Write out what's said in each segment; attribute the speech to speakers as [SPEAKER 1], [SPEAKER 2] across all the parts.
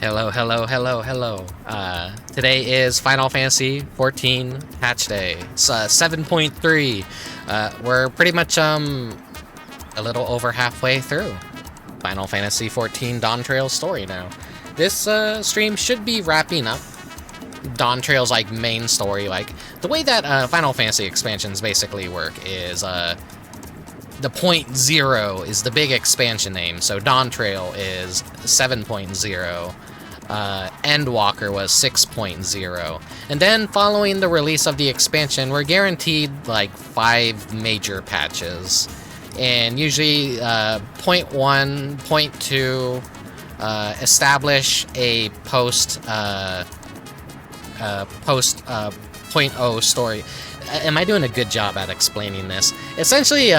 [SPEAKER 1] Hello, hello, hello, hello. Today is Final Fantasy XIV patch day. It's 7.3. We're pretty much a little over halfway through Final Fantasy XIV Dawntrail story now. This stream should be wrapping up Dawntrail's like main story. Like the way that Final Fantasy expansions basically work is the point 0 is the big expansion name, so Dawntrail is 7.0. Endwalker was 6.0. And then following the release of the expansion, we're guaranteed like 5 major patches. And usually point 1, point 2, establish a post point 0 story. Am I doing a good job at explaining this? Essentially,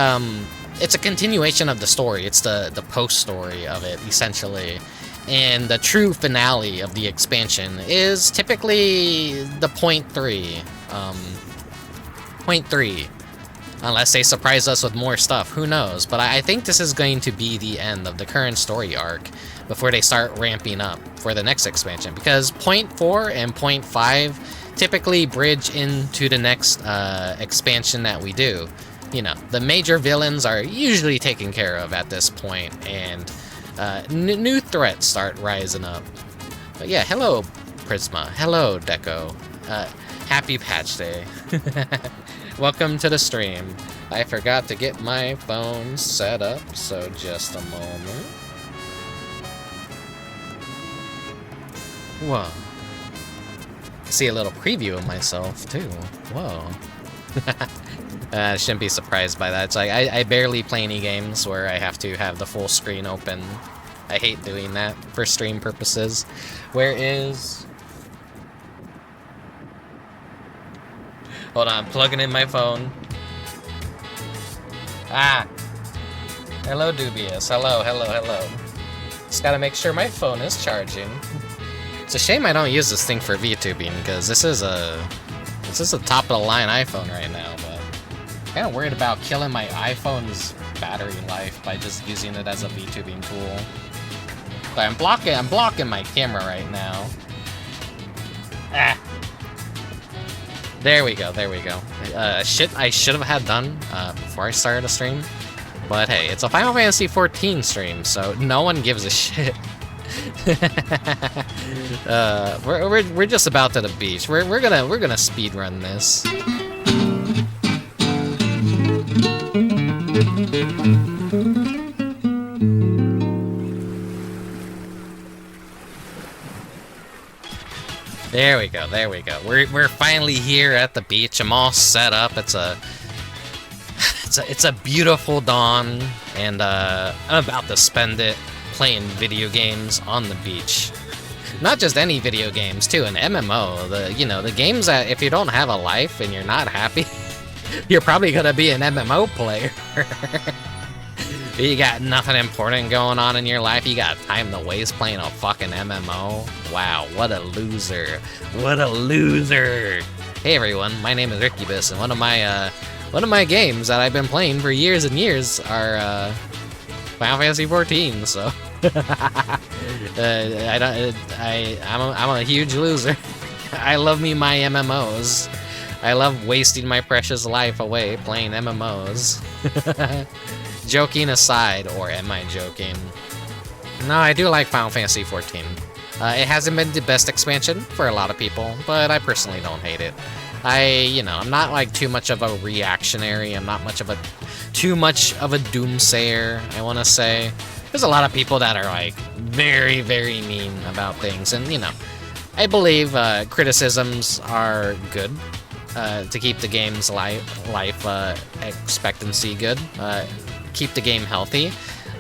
[SPEAKER 1] it's a continuation of the story. It's the post story of it, essentially. And the true finale of the expansion is typically the point 3. Point 3. Unless they surprise us with more stuff, who knows? But I think this is going to be the end of the current story arc before they start ramping up for the next expansion. Because point 4 and point 5 typically bridge into the next expansion that we do. You know, the major villains are usually taken care of at this point, and new threats start rising up. But yeah, hello Prisma, hello Deco, happy patch day. Welcome to the stream. I forgot to get my phone set up, so just a moment. Whoa. See a little preview of myself too. Whoa. Shouldn't be surprised by that. It's like I barely play any games where I have to have the full screen open. I hate doing that for stream purposes. Where is... Hold on, I'm plugging in my phone. Ah! Hello, Dubious. Hello, hello, hello. Just gotta make sure my phone is charging. It's a shame I don't use this thing for VTubing, because this is a top-of-the-line iPhone right now, but I'm kind of worried about killing my iPhone's battery life by just using it as a VTubing tool. But I'm blocking my camera right now. Ah! There we go, there we go. Shit I should have had done before I started the stream. But hey, it's a Final Fantasy XIV stream, so no one gives a shit. We're just about to the beach. We're gonna speed run this. There we go, there we go. We're finally here at the beach. I'm all set up. It's a beautiful dawn, and I'm about to spend it playing video games on the beach. Not just any video games too, an MMO. The games that if you don't have a life and you're not happy, you're probably gonna be an MMO player. You got nothing important going on in your life, you got time to waste playing a fucking MMO. Wow, what a loser. What a loser. Hey everyone, my name is Rickubus, and one of my games that I've been playing for years and years are Final Fantasy XIV, so I'm a huge loser. I love me my MMOs. I love wasting my precious life away playing MMOs. Joking aside, or am I joking? No, I do like Final Fantasy XIV. It hasn't been the best expansion for a lot of people, but I personally don't hate it. I'm not like too much of a reactionary. I'm not too much of a doomsayer, I want to say. There's a lot of people that are like very, very mean about things, and I believe criticisms are good to keep the game's life expectancy good. Keep the game healthy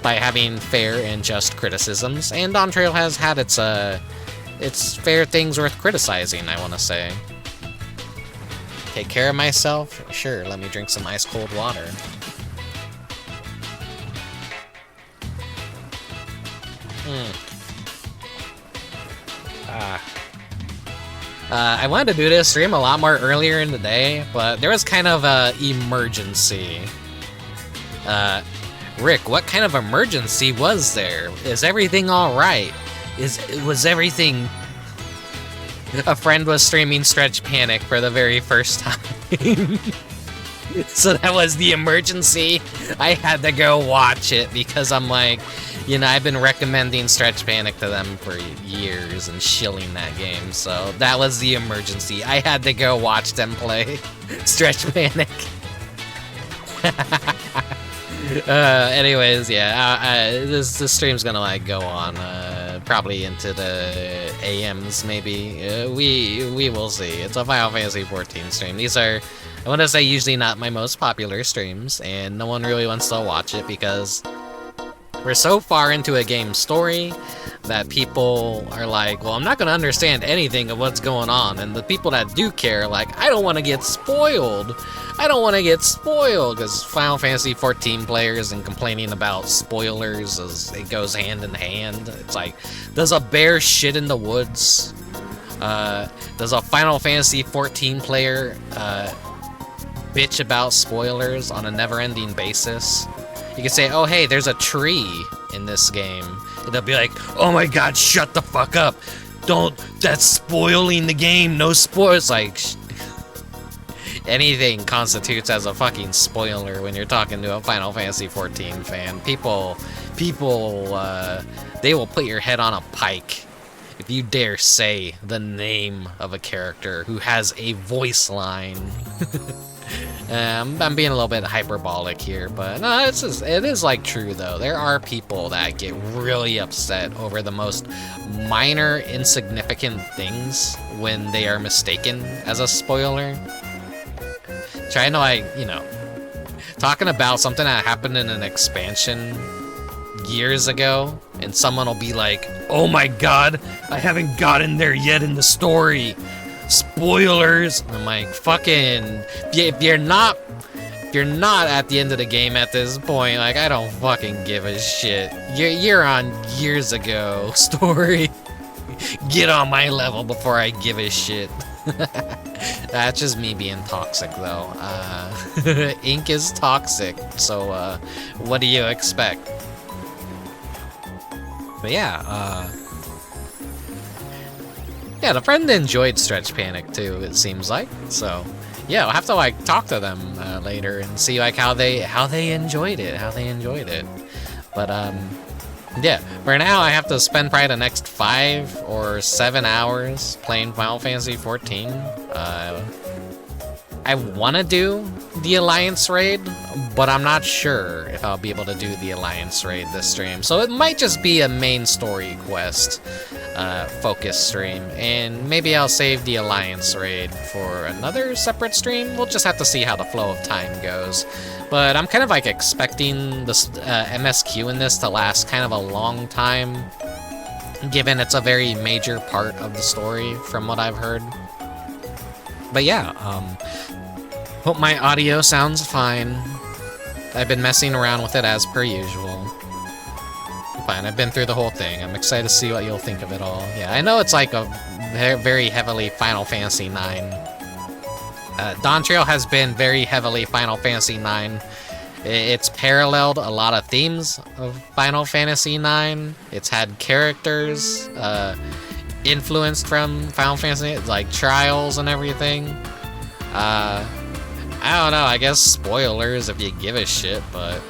[SPEAKER 1] by having fair and just criticisms, and Dawntrail has had its fair things worth criticizing, I want to say. Take care of myself? Sure, let me drink some ice cold water. I wanted to do this stream a lot more earlier in the day, but there was kind of an emergency. Rick, what kind of emergency was there? Is everything alright? it was everything. A friend was streaming Stretch Panic for the very first time. So that was the emergency. I had to go watch it because I'm like, you know, I've been recommending Stretch Panic to them for years and shilling that game. So that was the emergency. I had to go watch them play Stretch Panic. Anyways, yeah, this stream's gonna like go on probably into the AMs maybe. We will see. It's a Final Fantasy 14 stream. These are, I want to say, usually not my most popular streams, and no one really wants to watch it because we're so far into a game's story that people are like, well, I'm not going to understand anything of what's going on. And the people that do care are like, I don't want to get spoiled. I don't want to get spoiled, because Final Fantasy 14 players and complaining about spoilers, as it goes hand in hand. It's like, does a bear shit in the woods? Does a Final Fantasy 14 player bitch about spoilers on a never-ending basis? You can say, oh, hey, there's a tree in this game. And they'll be like, oh my god, shut the fuck up. That's spoiling the game, no spoilers. Like, anything constitutes as a fucking spoiler when you're talking to a Final Fantasy 14 fan. People, they will put your head on a pike if you dare say the name of a character who has a voice line. I'm being a little bit hyperbolic here, but no, it is like true though. There are people that get really upset over the most minor, insignificant things when they are mistaken as a spoiler. Trying to, like, you know, talking about something that happened in an expansion years ago, and someone will be like, oh my god, I haven't gotten there yet in the story. Spoilers. I'm like, fucking, if you're not at the end of the game at this point, like, I don't fucking give a shit. You're on years ago story. Get on my level before I give a shit. That's just me being toxic, though. Ink is toxic, so what do you expect? But yeah, yeah, the friend enjoyed Stretch Panic too, it seems like. So yeah, I'll have to like talk to them later and see like how they enjoyed it. But yeah, for now I have to spend probably the next 5 or 7 hours playing Final Fantasy 14. I want to do the Alliance raid, but I'm not sure if I'll be able to do the Alliance raid this stream. So it might just be a main story quest focus stream, and maybe I'll save the Alliance raid for another separate stream. We'll just have to see how the flow of time goes. But I'm kind of like expecting this MSQ in this to last kind of a long time, given it's a very major part of the story from what I've heard. But yeah, hope my audio sounds fine. I've been messing around with it as per usual. Fine, I've been through the whole thing. I'm excited to see what you'll think of it all. Yeah, I know it's like a very heavily Final Fantasy IX. Dawntrail has been very heavily Final Fantasy IX. It's paralleled a lot of themes of Final Fantasy IX. It's had characters influenced from Final Fantasy, like Trials and everything. I don't know, I guess spoilers if you give a shit, but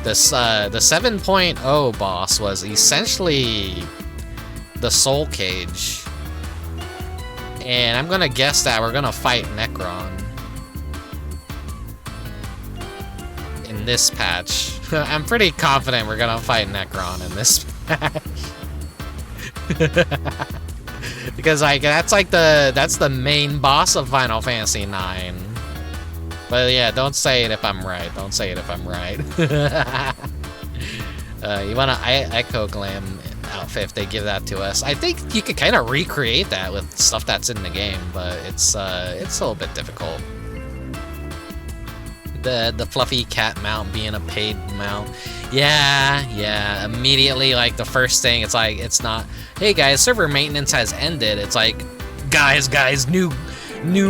[SPEAKER 1] this the 7.0 boss was essentially the Soul Cage. And I'm gonna guess that we're gonna fight Necron in this patch. I'm pretty confident we're gonna fight Necron in this patch. Because like that's the main boss of Final Fantasy IX. But yeah, don't say it if I'm right. Don't say it if I'm right. You want an Echo Glam outfit if they give that to us. I think you could kind of recreate that with stuff that's in the game, but it's a little bit difficult. The fluffy cat mount being a paid mount. Yeah, immediately, like, the first thing, it's like, it's not, hey guys, server maintenance has ended. It's like, guys, new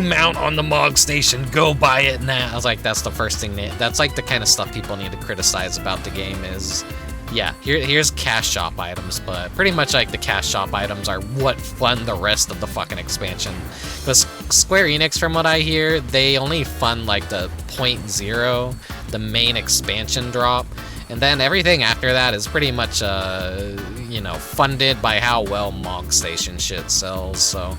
[SPEAKER 1] mount on the Mog Station, go buy it now. I was like, that's the first thing, that's like the kind of stuff people need to criticize about the game is yeah, here's cash shop items, but pretty much like the cash shop items are what fund the rest of the fucking expansion. Because Square Enix, from what I hear, they only fund like the 0.0, the main expansion drop, and then everything after that is pretty much, you know, funded by how well Mog Station shit sells, so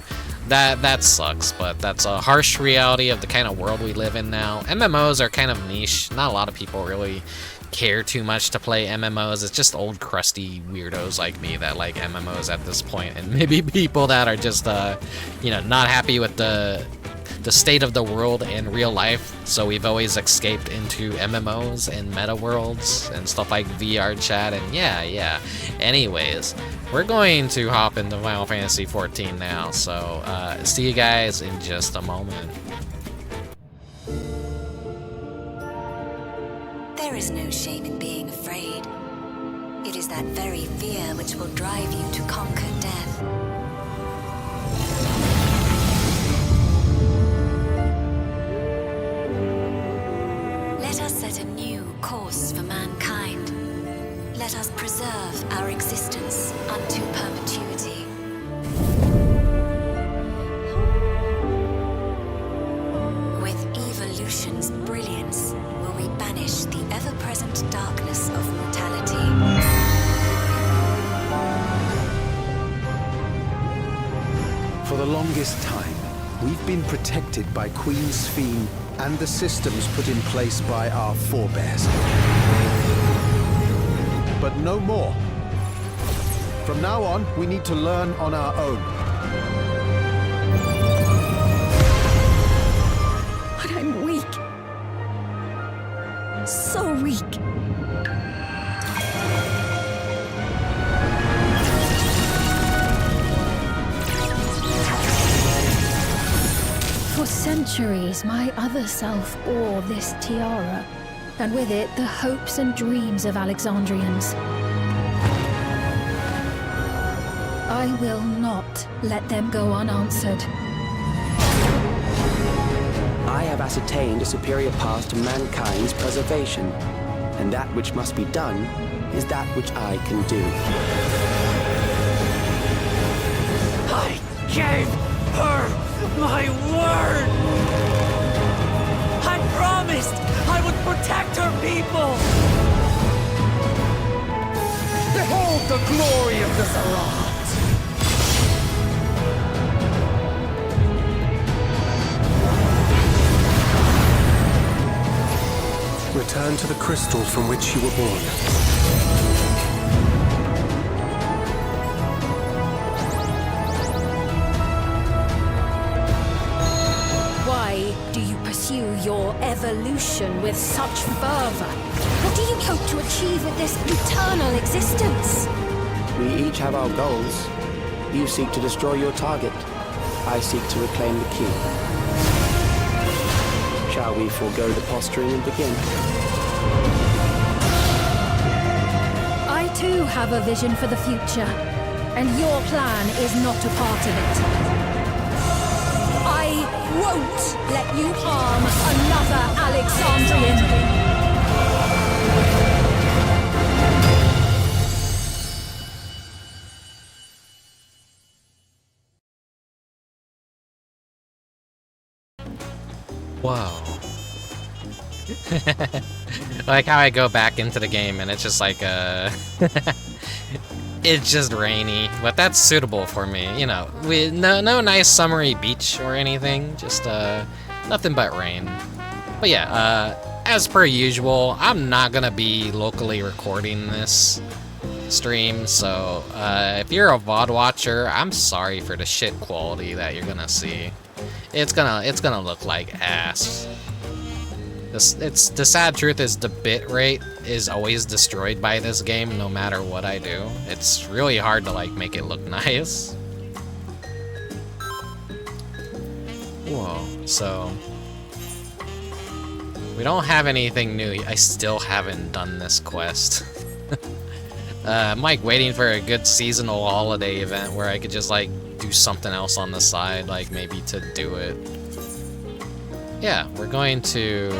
[SPEAKER 1] that sucks, but that's a harsh reality of the kind of world we live in now. MMOs are kind of niche. Not a lot of people really care too much to play MMOs. It's just old crusty weirdos like me that like MMOs at this point, and maybe people that are just, you know, not happy with the state of the world in real life, so we've always escaped into MMOs and meta worlds and stuff like VR chat, and yeah. Anyways, we're going to hop into Final Fantasy XIV now, so see you guys in just a moment.
[SPEAKER 2] There is no shame in being afraid. It is that very fear which will drive you to conquer death. Let us set a new course for mankind. Let us preserve our existence unto perpetuity. With evolution's brilliance, will we banish the ever-present darkness of mortality.
[SPEAKER 3] For the longest time, we've been protected by Queen Sphene and the systems put in place by our forebears. But no more. From now on, we need to learn on our own.
[SPEAKER 4] But I'm weak. So weak. For centuries, my other self bore this tiara, and with it the hopes and dreams of Alexandrians. I will not let them go unanswered.
[SPEAKER 5] I have ascertained a superior path to mankind's preservation, and that which must be done is that which I can do.
[SPEAKER 6] I gave her my word! I promised I would protect her people! Behold the glory of the Zarat!
[SPEAKER 3] Return to the crystal from which you were born.
[SPEAKER 4] Why do you pursue your evolution with such fervor? What do you hope to achieve with this eternal existence?
[SPEAKER 5] We each have our goals. You seek to destroy your target. I seek to reclaim the key. Shall we forego the posturing and begin?
[SPEAKER 4] I too have a vision for the future, and your plan is not a part of it. I won't let you harm another Alexandrian.
[SPEAKER 1] Whoa. Like how I go back into the game and it's just like, it's just rainy, but that's suitable for me, you know. No nice summery beach or anything, just nothing but rain. But yeah, as per usual, I'm not gonna be locally recording this stream, so if you're a VOD watcher, I'm sorry for the shit quality that you're gonna see. It's gonna look like ass. The sad truth is the bit rate is always destroyed by this game no matter what I do. It's really hard to like make it look nice. Whoa, so we don't have anything new. I still haven't done this quest. I'm like waiting for a good seasonal holiday event where I could just like do something else on the side, like maybe to do it. Yeah, we're going to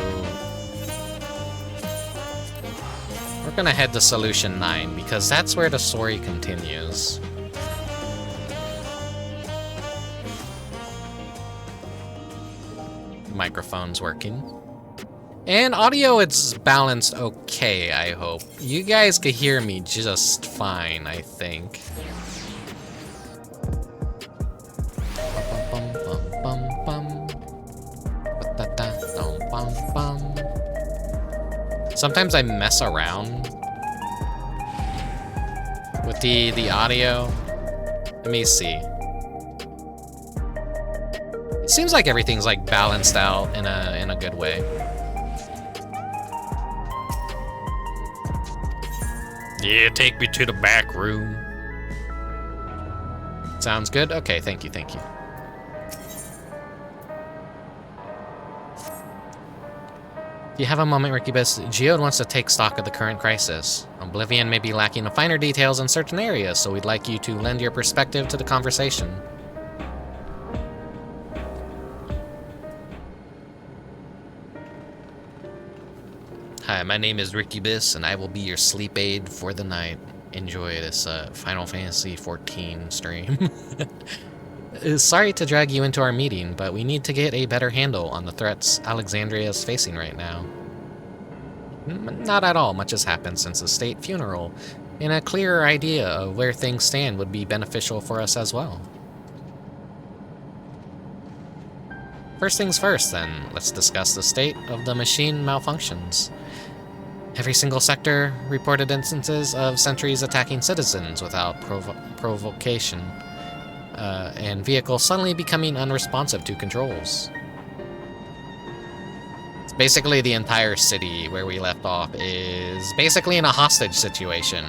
[SPEAKER 1] We're gonna head to Solution 9, because that's where the story continues. Microphone's working. And audio, it's balanced okay, I hope. You guys could hear me just fine, I think. Sometimes I mess around with the audio. Let me see. It seems like everything's like balanced out in a good way. Yeah, take me to the back room. Sounds good? Okay, thank you, thank you. If you have a moment, Rickubus, Geode wants to take stock of the current crisis. Oblivion may be lacking the finer details in certain areas, so we'd like you to lend your perspective to the conversation. Hi, my name is Rickubus, and I will be your sleep aid for the night. Enjoy this Final Fantasy XIV stream. Sorry to drag you into our meeting, but we need to get a better handle on the threats Alexandria is facing right now. Not at all much has happened since the state funeral, and a clearer idea of where things stand would be beneficial for us as well. First things first, then, let's discuss the state of the machine malfunctions. Every single sector reported instances of sentries attacking citizens without provocation. And vehicles suddenly becoming unresponsive to controls. It's basically the entire city where we left off is basically in a hostage situation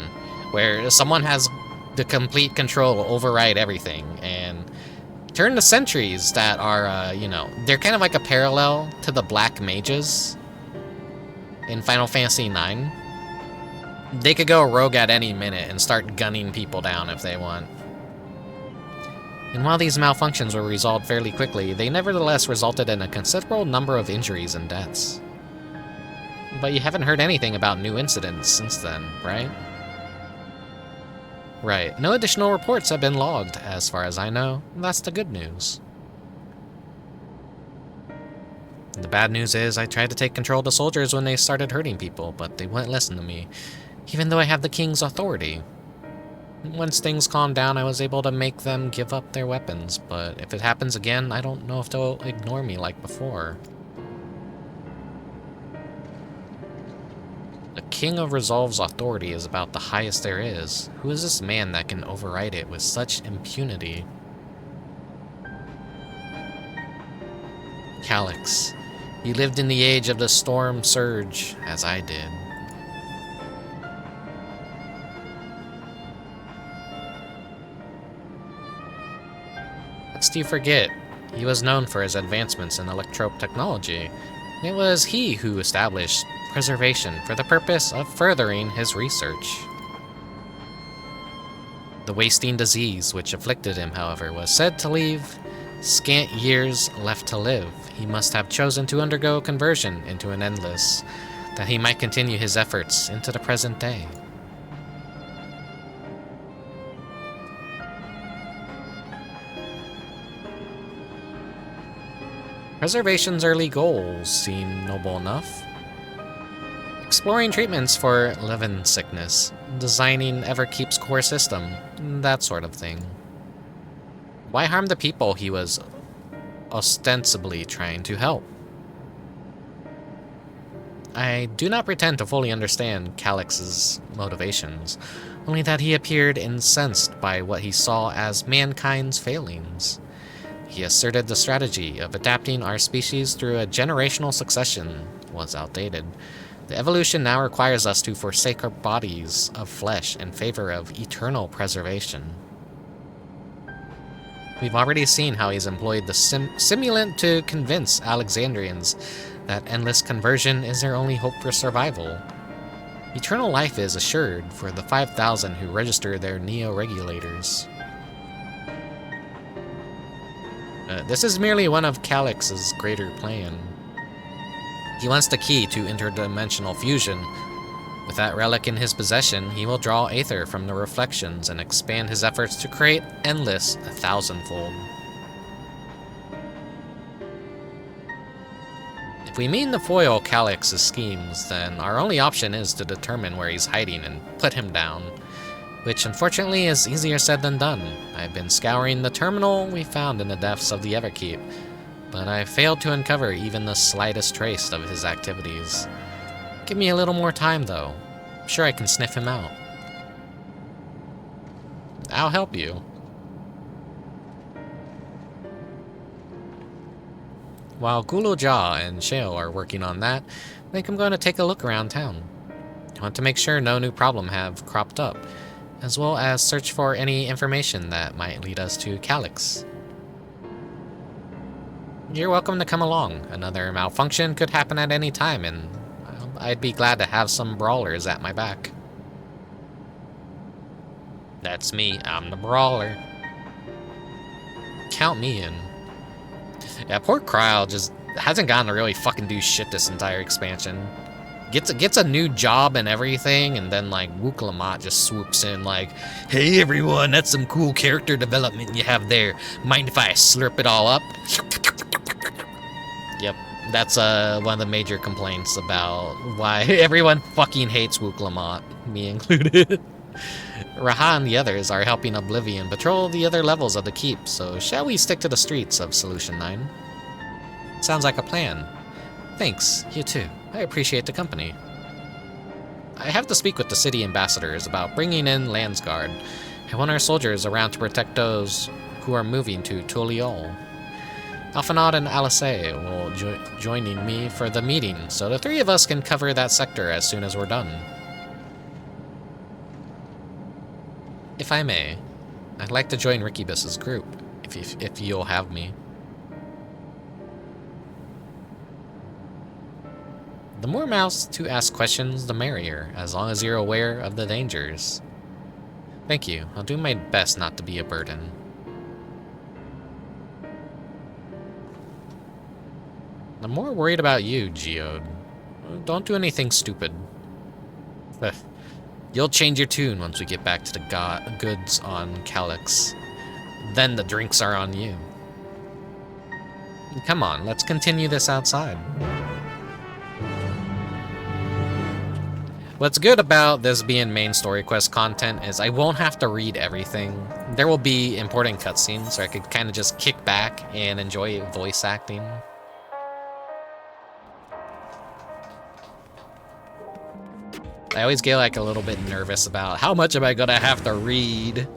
[SPEAKER 1] where someone has the complete control, override everything, and turn the sentries that are, you know, they're kind of like a parallel to the Black Mages in Final Fantasy IX. They could go rogue at any minute and start gunning people down if they want. And while these malfunctions were resolved fairly quickly, they nevertheless resulted in a considerable number of injuries and deaths. But you haven't heard anything about new incidents since then, right? Right, no additional reports have been logged, as far as I know. That's the good news. The bad news is I tried to take control of the soldiers when they started hurting people, but they wouldn't listen to me, even though I have the king's authority. Once things calmed down, I was able to make them give up their weapons, but if it happens again, I don't know if they'll ignore me like before. The King of Resolve's authority is about the highest there is. Who is this man that can override it with such impunity? Calyx. He lived in the age of the Storm Surge, as I did. Lest you forget, he was known for his advancements in electrope technology. It was he who established preservation for the purpose of furthering his research. The wasting disease which afflicted him, however, was said to leave scant years left to live. He must have chosen to undergo conversion into an endless, that he might continue his efforts into the present day. Preservation's early goals seem noble enough. Exploring treatments for living sickness, designing Everkeep's core system, that sort of thing. Why harm the people he was ostensibly trying to help? I do not pretend to fully understand Calyx's motivations, only that he appeared incensed by what he saw as mankind's failings. He asserted the strategy of adapting our species through a generational succession was outdated. The evolution now requires us to forsake our bodies of flesh in favor of eternal preservation. We've already seen how he's employed the simulant to convince Alexandrians that endless conversion is their only hope for survival. Eternal life is assured for the 5,000 who register their neo-regulators. This is merely one of Calyx's greater plan. He wants the key to interdimensional fusion, With that relic in his possession, he will draw Aether from the reflections and expand his efforts to create Endless 1,000-fold. If we mean to foil Calyx's schemes, then our only option is to determine where he's hiding and put him down, which unfortunately is easier said than done. I've been scouring the terminal we found in the depths of the Everkeep, but I failed to uncover even the slightest trace of his activities. Give me a little more time, though. I'm sure I can sniff him out. I'll help you. While Guluja and Shale are working on that, I think I'm going to take a look around town. I want to make sure no new problem have cropped up, as well as search for any information that might lead us to Calyx. You're welcome to come along. Another malfunction could happen at any time, and I'd be glad to have some brawlers at my back. That's me, I'm the brawler. Count me in. Yeah, poor Kryl just hasn't gotten to really fucking do shit this entire expansion. Gets a new job and everything, and then like Wukalamat just swoops in like, "Hey everyone, that's some cool character development you have there. Mind if I slurp it all up?" Yep, that's one of the major complaints about why everyone fucking hates Wukalamat, me included. Raha and the others are helping Oblivion patrol the other levels of the keep, so shall we stick to the streets of Solution 9? Sounds like a plan. Thanks, you too. I appreciate the company. I have to speak with the city ambassadors about bringing in Landsguard. I want our soldiers around to protect those who are moving to Tuliol. Alphanod and Alice will joining me for the meeting, so the three of us can cover that sector as soon as we're done. If I may, I'd like to join Rickubus's group, if you'll have me. The more mouths to ask questions, the merrier, as long as you're aware of the dangers. Thank you. I'll do my best not to be a burden. I'm more worried about you, Geode. Don't do anything stupid. You'll change your tune once we get back to the goods on Calyx. Then the drinks are on you. Come on, let's continue this outside. What's good about this being main story quest content is I won't have to read everything. There will be important cutscenes, so I could kind of just kick back and enjoy voice acting. I always get like a little bit nervous about how much am I gonna have to read.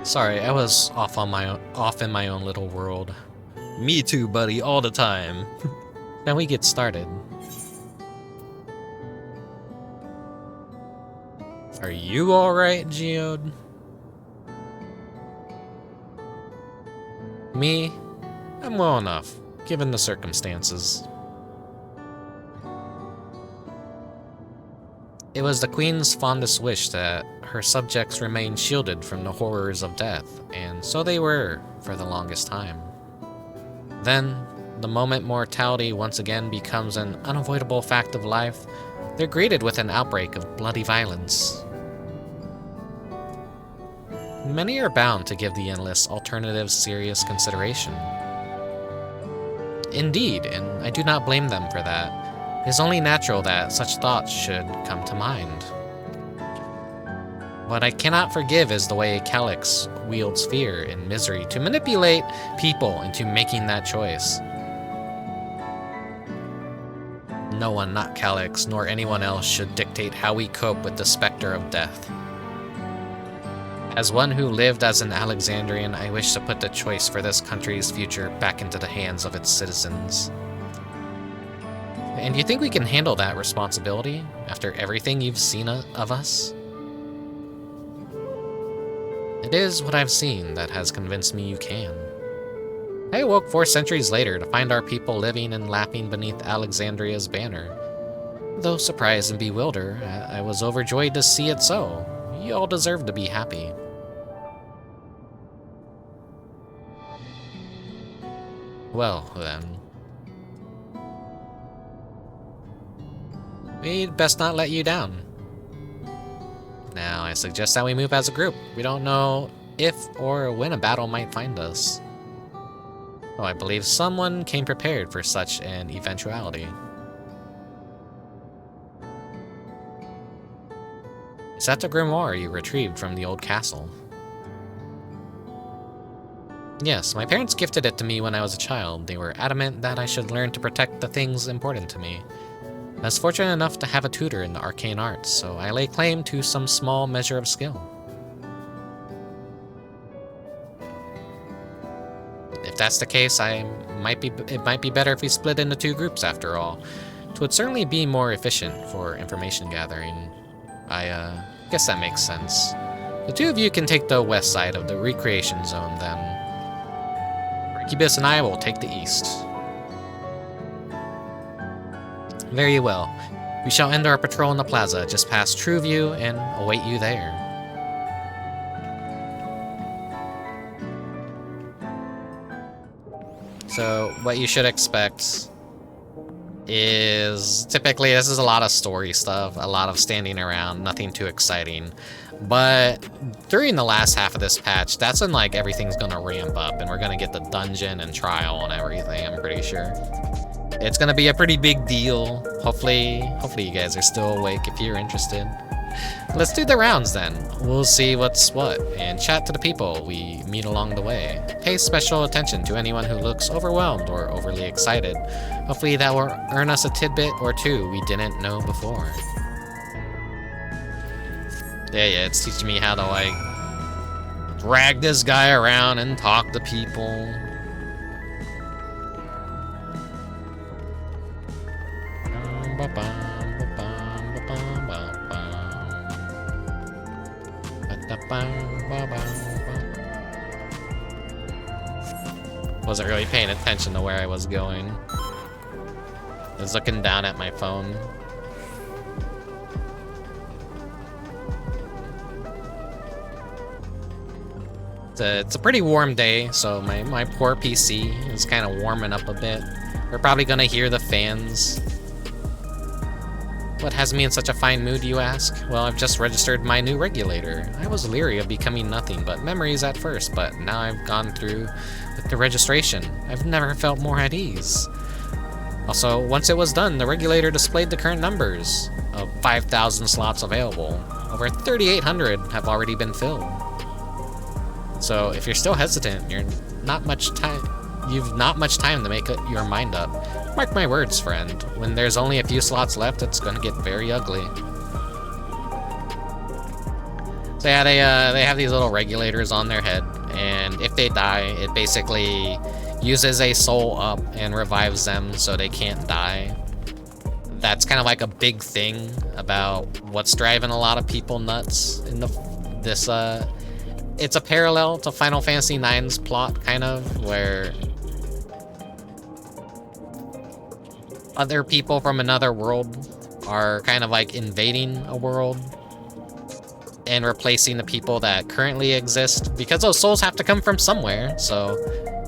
[SPEAKER 1] Sorry, I was off in my own little world. Me too, buddy, all the time. Now we get started. Are you alright, Geode? Me? I'm well enough, given the circumstances. It was the Queen's fondest wish that her subjects remain shielded from the horrors of death, and so they were for the longest time. Then, the moment mortality once again becomes an unavoidable fact of life, they're greeted with an outbreak of bloody violence. Many are bound to give the endless alternatives serious consideration. Indeed, and I do not blame them for that. It is only natural that such thoughts should come to mind. What I cannot forgive is the way Calyx wields fear and misery to manipulate people into making that choice. No one, not Calyx, nor anyone else should dictate how we cope with the specter of death. As one who lived as an Alexandrian, I wish to put the choice for this country's future back into the hands of its citizens. And you think we can handle that responsibility after everything you've seen of us? It is what I've seen that has convinced me you can. I awoke 4 centuries later to find our people living and laughing beneath Alexandria's banner. Though surprised and bewildered, I was overjoyed to see it so. You all deserve to be happy. Well, then. We'd best not let you down. Now, I suggest that we move as a group. We don't know if or when a battle might find us. Oh, I believe someone came prepared for such an eventuality. Is that the grimoire you retrieved from the old castle? Yes, my parents gifted it to me when I was a child. They were adamant that I should learn to protect the things important to me. I was fortunate enough to have a tutor in the arcane arts, so I lay claim to some small measure of skill. If that's the case, it might be better if we split into 2 groups after all. It would certainly be more efficient for information gathering. I guess that makes sense. The 2 of you can take the west side of the recreation zone then. Rickubus and I will take the east. Very well. We shall end our patrol in the plaza just past Trueview and await you there. So, what you should expect is typically this is a lot of story stuff, a lot of standing around, nothing too exciting. But during the last half of this patch, that's when like everything's gonna ramp up and we're gonna get the dungeon and trial and everything, I'm pretty sure. It's gonna be a pretty big deal. Hopefully you guys are still awake if you're interested. Let's do the rounds then. We'll see what's what and chat to the people we meet along the way. Pay special attention to anyone who looks overwhelmed or overly excited. Hopefully that will earn us a tidbit or 2 we didn't know before. Yeah, it's teaching me how to like drag this guy around and talk to people. Wasn't really paying attention to where I was going. I was looking down at my phone. It's a pretty warm day, so my poor PC is kind of warming up a bit. We're probably gonna hear the fans. What has me in such a fine mood, you ask? Well, I've just registered my new regulator. I was leery of becoming nothing but memories at first, but now I've gone through with the registration. I've never felt more at ease. Also, once it was done, the regulator displayed the current numbers of 5,000 slots available. Over 3,800 have already been filled. So if you're still hesitant, you've not much time to make your mind up. Mark my words, friend. When there's only a few slots left, it's gonna get very ugly. So yeah, they have these little regulators on their head, and if they die, it basically uses a soul up and revives them so they can't die. That's kind of like a big thing about what's driving a lot of people nuts in this. It's a parallel to Final Fantasy IX's plot, kind of, where other people from another world are kind of like invading a world and replacing the people that currently exist, because those souls have to come from somewhere. So,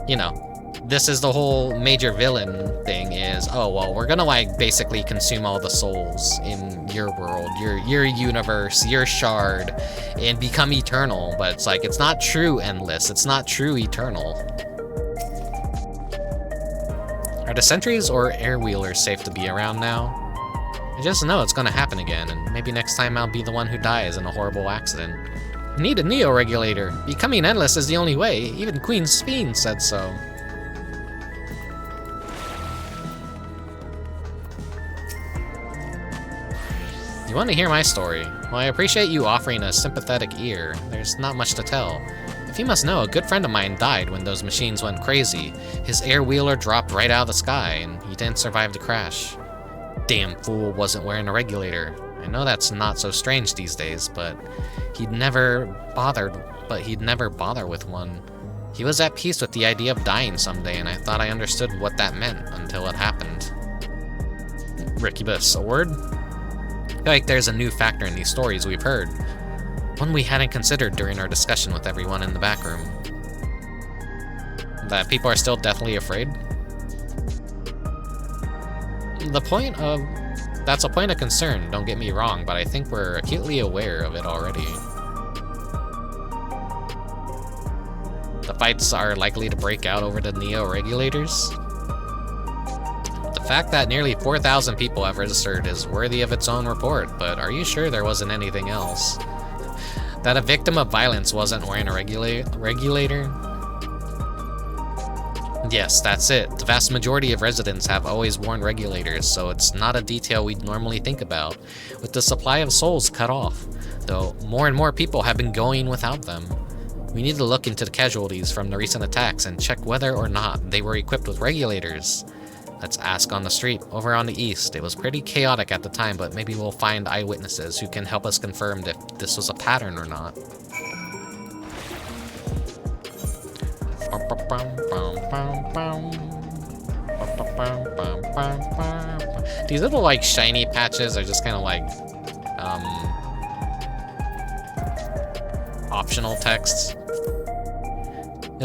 [SPEAKER 1] you know, this is the whole major villain thing is, oh, well, we're gonna like basically consume all the souls in your world, your universe, your shard, and become eternal. But it's like, it's not true endless, it's not true eternal. Are the sentries or air wheelers safe to be around now? I just know it's gonna happen again, and maybe next time I'll be the one who dies in a horrible accident. I need a neo-regulator. Becoming endless is the only way. Even Queen Sphene said so. You want to hear my story? Well, I appreciate you offering a sympathetic ear. There's not much to tell. If you must know, a good friend of mine died when those machines went crazy. His air wheeler dropped right out of the sky, and he didn't survive the crash. Damn fool wasn't wearing a regulator. I know that's not so strange these days, but he'd never bother with one. He was at peace with the idea of dying someday, and I thought I understood what that meant until it happened. Rickubus, a word? I feel like there's a new factor in these stories we've heard. One we hadn't considered during our discussion with everyone in the back room. That people are still deathly afraid? That's a point of concern, don't get me wrong, but I think we're acutely aware of it already. The fights are likely to break out over the neo-regulators? The fact that nearly 4,000 people have registered is worthy of its own report, but are you sure there wasn't anything else? That a victim of violence wasn't wearing a regulator? Yes, that's it. The vast majority of residents have always worn regulators, so it's not a detail we'd normally think about, with the supply of souls cut off, though more and more people have been going without them. We need to look into the casualties from the recent attacks and check whether or not they were equipped with regulators. Let's ask on the street, over on the east. It was pretty chaotic at the time, but maybe we'll find eyewitnesses who can help us confirm if this was a pattern or not. These little like shiny patches are just kind of like optional texts.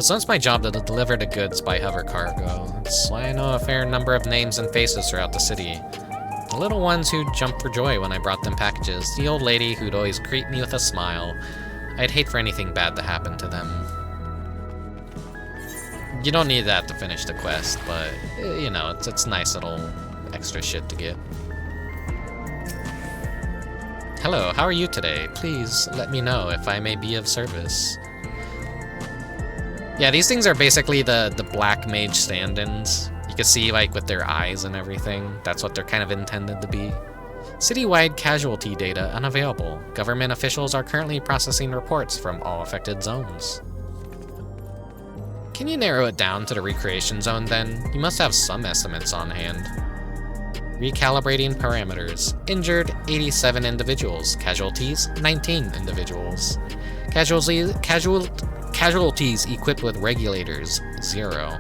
[SPEAKER 1] So it's my job to deliver the goods by hover cargo. That's why I know a fair number of names and faces throughout the city. The little ones who jumped for joy when I brought them packages, the old lady who'd always greet me with a smile. I'd hate for anything bad to happen to them. You don't need that to finish the quest, but, you know, it's nice little extra shit to get. Hello, how are you today? Please let me know if I may be of service. Yeah, these things are basically the black mage stand-ins. You can see, like, with their eyes and everything. That's what they're kind of intended to be. Citywide casualty data unavailable. Government officials are currently processing reports from all affected zones. Can you narrow it down to the recreation zone then? You must have some estimates on hand. Recalibrating parameters. Injured, 87 individuals. Casualties, 19 individuals. Casualties equipped with regulators, 0.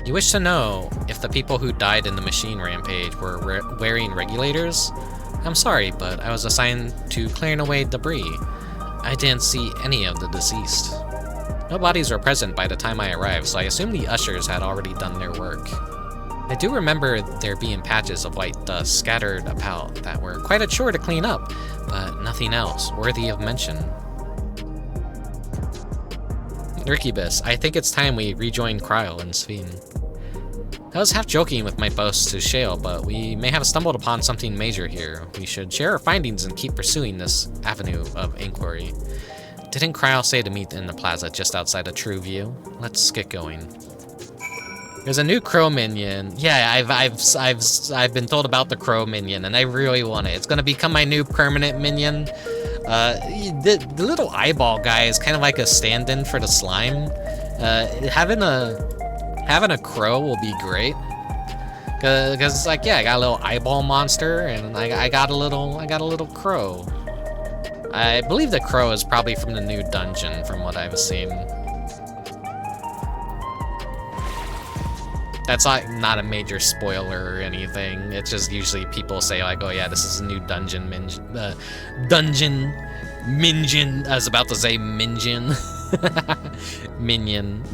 [SPEAKER 1] You wish to know if the people who died in the machine rampage were wearing regulators? I'm sorry, but I was assigned to clearing away debris. I didn't see any of the deceased. No bodies were present by the time I arrived, so I assume the ushers had already done their work. I do remember there being patches of white dust scattered about that were quite a chore to clean up, but nothing else worthy of mention. Rickubus, I think it's time we rejoin Cryle and Sphene. I was half joking with my boast to Shale, but we may have stumbled upon something major here. We should share our findings and keep pursuing this avenue of inquiry. Didn't Cryle say to meet in the plaza just outside of True View? Let's get going. There's a new crow minion. Yeah, I've been told about the crow minion, and I really want it. It's gonna become my new permanent minion. The little eyeball guy is kind of like a stand-in for the slime. Having a crow will be great. Cause it's like, yeah, I got a little eyeball monster, and I got a little crow. I believe the crow is probably from the new dungeon, from what I've seen. That's not a major spoiler or anything. It's just usually people say like, oh yeah, this is a new dungeon minion. I was about to say minion.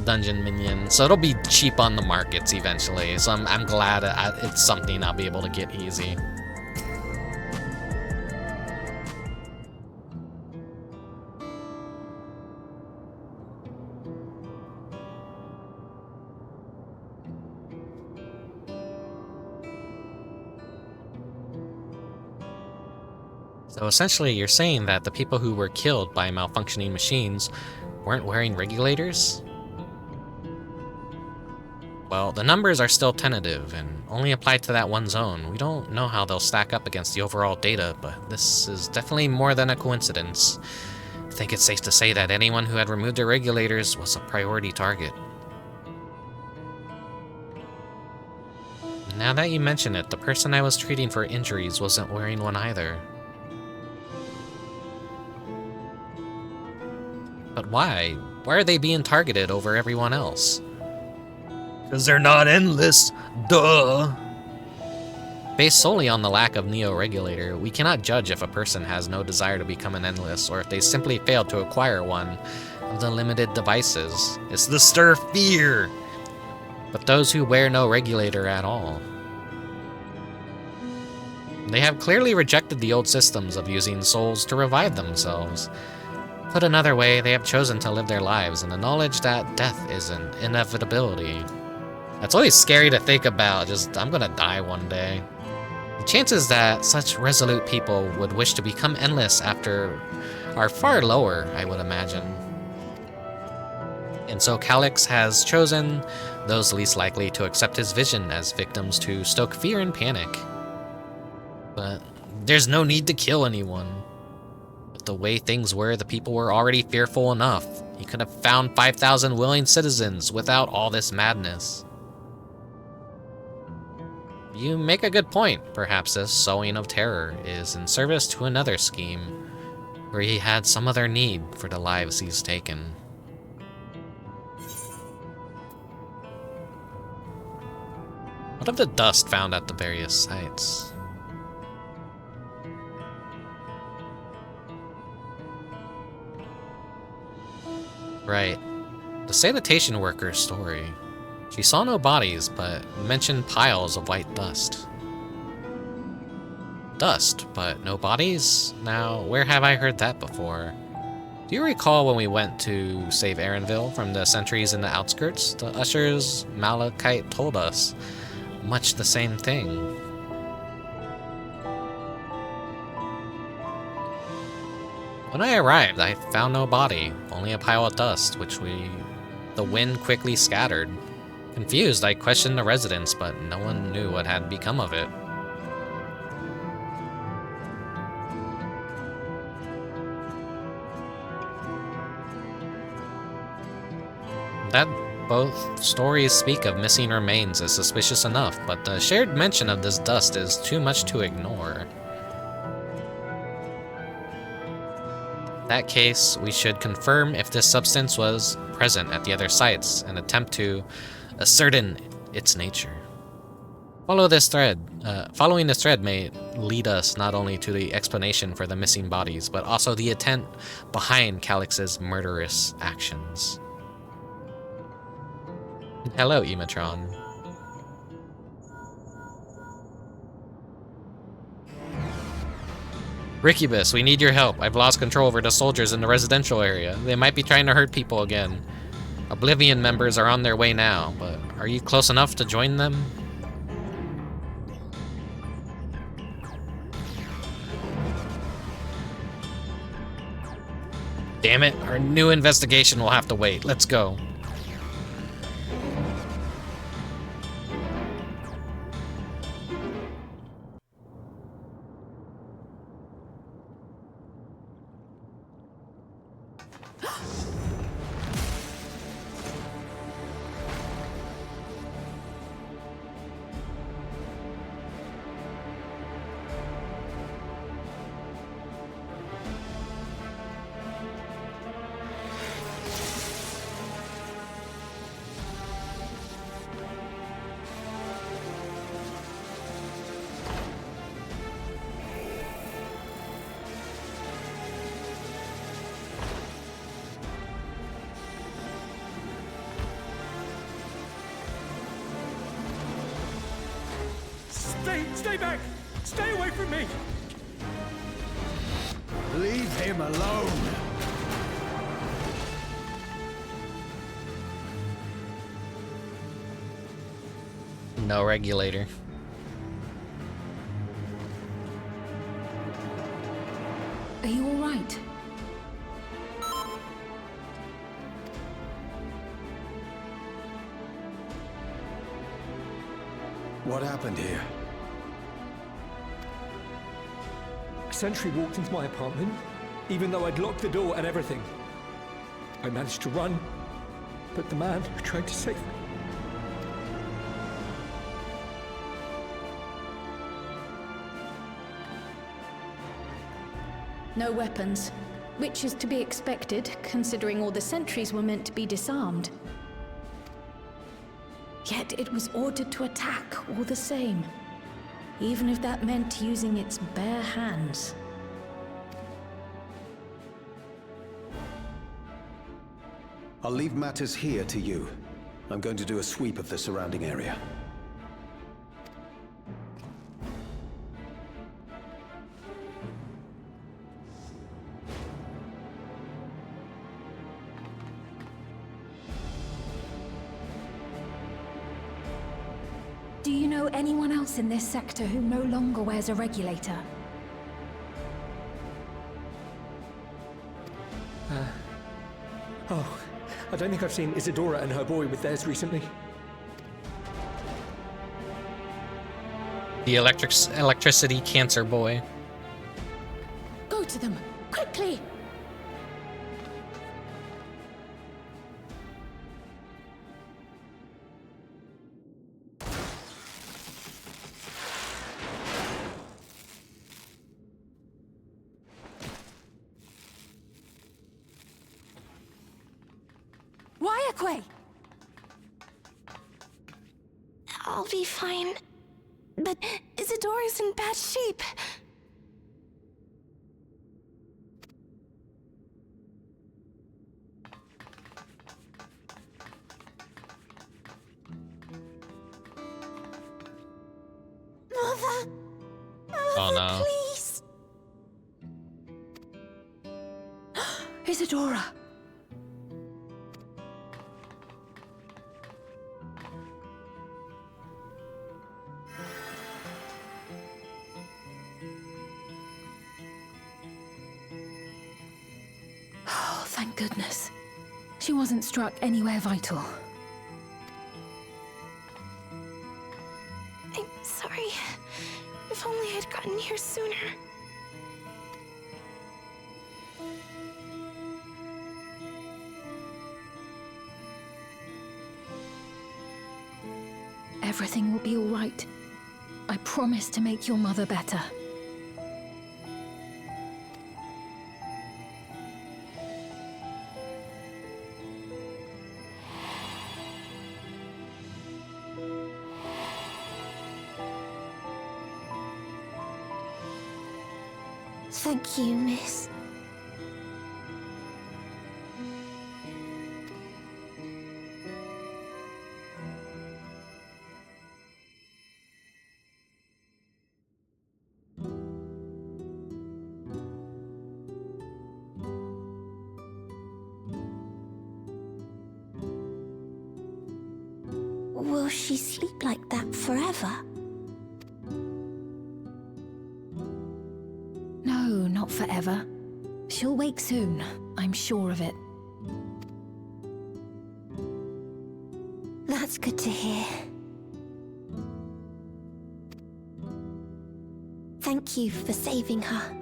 [SPEAKER 1] Dungeon minion. So it'll be cheap on the markets eventually. So I'm glad it's something I'll be able to get easy. So essentially, you're saying that the people who were killed by malfunctioning machines weren't wearing regulators? Well, the numbers are still tentative and only apply to that one zone. We don't know how they'll stack up against the overall data, but this is definitely more than a coincidence. I think it's safe to say that anyone who had removed their regulators was a priority target. Now that you mention it, the person I was treating for injuries wasn't wearing one either. Why? Why are they being targeted over everyone else?
[SPEAKER 7] Because they're not endless. Duh.
[SPEAKER 1] Based solely on the lack of Neo-Regulator, we cannot judge if a person has no desire to become an Endless, or if they simply failed to acquire one of the limited devices.
[SPEAKER 7] It's the stir fear.
[SPEAKER 1] But those who wear no regulator at all, they have clearly rejected the old systems of using souls to revive themselves. Put another way, they have chosen to live their lives in the knowledge that death is an inevitability. That's always scary to think about, just, I'm gonna die one day. The chances that such resolute people would wish to become endless after are far lower, I would imagine. And so Calyx has chosen those least likely to accept his vision as victims to stoke fear and panic. But there's no need to kill anyone. With the way things were, the people were already fearful enough. He could have found 5,000 willing citizens without all this madness. You make a good point. Perhaps this sowing of terror is in service to another scheme, where he had some other need for the lives he's taken. What of the dust found at the various sites? Right. The sanitation worker's story. She saw no bodies, but mentioned piles of white dust. Dust, but no bodies? Now, where have I heard that before? Do you recall when we went to save Erenville from the sentries in the outskirts? The ushers Malachite told us much the same thing. When I arrived, I found no body, only a pile of dust, which the wind quickly scattered. Confused, I questioned the residents, but no one knew what had become of it. That both stories speak of missing remains is suspicious enough, but the shared mention of this dust is too much to ignore. In that case, we should confirm if this substance was present at the other sites and attempt to ascertain its nature. Following this thread may lead us not only to the explanation for the missing bodies, but also the intent behind Calyx's murderous actions. Hello, Ematron. Rickubus, we need your help. I've lost control over the soldiers in the residential area. They might be trying to hurt people again. Oblivion members are on their way now, but are you close enough to join them? Damn it, our new investigation will have to wait. Let's go.
[SPEAKER 6] Stay back! Stay away from me!
[SPEAKER 3] Leave him alone!
[SPEAKER 1] No regulator.
[SPEAKER 4] Are you all right?
[SPEAKER 3] What happened here?
[SPEAKER 6] A sentry walked into my apartment, even though I'd locked the door and everything. I managed to run, but the man who tried to save me...
[SPEAKER 4] No weapons. which is to be expected, considering all the sentries were meant to be disarmed. Yet it was ordered to attack all the same, even if that meant using its bare hands.
[SPEAKER 3] I'll leave matters here to you. I'm going to do a sweep of the surrounding area.
[SPEAKER 4] Do you know anyone else in this sector who no longer wears a regulator?
[SPEAKER 6] Oh, I don't think I've seen Isadora and her boy with theirs recently.
[SPEAKER 1] The electricity cancer boy.
[SPEAKER 4] Go to them, quickly!
[SPEAKER 2] I'll be fine. But Isadora's in bad shape. Mother!
[SPEAKER 1] Oh no.
[SPEAKER 2] Please!
[SPEAKER 4] Isadora! Oh, thank goodness. She wasn't struck anywhere vital.
[SPEAKER 2] I'm sorry. If only I'd gotten here sooner.
[SPEAKER 4] Everything will be all right. I promise to make your mother better.
[SPEAKER 2] Thank you, miss. Will she sleep like that forever?
[SPEAKER 4] No, not forever. She'll wake soon, I'm sure of it.
[SPEAKER 2] That's good to hear. Thank you for saving her.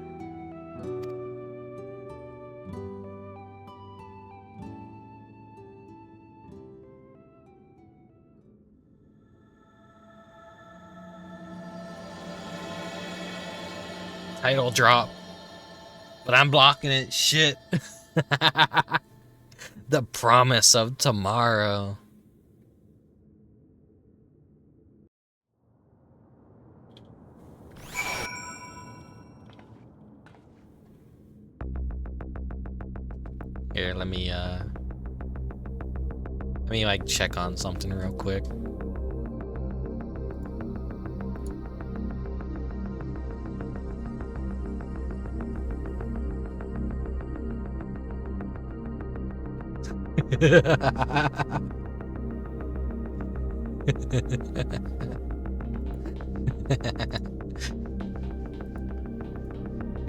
[SPEAKER 1] Title drop. But I'm blocking it. Shit. The promise of tomorrow. Here, let me like check on something real quick.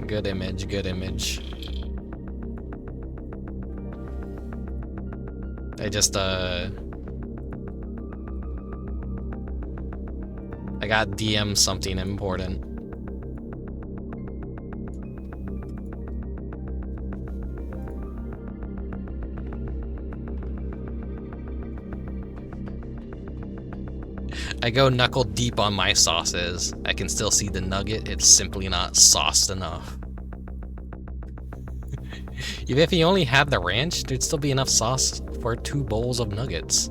[SPEAKER 1] Good image, good image. I just I got DM something important. I go knuckle deep on my sauces. I can still see the nugget. It's simply not sauced enough. Even if he only had the ranch, there'd still be enough sauce for 2 bowls of nuggets.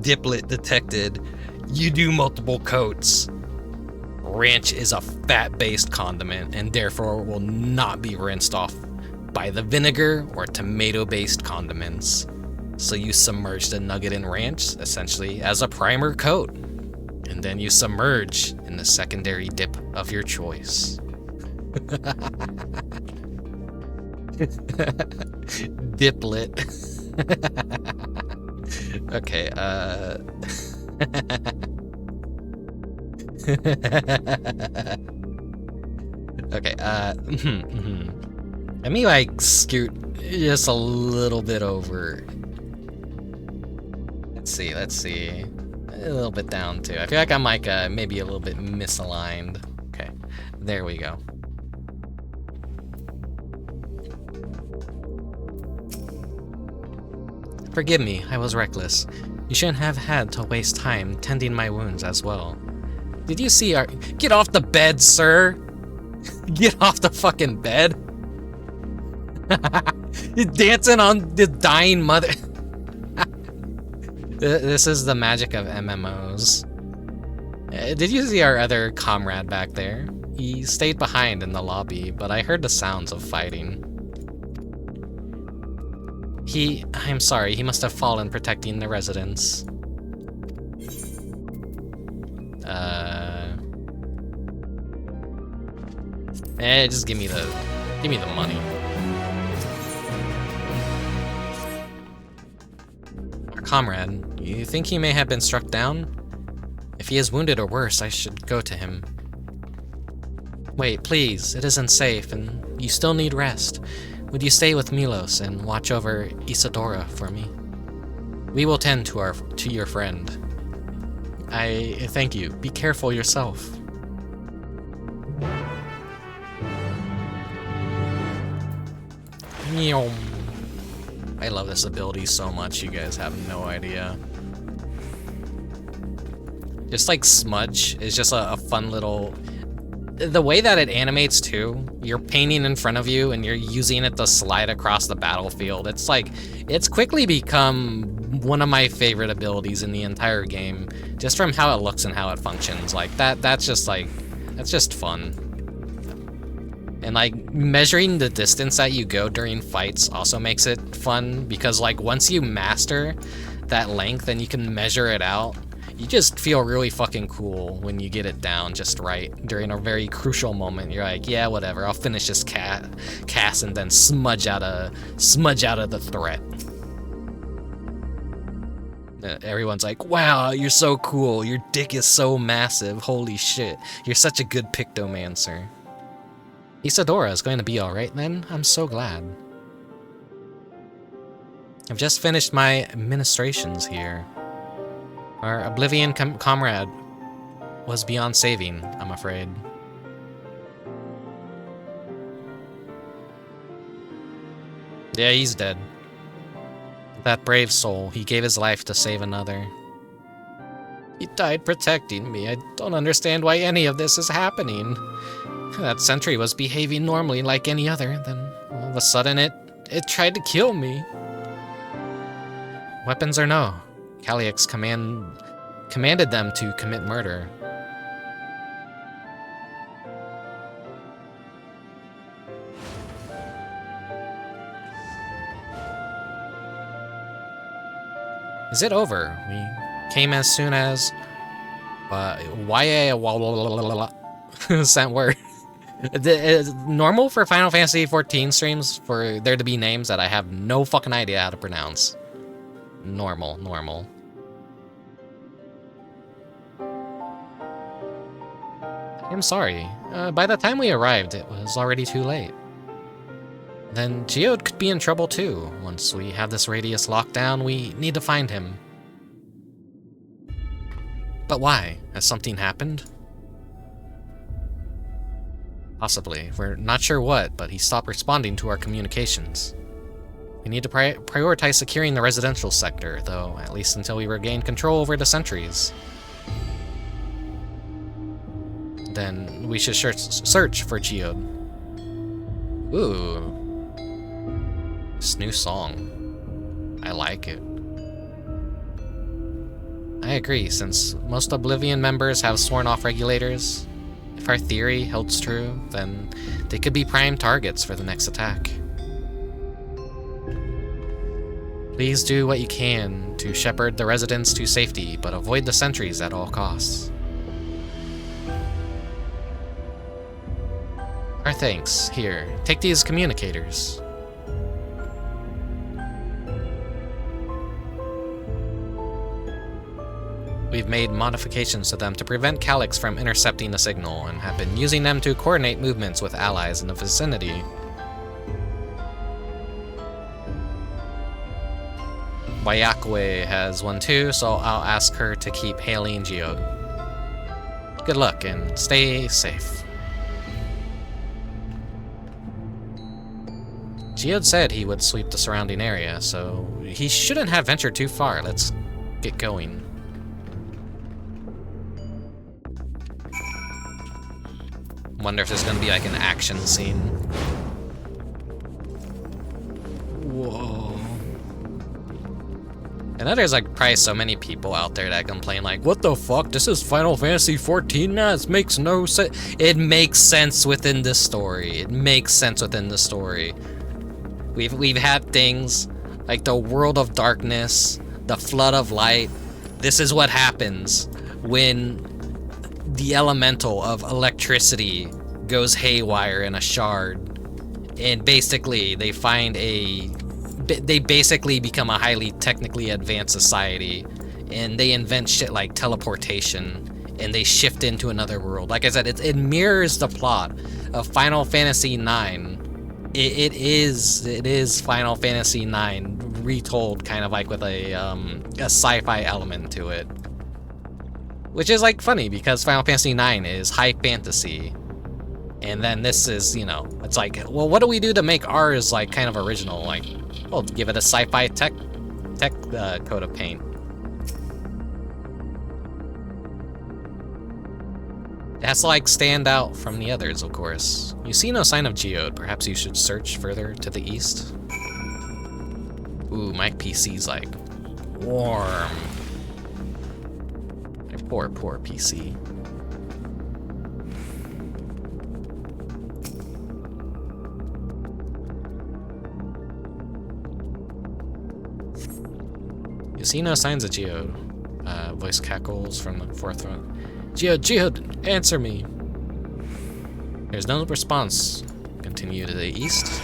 [SPEAKER 7] Diplet detected. You do multiple coats.
[SPEAKER 1] Ranch is a fat-based condiment and therefore will not be rinsed off by the vinegar or tomato-based condiments. So you submerge the nugget in ranch, essentially as a primer coat, and then you submerge in the secondary dip of your choice. Diplet. Okay, okay, let me like scoot just a little bit over. Let's see. A little bit down too. I feel like I'm like maybe a little bit misaligned. Okay, there we go. Forgive me, I was reckless. You shouldn't have had to waste time tending my wounds as well. Did you see our— Get off the bed, sir! Get off the fucking bed! You're dancing on the dying mother. This is the magic of MMOs. Did you see our other comrade back there? He stayed behind in the lobby, but I heard the sounds of fighting. I'm sorry, he must have fallen protecting the residents. Just give me the money. Our comrade, you think he may have been struck down? If he is wounded or worse, I should go to him. Wait, please, it isn't safe, and you still need rest. Would you stay with Milos and watch over Isadora for me? We will tend to your friend. I thank you. Be careful yourself. I love this ability so much, you guys have no idea. Just like Smudge is just a fun little... The way that it animates too, you're painting in front of you and you're using it to slide across the battlefield. It's like, it's quickly become one of my favorite abilities in the entire game, just from how it looks and how it functions. Like that's just fun. And like measuring the distance that you go during fights also makes it fun, because like once you master that length and you can measure it out, you just feel really fucking cool when you get it down just right during a very crucial moment. You're like, yeah, whatever, I'll finish this cast and then smudge out of the threat. Everyone's like, wow, you're so cool. Your dick is so massive. Holy shit. You're such a good pictomancer. Isadora is going to be alright then? I'm so glad. I've just finished my ministrations here. Our Oblivion comrade was beyond saving, I'm afraid. Yeah, he's dead. That brave soul, he gave his life to save another. He died protecting me. I don't understand why any of this is happening. That sentry was behaving normally like any other, then all of a sudden it tried to kill me. Weapons or no, Calyx commanded them to commit murder. Is it over? We came as soon as sent word. It's normal for Final Fantasy XIV streams for there to be names that I have no fucking idea how to pronounce. Normal. I'm sorry. By the time we arrived, it was already too late. Then Geode could be in trouble too. Once we have this radius locked down, we need to find him. But why? Has something happened? Possibly. We're not sure what, but he stopped responding to our communications. We need to prioritize securing the residential sector, though, at least until we regain control over the sentries. Then we should search for Geode. Ooh. This new song. I like it. I agree, since most Oblivion members have sworn off regulators, if our theory holds true, then they could be prime targets for the next attack. Please do what you can to shepherd the residents to safety, but avoid the sentries at all costs. Our thanks. Here, take these communicators. We've made modifications to them to prevent Calyx from intercepting the signal, and have been using them to coordinate movements with allies in the vicinity. Wayakwe has one too, so I'll ask her to keep hailing Geode. Good luck and stay safe. Geode said he would sweep the surrounding area, so he shouldn't have ventured too far. Let's get going. Wonder if there's gonna be like an action scene. Whoa. I know there's like probably so many people out there that complain like, what the fuck, this is Final Fantasy 14 now? It makes no sense. It makes sense within the story. It makes sense within the story. We've had things like the World of Darkness, the Flood of Light. This is what happens when the elemental of electricity goes haywire in a shard. And basically they find they basically become a highly technically advanced society, and they invent shit like teleportation, and they shift into another world. Like I said, it mirrors the plot of Final Fantasy IX. It is Final Fantasy IX retold, kind of like with a sci-fi element to it, which is like funny because Final Fantasy IX is high fantasy. And then this is, you know, it's like, well, what do we do to make ours like kind of original? Like, we'll give it a sci-fi tech coat of paint. It has to like stand out from the others, of course. You see no sign of Geode. Perhaps you should search further to the east. Ooh, my PC's like warm. My poor PC. You see no signs of Geode. Voice cackles from the forefront. Geode, answer me. There's no response. Continue to the east.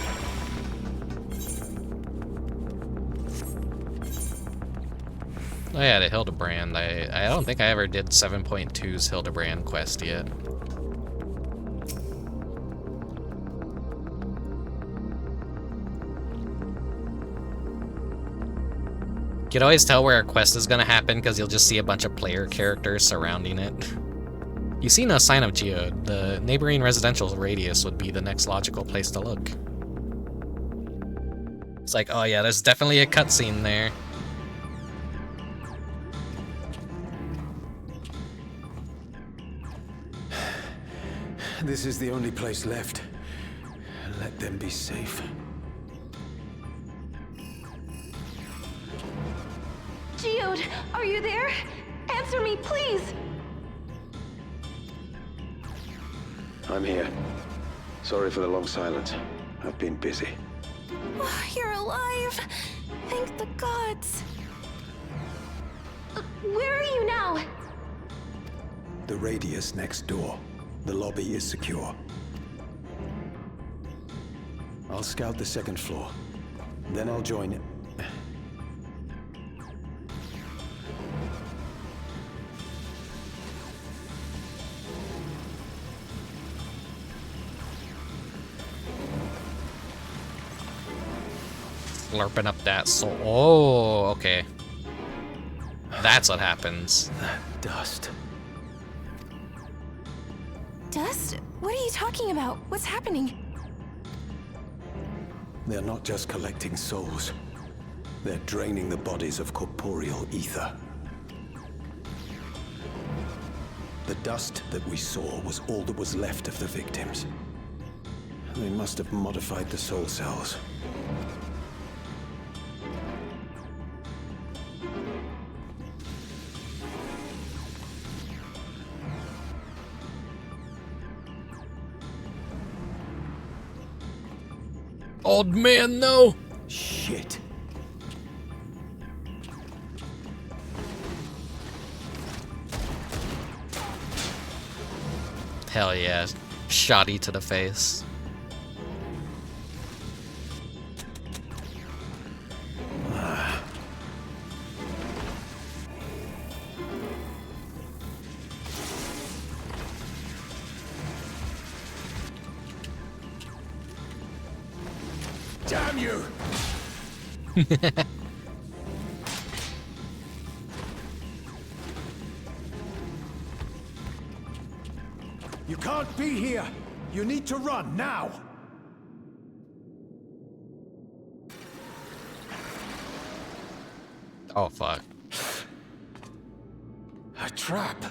[SPEAKER 1] Oh yeah, the Hildebrand. I don't think I ever did 7.2's Hildebrand quest yet. You can always tell where a quest is gonna happen because you'll just see a bunch of player characters surrounding it. You see no sign of Geode. The neighboring residential radius would be the next logical place to look. It's like, oh yeah, there's definitely a cutscene there.
[SPEAKER 3] This is the only place left. Let them be safe.
[SPEAKER 4] Geode, are you there? Answer me, please!
[SPEAKER 3] I'm here. Sorry for the long silence. I've been busy.
[SPEAKER 4] Oh, you're alive! Thank the gods! Where are you now?
[SPEAKER 3] The radius next door. The lobby is secure. I'll scout the second floor. Then I'll join it.
[SPEAKER 1] Slurping up that soul. Oh, okay. That's what happens.
[SPEAKER 3] Dust.
[SPEAKER 4] Dust? What are you talking about? What's happening?
[SPEAKER 3] They're not just collecting souls. They're draining the bodies of corporeal ether. The dust that we saw was all that was left of the victims. They must have modified the soul cells.
[SPEAKER 7] Old man, no!
[SPEAKER 3] Shit.
[SPEAKER 1] Hell yeah. Shoddy to the face.
[SPEAKER 3] Damn you! You can't be here! You need to run, now!
[SPEAKER 1] Oh, fuck.
[SPEAKER 3] A trap!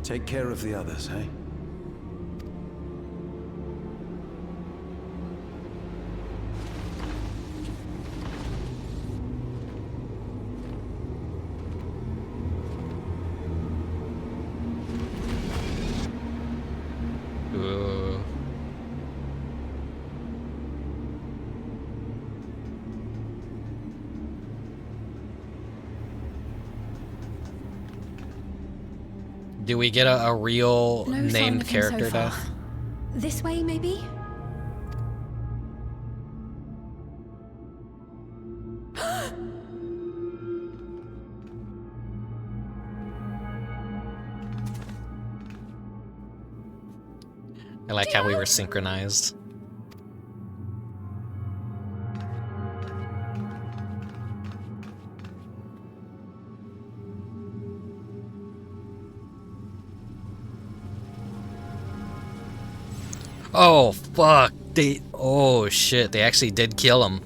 [SPEAKER 3] Take care of the others, eh?
[SPEAKER 1] Ooh. Do we get a real
[SPEAKER 4] No sign
[SPEAKER 1] named
[SPEAKER 4] of him so
[SPEAKER 1] character
[SPEAKER 4] far.
[SPEAKER 1] death?
[SPEAKER 4] This way, maybe?
[SPEAKER 1] I like how we were synchronized. Oh, fuck. Oh, shit. They actually did kill him.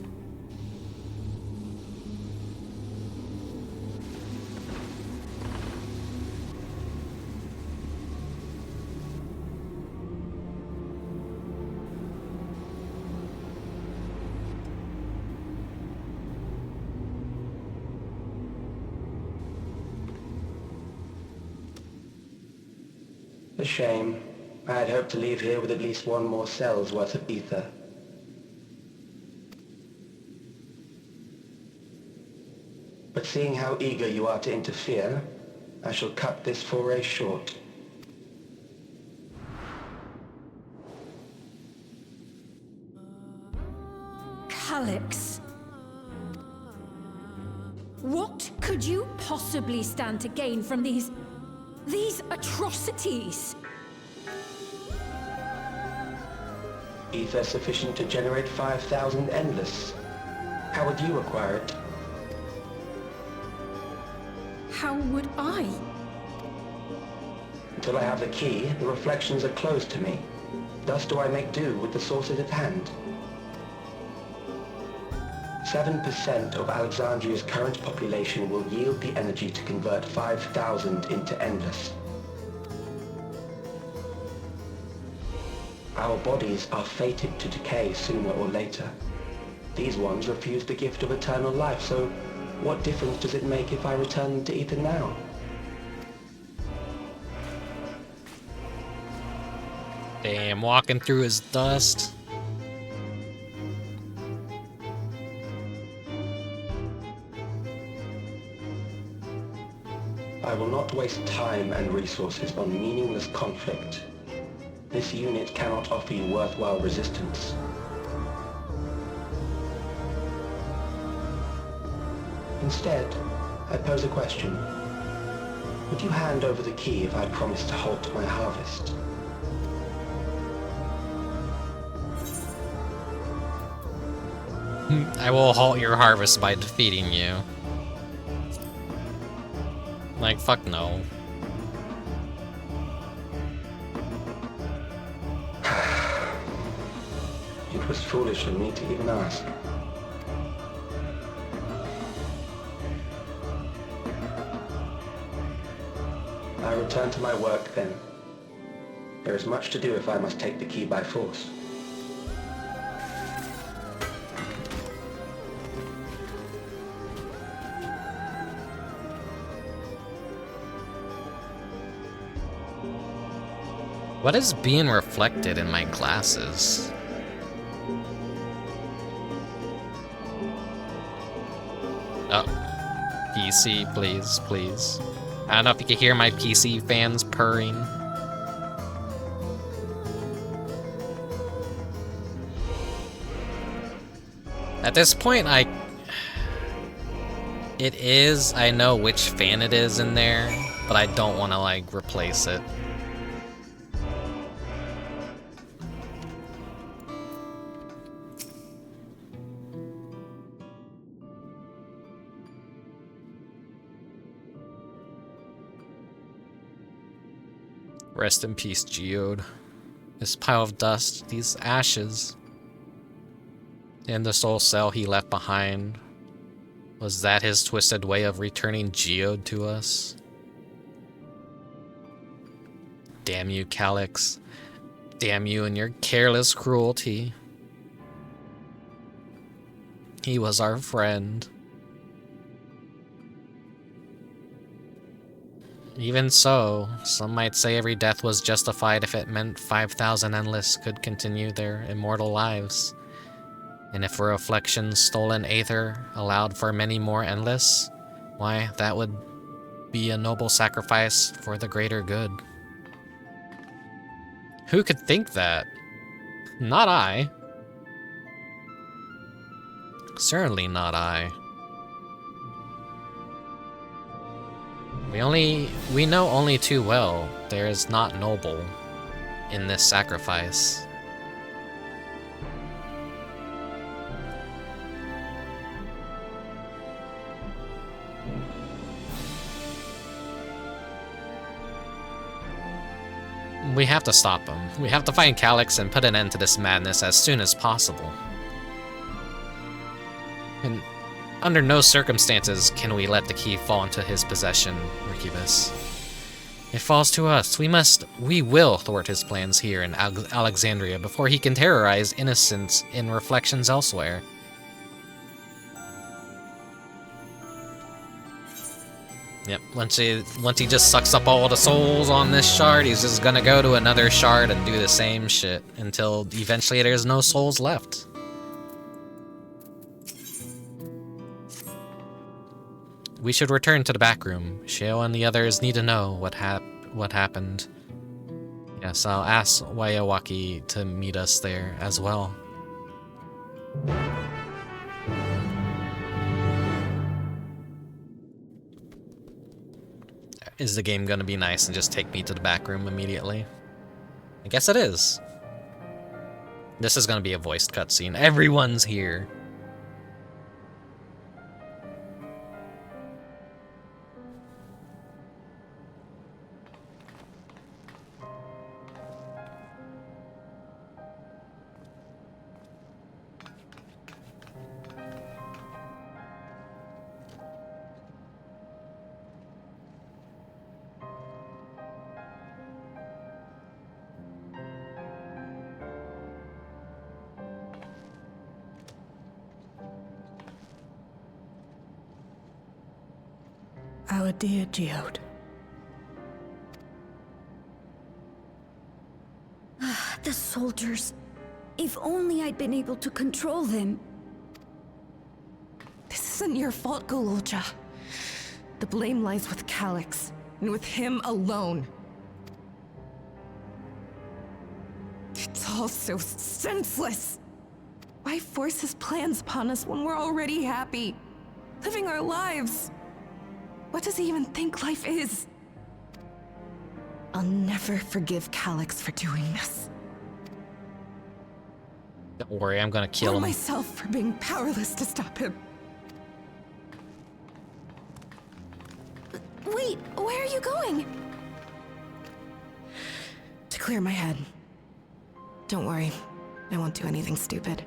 [SPEAKER 5] A shame. I had hoped to leave here with at least one more cell's worth of ether. But seeing how eager you are to interfere, I shall cut this foray short.
[SPEAKER 4] Calyx. What could you possibly stand to gain from these atrocities?
[SPEAKER 5] Ether sufficient to generate 5,000 endless. How would you acquire it?
[SPEAKER 4] How would I?
[SPEAKER 5] Until I have the key, the reflections are closed to me. Thus do I make do with the sources at hand. 7% of Alexandria's current population will yield the energy to convert 5,000 into endless. Our bodies are fated to decay sooner or later. These ones refuse the gift of eternal life, so what difference does it make if I return them to ether now?
[SPEAKER 1] Damn, walking through his dust.
[SPEAKER 5] I will not waste time and resources on meaningless conflict. This unit cannot offer you worthwhile resistance. Instead, I pose a question. Would you hand over the key if I promised to halt my harvest?
[SPEAKER 1] I will halt your harvest by defeating you. Like, fuck no.
[SPEAKER 5] It was foolish of me to even ask. I return to my work then. There is much to do if I must take the key by force.
[SPEAKER 1] What is being reflected in my glasses? Oh. PC, please, please. I don't know if you can hear my PC fans purring. At this point, I know which fan it is in there, but I don't want to, like, replace it. Rest in peace, Geode. This pile of dust, these ashes, and the soul cell he left behind. Was that his twisted way of returning Geode to us? Damn you, Calyx. Damn you and your careless cruelty. He was our friend. Even so, some might say every death was justified if it meant 5,000 Endless could continue their immortal lives. And if a reflection's stolen aether allowed for many more Endless, why, that would be a noble sacrifice for the greater good. Who could think that? Not I. Certainly not I. We know only too well there is not noble in this sacrifice. We have to stop him. We have to find Calyx and put an end to this madness as soon as possible. And under no circumstances can we let the key fall into his possession, Rickubus. It falls to us. We will thwart his plans here in Alexandria before he can terrorize innocents in reflections elsewhere. Yep, once he just sucks up all the souls on this shard, he's just gonna go to another shard and do the same shit until eventually there's no souls left. We should return to the back room. Sheo and the others need to know what happened. Yes, I'll ask Wayawaki to meet us there as well. Is the game gonna be nice and just take me to the back room immediately? I guess it is. This is gonna be a voiced cutscene. Everyone's here.
[SPEAKER 8] Our dear Geode.
[SPEAKER 4] The soldiers. If only I'd been able to control them.
[SPEAKER 8] This isn't your fault, Gololja. The blame lies with Calyx, and with him alone. It's all so senseless. Why force his plans upon us when we're already happy, living our lives? What does he even think life is? I'll never forgive Calyx for doing this.
[SPEAKER 1] Don't worry, I'm gonna kill
[SPEAKER 8] Or
[SPEAKER 1] him.
[SPEAKER 8] myself for being powerless to stop him.
[SPEAKER 4] Wait, where are you going?
[SPEAKER 8] To clear my head. Don't worry, I won't do anything stupid.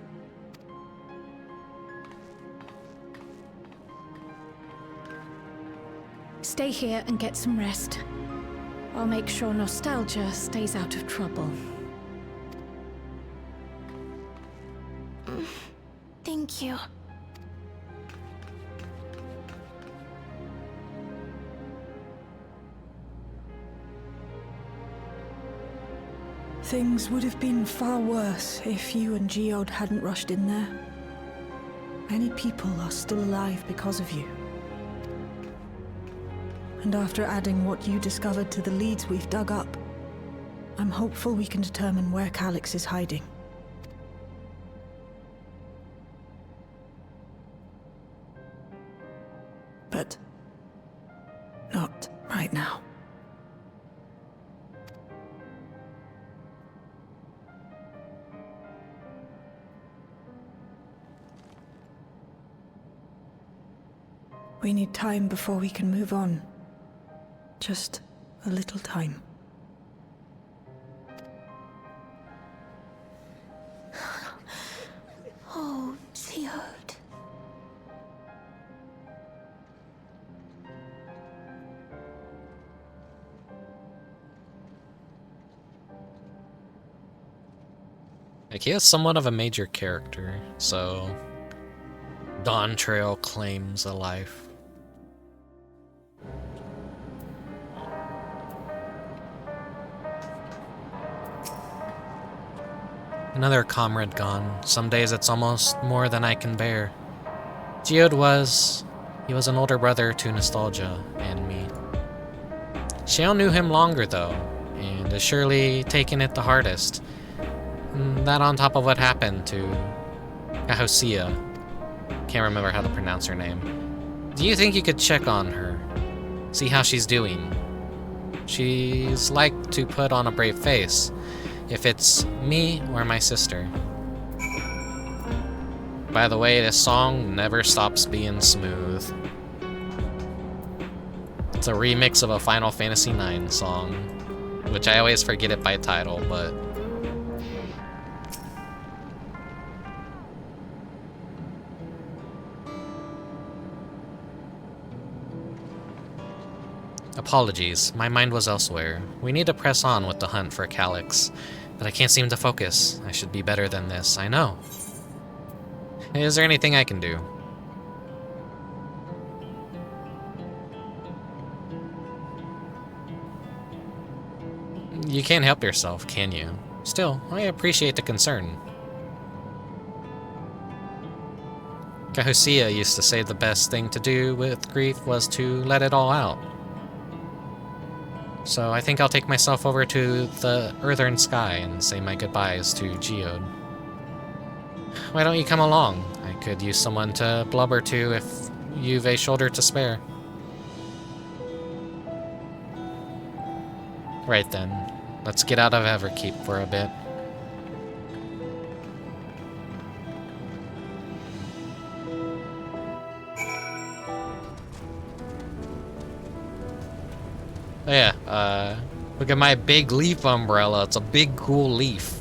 [SPEAKER 4] Stay here and get some rest. I'll make sure nostalgia stays out of trouble.
[SPEAKER 8] Thank you.
[SPEAKER 9] Things would have been far worse if you and Geode hadn't rushed in there. Many people are still alive because of you. And after adding what you discovered to the leads we've dug up, I'm hopeful we can determine where Calyx is hiding. But not right now. We need time before we can move on. Just a little time.
[SPEAKER 8] Oh, Geode.
[SPEAKER 1] Like, he is somewhat of a major character, so Dawntrail claims a life. Another comrade gone. Some days it's almost more than I can bear. Geode he was an older brother to Nostalgia and me. Shale knew him longer though, and has surely taken it the hardest. And that on top of what happened to Cahosia. Can't remember how to pronounce her name. Do you think you could check on her? See how she's doing? She's like to put on a brave face. If it's me or my sister. By the way, this song never stops being smooth. It's a remix of a Final Fantasy IX song, which I always forget it by title, but apologies, my mind was elsewhere. We need to press on with the hunt for Calyx, but I can't seem to focus. I should be better than this, I know. Is there anything I can do? You can't help yourself, can you? Still, I appreciate the concern. Cahosia used to say the best thing to do with grief was to let it all out. So I think I'll take myself over to the Earthern Sky and say my goodbyes to Geode. Why don't you come along? I could use someone to blubber to if you've a shoulder to spare. Right then, let's get out of Everkeep for a bit. Oh yeah, look at my big leaf umbrella. It's a big, cool leaf.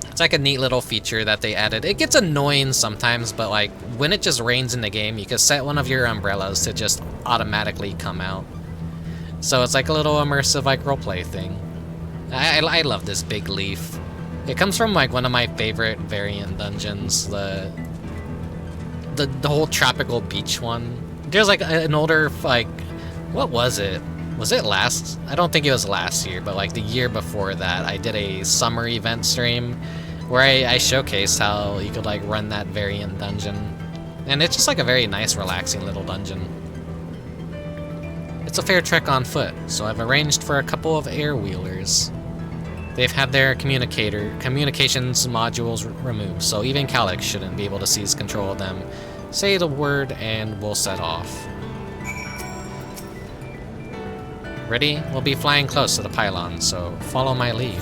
[SPEAKER 1] It's like a neat little feature that they added. It gets annoying sometimes, but like when it just rains in the game, you can set one of your umbrellas to just automatically come out. So it's like a little immersive like roleplay thing. I love this big leaf. It comes from like one of my favorite variant dungeons, the whole tropical beach one. There's like an older, like, what was it? Was it last? I don't think it was last year, but like the year before that, I did a summer event stream where I showcased how you could like run that variant dungeon. And it's just like a very nice, relaxing little dungeon. It's a fair trek on foot, so I've arranged for a couple of air-wheelers. They've had their communications modules removed, so even Calyx shouldn't be able to seize control of them. Say the word and we'll set off. Ready? We'll be flying close to the pylon, so follow my lead.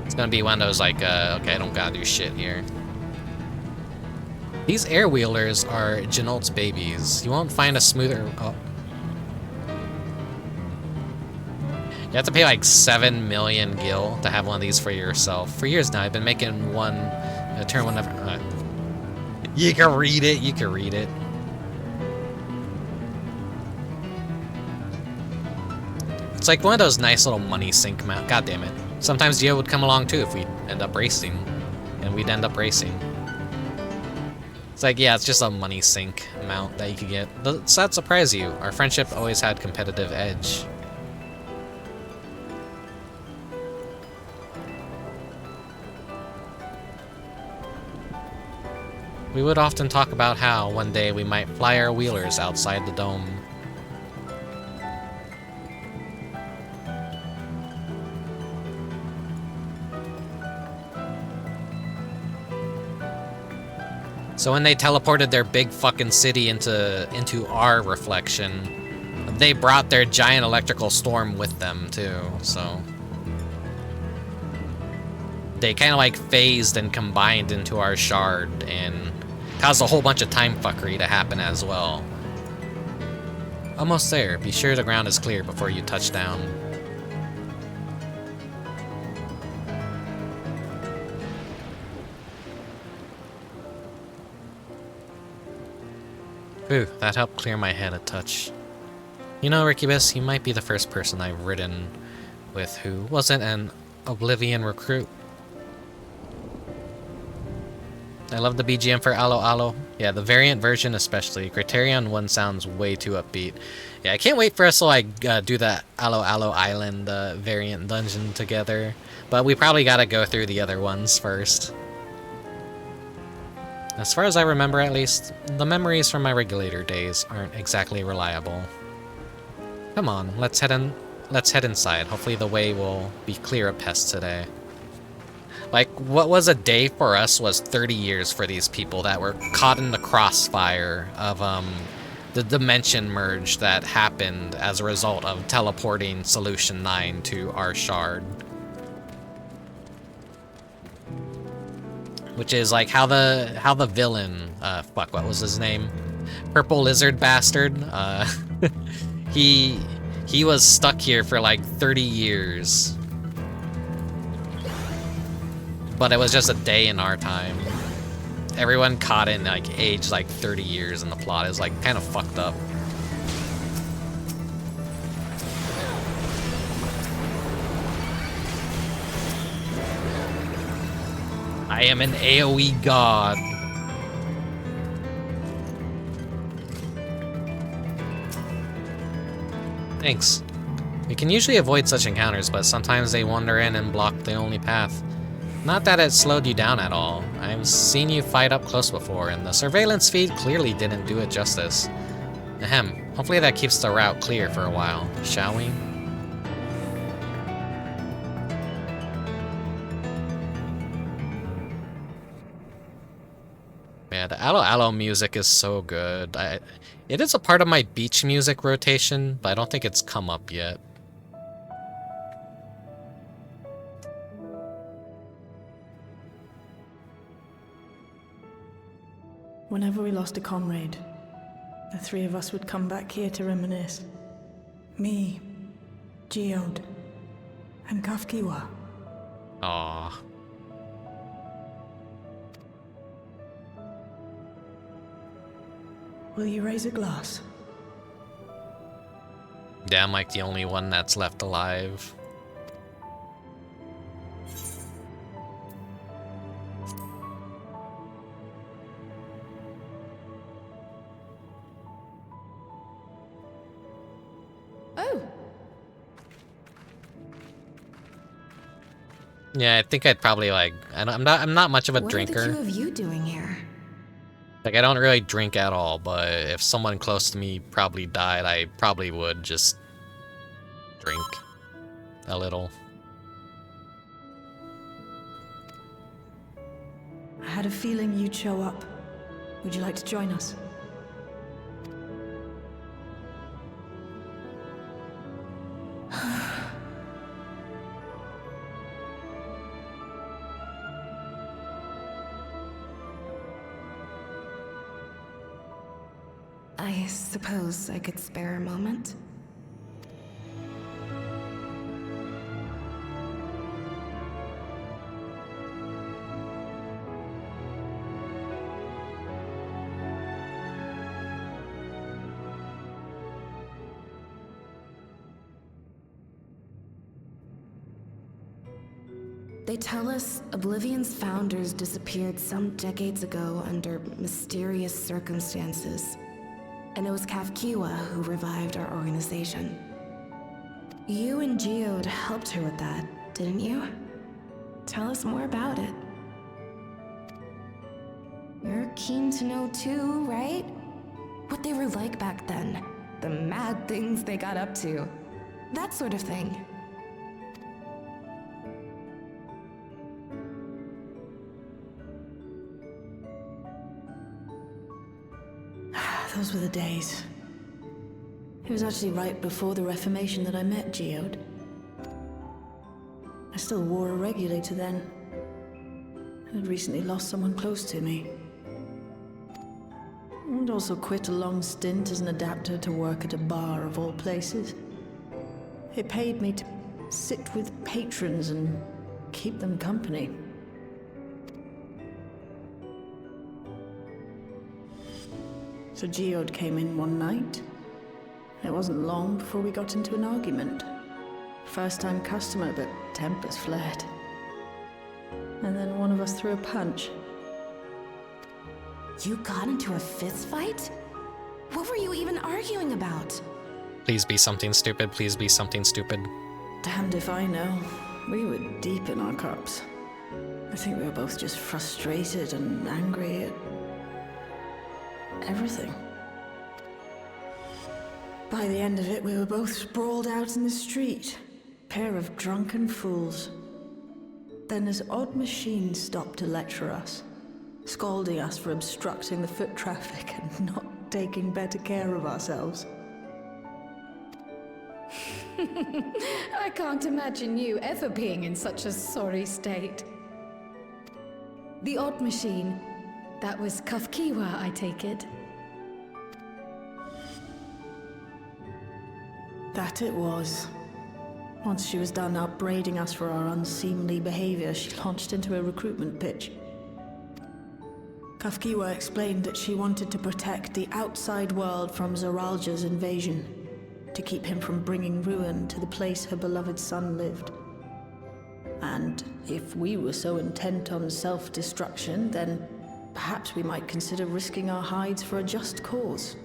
[SPEAKER 1] It's gonna be one of those like, okay, I don't gotta do shit here. These air-wheelers are Genolt's babies. You won't find a smoother... Oh. You have to pay like 7 million gil to have one of these for yourself. For years now, I've been making one... turn whenever... you can read it, you can read it. It's like one of those nice little money sink mount. God damn it. Sometimes Geo would come along too if we end up racing. And we'd end up racing. It's like, yeah, it's just a money sink mount that you could get. Does that surprise you? Our friendship always had competitive edge. We would often talk about how one day we might fly our wheelers outside the dome. So when they teleported their big fucking city into our reflection, they brought their giant electrical storm with them too, so they kind of like phased and combined into our shard and caused a whole bunch of time fuckery to happen as well. Almost there. Be sure the ground is clear before you touch down. Ooh, that helped clear my head a touch. You know, Rickubus, you might be the first person I've ridden with who wasn't an Oblivion recruit. I love the BGM for Alo Alo. Yeah, the variant version especially. Criterion 1 sounds way too upbeat. Yeah, I can't wait for us to like do the Alo Alo Island variant dungeon together. But we probably gotta go through the other ones first. As far as I remember, at least, the memories from my regulator days aren't exactly reliable. Come on, let's head inside. Hopefully the way will be clear of pests today. Like, what was a day for us was 30 years for these people that were caught in the crossfire of the dimension merge that happened as a result of teleporting Solution 9 to our shard. Which is like how the villain, fuck, what was his name? Purple Lizard Bastard. He was stuck here for like 30 years. But it was just a day in our time. Everyone caught in like age like 30 years, and the plot is like kind of fucked up. I am an AoE god. Thanks. We can usually avoid such encounters, but sometimes they wander in and block the only path. Not that it slowed you down at all. I've seen you fight up close before, and the surveillance feed clearly didn't do it justice. Ahem. Hopefully that keeps the route clear for a while, shall we? Yeah, the Alo Alo music is so good. It is a part of my beach music rotation, but I don't think it's come up yet.
[SPEAKER 9] Whenever we lost a comrade, the three of us would come back here to reminisce. Me, Geode, and Kafkiwa.
[SPEAKER 1] Aww.
[SPEAKER 9] Will you raise a glass?
[SPEAKER 1] Yeah, I'm like the only one that's left alive.
[SPEAKER 8] Oh.
[SPEAKER 1] Yeah, I think I'd probably like. I'm not much of a drinker.
[SPEAKER 8] What are the two of you doing here?
[SPEAKER 1] Like, I don't really drink at all, but if someone close to me probably died, I probably would just drink a little.
[SPEAKER 9] I had a feeling you'd show up. Would you like to join us?
[SPEAKER 8] I suppose I could spare a moment. They tell us Oblivion's founders disappeared some decades ago under mysterious circumstances. And it was Kafkiwa who revived our organization. You and Geode helped her with that, didn't you? Tell us more about it. You're keen to know too, right? What they were like back then. The mad things they got up to. That sort of thing.
[SPEAKER 9] Those were the days. It was actually right before the Reformation that I met Geode. I still wore a regulator then. I had recently lost someone close to me. And also quit a long stint as an adapter to work at a bar of all places. It paid me to sit with patrons and keep them company. So Geode came in one night. It wasn't long before we got into an argument. First-time customer, but tempers flared. And then one of us threw a punch.
[SPEAKER 8] You got into a fist fight? What were you even arguing about?
[SPEAKER 1] Please be something stupid, please be something stupid.
[SPEAKER 9] Damned if I know. We were deep in our cups. I think we were both just frustrated and angry at everything. By the end of it, we were both sprawled out in the street. Pair of drunken fools. Then this odd machine stopped to lecture us, scolding us for obstructing the foot traffic and not taking better care of ourselves.
[SPEAKER 4] I can't imagine you ever being in such a sorry state. The odd machine. That was Kafkiwa, I take it.
[SPEAKER 9] That it was. Once she was done upbraiding us for our unseemly behavior, she launched into a recruitment pitch. Kafkiwa explained that she wanted to protect the outside world from Zoralja's invasion, to keep him from bringing ruin to the place her beloved son lived. And if we were so intent on self-destruction, then perhaps we might consider risking our hides for a just cause.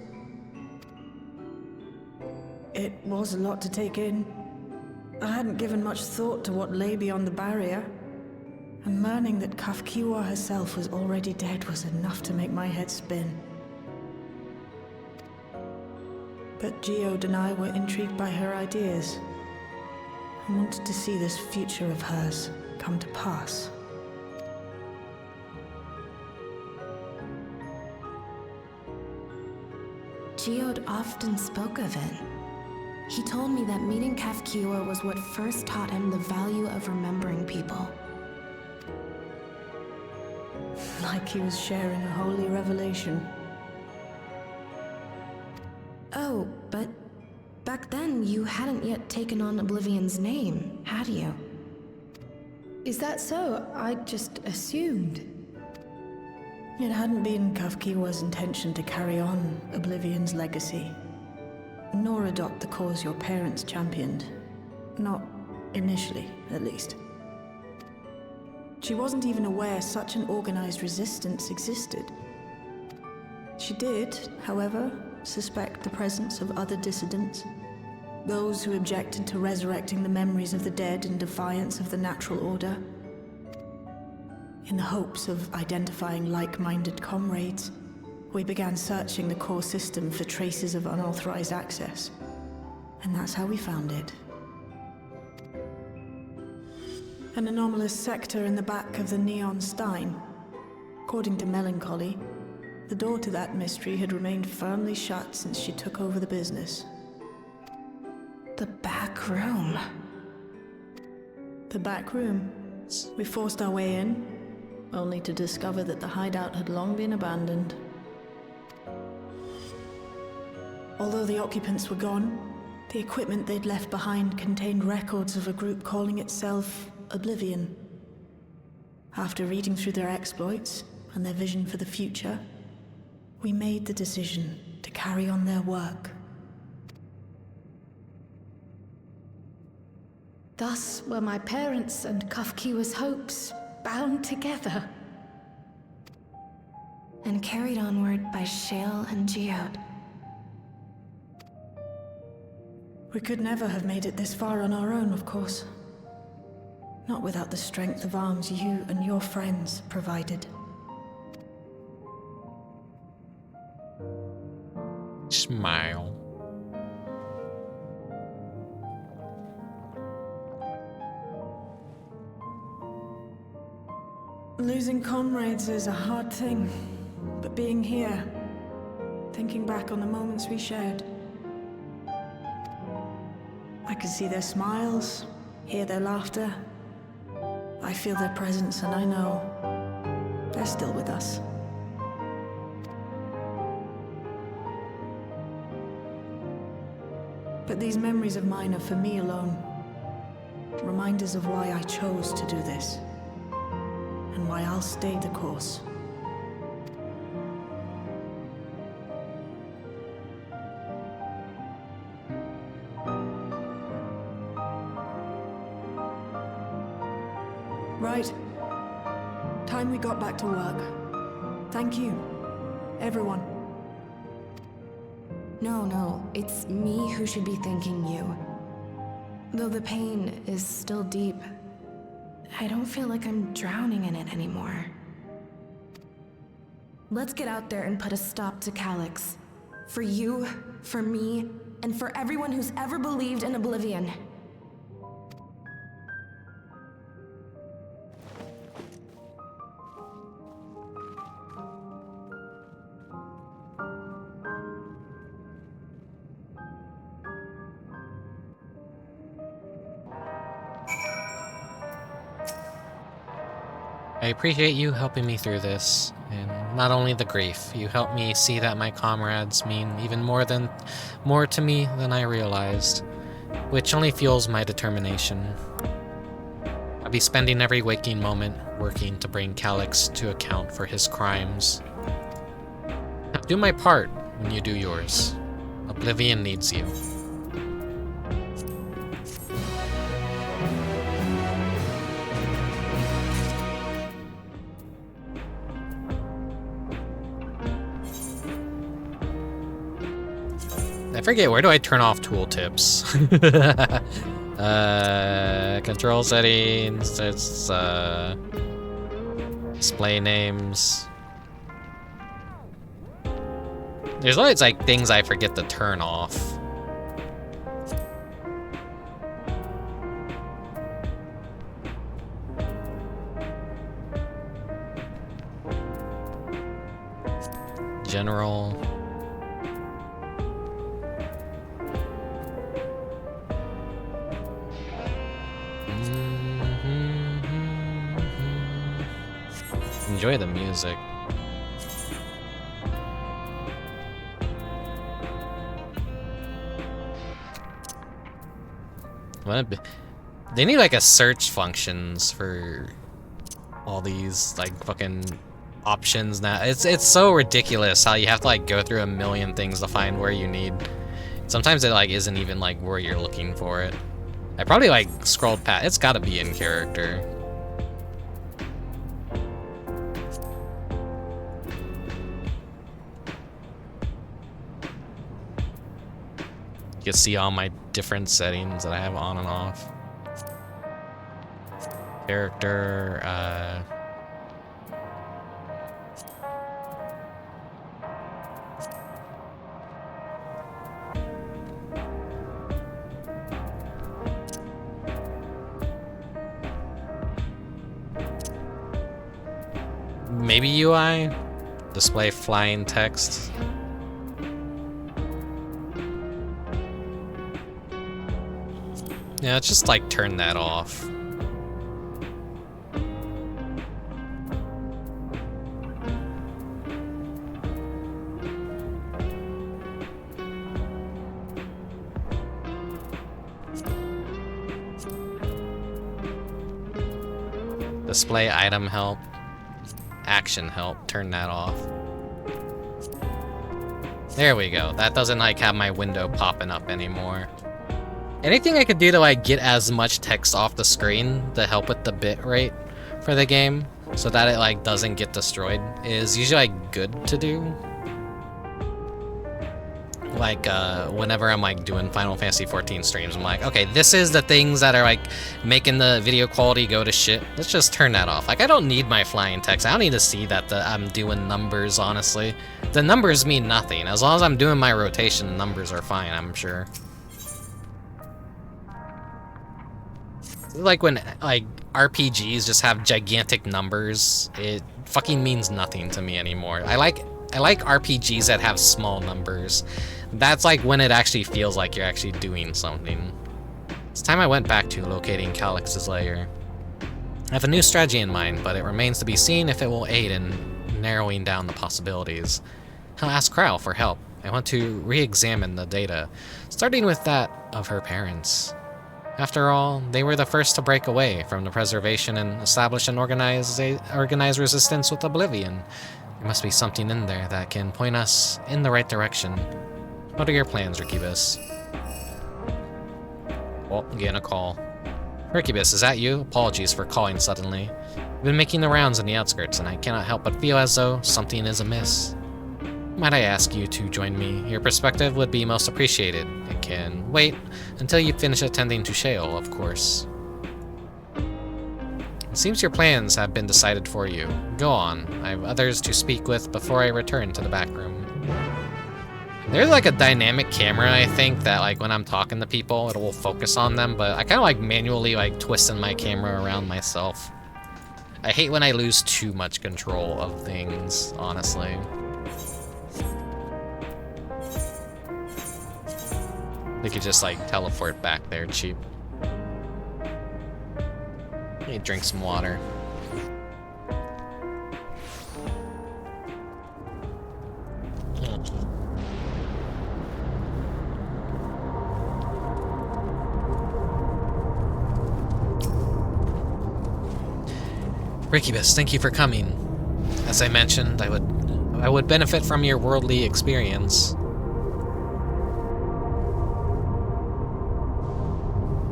[SPEAKER 9] It was a lot to take in. I hadn't given much thought to what lay beyond the barrier, and learning that Kafkiwa herself was already dead was enough to make my head spin. But Geode and I were intrigued by her ideas, and wanted to see this future of hers come to pass.
[SPEAKER 8] Geode often spoke of it. He told me that meeting Kafkiwa was what first taught him the value of remembering people.
[SPEAKER 9] Like he was sharing a holy revelation.
[SPEAKER 8] Oh, but back then you hadn't yet taken on Oblivion's name, had you?
[SPEAKER 4] Is that so? I just assumed.
[SPEAKER 9] It hadn't been Kafkiwa's intention to carry on Oblivion's legacy, nor adopt the cause your parents championed. Not initially, at least. She wasn't even aware such an organized resistance existed. She did, however, suspect the presence of other dissidents, those who objected to resurrecting the memories of the dead in defiance of the natural order. In the hopes of identifying like-minded comrades, we began searching the core system for traces of unauthorized access. And that's how we found it. An anomalous sector in the back of the Neon Stein. According to Melancholy, the door to that mystery had remained firmly shut since she took over the business.
[SPEAKER 8] The back room.
[SPEAKER 9] The back room. We forced our way in, only to discover that the hideout had long been abandoned. Although the occupants were gone, the equipment they'd left behind contained records of a group calling itself Oblivion. After reading through their exploits and their vision for the future, we made the decision to carry on their work.
[SPEAKER 4] Thus were my parents' and Kafkiwa's hopes bound together.
[SPEAKER 8] And carried onward by Shale and Geode.
[SPEAKER 9] We could never have made it this far on our own, of course. Not without the strength of arms you and your friends provided.
[SPEAKER 1] Smile.
[SPEAKER 9] Losing comrades is a hard thing, but being here, thinking back on the moments we shared, I can see their smiles, hear their laughter. I feel their presence, and I know they're still with us. But these memories of mine are for me alone. Reminders of why I chose to do this. And why I'll stay the course. Right. Time we got back to work. Thank you, everyone.
[SPEAKER 8] No, it's me who should be thanking you. Though the pain is still deep, I don't feel like I'm drowning in it anymore. Let's get out there and put a stop to Calyx. For you, for me, and for everyone who's ever believed in Oblivion.
[SPEAKER 1] I appreciate you helping me through this, and not only the grief, you helped me see that my comrades mean even more to me than I realized, which only fuels my determination. I'll be spending every waking moment working to bring Calyx to account for his crimes. Now do my part when you do yours. Oblivion needs you. I forget, where do I turn off tooltips? Control settings, it's, display names. There's always, like, things I forget to turn off. General. Enjoy the music. They need like a search functions for all these like fucking options now. It's so ridiculous how you have to like go through a million things to find where you need. Sometimes it like isn't even like where you're looking for it. I probably like scrolled past. It's gotta be in character. You can see all my different settings that I have on and off. Character, maybe UI? Display flying text. Yeah, let's just like turn that off. Display item help. Action help, turn that off. There we go. That doesn't like have my window popping up anymore. Anything I could do to like get as much text off the screen to help with the bit rate for the game so that it like doesn't get destroyed is usually like good to do. Like whenever I'm like doing Final Fantasy XIV streams, I'm like, okay, this is the things that are like making the video quality go to shit. Let's just turn that off. Like I don't need my flying text. I don't need to see that I'm doing numbers, honestly. The numbers mean nothing. As long as I'm doing my rotation, the numbers are fine, I'm sure. Like when like RPGs just have gigantic numbers, it fucking means nothing to me anymore. I like RPGs that have small numbers. That's like when it actually feels like you're actually doing something. It's time I went back to locating Calyx's lair. I have a new strategy in mind, but it remains to be seen if it will aid in narrowing down the possibilities. I'll ask Crow for help. I want to re-examine the data, starting with that of her parents. After all, they were the first to break away from the preservation and establish an organized resistance with Oblivion. There must be something in there that can point us in the right direction. What are your plans, Rickubus? Oh, getting a call. Rickubus, is that you? Apologies for calling suddenly. I've been making the rounds in the outskirts, and I cannot help but feel as though something is amiss. Might I ask you to join me? Your perspective would be most appreciated. I can wait until you finish attending to Shale, of course. It seems your plans have been decided for you. Go on. I have others to speak with before I return to the back room. There's like a dynamic camera, I think, that like when I'm talking to people, it will focus on them, but I kind of like manually like twisting my camera around myself. I hate when I lose too much control of things, honestly. They could just like teleport back there cheap. Let me drink some water. Rickubus, thank you for coming. As I mentioned, I would benefit from your worldly experience.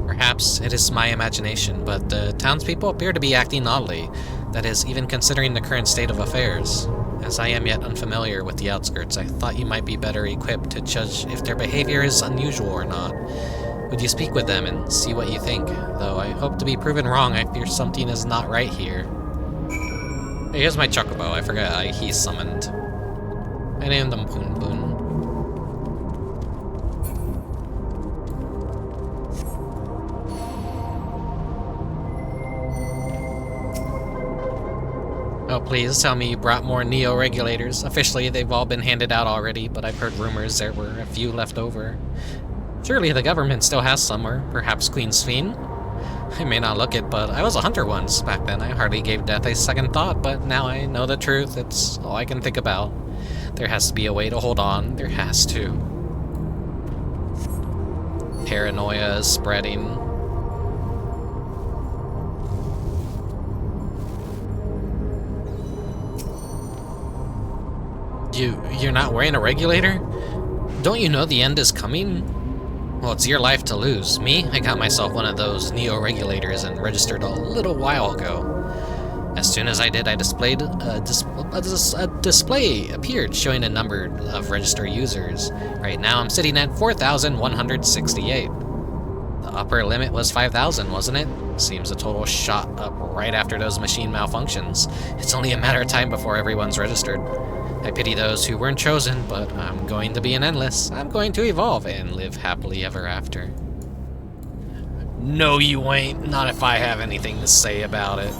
[SPEAKER 1] Perhaps it is my imagination, but the townspeople appear to be acting oddly. That is, even considering the current state of affairs. As I am yet unfamiliar with the outskirts, I thought you might be better equipped to judge if their behavior is unusual or not. Would you speak with them and see what you think? Though I hope to be proven wrong, I fear something is not right here. Hey, here's my Chocobo. I forgot he summoned. I named him Poon Poon. Oh, please tell me you brought more Neo-regulators. Officially, they've all been handed out already, but I've heard rumors there were a few left over. Surely the government still has some, or perhaps Queen Sphene? I may not look it, but I was a hunter once. Back then, I hardly gave death a second thought, but now I know the truth. It's all I can think about. There has to be a way to hold on. There has to. Paranoia is spreading. You're not wearing a regulator? Don't you know the end is coming? Well, it's your life to lose. Me? I got myself one of those Neo-regulators and registered a little while ago. As soon as I did, I displayed a display appeared showing a number of registered users. Right now, I'm sitting at 4,168. The upper limit was 5,000, wasn't it? Seems the total shot up right after those machine malfunctions. It's only a matter of time before everyone's registered. I pity those who weren't chosen, but I'm going to be an endless. I'm going to evolve and live happily ever after. No, you ain't. Not if I have anything to say about it.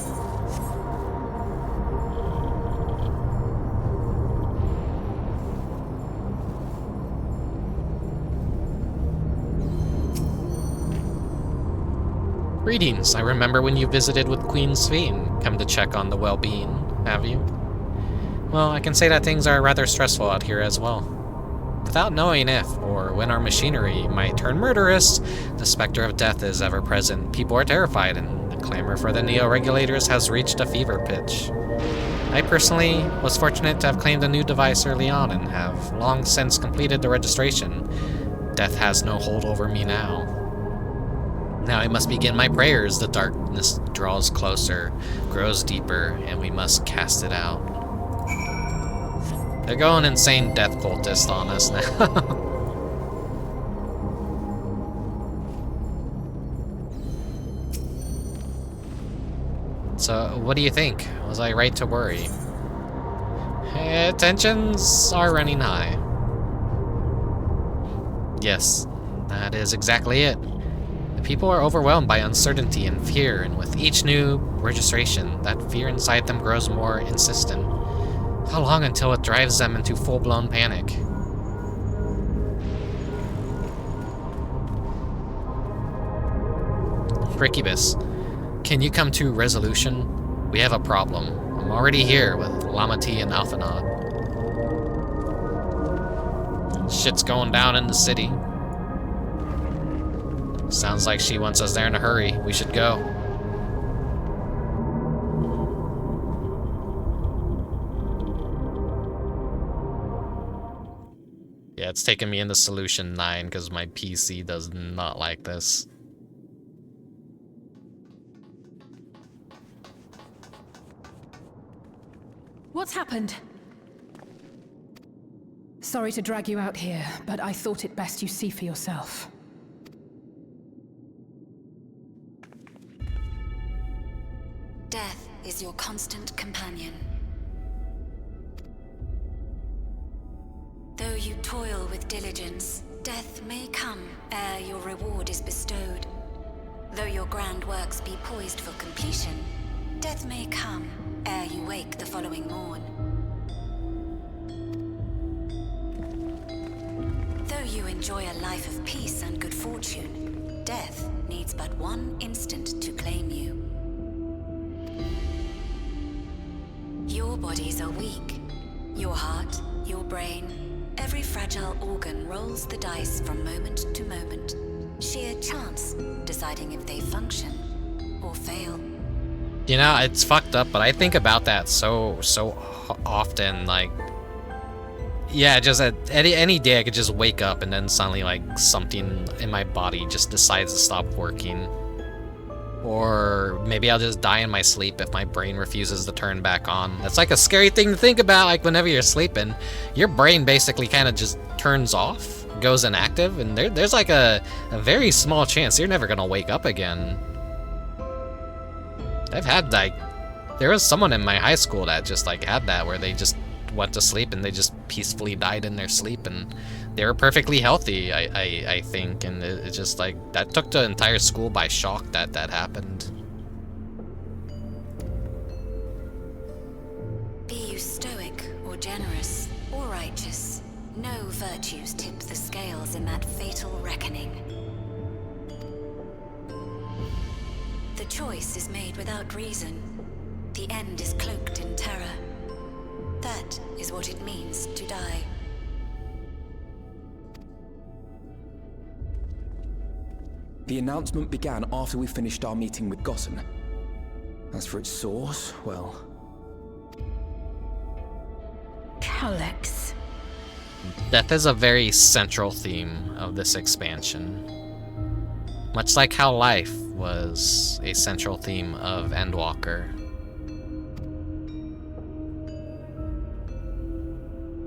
[SPEAKER 1] Greetings. I remember when you visited with Queen Sphene. Come to check on the well-being, have you? Well, I can say that things are rather stressful out here as well. Without knowing if or when our machinery might turn murderous, the specter of death is ever present. People are terrified, and the clamor for the Neo-regulators has reached a fever pitch. I personally was fortunate to have claimed a new device early on and have long since completed the registration. Death has no hold over me now. Now I must begin my prayers. The darkness draws closer, grows deeper, and we must cast it out. They're going insane death cultist on us now. So, what do you think? Was I right to worry? Tensions are running high. Yes, that is exactly it. The people are overwhelmed by uncertainty and fear, and with each new registration, that fear inside them grows more insistent. How long until it drives them into full-blown panic? Rickubus, can you come to resolution? We have a problem. I'm already here with Lamati and Alphanod. Shit's going down in the city. Sounds like she wants us there in a hurry. We should go. Yeah, it's taking me into Solution 9 because my PC does not like this.
[SPEAKER 10] What's happened? Sorry to drag you out here, but I thought it best you see for yourself.
[SPEAKER 2] Death is your constant companion. Though you toil with diligence, death may come ere your reward is bestowed. Though your grand works be poised for completion, death may come ere you wake the following morn. Though you enjoy a life of peace and good fortune, death needs but one instant to claim you. Your bodies are weak. Your heart, your brain, every fragile organ rolls the dice from moment to moment. Sheer chance deciding if they function or fail.
[SPEAKER 1] You know, it's fucked up, but I think about that so often, like, yeah, just at any day I could just wake up and then suddenly, like, something in my body just decides to stop working. Or maybe I'll just die in my sleep if my brain refuses to turn back on. That's like a scary thing to think about, like, whenever you're sleeping, your brain basically kind of just turns off, goes inactive, and there's like a very small chance you're never gonna wake up again. I've had, like, there was someone in my high school that just, like, had that, where they just went to sleep and they just peacefully died in their sleep, and they were perfectly healthy, I think, and it just, like, that took the entire school by shock that happened.
[SPEAKER 2] Be you stoic or generous or righteous, no virtues tip the scales in that fatal reckoning. The choice is made without reason. The end is cloaked in terror. That is what it means to die.
[SPEAKER 11] The announcement began after we finished our meeting with Gossen. As for its source, well...
[SPEAKER 10] Calyx.
[SPEAKER 1] Death is a very central theme of this expansion. Much like how life was a central theme of Endwalker.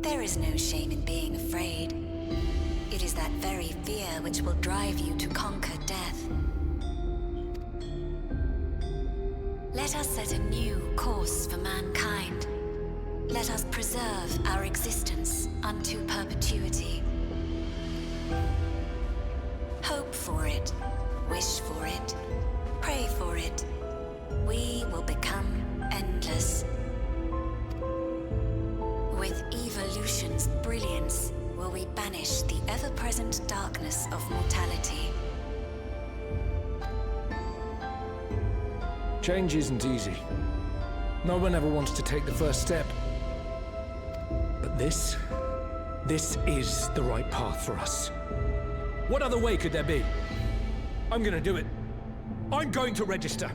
[SPEAKER 2] There is no shame in being afraid. It is that very fear which will drive you to conquer death. Let us set a new course for mankind. Let us preserve our existence unto perpetuity. Hope for it, wish for it, pray for it. We will become endless. With evolution's brilliance, will we banish the ever-present darkness of mortality.
[SPEAKER 6] Change isn't easy. No one ever wants to take the first step. But this is the right path for us. What other way could there be? I'm gonna do it. I'm going to register.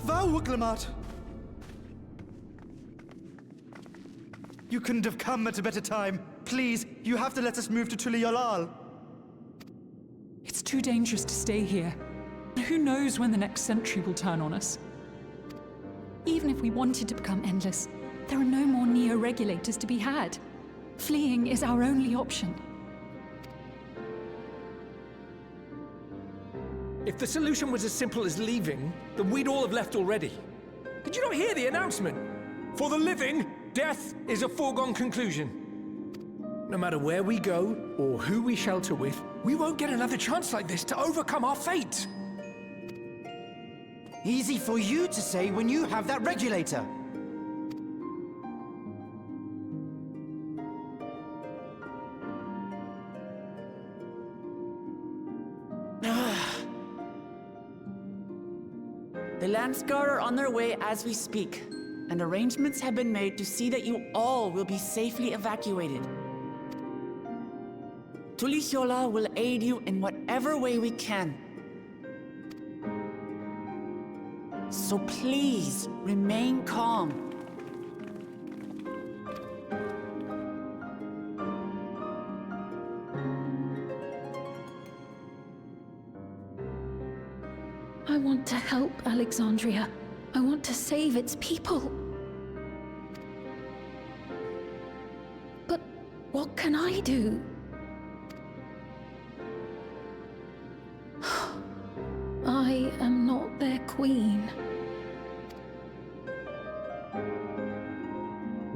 [SPEAKER 12] Vtuber. You couldn't have come at a better time. Please, you have to let us move to Tuliolal.
[SPEAKER 10] It's too dangerous to stay here. Who knows when the next century will turn on us? Even if we wanted to become endless, there are no more neo-regulators to be had. Fleeing is our only option.
[SPEAKER 6] If the solution was as simple as leaving, then we'd all have left already. Did you not hear the announcement? For the living, death is a foregone conclusion. No matter where we go, or who we shelter with, we won't get another chance like this to overcome our fate.
[SPEAKER 12] Easy for you to say when you have that regulator.
[SPEAKER 13] The Landsguard are on their way as we speak, and arrangements have been made to see that you all will be safely evacuated. Tulichola will aid you in whatever way we can. So please, remain calm.
[SPEAKER 4] I want to help Alexandria. I want to save its people. But what can I do? I am not their queen.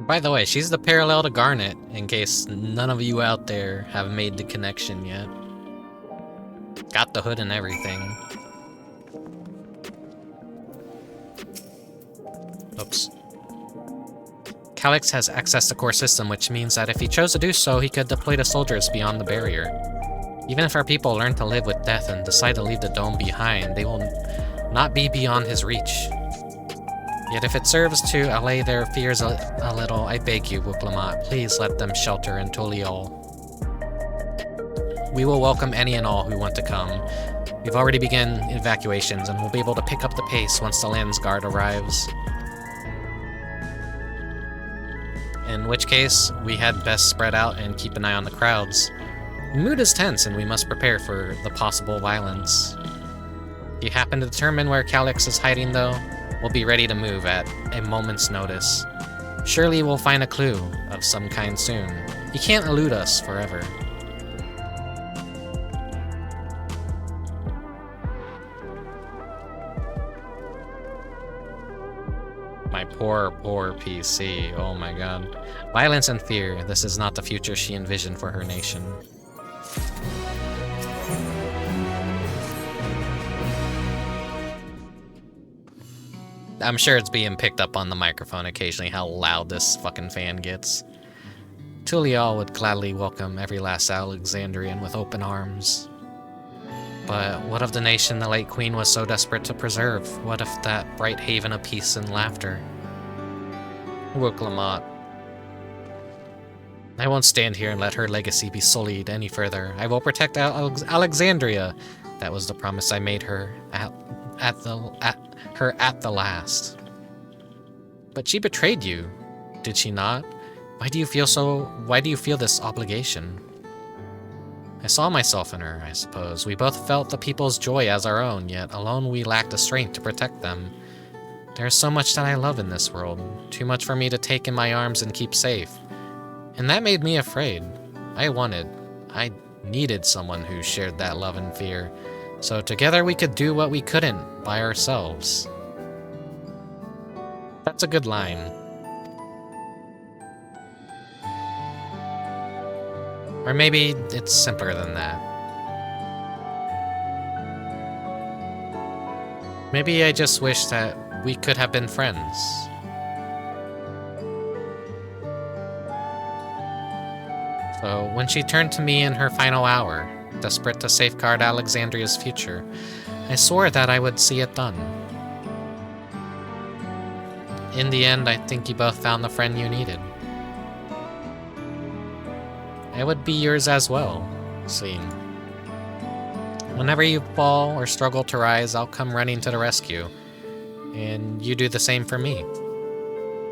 [SPEAKER 1] By the way, she's the parallel to Garnet, in case none of you out there have made the connection yet. Got the hood and everything. Oops. Calyx has access to core system, which means that if he chose to do so, he could deploy the soldiers beyond the barrier. Even if our people learn to live with death and decide to leave the dome behind, they will not be beyond his reach. Yet if it serves to allay their fears a little, I beg you, Wuklamat, please let them shelter in Tuliol. We will welcome any and all who want to come. We've already begun evacuations, and we'll be able to pick up the pace once the Landsguard arrives. In which case, we had best spread out and keep an eye on the crowds. The mood is tense, and we must prepare for the possible violence. If you happen to determine where Calyx is hiding, though, we'll be ready to move at a moment's notice. Surely we'll find a clue of some kind soon. He can't elude us forever. My poor, poor PC. Oh my god. Violence and fear. This is not the future she envisioned for her nation. I'm sure it's being picked up on the microphone occasionally how loud this fucking fan gets. Tuliol would gladly welcome every last Alexandrian with open arms. But what of the nation the late queen was so desperate to preserve? What of that bright haven of peace and laughter? Wuklamat. I won't stand here and let her legacy be sullied any further. I will protect Alexandria. That was the promise I made her at the last. But she betrayed you, did she not? Why do you feel this obligation? I saw myself in her, I suppose. We both felt the people's joy as our own, yet alone we lacked the strength to protect them. There is so much that I love in this world, too much for me to take in my arms and keep safe. And that made me afraid. I needed someone who shared that love and fear, so together we could do what we couldn't by ourselves. That's a good line. Or maybe it's simpler than that. Maybe I just wish that we could have been friends. So when she turned to me in her final hour, desperate to safeguard Alexandria's future, I swore that I would see it done. In the end, I think you both found the friend you needed. I would be yours as well, Celine. Whenever you fall or struggle to rise, I'll come running to the rescue. And you do the same for me.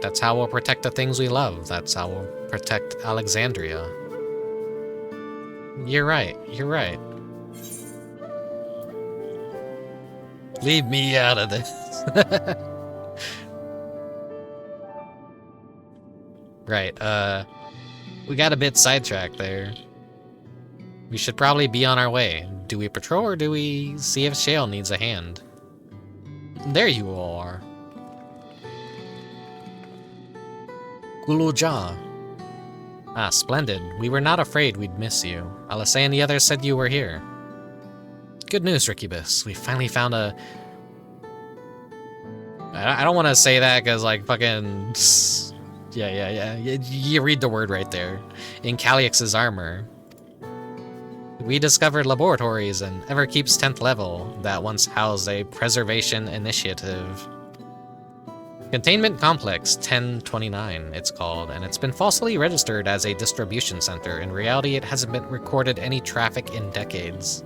[SPEAKER 1] That's how we'll protect the things we love. That's how we'll protect Alexandria. You're right. You're right. Leave me out of this. Right, we got a bit sidetracked there. We should probably be on our way. Do we patrol or do we see if Shale needs a hand? There you all are. Guluja. Ah, splendid. We were not afraid we'd miss you. Alessay and the others said you were here. Good news, Rickubus. We finally found a... I don't want to say that because, like, fucking... Yeah. You read the word right there. In Calyx's armor. We discovered laboratories in Everkeep's 10th level that once housed a preservation initiative. Containment Complex 1029, it's called, and it's been falsely registered as a distribution center. In reality, it hasn't been recorded any traffic in decades.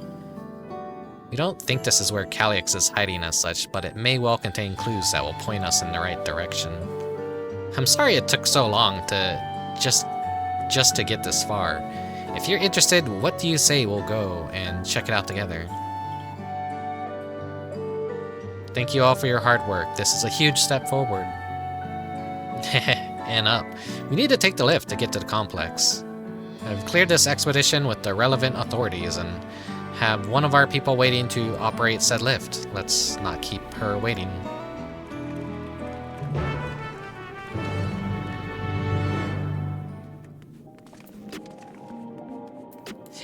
[SPEAKER 1] We don't think this is where Calyx is hiding as such, but it may well contain clues that will point us in the right direction. I'm sorry it took so long to just to get this far. If you're interested, what do you say we'll go and check it out together? Thank you all for your hard work. This is a huge step forward. And up. We need to take the lift to get to the complex. I've cleared this expedition with the relevant authorities and have one of our people waiting to operate said lift. Let's not keep her waiting.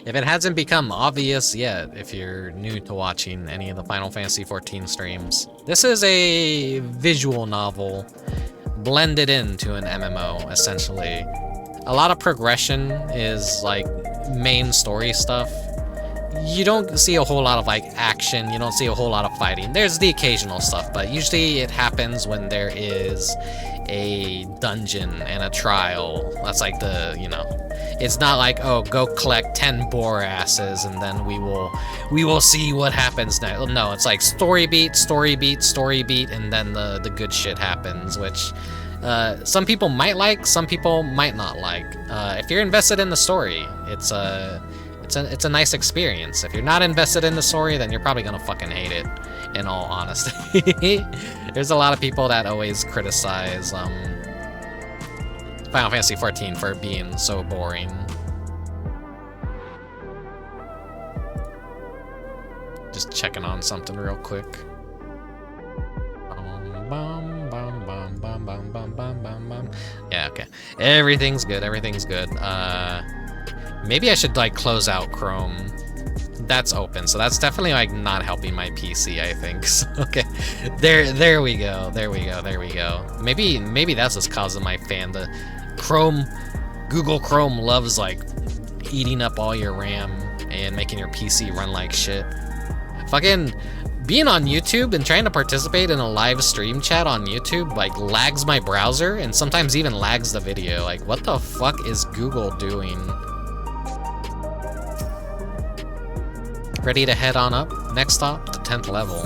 [SPEAKER 1] If it hasn't become obvious yet, if you're new to watching any of the Final Fantasy XIV streams, this is a visual novel blended into an MMO, essentially. A lot of progression is like main story stuff. You don't see a whole lot of like action, you don't see a whole lot of fighting. There's the occasional stuff, but usually it happens when there is a dungeon and a trial. That's like the, you know, it's not like, oh, go collect 10 boar asses and then we will see what happens next. No, it's like story beat, and then the good shit happens, which some people might like, some people might not like. If you're invested in the story, it's a nice experience. If you're not invested in the story, then you're probably gonna fucking hate it, in all honesty. There's a lot of people that always criticize Final Fantasy XIV for being so boring. Just checking on something real quick. Yeah, okay. Everything's good, everything's good. Maybe I should like close out Chrome. That's open, so that's definitely like not helping my PC, I think. So, okay, there we go. Maybe that's what's causing my fan. The Google Chrome loves like eating up all your RAM and making your PC run like shit. Fucking being on YouTube and trying to participate in a live stream chat on YouTube like lags my browser and sometimes even lags the video. Like, what the fuck is Google doing? Ready to head on up? Next stop, the 10th level.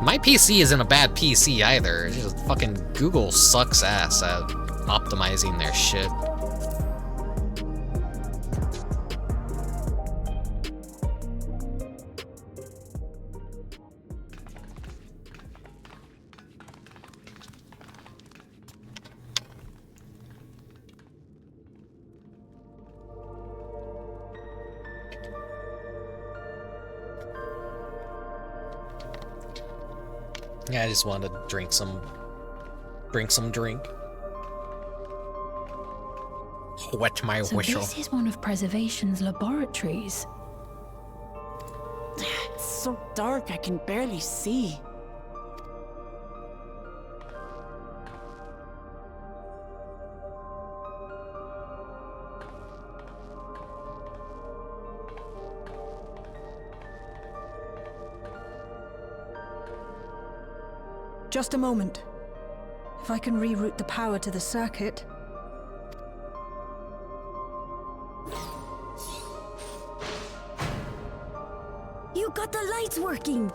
[SPEAKER 1] My PC isn't a bad PC either. It's just fucking Google sucks ass at optimizing their shit. Yeah, I just wanted to drink some drink. Wet my whistle.
[SPEAKER 14] This is one of Preservation's laboratories.
[SPEAKER 13] It's so dark, I can barely see.
[SPEAKER 9] Just a moment. If I can reroute the power to the circuit.
[SPEAKER 14] You got the lights working!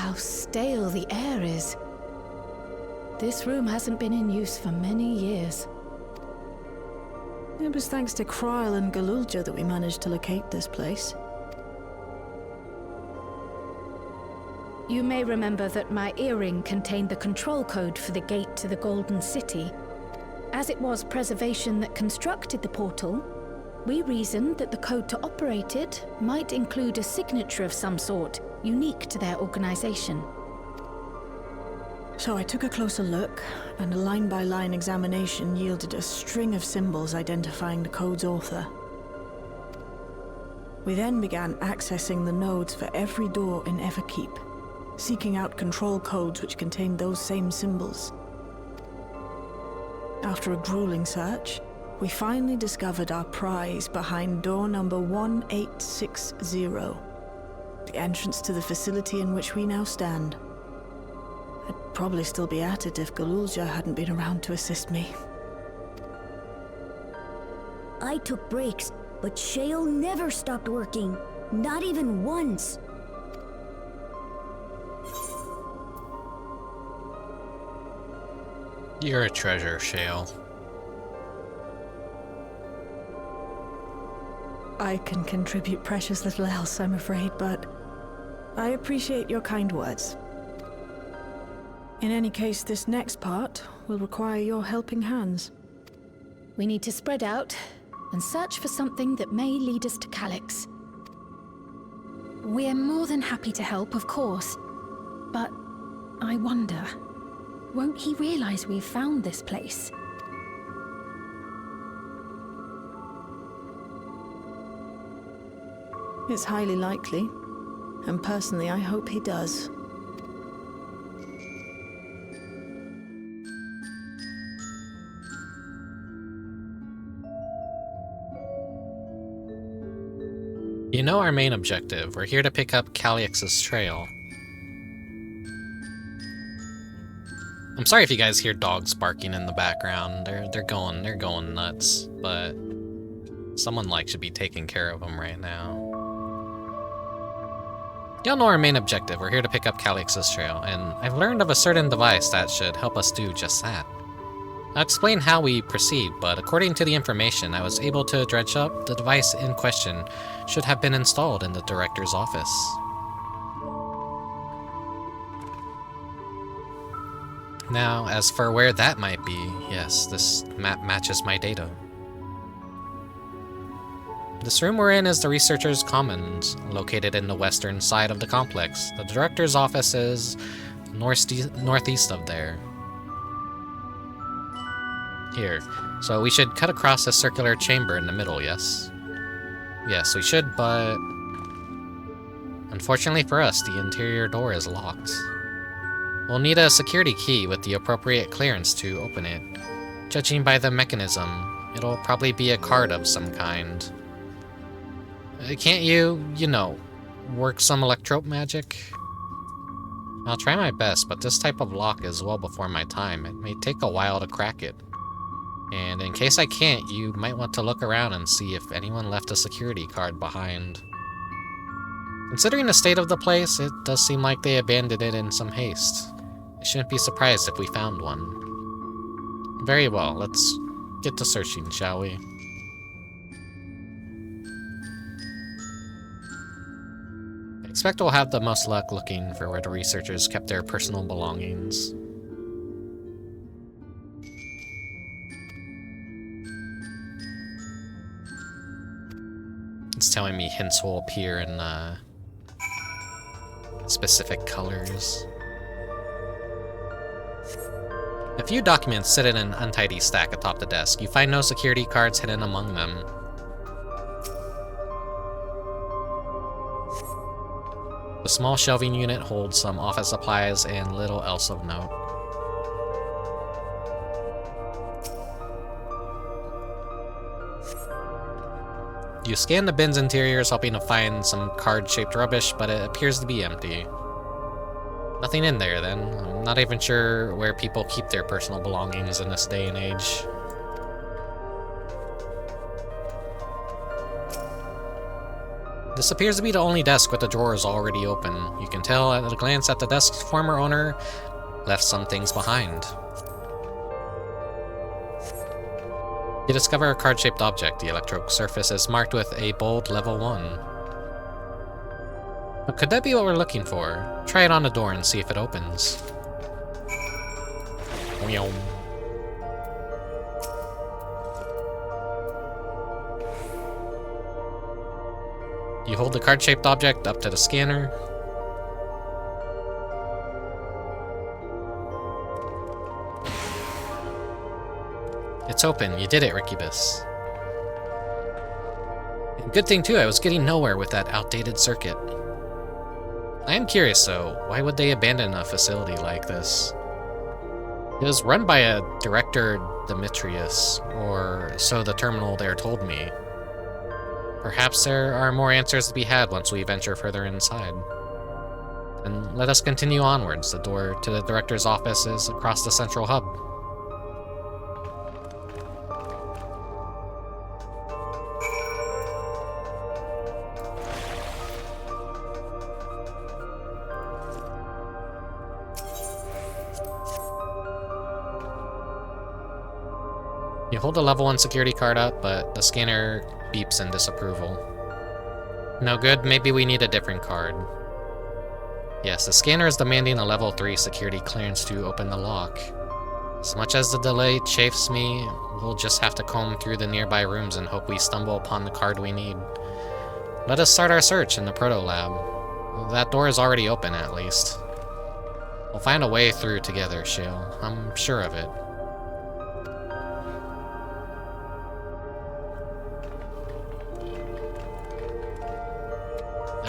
[SPEAKER 4] how stale the air is. This room hasn't been in use for many years.
[SPEAKER 9] It was thanks to Kryl and Galulja that we managed to locate this place.
[SPEAKER 4] You may remember that my earring contained the control code for the gate to the Golden City. As it was Preservation that constructed the portal, we reasoned that the code to operate it might include a signature of some sort, unique to their organization.
[SPEAKER 9] So I took a closer look, and a line-by-line examination yielded a string of symbols identifying the code's author. We then began accessing the nodes for every door in Everkeep, seeking out control codes which contained those same symbols. After a grueling search, we finally discovered our prize behind door number 1860, the entrance to the facility in which we now stand. I'd probably still be at it if Galulja hadn't been around to assist me.
[SPEAKER 14] I took breaks, but Shale never stopped working. Not even once.
[SPEAKER 1] You're a treasure, Shale.
[SPEAKER 9] I can contribute precious little else, I'm afraid, but I appreciate your kind words. In any case, this next part will require your helping hands.
[SPEAKER 4] We need to spread out and search for something that may lead us to Calyx.
[SPEAKER 14] We're more than happy to help, of course. But I wonder, won't he realize we've found this place?
[SPEAKER 9] It's highly likely, and personally I hope he does.
[SPEAKER 1] You know our main objective. We're here to pick up Calyx's trail. I'm sorry if you guys hear dogs barking in the background. They're going nuts, but someone should be taking care of them right now. Y'all know our main objective. We're here to pick up Calyx's trail, and I've learned of a certain device that should help us do just that. I'll explain how we proceed, but according to the information I was able to dredge up, the device in question should have been installed in the director's office. Now, as for where that might be, yes, this map matches my data. This room we're in is the Researchers' Commons, located in the western side of the complex. The director's office is northeast of there. Here. So we should cut across a circular chamber in the middle, yes? Yes, we should, but unfortunately for us, the interior door is locked. We'll need a security key with the appropriate clearance to open it. Judging by the mechanism, it'll probably be a card of some kind. Can't you know, work some electro magic? I'll try my best, but this type of lock is well before my time. It may take a while to crack it. And in case I can't, you might want to look around and see if anyone left a security card behind. Considering the state of the place, it does seem like they abandoned it in some haste. I shouldn't be surprised if we found one. Very well, let's get to searching, shall we? I expect we'll have the most luck looking for where the researchers kept their personal belongings. It's telling me hints will appear in specific colors. A few documents sit in an untidy stack atop the desk. You find no security cards hidden among them. The small shelving unit holds some office supplies and little else of note. You scan the bin's interiors, hoping to find some card-shaped rubbish, but it appears to be empty. Nothing in there, then. I'm not even sure where people keep their personal belongings in this day and age. This appears to be the only desk with the drawers already open. You can tell at a glance that the desk's former owner left some things behind. You discover a card-shaped object. The electrode surface is marked with a bold level 1. But could that be what we're looking for? Try it on the door and see if it opens. You hold the card-shaped object up to the scanner. It's open. You did it, Rickubus. And good thing too, I was getting nowhere with that outdated circuit. I am curious though, why would they abandon a facility like this? It was run by a director Demetrius, or so the terminal there told me. Perhaps there are more answers to be had once we venture further inside. And let us continue onwards. The door to the director's office is across the central hub. You hold a level 1 security card up, but the scanner beeps in disapproval. No good, maybe we need a different card. Yes, the scanner is demanding a level 3 security clearance to open the lock. As much as the delay chafes me, we'll just have to comb through the nearby rooms and hope we stumble upon the card we need. Let us start our search in the Proto Lab. That door is already open, at least. We'll find a way through together, Shale. I'm sure of it.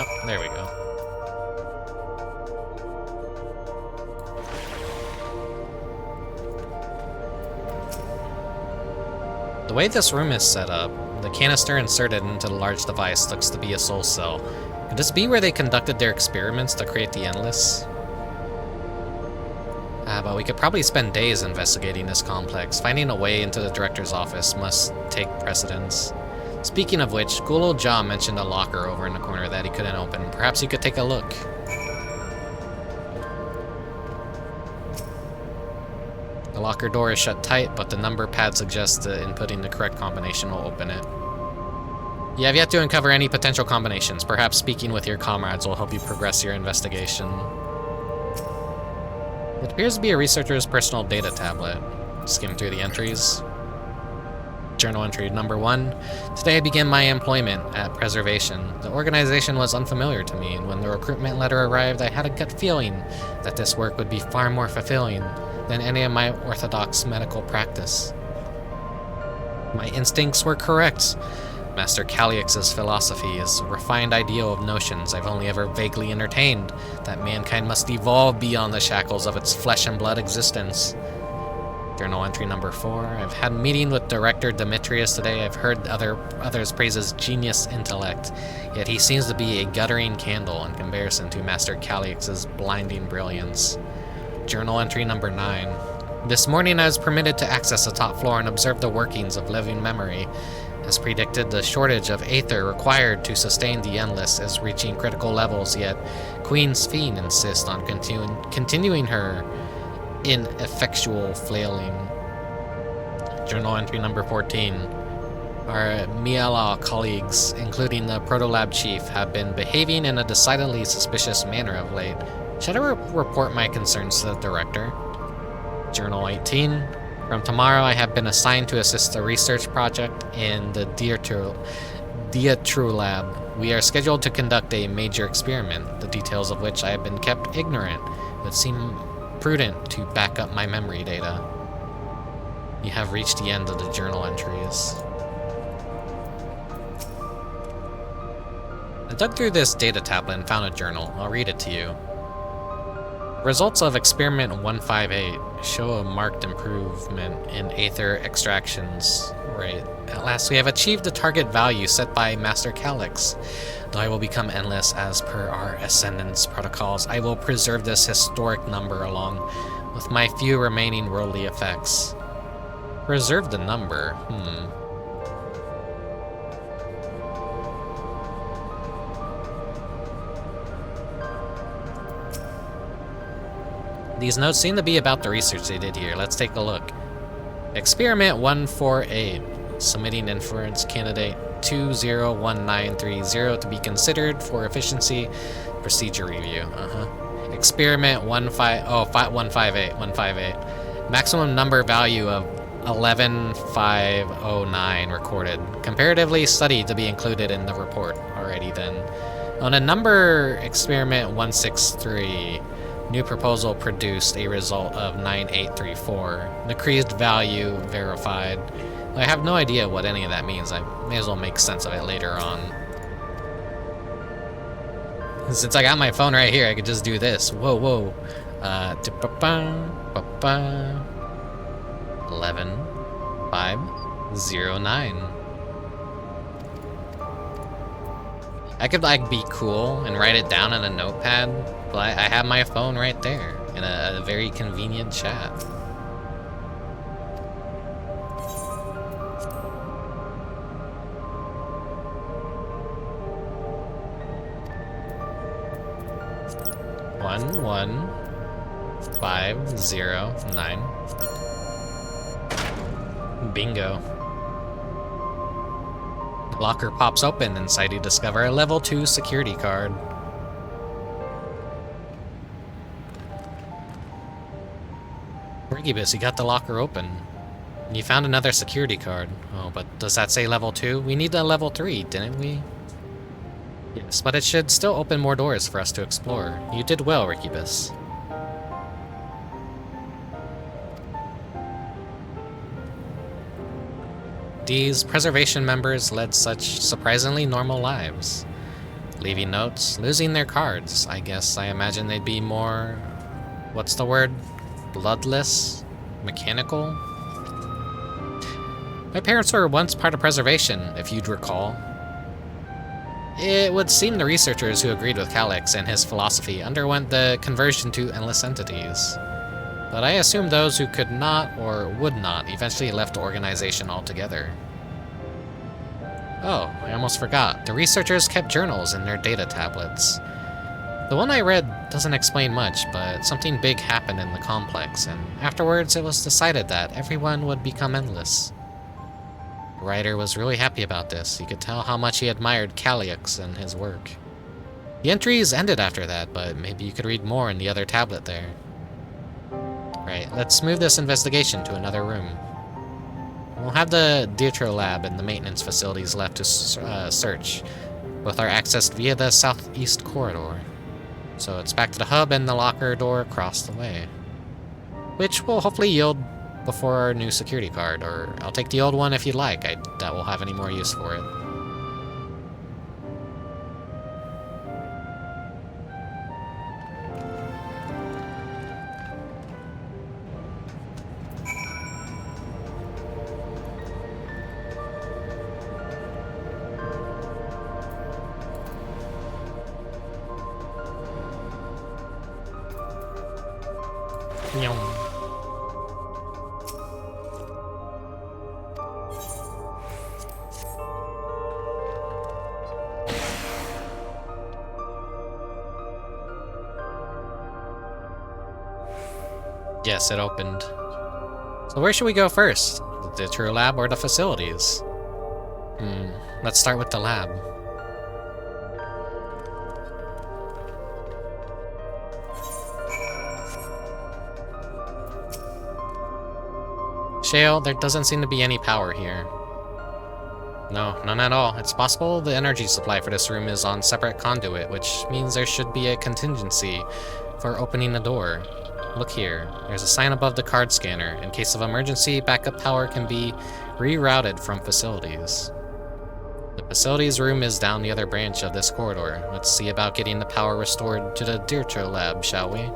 [SPEAKER 1] Oh, there we go. The way this room is set up, the canister inserted into the large device looks to be a soul cell. Could this be where they conducted their experiments to create the Endless? But we could probably spend days investigating this complex. Finding a way into the director's office must take precedence. Speaking of which, Ghoul Old Jaw mentioned a locker over in the corner that he couldn't open. Perhaps you could take a look. The locker door is shut tight, but the number pad suggests that inputting the correct combination will open it. You have yet to uncover any potential combinations. Perhaps speaking with your comrades will help you progress your investigation. It appears to be a researcher's personal data tablet. Skim through the entries. Journal entry number 1. Today I began my employment at Preservation. The organization was unfamiliar to me, and when the recruitment letter arrived, I had a gut feeling that this work would be far more fulfilling than any of my orthodox medical practice. My instincts were correct. Master Calyx's philosophy is a refined ideal of notions I've only ever vaguely entertained, that mankind must evolve beyond the shackles of its flesh and blood existence. Journal entry number 4. I've had a meeting with Director Demetrius today. I've heard others praise his genius intellect, yet he seems to be a guttering candle in comparison to Master Calyx's blinding brilliance. Journal entry number 9. This morning I was permitted to access the top floor and observe the workings of living memory. As predicted, the shortage of aether required to sustain the Endless is reaching critical levels, yet Queen's Fiend insists on continuing her ineffectual flailing. Journal entry number 14. Our Miala colleagues, including the Protolab chief, have been behaving in a decidedly suspicious manner of late. Should I report my concerns to the director? Journal 18. From tomorrow, I have been assigned to assist the research project in the Dawntrail lab. We are scheduled to conduct a major experiment, the details of which I have been kept ignorant. It would seem prudent to back up my memory data. You have reached the end of the journal entries. I dug through this data tablet and found a journal. I'll read it to you. Results of Experiment 158 show a marked improvement in aether extractions rate. At last we have achieved the target value set by Master Calyx. Though I will become endless as per our Ascendance protocols, I will preserve this historic number along with my few remaining worldly effects. Preserve the number? These notes seem to be about the research they did here. Let's take a look. Experiment 148. Submitting inference candidate 201930 to be considered for efficiency procedure review. Experiment 158. Maximum number value of 11509 recorded. Comparatively study to be included in the report. Alrighty then. On a number experiment 163, new proposal produced a result of 9834. Decreased value verified. I have no idea what any of that means. I may as well make sense of it later on. Since I got my phone right here, I could just do this. Whoa, whoa. 11509. I could like be cool and write it down in a notepad, but I have my phone right there in a very convenient chat. One, 1509. Bingo. Locker pops open. Inside you discover a level 2 security card. Rickubus, you got the locker open. You found another security card. Oh, but does that say level 2? We need a level 3, didn't we? Yes, but it should still open more doors for us to explore. You did well, Rickubus. These preservation members led such surprisingly normal lives. Leaving notes, losing their cards. I guess I imagine they'd be more... what's the word? Bloodless? Mechanical? My parents were once part of preservation, if you'd recall. It would seem the researchers who agreed with Calyx and his philosophy underwent the conversion to endless entities. But I assume those who could not or would not eventually left the organization altogether. Oh, I almost forgot. The researchers kept journals in their data tablets. The one I read doesn't explain much, but something big happened in the complex, and afterwards it was decided that everyone would become endless. The writer was really happy about this. You could tell how much he admired Calyx and his work. The entries ended after that, but maybe you could read more in the other tablet there. Right, let's move this investigation to another room. We'll have the Dawntrail lab and the maintenance facilities left to search. Both are accessed via the southeast corridor. So it's back to the hub and the locker door across the way. Which will hopefully yield before our new security card, or I'll take the old one if you'd like. I doubt we'll have any more use for it. Yes, it opened. So where should we go first? The Dawntrail lab or the facilities? Let's start with the lab. Shale, there doesn't seem to be any power here. No, none at all. It's possible the energy supply for this room is on separate conduit, which means there should be a contingency for opening the door. Look here. There's a sign above the card scanner. In case of emergency, backup power can be rerouted from facilities. The facilities room is down the other branch of this corridor. Let's see about getting the power restored to the Dawntrail lab, shall we?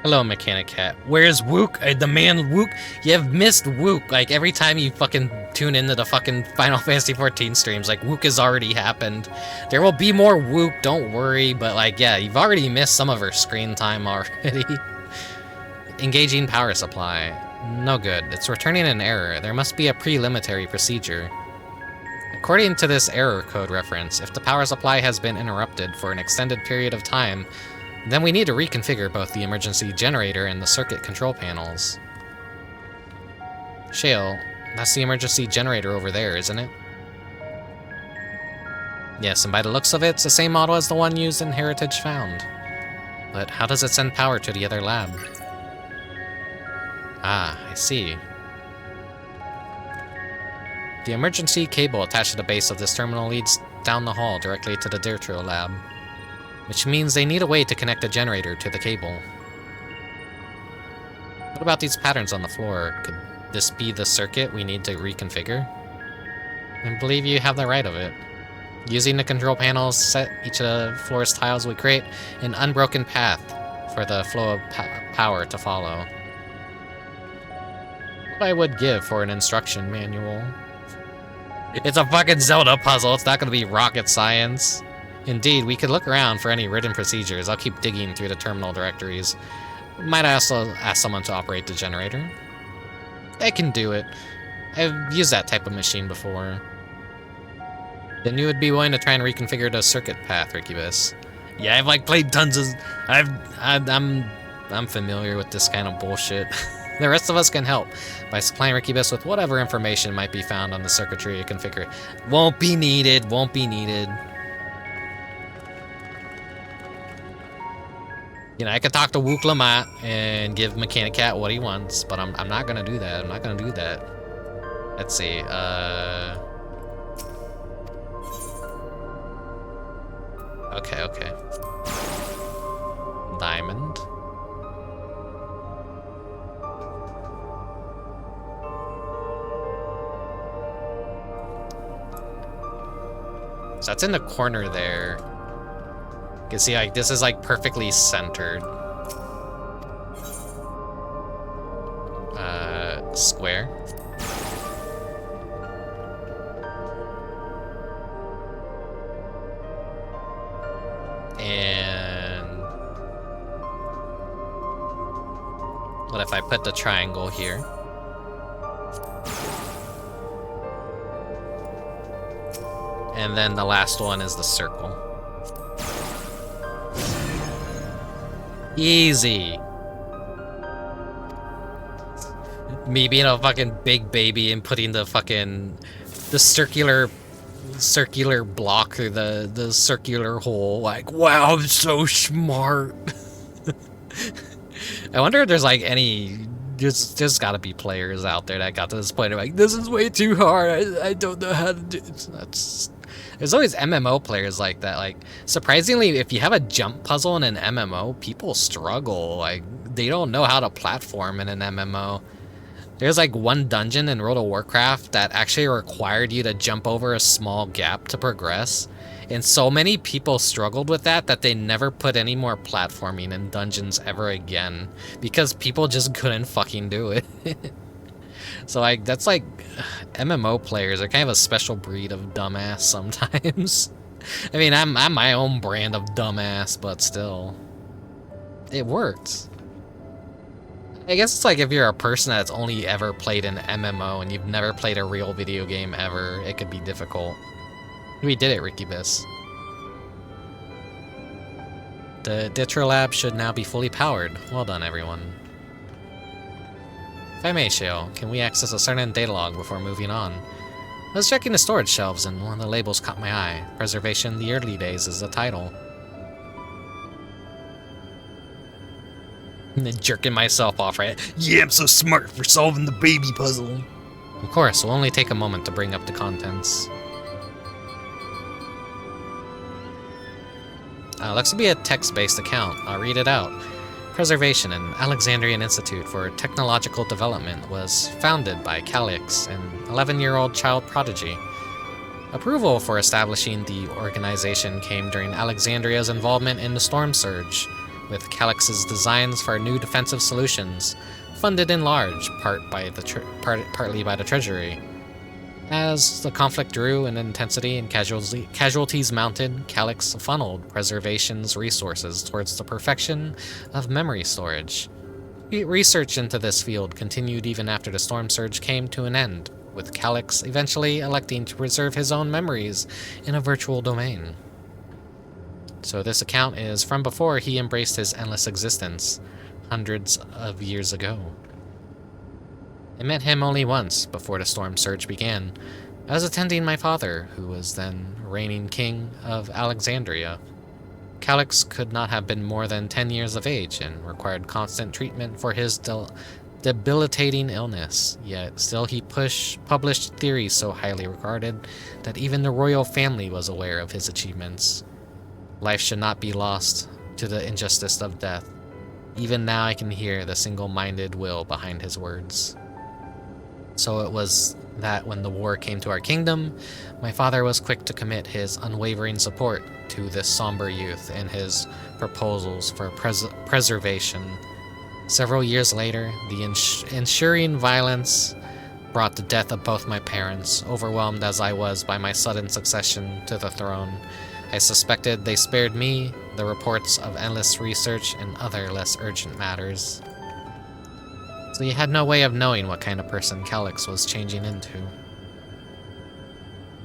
[SPEAKER 1] Hello, Mechanic Cat. Where's Wook? I demand Wook. You have missed Wook. Like, every time you fucking tune into the fucking Final Fantasy XIV streams, like, Wook has already happened. There will be more Wook, don't worry, but, like, yeah, you've already missed some of her screen time already. Engaging power supply. No good. It's returning an error. There must be a preliminary procedure. According to this error code reference, if the power supply has been interrupted for an extended period of time, then we need to reconfigure both the emergency generator and the circuit control panels. Shale, that's the emergency generator over there, isn't it? Yes, and by the looks of it, it's the same model as the one used in Heritage Found. But how does it send power to the other lab? Ah, I see. The emergency cable attached to the base of this terminal leads down the hall directly to the Dawntrail lab, which means they need a way to connect the generator to the cable. What about these patterns on the floor? Could this be the circuit we need to reconfigure? I believe you have the right of it. Using the control panels set each of the floor's tiles, we create an unbroken path for the flow of power to follow. What I would give for an instruction manual. It's a fucking Zelda puzzle, it's not gonna be rocket science. Indeed, we could look around for any written procedures. I'll keep digging through the terminal directories. Might also ask someone to operate the generator. I can do it. I've used that type of machine before. Then you would be willing to try and reconfigure the circuit path, Rickubus. Yeah, I've like played tons of... I'm familiar with this kind of bullshit. The rest of us can help by supplying Rickubus with whatever information might be found on the circuitry to configure. Won't be needed, won't be needed. You know, I could talk to Wook Lamont and give Mechanic Cat what he wants, but I'm not gonna do that. I'm not gonna do that. Let's see, Okay. Diamond. So that's in the corner there. You can see, like, this is, like, perfectly centered. Square. And... what if I put the triangle here? And then the last one is the circle. Easy. Me being a fucking big baby and putting the fucking circular block through the circular hole. Like, wow, I'm so smart. I wonder if there's like any... There's gotta be players out there that got to this point of like, this is way too hard. I don't know how to do it. There's always MMO players like that. Like, surprisingly, if you have a jump puzzle in an MMO, people struggle. Like, they don't know how to platform in an MMO. There's like one dungeon in World of Warcraft that actually required you to jump over a small gap to progress. And so many people struggled with that they never put any more platforming in dungeons ever again. Because people just couldn't fucking do it. So like, that's like, MMO players are kind of a special breed of dumbass sometimes. I mean, I'm my own brand of dumbass, but still. It works. I guess it's like if you're a person that's only ever played an MMO and you've never played a real video game ever, it could be difficult. We did it, Rickubus. The Dawntrail lab should now be fully powered. Well done, everyone. If I may, Shale, can we access a certain data log before moving on? I was checking the storage shelves and one of the labels caught my eye. Preservation the Early Days is the title. And then jerking myself off, right? Yeah, I'm so smart for solving the baby puzzle. Of course, it'll only take a moment to bring up the contents. Looks to be a text-based account. I'll read it out. Preservation, an Alexandrian Institute for Technological Development, was founded by Calix, an 11-year-old child prodigy. Approval for establishing the organization came during Alexandria's involvement in the Storm Surge, with Calix's designs for new defensive solutions, funded in large part by partly by the Treasury. As the conflict grew in intensity and casualties mounted, Calix funneled Preservation's resources towards the perfection of memory storage. Research into this field continued even after the Storm Surge came to an end, with Calix eventually electing to preserve his own memories in a virtual domain. So this account is from before he embraced his endless existence, hundreds of years ago. I met him only once before the Storm Surge began. I was attending my father, who was then reigning king of Alexandria. Calix could not have been more than 10 years of age and required constant treatment for his debilitating illness, yet still he published theories so highly regarded that even the royal family was aware of his achievements. Life should not be lost to the injustice of death. Even now I can hear the single-minded will behind his words. So it was that when the war came to our kingdom, my father was quick to commit his unwavering support to this somber youth and his proposals for preservation. Several years later, the ensuing violence brought the death of both my parents, overwhelmed as I was by my sudden succession to the throne. I suspected they spared me the reports of endless research and other less urgent matters. So you had no way of knowing what kind of person Calix was changing into.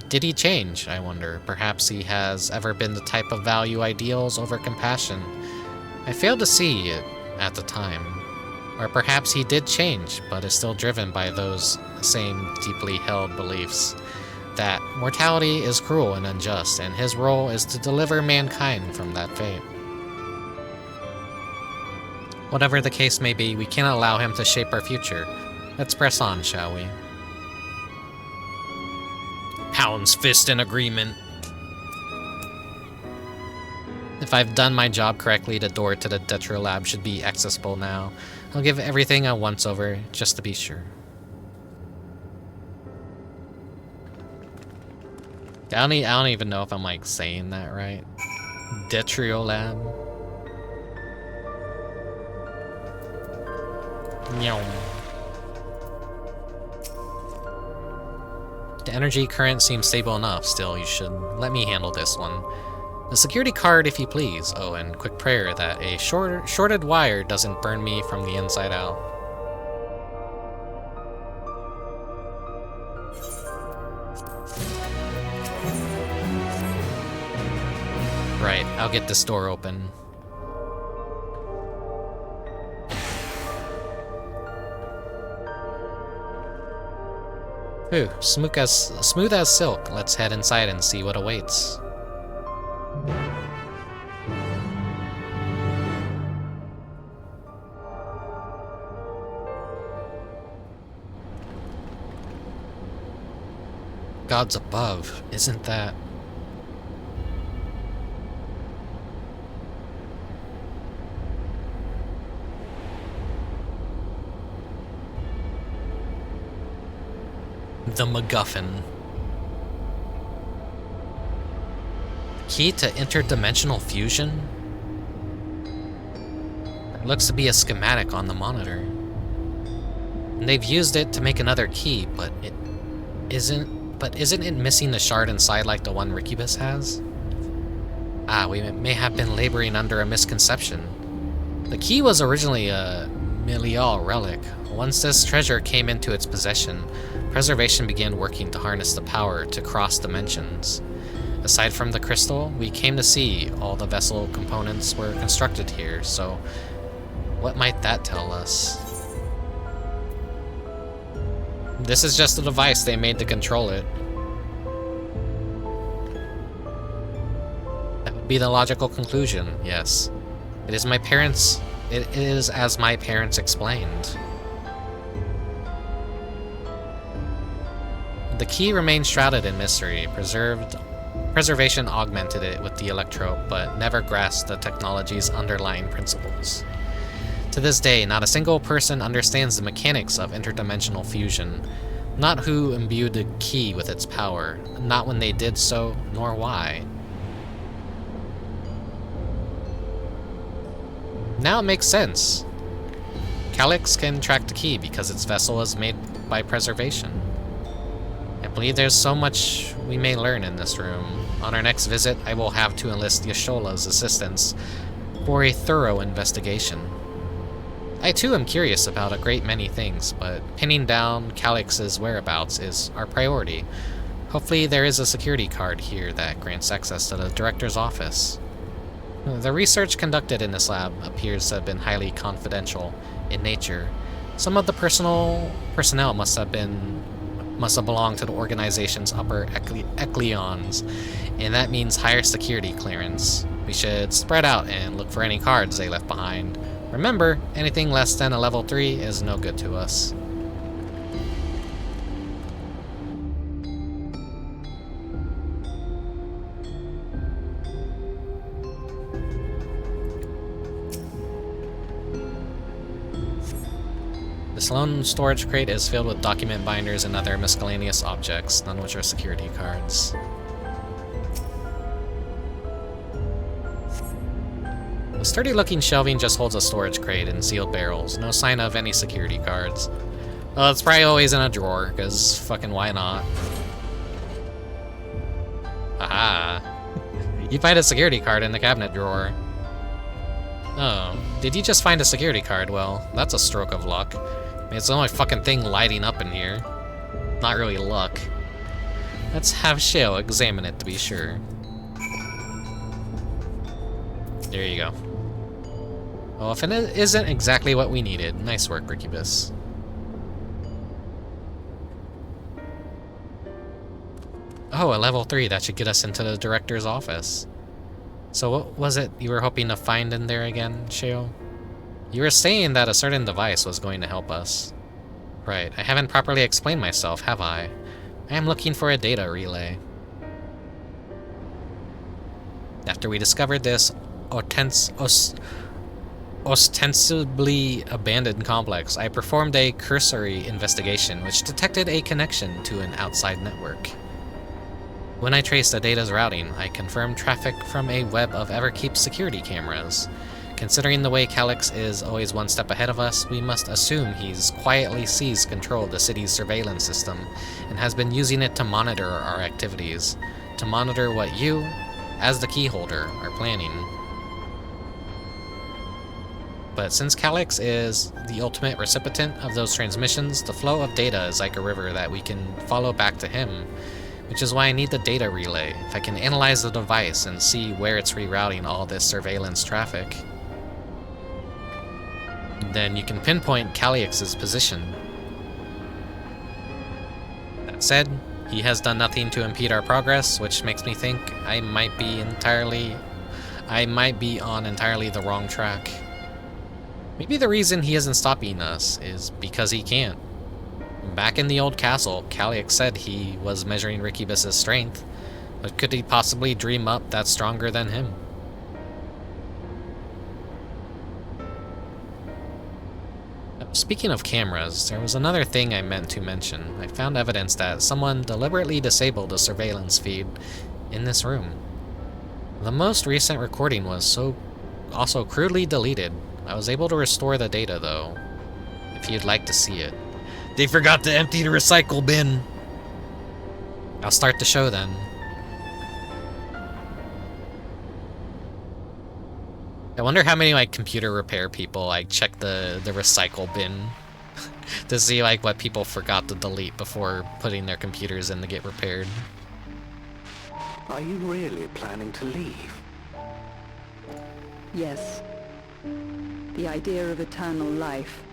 [SPEAKER 1] Did he change, I wonder? Perhaps he has ever been the type of value ideals over compassion. I failed to see it at the time. Or perhaps he did change, but is still driven by those same deeply held beliefs. That mortality is cruel and unjust, and his role is to deliver mankind from that fate. Whatever the case may be, we cannot allow him to shape our future. Let's press on, shall we? Pound's fist in agreement. If I've done my job correctly, the door to the Dawntrail lab should be accessible now. I'll give everything a once-over, just to be sure. I don't even know if I'm, like, saying that right. Dawntrail lab. The energy current seems stable enough. Still, you should let me handle this one. The security card, if you please. Oh, and quick prayer that a shorted wire doesn't burn me from the inside out. Right, I'll get this door open. Ooh, smooth as silk. Let's head inside and see what awaits. Gods above, isn't that... the MacGuffin. Key to interdimensional fusion? It looks to be a schematic on the monitor. And they've used it to make another key, but it isn't... But isn't it missing the shard inside like the one Rickubus has? Ah, we may have been laboring under a misconception. The key was originally a Vana'diel relic. Once this treasure came into its possession, Preservation began working to harness the power to cross dimensions. Aside from the crystal, we came to see all the vessel components were constructed here, so what might that tell us? This is just a device they made to control it. That would be the logical conclusion, yes. It is as my parents explained. The key remained shrouded in mystery. Preservation augmented it with the electrope, but never grasped the technology's underlying principles. To this day, not a single person understands the mechanics of interdimensional fusion. Not who imbued the key with its power, not when they did so, nor why. Now it makes sense. Calyx can track the key because its vessel is made by preservation. I believe there's so much we may learn in this room. On our next visit, I will have to enlist Yashola's assistance for a thorough investigation. I too am curious about a great many things, but pinning down Calyx's whereabouts is our priority. Hopefully there is a security card here that grants access to the director's office. The research conducted in this lab appears to have been highly confidential in nature. Some of the personnel must have belonged to the organization's upper echelons, and that means higher security clearance. We should spread out and look for any cards they left behind. Remember, anything less than a level 3 is no good to us. This lone storage crate is filled with document binders and other miscellaneous objects, none of which are security cards. The sturdy-looking shelving just holds a storage crate and sealed barrels, no sign of any security cards. Well, it's probably always in a drawer, because fucking why not? Aha! You find a security card in the cabinet drawer. Oh, did you just find a security card? Well, that's a stroke of luck. I mean, it's the only fucking thing lighting up in here. Not really luck. Let's have Shale examine it to be sure. There you go. Well, if it isn't exactly what we needed, nice work, Rickubus. Oh, a level 3, that should get us into the director's office. So what was it you were hoping to find in there again, Shale? You were saying that a certain device was going to help us. Right, I haven't properly explained myself, have I? I am looking for a data relay. After we discovered this ostensibly abandoned complex, I performed a cursory investigation which detected a connection to an outside network. When I traced the data's routing, I confirmed traffic from a web of Everkeep's security cameras. Considering the way Calyx is always one step ahead of us, we must assume he's quietly seized control of the city's surveillance system and has been using it to monitor our activities, to monitor what you, as the key holder, are planning. But since Calyx is the ultimate recipient of those transmissions, the flow of data is like a river that we can follow back to him, which is why I need the data relay. If I can analyze the device and see where it's rerouting all this surveillance traffic, then you can pinpoint Calyx's position. That said, he has done nothing to impede our progress, which makes me think I might be on entirely the wrong track. Maybe the reason he isn't stopping us is because he can't. Back in the old castle, Calyx said he was measuring Rickubus' strength, but could he possibly dream up that's stronger than him? Speaking of cameras, there was another thing I meant to mention. I found evidence that someone deliberately disabled a surveillance feed in this room. The most recent recording was also crudely deleted. I was able to restore the data though, if you'd like to see it.
[SPEAKER 7] They forgot to empty the recycle bin.
[SPEAKER 1] I'll start the show then. I wonder how many like computer repair people like check the recycle bin to see like what people forgot to delete before putting their computers in to get repaired.
[SPEAKER 3] Are you really planning to leave?
[SPEAKER 15] Yes. The idea of eternal life,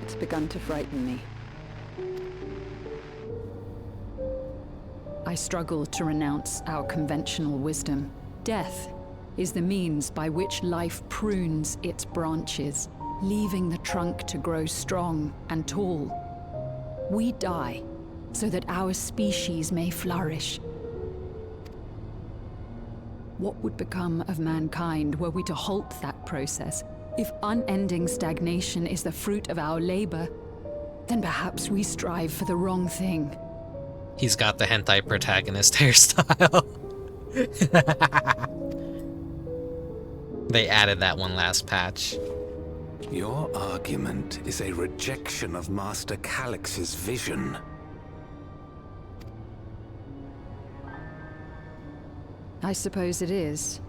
[SPEAKER 15] it's begun to frighten me.
[SPEAKER 10] I struggle to renounce our conventional wisdom. Death is the means by which life prunes its branches, leaving the trunk to grow strong and tall. We die so that our species may flourish. What would become of mankind were we to halt that process? If unending stagnation is the fruit of our labor, then perhaps we strive for the wrong thing.
[SPEAKER 1] He's got the hentai protagonist hairstyle. They added that one last patch.
[SPEAKER 3] Your argument is a rejection of Master Calix's vision.
[SPEAKER 16] I suppose it is.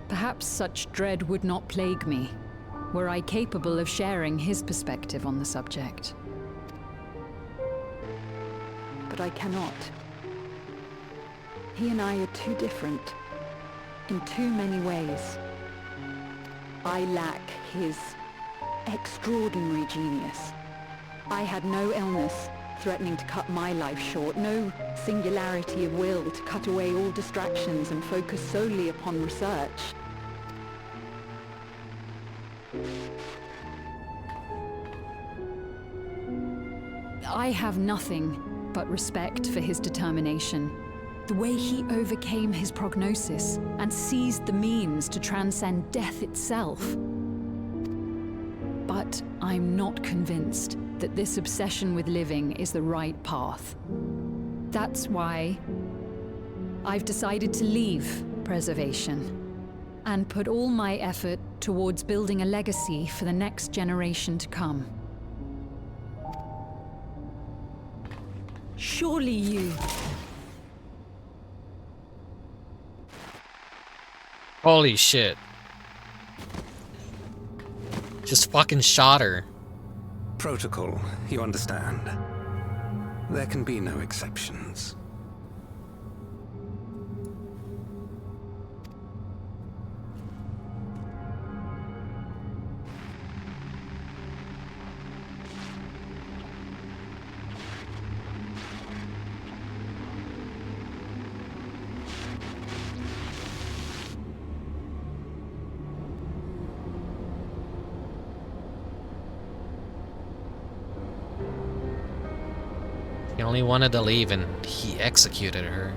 [SPEAKER 16] Perhaps such dread would not plague me, were I capable of sharing his perspective on the subject.
[SPEAKER 15] But I cannot. He and I are too different, in too many ways. I lack his extraordinary genius. I had no illness threatening to cut my life short, no singularity of will to cut away all distractions and focus solely upon research.
[SPEAKER 16] I have nothing but respect for his determination. The way he overcame his prognosis and seized the means to transcend death itself. But I'm not convinced that this obsession with living is the right path. That's why I've decided to leave preservation and put all my effort towards building a legacy for the next generation to come. Surely you...
[SPEAKER 1] Holy shit. Just fucking shot her.
[SPEAKER 3] Protocol, you understand. There can be no exceptions.
[SPEAKER 1] He only wanted to leave and he executed her.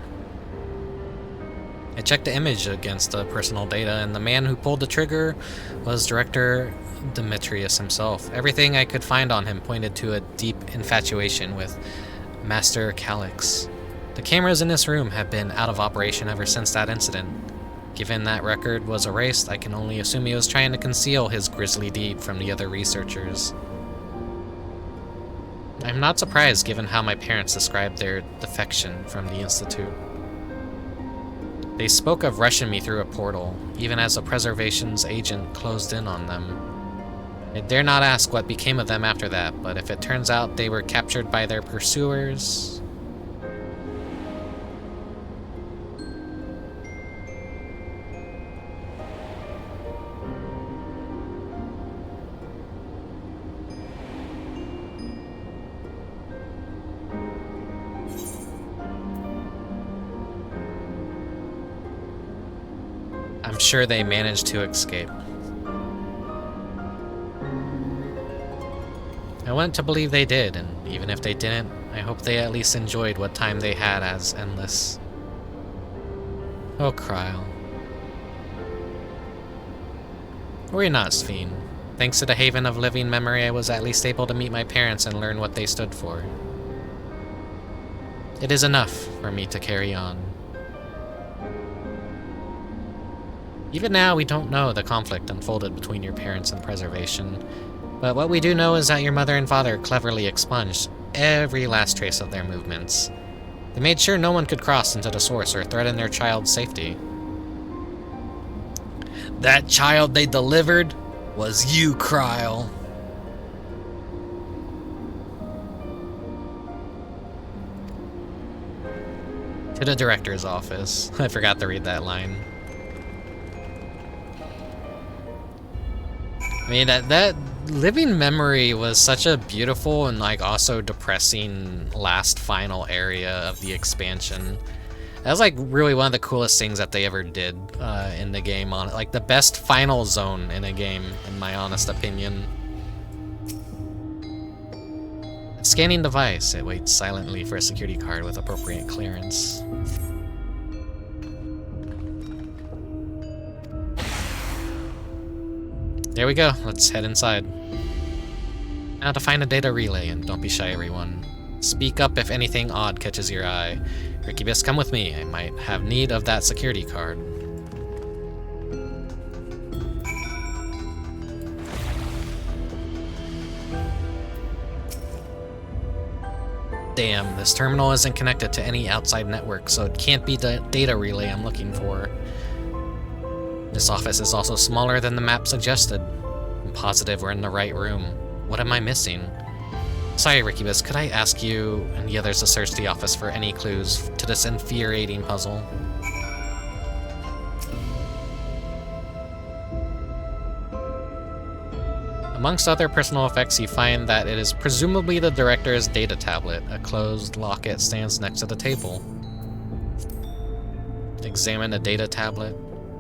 [SPEAKER 1] I checked the image against the personal data, and the man who pulled the trigger was Director Demetrius himself. Everything I could find on him pointed to a deep infatuation with Master Calix. The cameras in this room have been out of operation ever since that incident. Given that record was erased, I can only assume he was trying to conceal his grisly deed from the other researchers. I'm not surprised given how my parents described their defection from the Institute. They spoke of rushing me through a portal, even as a preservation's agent closed in on them. I dare not ask what became of them after that, but if it turns out they were captured by their pursuers... I'm sure they managed to escape. I want to believe they did, and even if they didn't, I hope they at least enjoyed what time they had as Endless. Oh, Kryl. Worry not, Sphene. Thanks to the Haven of Living Memory, I was at least able to meet my parents and learn what they stood for. It is enough for me to carry on. Even now, we don't know the conflict unfolded between your parents and Preservation, but what we do know is that your mother and father cleverly expunged every last trace of their movements. They made sure no one could cross into the source or threaten their child's safety.
[SPEAKER 7] That child they delivered was you, Kryl.
[SPEAKER 1] To the director's office. I forgot to read that line. I mean, that Living Memory was such a beautiful and like also depressing last final area of the expansion. That was like really one of the coolest things that they ever did in the game. On like the best final zone in a game, in my honest opinion. Scanning device. It waits silently for a security card with appropriate clearance. There we go, let's head inside. Now to find a data relay, and don't be shy everyone. Speak up if anything odd catches your eye. Rickubus, come with me, I might have need of that security card. Damn, this terminal isn't connected to any outside network, so it can't be the data relay I'm looking for. This office is also smaller than the map suggested. I'm positive we're in the right room. What am I missing? Sorry, Rickubus, could I ask you and the others to search the office for any clues to this infuriating puzzle? Amongst other personal effects, you find that it is presumably the director's data tablet. A closed locket stands next to the table. Examine the data tablet.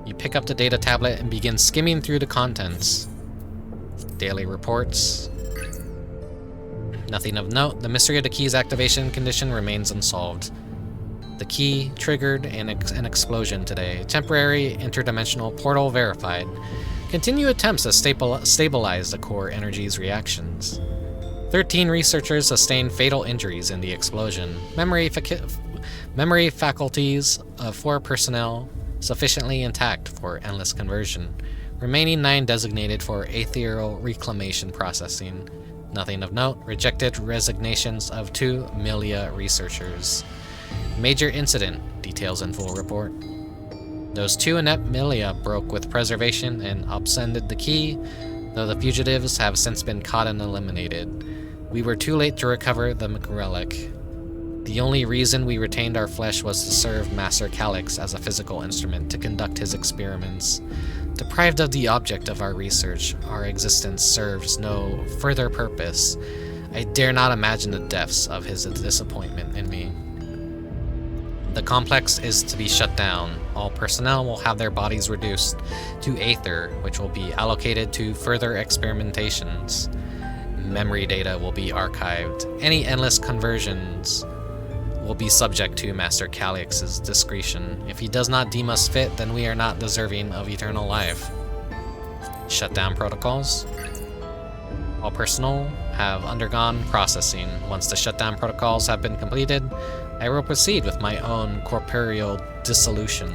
[SPEAKER 1] You pick up the data tablet and begin skimming through the contents. Daily reports. Nothing of note. The mystery of the key's activation condition remains unsolved. The key triggered an explosion today. Temporary interdimensional portal verified. Continue attempts to stabilize the core energy's reactions. 13 researchers sustained fatal injuries in the explosion. Memory faculties of 4 personnel sufficiently intact for endless conversion. Remaining 9 designated for ethereal reclamation processing. Nothing of note. Rejected resignations of 2 Milia researchers. Major incident. Details in full report. Those 2 inept Milia broke with preservation and upsended the key, though the fugitives have since been caught and eliminated. We were too late to recover the relic. The only reason we retained our flesh was to serve Master Calyx as a physical instrument to conduct his experiments. Deprived of the object of our research, our existence serves no further purpose. I dare not imagine the depths of his disappointment in me. The complex is to be shut down. All personnel will have their bodies reduced to aether, which will be allocated to further experimentations. Memory data will be archived. Any endless conversions will be subject to Master Calyx's discretion. If he does not deem us fit, then we are not deserving of eternal life. Shutdown protocols. All personnel have undergone processing. Once the shutdown protocols have been completed, I will proceed with my own corporeal dissolution.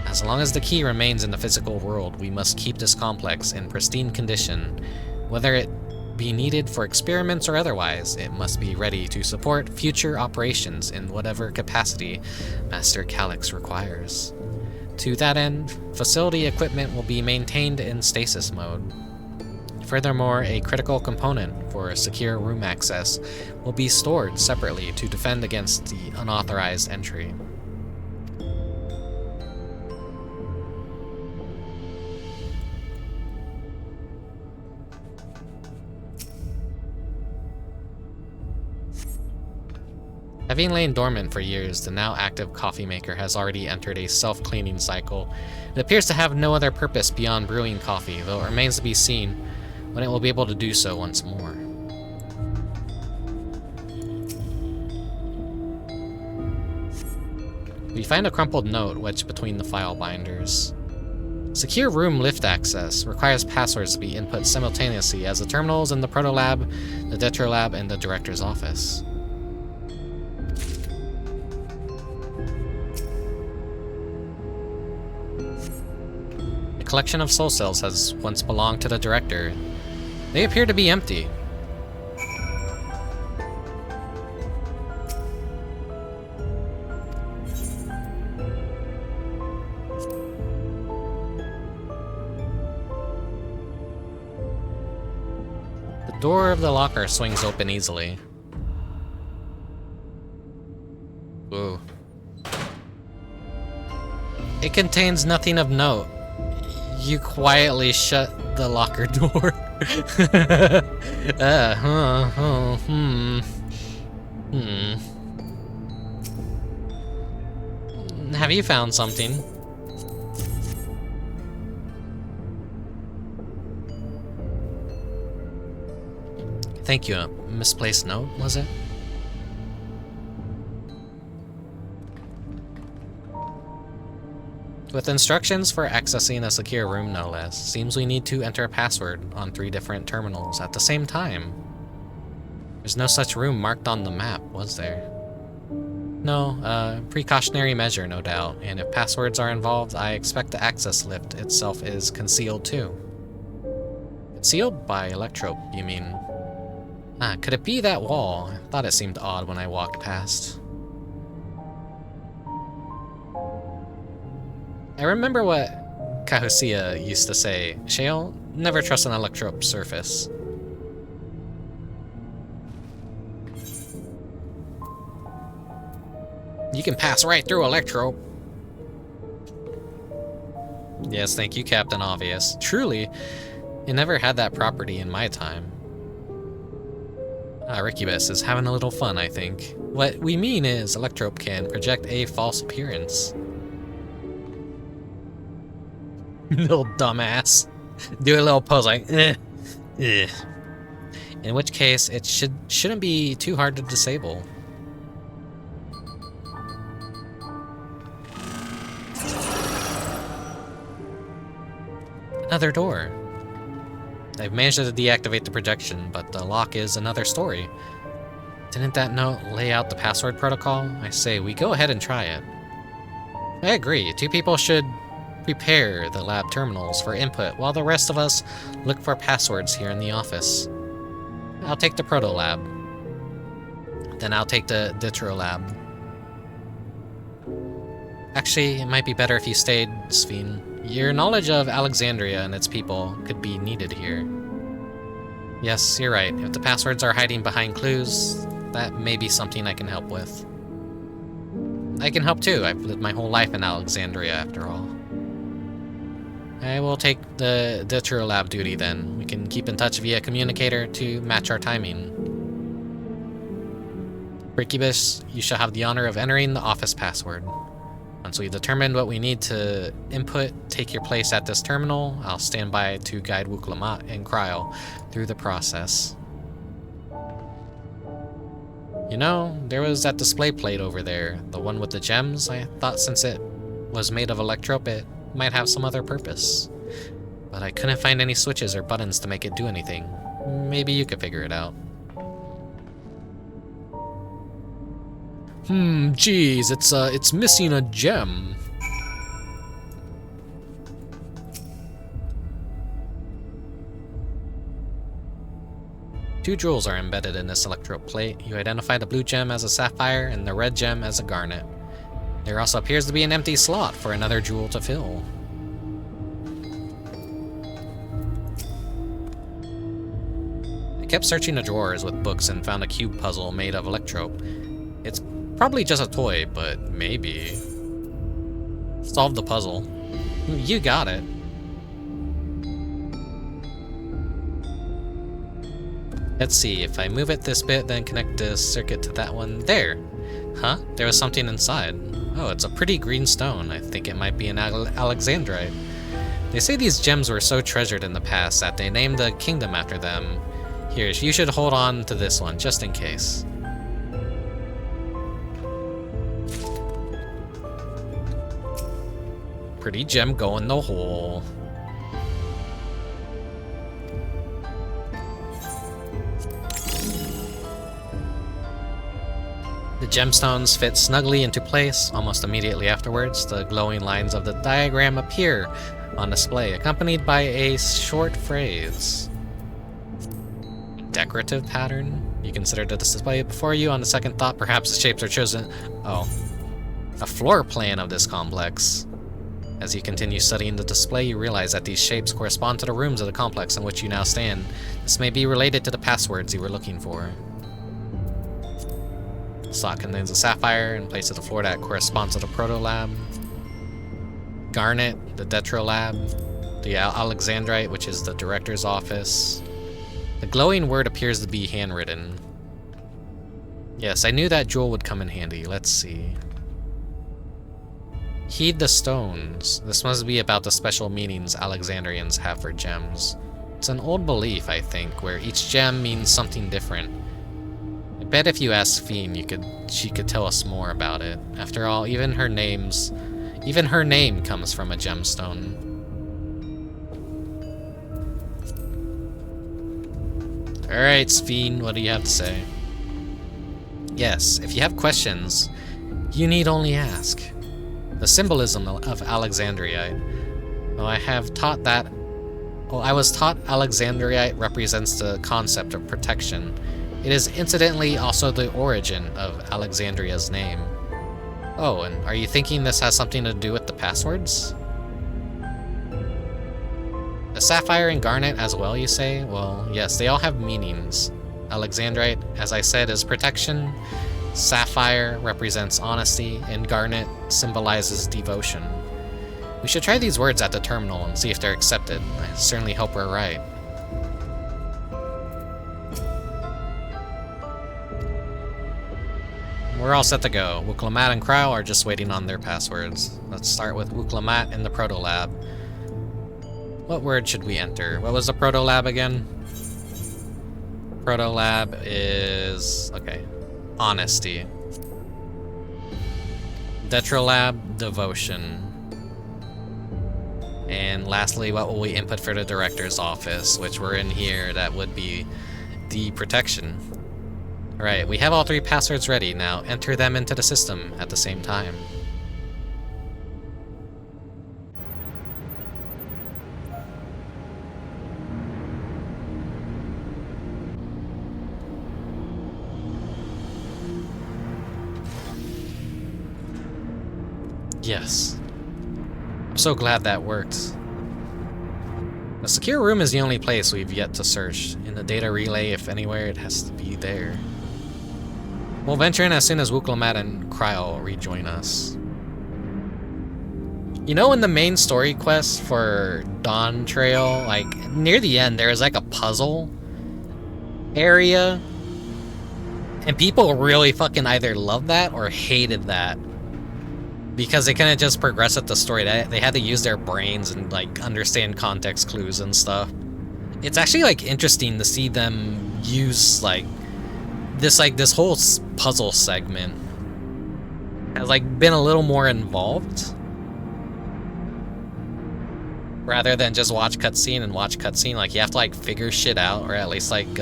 [SPEAKER 1] As long as the key remains in the physical world, we must keep this complex in pristine condition. Whether it be needed for experiments or otherwise, it must be ready to support future operations in whatever capacity Master Calyx requires. To that end, facility equipment will be maintained in stasis mode. Furthermore, a critical component for secure room access will be stored separately to defend against the unauthorized entry. Having lain dormant for years, the now active coffee maker has already entered a self-cleaning cycle. It appears to have no other purpose beyond brewing coffee, though it remains to be seen when it will be able to do so once more. We find a crumpled note wedged between the file binders. Secure room lift access requires passwords to be input simultaneously as the terminals in the Proto-Lab, the Dawntrail, and the Director's office. A collection of soul cells has once belonged to the Director. They appear to be empty. The door of the locker swings open easily. Ooh. It contains nothing of note. You quietly shut the locker door. Have you found something? Thank you. A misplaced note, was it? With instructions for accessing a secure room, no less, seems we need to enter a password on 3 different terminals at the same time. There's no such room marked on the map, was there? No, precautionary measure, no doubt, and if passwords are involved, I expect the access lift itself is concealed too. Sealed by Electrope, you mean? Ah, could it be that wall? I thought it seemed odd when I walked past. I remember what Cahusia used to say. Shale, never trust an Electrope surface. You can pass right through Electrope. Yes, thank you, Captain Obvious. Truly, it never had that property in my time. Rickubus is having a little fun, I think. What we mean is Electrope can project a false appearance. Little dumbass. Do a little pose like, eh. In which case, it shouldn't be too hard to disable. Another door. I've managed to deactivate the projection, but the lock is another story. Didn't that note lay out the password protocol? I say we go ahead and try it. I agree. 2 people should prepare the lab terminals for input, while the rest of us look for passwords here in the office. I'll take the proto lab. Then I'll take the Ditro lab. Actually, it might be better if you stayed, Sphene. Your knowledge of Alexandria and its people could be needed here. Yes, you're right. If the passwords are hiding behind clues, that may be something I can help with. I can help too. I've lived my whole life in Alexandria, after all. I will take the Ditro lab duty then. We can keep in touch via communicator to match our timing. Rickubus, you shall have the honor of entering the office password. Once we've determined what we need to input, take your place at this terminal. I'll stand by to guide Wuklamat and Cryo through the process. You know, there was that display plate over there, the one with the gems. I thought since it was made of Electrope, it might have some other purpose. But I couldn't find any switches or buttons to make it do anything. Maybe you could figure it out. Geez, it's missing a gem. Two jewels are embedded in this Electrope plate. You identify the blue gem as a sapphire and the red gem as a garnet. There also appears to be an empty slot for another jewel to fill. I kept searching the drawers with books and found a cube puzzle made of Electrope. It's probably just a toy, but maybe. Solve the puzzle. You got it. Let's see, if I move it this bit, then connect the circuit to that one. There! Huh? There was something inside. Oh, it's a pretty green stone. I think it might be an Alexandrite. They say these gems were so treasured in the past that they named the kingdom after them. Here, you should hold on to this one, just in case. Pretty gem go in the hole. The gemstones fit snugly into place. Almost immediately afterwards, the glowing lines of the diagram appear on display, accompanied by a short phrase. Decorative pattern? You consider the display before you. On the second thought, perhaps the shapes are chosen. Oh. A floor plan of this complex. As you continue studying the display, you realize that these shapes correspond to the rooms of the complex in which you now stand. This may be related to the passwords you were looking for. The slot contains a sapphire in place of the floor that corresponds to the proto lab. Garnet, the Detro lab. The Alexandrite, which is the director's office. The glowing word appears to be handwritten. Yes, I knew that jewel would come in handy. Let's see. Heed the stones. This must be about the special meanings Alexandrians have for gems. It's an old belief, I think, where each gem means something different. I bet if you asked Sphene, she could tell us more about it. After all, even her name comes from a gemstone. Alright, Sphene, what do you have to say? Yes, if you have questions, you need only ask. The symbolism of Alexandria. Though I have taught that Well, I was taught Alexandrite represents the concept of protection. It is incidentally also the origin of Alexandria's name. Oh, and are you thinking this has something to do with the passwords? The sapphire and garnet as well, you say? Well, yes, they all have meanings. Alexandrite, as I said, is protection. Sapphire represents honesty, and garnet symbolizes devotion. We should try these words at the terminal and see if they're accepted. I certainly hope we're right. We're all set to go. Wukelamat and Kryle are just waiting on their passwords. Let's start with Wukelamat in the Proto Lab. What word should we enter? What was the Proto Lab again? Proto Lab is... okay. Honesty. Detrolab, devotion. And lastly, what will we input for the director's office, which we're in here, that would be the protection. Alright, we have all three passwords ready. Now enter them into the system at the same time. Yes. I'm so glad that worked. The secure room is the only place we've yet to search. In the data relay, if anywhere, it has to be there. We'll venture in as soon as Wukelamat and Kryle rejoin us. You know, in the main story quest for Dawntrail, like, near the end, there's like a puzzle area. And people really fucking either loved that or hated that. Because they couldn't just progress at the story. They had to use their brains and like understand context clues and stuff. It's actually like interesting to see them use like this whole puzzle segment has like been a little more involved rather than just watch cutscene and watch cutscene. Like you have to like figure shit out, or at least like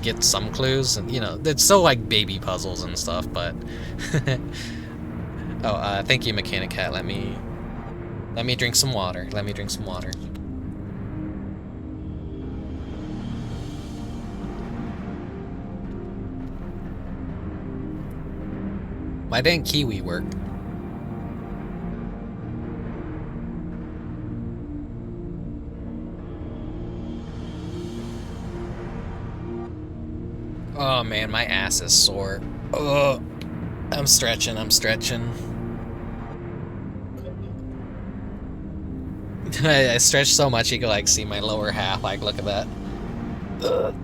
[SPEAKER 1] get some clues. And you know, it's still like baby puzzles and stuff, but. Oh, thank you, Mechanic Cat. Let me drink some water. Let me drink some water. Why didn't Kiwi work? Oh man, my ass is sore. Ugh. I'm stretching. I stretch so much you can like see my lower half. Like, look at that. Ugh.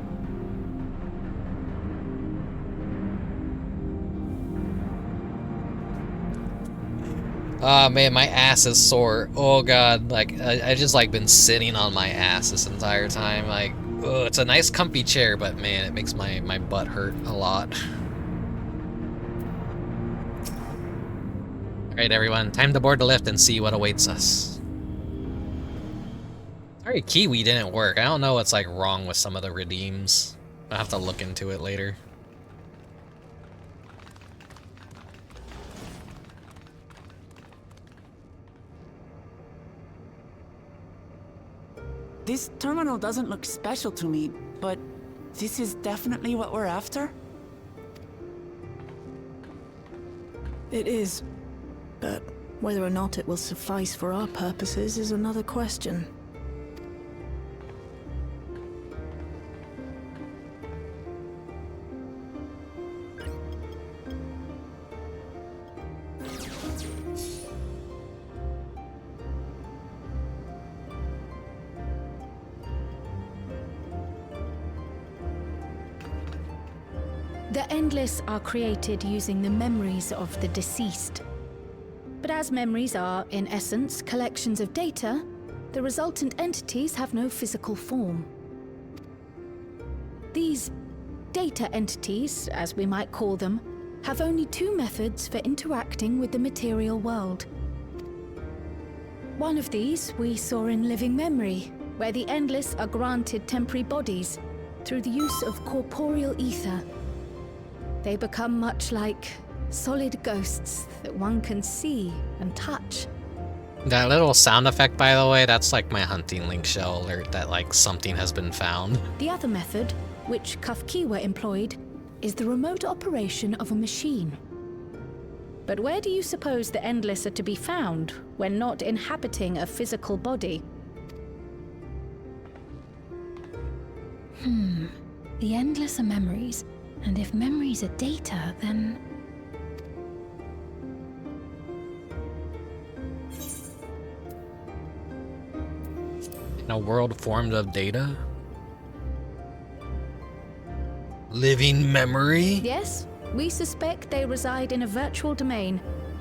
[SPEAKER 1] Oh man, my ass is sore. Oh god, like I just like been sitting on my ass this entire time. Like, ugh, it's a nice comfy chair, but man, it makes my butt hurt a lot. Alright everyone, time to board the lift and see what awaits us. Sorry, Kiwi didn't work. I don't know what's like wrong with some of the redeems. I'll have to look into it later.
[SPEAKER 13] This terminal doesn't look special to me, but this is definitely what we're after?
[SPEAKER 9] It is. But whether or not it will suffice for our purposes is another question.
[SPEAKER 4] The Endless are created using the memories of the deceased. But as memories are, in essence, collections of data, the resultant entities have no physical form. These data entities, as we might call them, have only two methods for interacting with the material world. One of these we saw in living memory, where the Endless are granted temporary bodies through the use of corporeal ether. They become much like solid ghosts that one can see and touch.
[SPEAKER 1] That little sound effect, by the way, that's like my hunting link shell alert that like something has been found.
[SPEAKER 4] The other method, which Kafkiwa employed, is the remote operation of a machine. But where do you suppose the Endless are to be found when not inhabiting a physical body?
[SPEAKER 14] The Endless are memories, and if memories are data, then...
[SPEAKER 1] In a world formed of data? Living memory?
[SPEAKER 4] Yes, we suspect they reside in a virtual domain,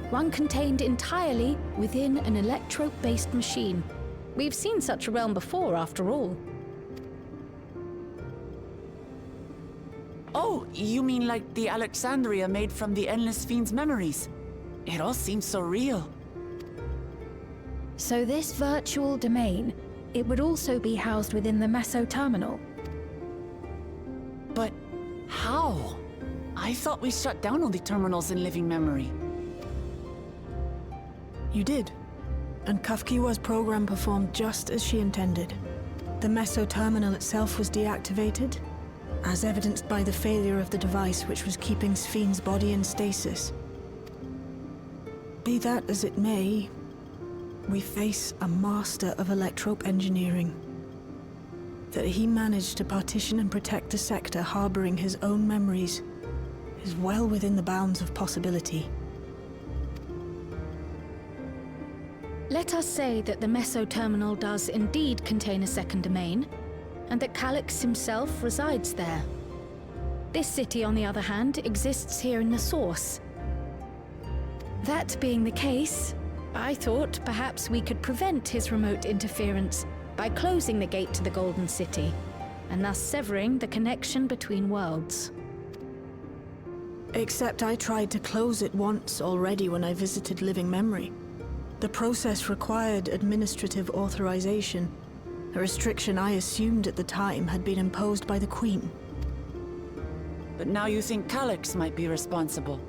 [SPEAKER 4] one contained entirely within an electrope-based machine. We've seen such a realm before, after all.
[SPEAKER 13] Oh, you mean like the Alexandria made from the Endless Fiend's memories? It all seems so real.
[SPEAKER 14] So this virtual domain, it would also be housed within the Meso terminal.
[SPEAKER 13] But how? I thought we shut down all the terminals in living memory.
[SPEAKER 9] You did. And Kafkiwa's program performed just as she intended. The Meso terminal itself was deactivated, as evidenced by the failure of the device which was keeping Spheen's body in stasis. Be that as it may, we face a master of electrope engineering. That he managed to partition and protect a sector harboring his own memories is well within the bounds of possibility.
[SPEAKER 4] Let us say that the Meso terminal does indeed contain a second domain, and that Calyx himself resides there. This city, on the other hand, exists here in the source. That being the case, I thought perhaps we could prevent his remote interference by closing the gate to the Golden City, and thus severing the connection between worlds.
[SPEAKER 9] Except I tried to close it once already when I visited Living Memory. The process required administrative authorization, a restriction I assumed at the time had been imposed by the Queen.
[SPEAKER 13] But now you think Calyx might be responsible.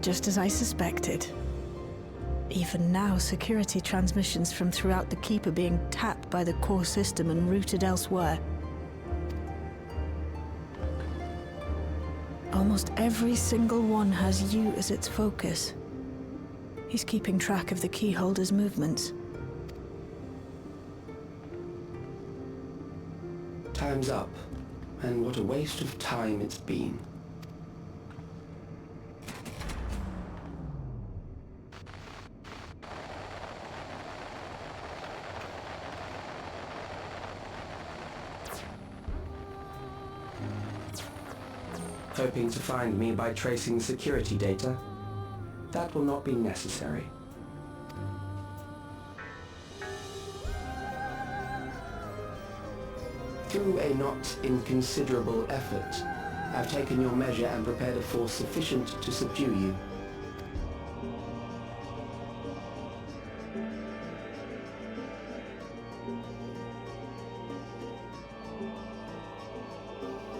[SPEAKER 9] Just as I suspected. Even now, security transmissions from throughout the Keep are being tapped by the core system and routed elsewhere. Almost every single one has you as its focus. He's keeping track of the keyholder's movements.
[SPEAKER 5] Time's up, and what a waste of time it's been. Hoping to find me by tracing security data? That will not be necessary. Through a not inconsiderable effort, I've taken your measure and prepared a force sufficient to subdue you.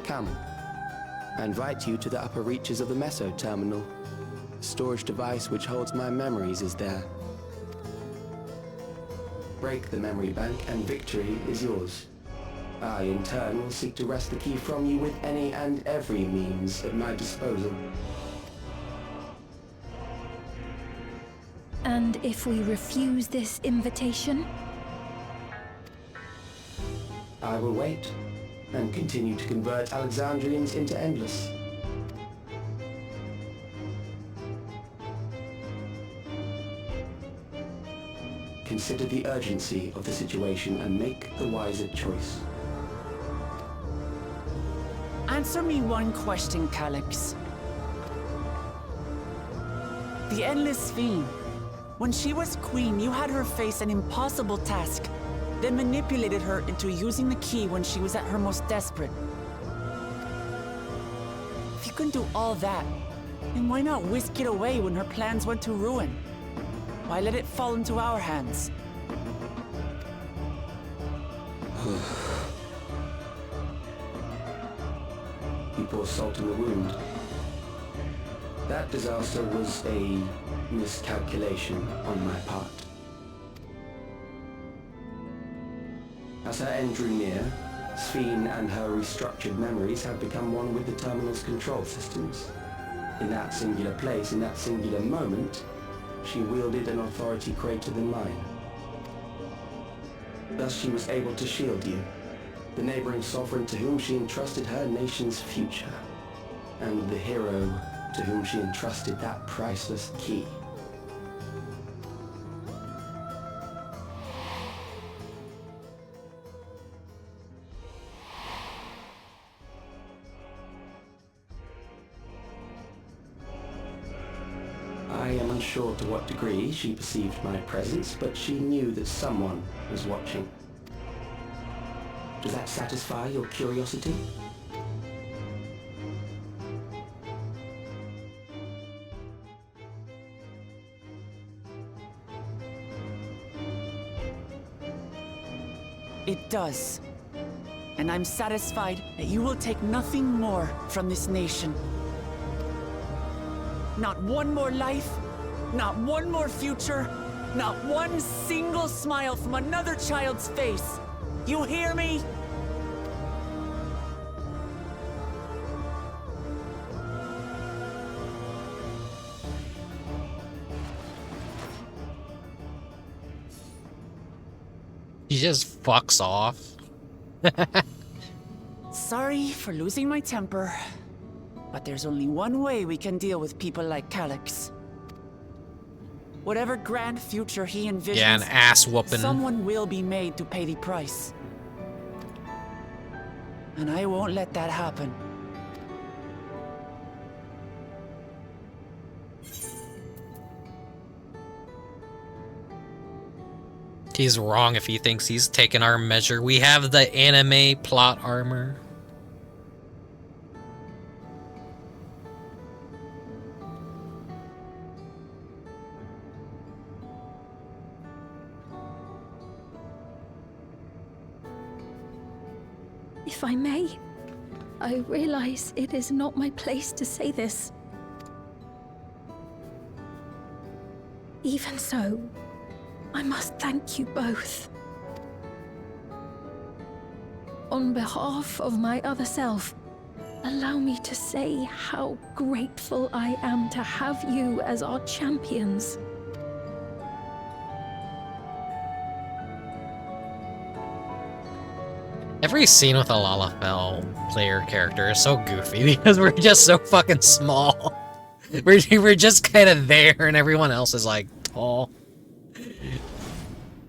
[SPEAKER 5] Come. I invite you to the upper reaches of the Meso terminal. The storage device which holds my memories is there. Break the memory bank and victory is yours. I, in turn, will seek to wrest the key from you with any and every means at my disposal.
[SPEAKER 14] And if we refuse this invitation?
[SPEAKER 5] I will wait and continue to convert Alexandrians into Endless. Consider the urgency of the situation and make the wiser choice.
[SPEAKER 13] Answer me one question, Calyx. The Endless Fiend. When she was queen, you had her face an impossible task, then manipulated her into using the key when she was at her most desperate. If you can do all that, then why not whisk it away when her plans went to ruin? Why let it fall into our hands?
[SPEAKER 5] You pour salt in the wound. That disaster was a miscalculation on my part. As her end drew near, Sphene and her restructured memories had become one with the terminal's control systems. In that singular place, in that singular moment, she wielded an authority greater than mine. Thus she was able to shield you, the neighboring sovereign to whom she entrusted her nation's future, and the hero to whom she entrusted that priceless key. I am unsure to what degree she perceived my presence, but she knew that someone was watching. Does that satisfy your curiosity?
[SPEAKER 13] It does. And I'm satisfied that you will take nothing more from this nation. Not one more life, not one more future, not one single smile from another child's face. You hear me?
[SPEAKER 1] He just fucks off.
[SPEAKER 13] Sorry for losing my temper, but there's only one way we can deal with people like Calyx. Whatever grand future he envisions,
[SPEAKER 1] Yeah, an ass whooping.
[SPEAKER 13] someone will be made to pay the price. And I won't let that happen.
[SPEAKER 1] He's wrong if he thinks he's taken our measure. We have the anime plot armor.
[SPEAKER 14] If I may, I realize it is not my place to say this. Even so, I must thank you both. On behalf of my other self, allow me to say how grateful I am to have you as our champions.
[SPEAKER 1] Every scene with a Lalafell player character is so goofy because we're just so fucking small. We're just kind of there and everyone else is like tall.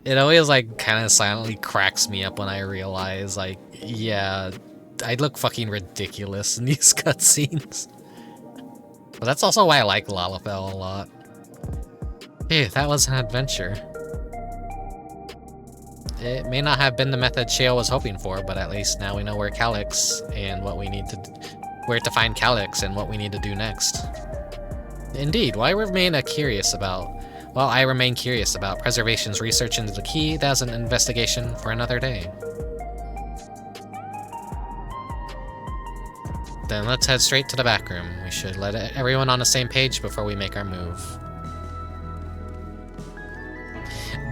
[SPEAKER 1] It always like kind of silently cracks me up when I realize like, yeah, I look fucking ridiculous in these cutscenes. But that's also why I like Lalafell a lot. Hey, that was an adventure. It may not have been the method Shale was hoping for, but at least now we know where Calyx and what we need to, where to find Calyx and what we need to do next. Indeed, I remain curious about Preservation's research into the key. That's an investigation for another day. Then let's head straight to the back room. We should let everyone on the same page before we make our move.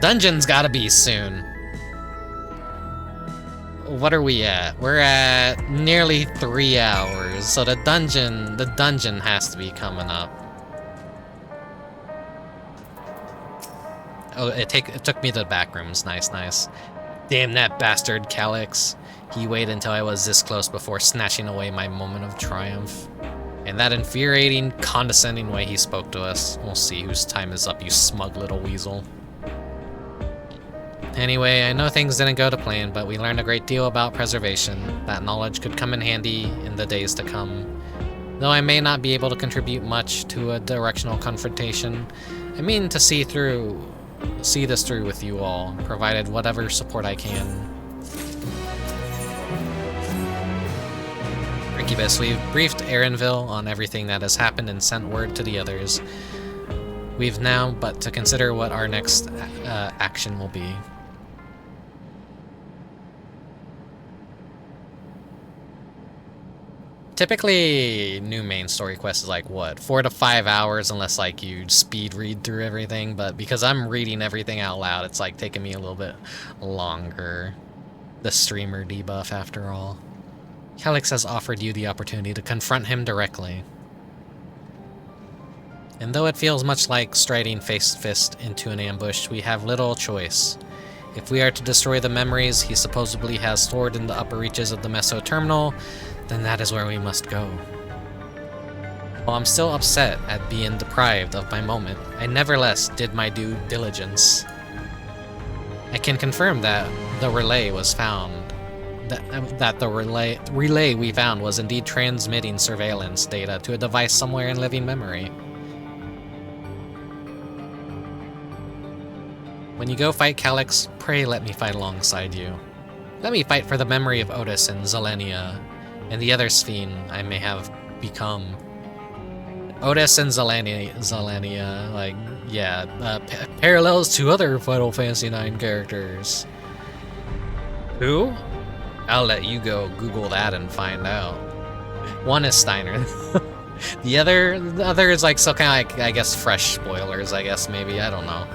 [SPEAKER 1] Dungeon's gotta be soon. What are we at? We're at nearly 3 hours, so the dungeon has to be coming up. Oh, it took me to the back rooms. Nice. Damn that bastard Calyx. He waited until I was this close before snatching away my moment of triumph. And that infuriating, condescending way he spoke to us. We'll see whose time is up, you smug little weasel. Anyway, I know things didn't go to plan, but we learned a great deal about preservation. That knowledge could come in handy in the days to come. Though I may not be able to contribute much to a directional confrontation, I mean to see this through with you all, provided whatever support I can. Rickubus, we've briefed Erenville on everything that has happened and sent word to the others. We've now but to consider what our next action will be. Typically, new main story quest is like, what, 4 to 5 hours, unless like you speed read through everything, but because I'm reading everything out loud, it's like taking me a little bit longer. The streamer debuff, after all. Calyx has offered you the opportunity to confront him directly. And though it feels much like striding face-to-face into an ambush, we have little choice. If we are to destroy the memories he supposedly has stored in the upper reaches of the Meso terminal, then that is where we must go. While I'm still upset at being deprived of my moment, I nevertheless did my due diligence. I can confirm that the relay was found. That the relay we found was indeed transmitting surveillance data to a device somewhere in living memory. When you go fight Calyx, pray let me fight alongside you. Let me fight for the memory of Otis and Zelenia, and the other Sphene I may have become. Otis and Zelenia, like, yeah, parallels to other Final Fantasy IX characters. Who? I'll let you go Google that and find out. One is Steiner. The other is like, so kind of like, I guess, fresh spoilers, I guess, maybe, I don't know.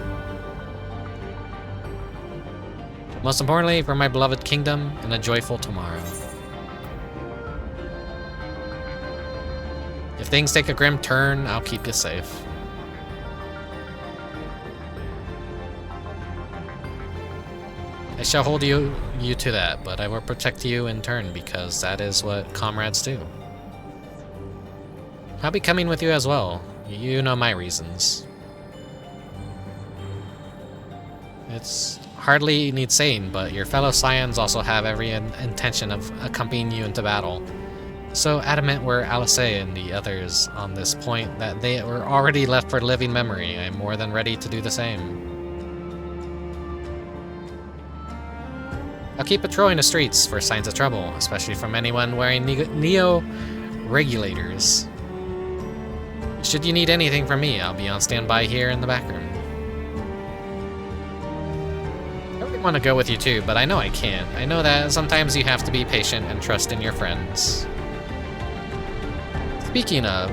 [SPEAKER 1] Most importantly, for my beloved kingdom and a joyful tomorrow. If things take a grim turn, I'll keep you safe. I shall hold you to that, but I will protect you in turn because that is what comrades do. I'll be coming with you as well. You know my reasons. It's hardly need saying, but your fellow Scions also have every intention of accompanying you into battle. So adamant were Alice and the others on this point that they were already left for living memory. I am more than ready to do the same. I'll keep patrolling the streets for signs of trouble, especially from anyone wearing neo-regulators. Should you need anything from me, I'll be on standby here in the back room. I really want to go with you too, but I know I can't. I know that sometimes you have to be patient and trust in your friends. Speaking of,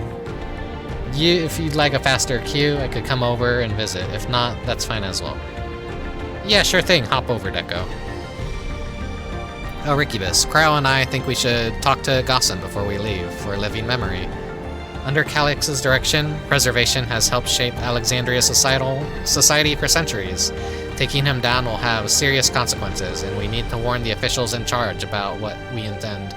[SPEAKER 1] if you'd like a faster queue, I could come over and visit. If not, that's fine as well. Yeah, sure thing. Hop over, Deco. Oh, Rickubus, Crow and I think we should talk to Gossen before we leave for living memory. Under Calyx's direction, Preservation has helped shape Alexandria's society for centuries. Taking him down will have serious consequences, and we need to warn the officials in charge about what we intend.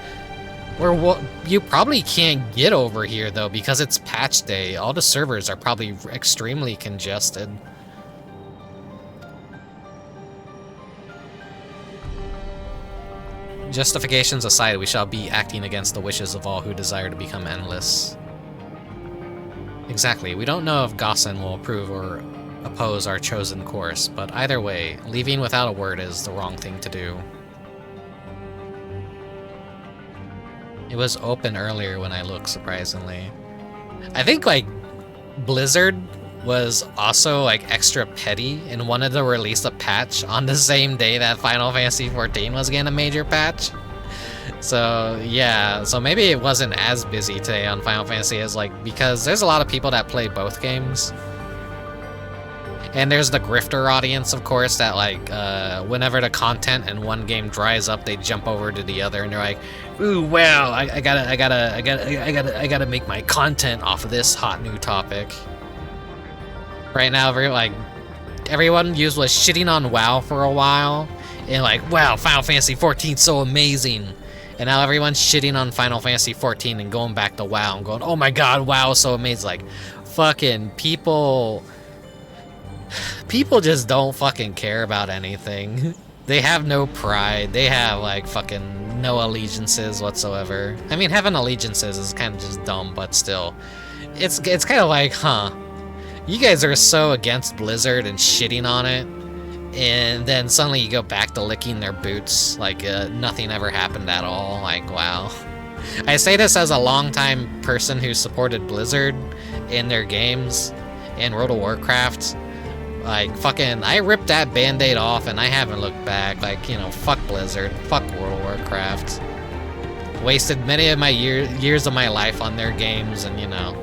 [SPEAKER 1] You probably can't get over here, though, because it's patch day. All the servers are probably extremely congested. Justifications aside, we shall be acting against the wishes of all who desire to become endless. Exactly. We don't know if Gossen will approve or oppose our chosen course, but either way, leaving without a word is the wrong thing to do. It was open earlier when I looked, surprisingly. I think, like, Blizzard was also, like, extra petty and wanted to release a patch on the same day that Final Fantasy XIV was getting a major patch. So, yeah, so maybe it wasn't as busy today on Final Fantasy as, like, because there's a lot of people that play both games. And there's the grifter audience, of course, that, like, whenever the content in one game dries up, they jump over to the other and they're like, ooh, wow, I gotta make my content off of this hot new topic. Right now, everyone was shitting on WoW for a while, and like, wow, Final Fantasy XIV so amazing. And now everyone's shitting on Final Fantasy XIV and going back to WoW and going, oh my god, WoW is so amazing. Like, fucking people just don't fucking care about anything. They have no pride. They have, like, fucking no allegiances whatsoever. I mean, having allegiances is kind of just dumb, but still. It's kind of like, huh. You guys are so against Blizzard and shitting on it, and then suddenly you go back to licking their boots like nothing ever happened at all. Like, wow. I say this as a longtime person who supported Blizzard in their games and World of Warcraft. Like, fucking, I ripped that band-aid off and I haven't looked back. Like, you know, fuck Blizzard, fuck World of Warcraft. Wasted many of my years of my life on their games, and you know,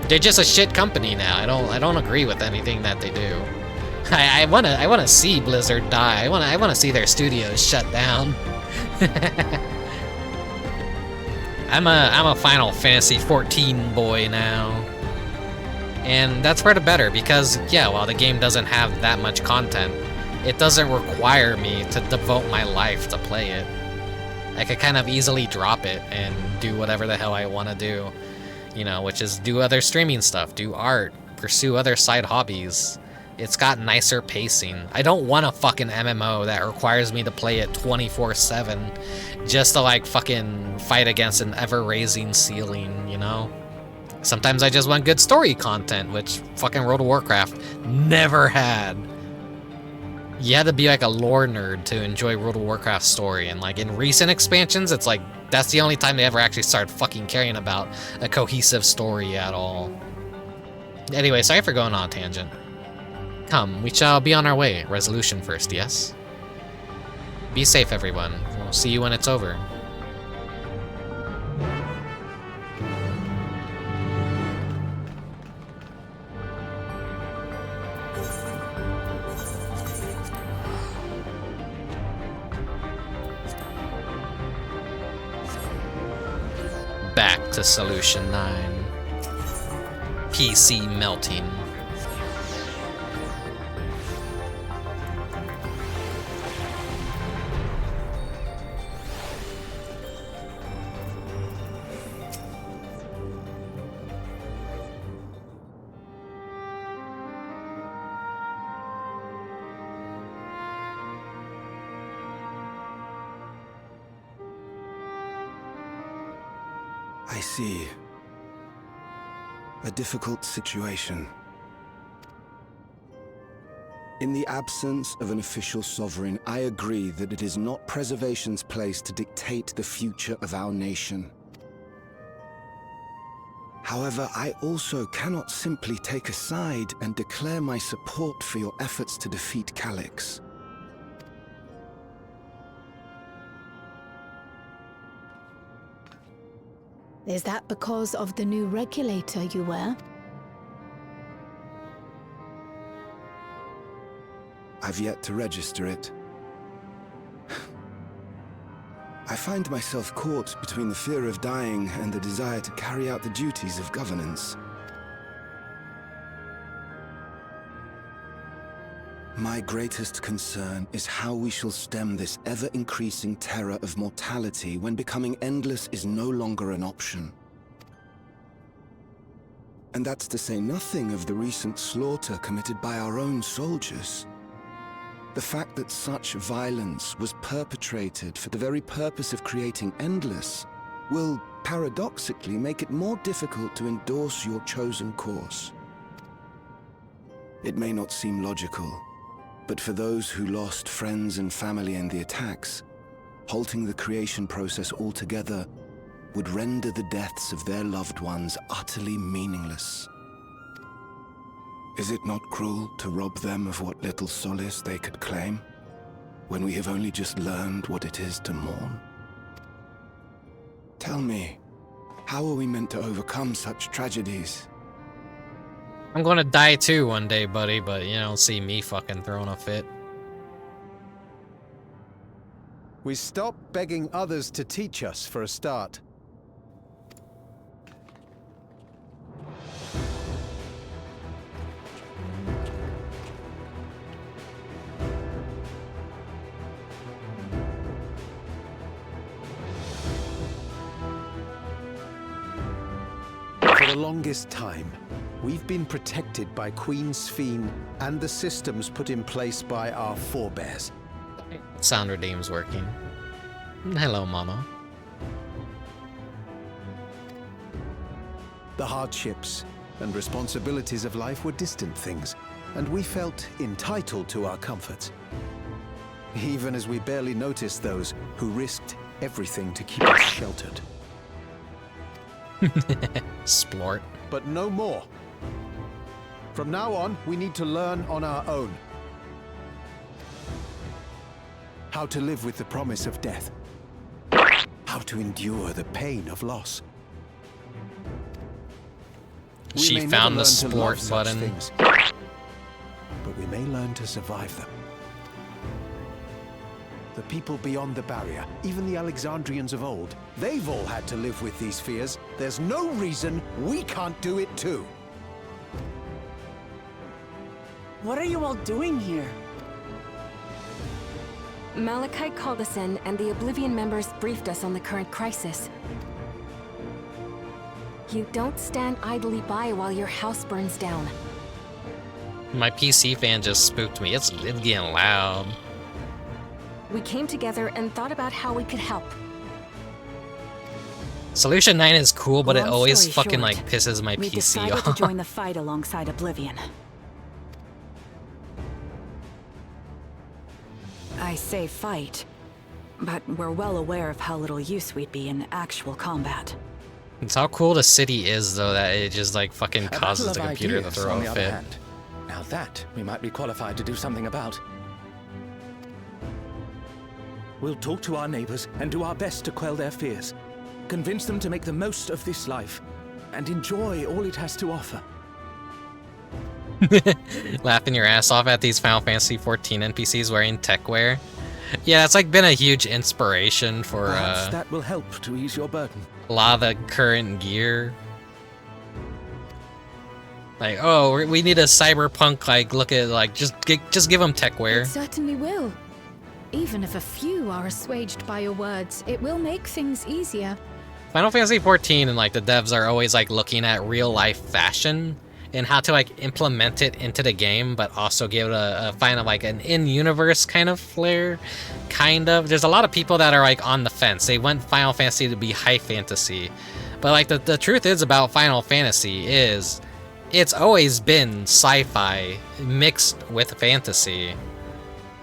[SPEAKER 1] they're just a shit company now. I don't agree with anything that they do. I wanna see Blizzard die. I wanna see their studios shut down. I'm a Final Fantasy XIV boy now. And that's for the better, because yeah, while the game doesn't have that much content, it doesn't require me to devote my life to play it. I could kind of easily drop it and do whatever the hell I want to do, you know, which is do other streaming stuff, do art, pursue other side hobbies. It's got nicer pacing. I don't want a fucking MMO that requires me to play it 24/7 just to like fucking fight against an ever-raising ceiling, you know? Sometimes I just want good story content, which fucking World of Warcraft never had. You had to be like a lore nerd to enjoy World of Warcraft's story, and like in recent expansions, it's like that's the only time they ever actually started fucking caring about a cohesive story at all. Anyway, sorry for going on a tangent. Come, we shall be on our way. Resolution first, yes? Be safe, everyone. We'll see you when it's over. Back to Solution 9. PC melting.
[SPEAKER 3] I see. A difficult situation. In the absence of an official sovereign, I agree that it is not Preservation's place to dictate the future of our nation. However, I also cannot simply take a side and declare my support for your efforts to defeat Calyx.
[SPEAKER 4] Is that because of the new regulator you wear?
[SPEAKER 3] I've yet to register it. I find myself caught between the fear of dying and the desire to carry out the duties of governance. My greatest concern is how we shall stem this ever-increasing terror of mortality when becoming endless is no longer an option. And that's to say nothing of the recent slaughter committed by our own soldiers. The fact that such violence was perpetrated for the very purpose of creating endless will, paradoxically, make it more difficult to endorse your chosen course. It may not seem logical, but for those who lost friends and family in the attacks, halting the creation process altogether would render the deaths of their loved ones utterly meaningless. Is it not cruel to rob them of what little solace they could claim, when we have only just learned what it is to mourn? Tell me, how are we meant to overcome such tragedies?
[SPEAKER 1] I'm gonna die too one day, buddy, but you don't see me fucking throwing a fit.
[SPEAKER 3] We stop begging others to teach us for a start. For the longest time, we've been protected by Queen Sphene and the systems put in place by our forebears.
[SPEAKER 1] Sound redeem's working. Hello, Mama.
[SPEAKER 3] The hardships and responsibilities of life were distant things, and we felt entitled to our comforts. Even as we barely noticed those who risked everything to keep us sheltered.
[SPEAKER 1] Splort.
[SPEAKER 3] But no more. From now on, we need to learn on our own. How to live with the promise of death.
[SPEAKER 17] how to endure the pain of loss.
[SPEAKER 1] She found the sport button.
[SPEAKER 17] Things, but we may learn to survive them. The people beyond the barrier, even the Alexandrians of old, they've all had to live with these fears. There's no reason we can't do it too.
[SPEAKER 13] What are you all doing here?
[SPEAKER 18] Malachite called us in, and the Oblivion members briefed us on the current crisis. You don't stand idly by while your house burns down.
[SPEAKER 1] My PC fan just spooked me. It's getting loud.
[SPEAKER 18] We came together and thought about how we could help.
[SPEAKER 1] Solution 9 is cool, but it
[SPEAKER 15] Long
[SPEAKER 1] always
[SPEAKER 15] story
[SPEAKER 1] fucking
[SPEAKER 15] short,
[SPEAKER 1] like pisses my
[SPEAKER 15] we
[SPEAKER 1] PC
[SPEAKER 15] decided
[SPEAKER 1] off.
[SPEAKER 15] to join the fight alongside Oblivion. I say fight, but we're well aware of how little use we'd be in actual combat.
[SPEAKER 1] It's how cool the city is, though, that it just like fucking causes the computer to throw
[SPEAKER 11] on the
[SPEAKER 1] a
[SPEAKER 11] other
[SPEAKER 1] fit.
[SPEAKER 11] hand. Now that we might be qualified to do something about. We'll talk to our neighbors and do our best to quell their fears. Convince them to make the most of this life and enjoy all it has to offer.
[SPEAKER 1] Laughing your ass off at these Final Fantasy XIV NPCs wearing tech wear. Yeah, it's like been a huge inspiration for
[SPEAKER 11] Perhaps that will help to ease your burden.
[SPEAKER 1] a lot of the current gear. Like, oh, we need a cyberpunk, like, look at, like, just give them tech wear.
[SPEAKER 4] It certainly will. Even if a few are assuaged by your words, it will make things easier.
[SPEAKER 1] Final Fantasy XIV and, like, the devs are always, like, looking at real-life fashion and how to, like, implement it into the game, but also give it a kind of, like, an in-universe kind of flair, kind of. There's a lot of people that are, like, on the fence. They want Final Fantasy to be high fantasy. But, like, the truth is about Final Fantasy is it's always been sci-fi mixed with fantasy.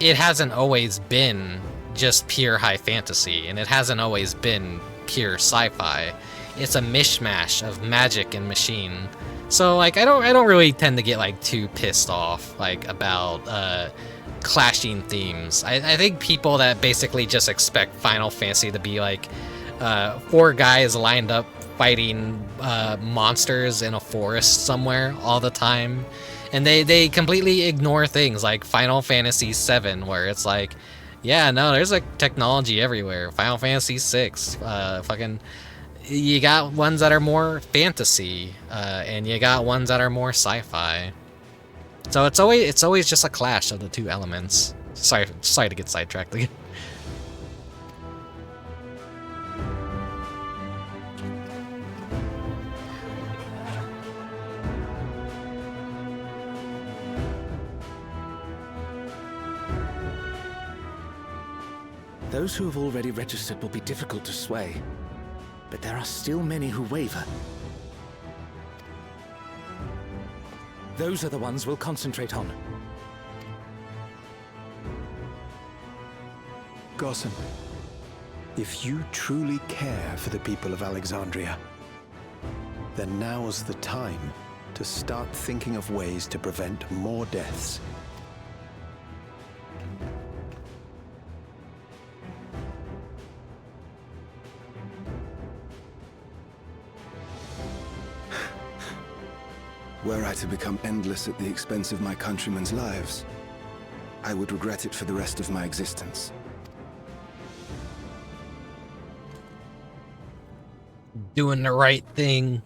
[SPEAKER 1] It hasn't always been just pure high fantasy, and it hasn't always been pure sci-fi. It's a mishmash of magic and machine. So, like, I don't really tend to get, like, too pissed off, like, about clashing themes. I think people that basically just expect Final Fantasy to be, like, 4 guys lined up fighting monsters in a forest somewhere all the time, and they completely ignore things like Final Fantasy VII, where it's like, yeah, no, there's like technology everywhere. Final Fantasy VI, fucking, you got ones that are more fantasy, and you got ones that are more sci-fi. So it's always just a clash of the two elements. Sorry to get sidetracked again.
[SPEAKER 11] Those who have already registered will be difficult to sway, but there are still many who waver. Those are the ones we'll concentrate on.
[SPEAKER 17] Gossen, if you truly care for the people of Alexandria, then now's the time to start thinking of ways to prevent more deaths.
[SPEAKER 3] Were I to become endless at the expense of my countrymen's lives, I would regret it for the rest of my existence.
[SPEAKER 1] Doing the right thing.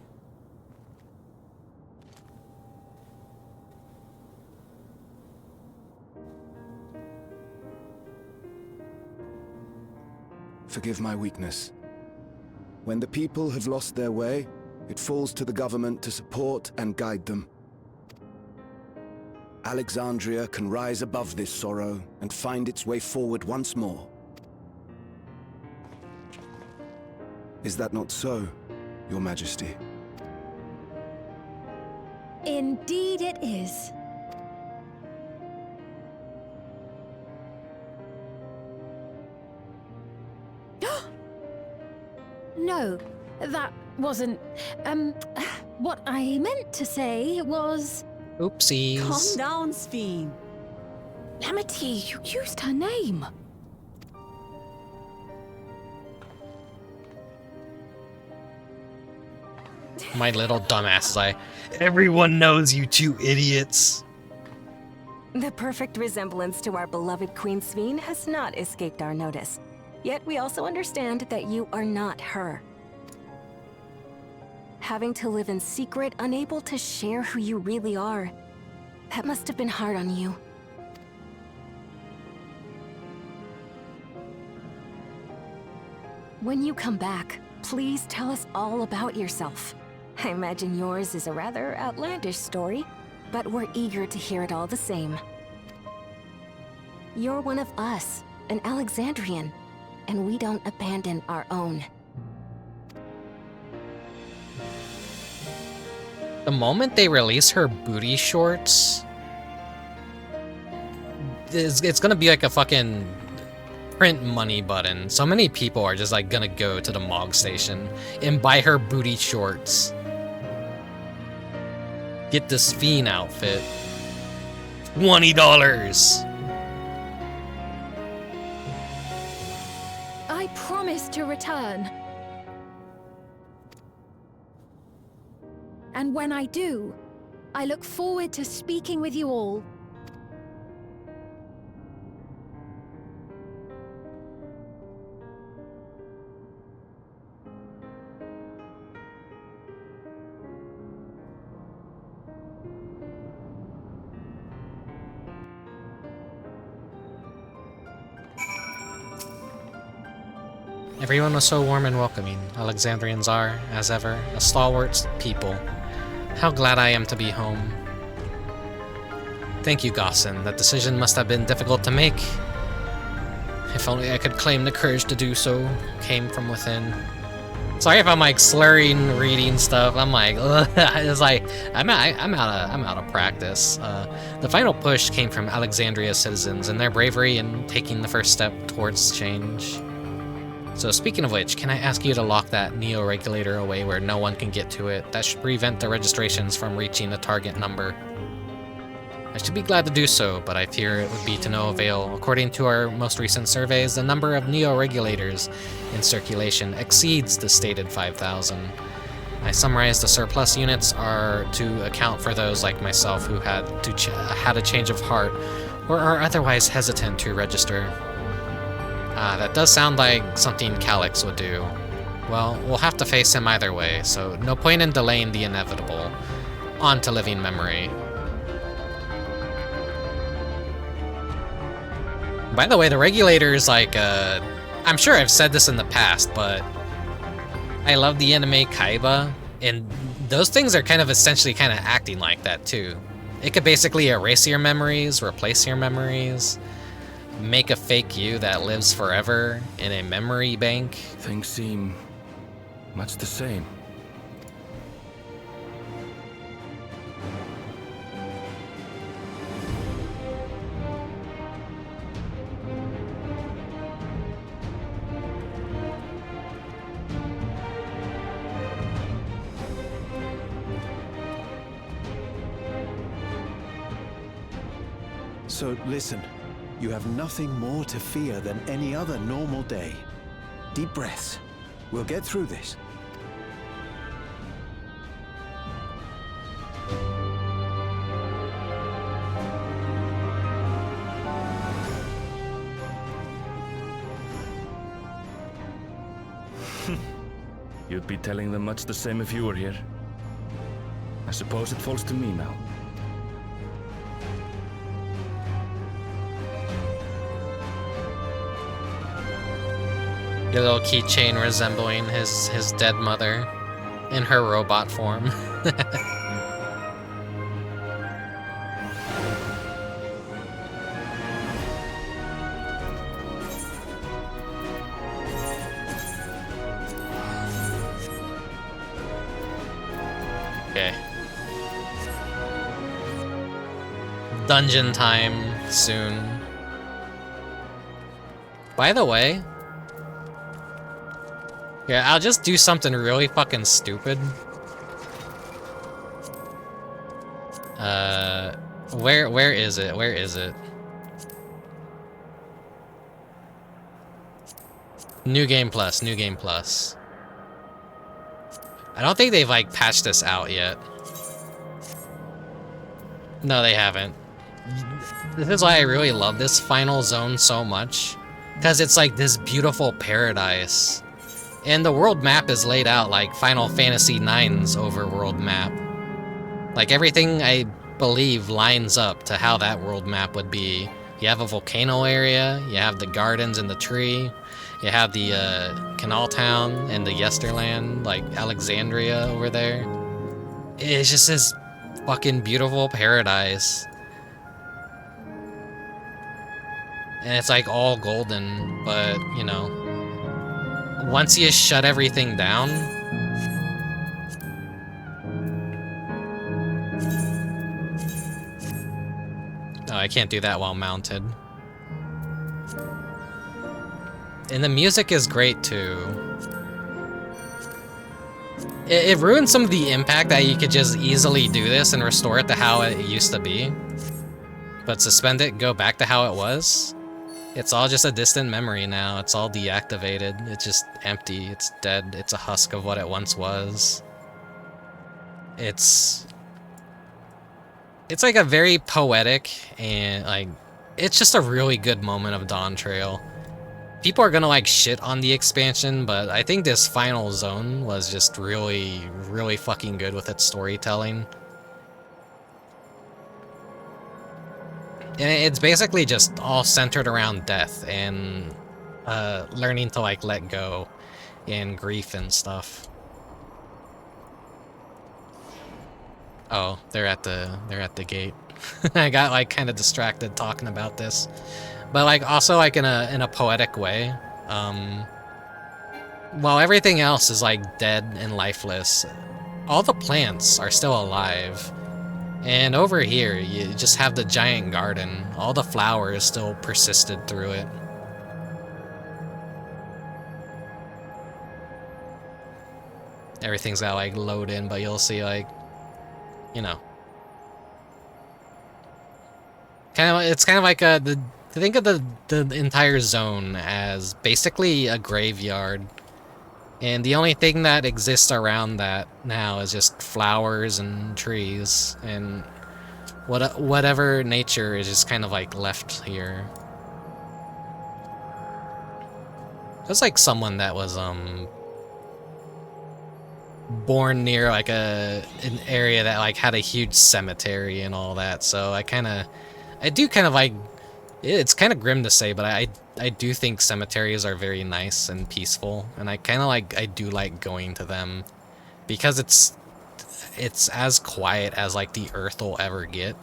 [SPEAKER 3] Forgive my weakness. When the people have lost their way, it falls to the government to support and guide them. Alexandria can rise above this sorrow and find its way forward once more. Is that not so, Your Majesty?
[SPEAKER 4] Indeed it is. No, that wasn't... what I meant to say was...
[SPEAKER 1] Oopsies.
[SPEAKER 15] Calm down, Sphene.
[SPEAKER 4] Amity, you used her name.
[SPEAKER 1] My little dumbass everyone knows you two idiots.
[SPEAKER 18] The perfect resemblance to our beloved Queen Sveen has not escaped our notice. Yet we also understand that you are not her. Having to live in secret, unable to share who you really are, that must have been hard on you. When you come back, please tell us all about yourself. I imagine yours is a rather outlandish story, but we're eager to hear it all the same. You're one of us, an Alexandrian, and we don't abandon our own.
[SPEAKER 1] The moment they release her booty shorts, it's gonna be like a fucking print money button. So many people are just like gonna go to the Mog station and buy her booty shorts. Get the Sphene outfit. $20.
[SPEAKER 14] I promise to return. And when I do, I look forward to speaking with you all.
[SPEAKER 1] Everyone was so warm and welcoming. Alexandrians are, as ever, a stalwart people. How glad I am to be home. Thank you, Gossin. That decision must have been difficult to make. If only I could claim the courage to do so. Came from within. Sorry if I'm like slurring reading stuff. I'm like, ugh. It's like I'm out of practice. The final push came from Alexandria's citizens and their bravery in taking the first step towards change. So speaking of which, can I ask you to lock that neo-regulator away where no one can get to it? That should prevent the registrations from reaching the target number. I should be glad to do so, but I fear it would be to no avail. According to our most recent surveys, the number of neo-regulators in circulation exceeds the stated 5,000. I summarized the surplus units are to account for those like myself who had a change of heart or are otherwise hesitant to register. That does sound like something Calyx would do. Well, we'll have to face him either way, so no point in delaying the inevitable. On to living memory. By the way, the regulators, like, I'm sure I've said this in the past, but I love the anime Kaiba, and those things are kind of essentially kind of acting like that too. It could basically erase your memories, replace your memories, make a fake you that lives forever in a memory bank.
[SPEAKER 19] Things seem much the same.
[SPEAKER 17] So listen. You have nothing more to fear than any other normal day. Deep breaths. We'll get through this.
[SPEAKER 19] You'd be telling them much the same if you were here. I suppose it falls to me now.
[SPEAKER 1] Your little keychain resembling his dead mother in her robot form. Okay. Dungeon time soon. By the way, yeah, I'll just do something really fucking stupid. Where is it? Where is it? New Game Plus, New Game Plus. I don't think they've, like, patched this out yet. No, they haven't. This is why I really love this final zone so much. Because it's like this beautiful paradise. And the world map is laid out like Final Fantasy IX's overworld map. Like everything, I believe, lines up to how that world map would be. You have a volcano area, you have the gardens and the tree, you have the Canal Town and the Yesterland, like Alexandria over there. It's just this fucking beautiful paradise. And it's like all golden, but you know, once you shut everything down, oh, I can't do that while mounted. And the music is great too. It ruins some of the impact that you could just easily do this and restore it to how it used to be. But suspend it, go back to how it was. It's all just a distant memory now. It's all deactivated. It's just empty. It's dead. It's a husk of what it once was. It's like a very poetic and like, it's just a really good moment of Dawntrail. People are gonna like shit on the expansion, but I think this final zone was just really, really fucking good with its storytelling. And it's basically just all centered around death and learning to like let go and grief and stuff. Oh, they're at the gate. I got like kind of distracted talking about this, but like also like in a poetic way. While everything else is like dead and lifeless, all the plants are still alive. And over here, you just have the giant garden. All the flowers still persisted through it. Everything's got like load in, but you'll see like, you know. It's kind of like think of the entire zone as basically a graveyard. And the only thing that exists around that now is just flowers and trees and whatever nature is just kind of like left here. It's like someone that was born near like an area that like had a huge cemetery and all that. So I do kind of like, it's kind of grim to say, but I do think cemeteries are very nice and peaceful, and I do like going to them because it's as quiet as like the earth will ever get.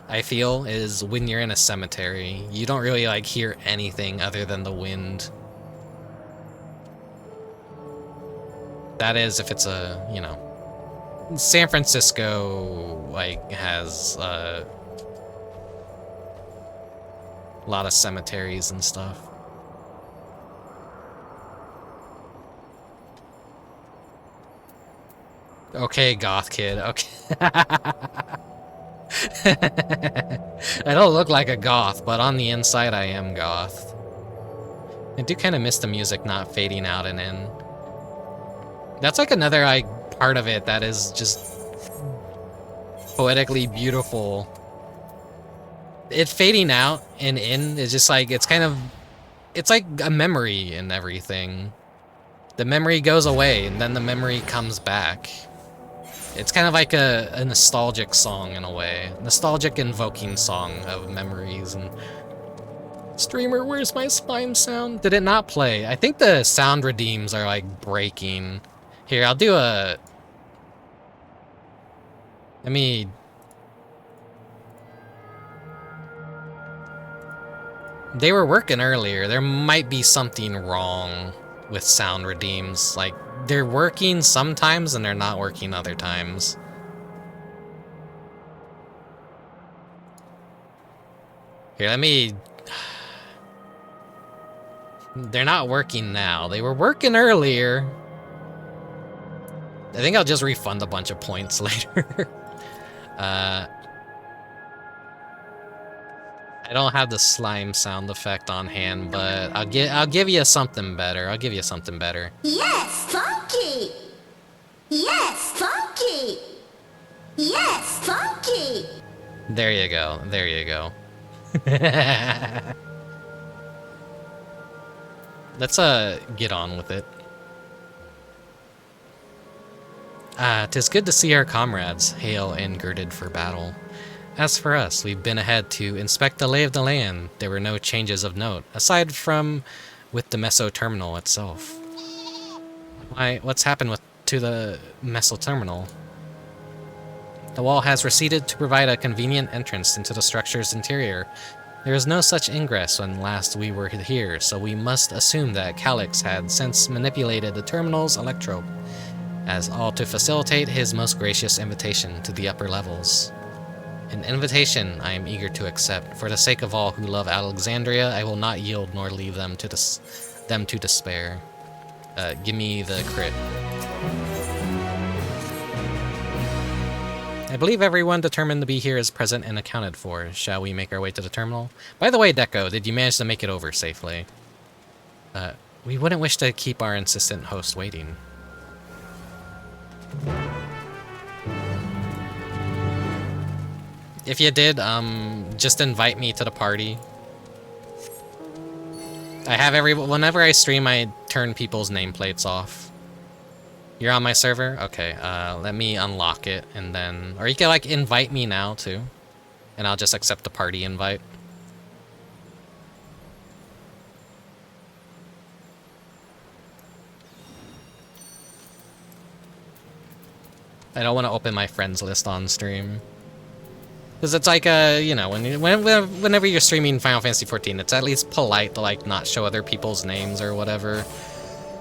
[SPEAKER 1] I feel is when you're in a cemetery, you don't really like hear anything other than the wind. That is if it's a, you know, San Francisco like has a lot of cemeteries and stuff. Okay, goth kid. Okay. I don't look like a goth, but on the inside I am goth. I do kind of miss the music not fading out and in. That's like another like part of it that is just poetically beautiful. It fading out and in is just like, it's like a memory and everything. The memory goes away and then the memory comes back. It's kind of like a nostalgic song in a way. Nostalgic invoking song of memories. And streamer, where's my slime sound? Did it not play? I think the sound redeems are like breaking. Here, I'll do a... Let me... They were working earlier. There might be something wrong with sound redeems. Like, they're working sometimes and they're not working other times. Here, let me... They're not working now. They were working earlier. I think I'll just refund a bunch of points later. I don't have the slime sound effect on hand, but I'll give you something better. I'll give you something better.
[SPEAKER 20] Yes, funky! Yes, funky! Yes, funky!
[SPEAKER 1] There you go. There you go. Let's get on with it. 'Tis good to see our comrades hail and girded for battle. As for us, we've been ahead to inspect the lay of the land. There were no changes of note, aside from with the Meso terminal itself. Why, what's happened to the Meso terminal? The wall has receded to provide a convenient entrance into the structure's interior. There is no such ingress when last we were here, so we must assume that Calyx had since manipulated the terminal's electrope, as all to facilitate his most gracious invitation to the upper levels. An invitation I am eager to accept. For the sake of all who love Alexandria, I will not yield nor leave them to despair. Give me the crit. I believe everyone determined to be here is present and accounted for. Shall we make our way to the terminal? By the way, Deco, did you manage to make it over safely? We wouldn't wish to keep our insistent host waiting. If you did, just invite me to the party. I have whenever I stream, I turn people's nameplates off. You're on my server? Okay, let me unlock it, and then... Or you can, like, invite me now, too. And I'll just accept the party invite. I don't want to open my friends list on stream. Because it's like, you know, whenever you're streaming Final Fantasy XIV, it's at least polite to, like, not show other people's names or whatever.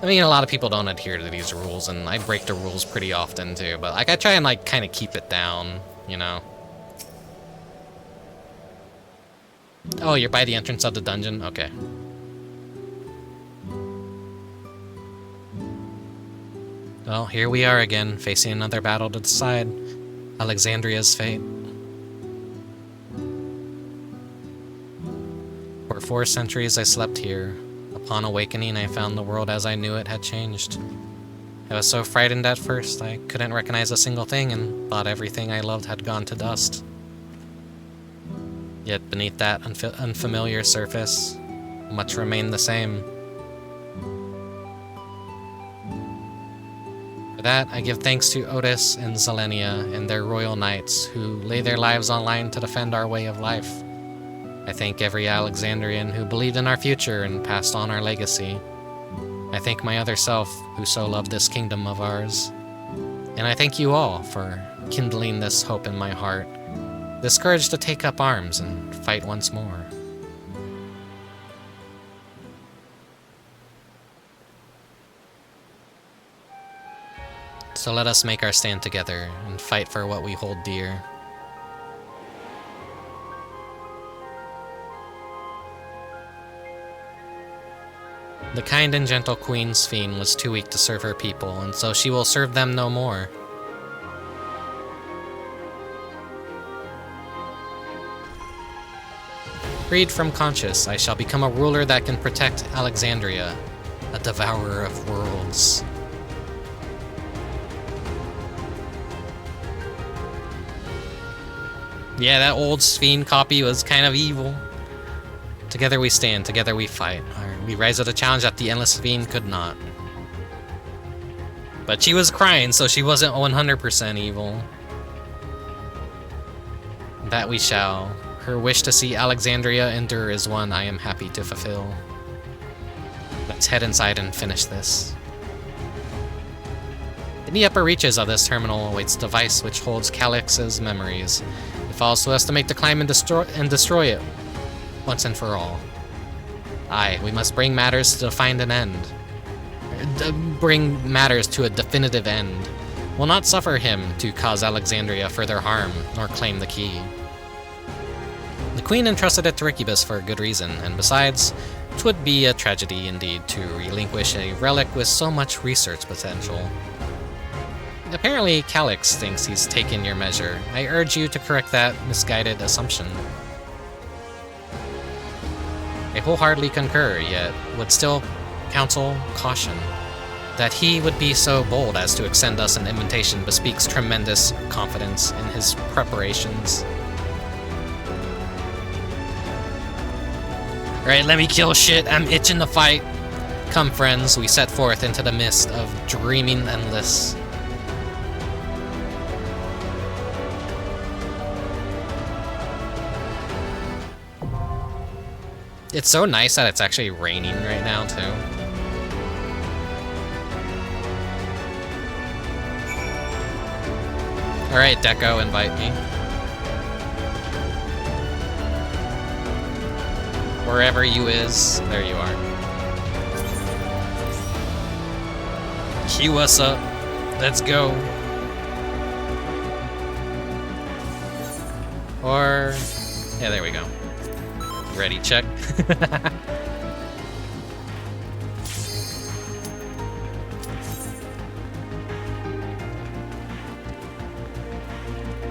[SPEAKER 1] I mean, a lot of people don't adhere to these rules, and I break the rules pretty often, too. But, like, I try and, like, kind of keep it down, you know? Oh, you're by the entrance of the dungeon? Okay. Well, here we are again, facing another battle to decide Alexandria's fate. For 4 centuries I slept here. Upon awakening, I found the world as I knew it had changed. I was so frightened at first, I couldn't recognize a single thing and thought everything I loved had gone to dust. Yet beneath that unfamiliar surface, much remained the same. For that, I give thanks to Otis and Zelenia and their royal knights who lay their lives on line to defend our way of life. I thank every Alexandrian who believed in our future and passed on our legacy. I thank my other self who so loved this kingdom of ours. And I thank you all for kindling this hope in my heart, this courage to take up arms and fight once more. So let us make our stand together and fight for what we hold dear. The kind and gentle Queen Sphene was too weak to serve her people, and so she will serve them no more. Freed from conscience, I shall become a ruler that can protect Alexandria, a devourer of worlds. Yeah, that old Sphene copy was kind of evil. Together we stand, together we fight. We rise to the challenge that the Endless Sphene could not. But she was crying, so she wasn't 100% evil. That we shall. Her wish to see Alexandria endure is one I am happy to fulfill. Let's head inside and finish this. In the upper reaches of this terminal awaits a device which holds Calyx's memories. It falls to us to make the climb and destroy it once and for all. Aye, we must bring matters to find an end. Bring matters to a definitive end. We'll not suffer him to cause Alexandria further harm, nor claim the key. The Queen entrusted it to Rickubus for a good reason, and besides, 'twould be a tragedy indeed to relinquish a relic with so much research potential. Apparently, Calyx thinks he's taken your measure. I urge you to correct that misguided assumption. I wholeheartedly concur, yet would still counsel caution. That he would be so bold as to extend us an invitation bespeaks tremendous confidence in his preparations. Alright, let me kill shit. I'm itching to fight. Come, friends, we set forth into the mist of dreaming endless. It's so nice that it's actually raining right now, too. Alright, Deco, invite me. Wherever you is, there you are. Cue us up. Let's go. Or... yeah, there we go. Ready, check.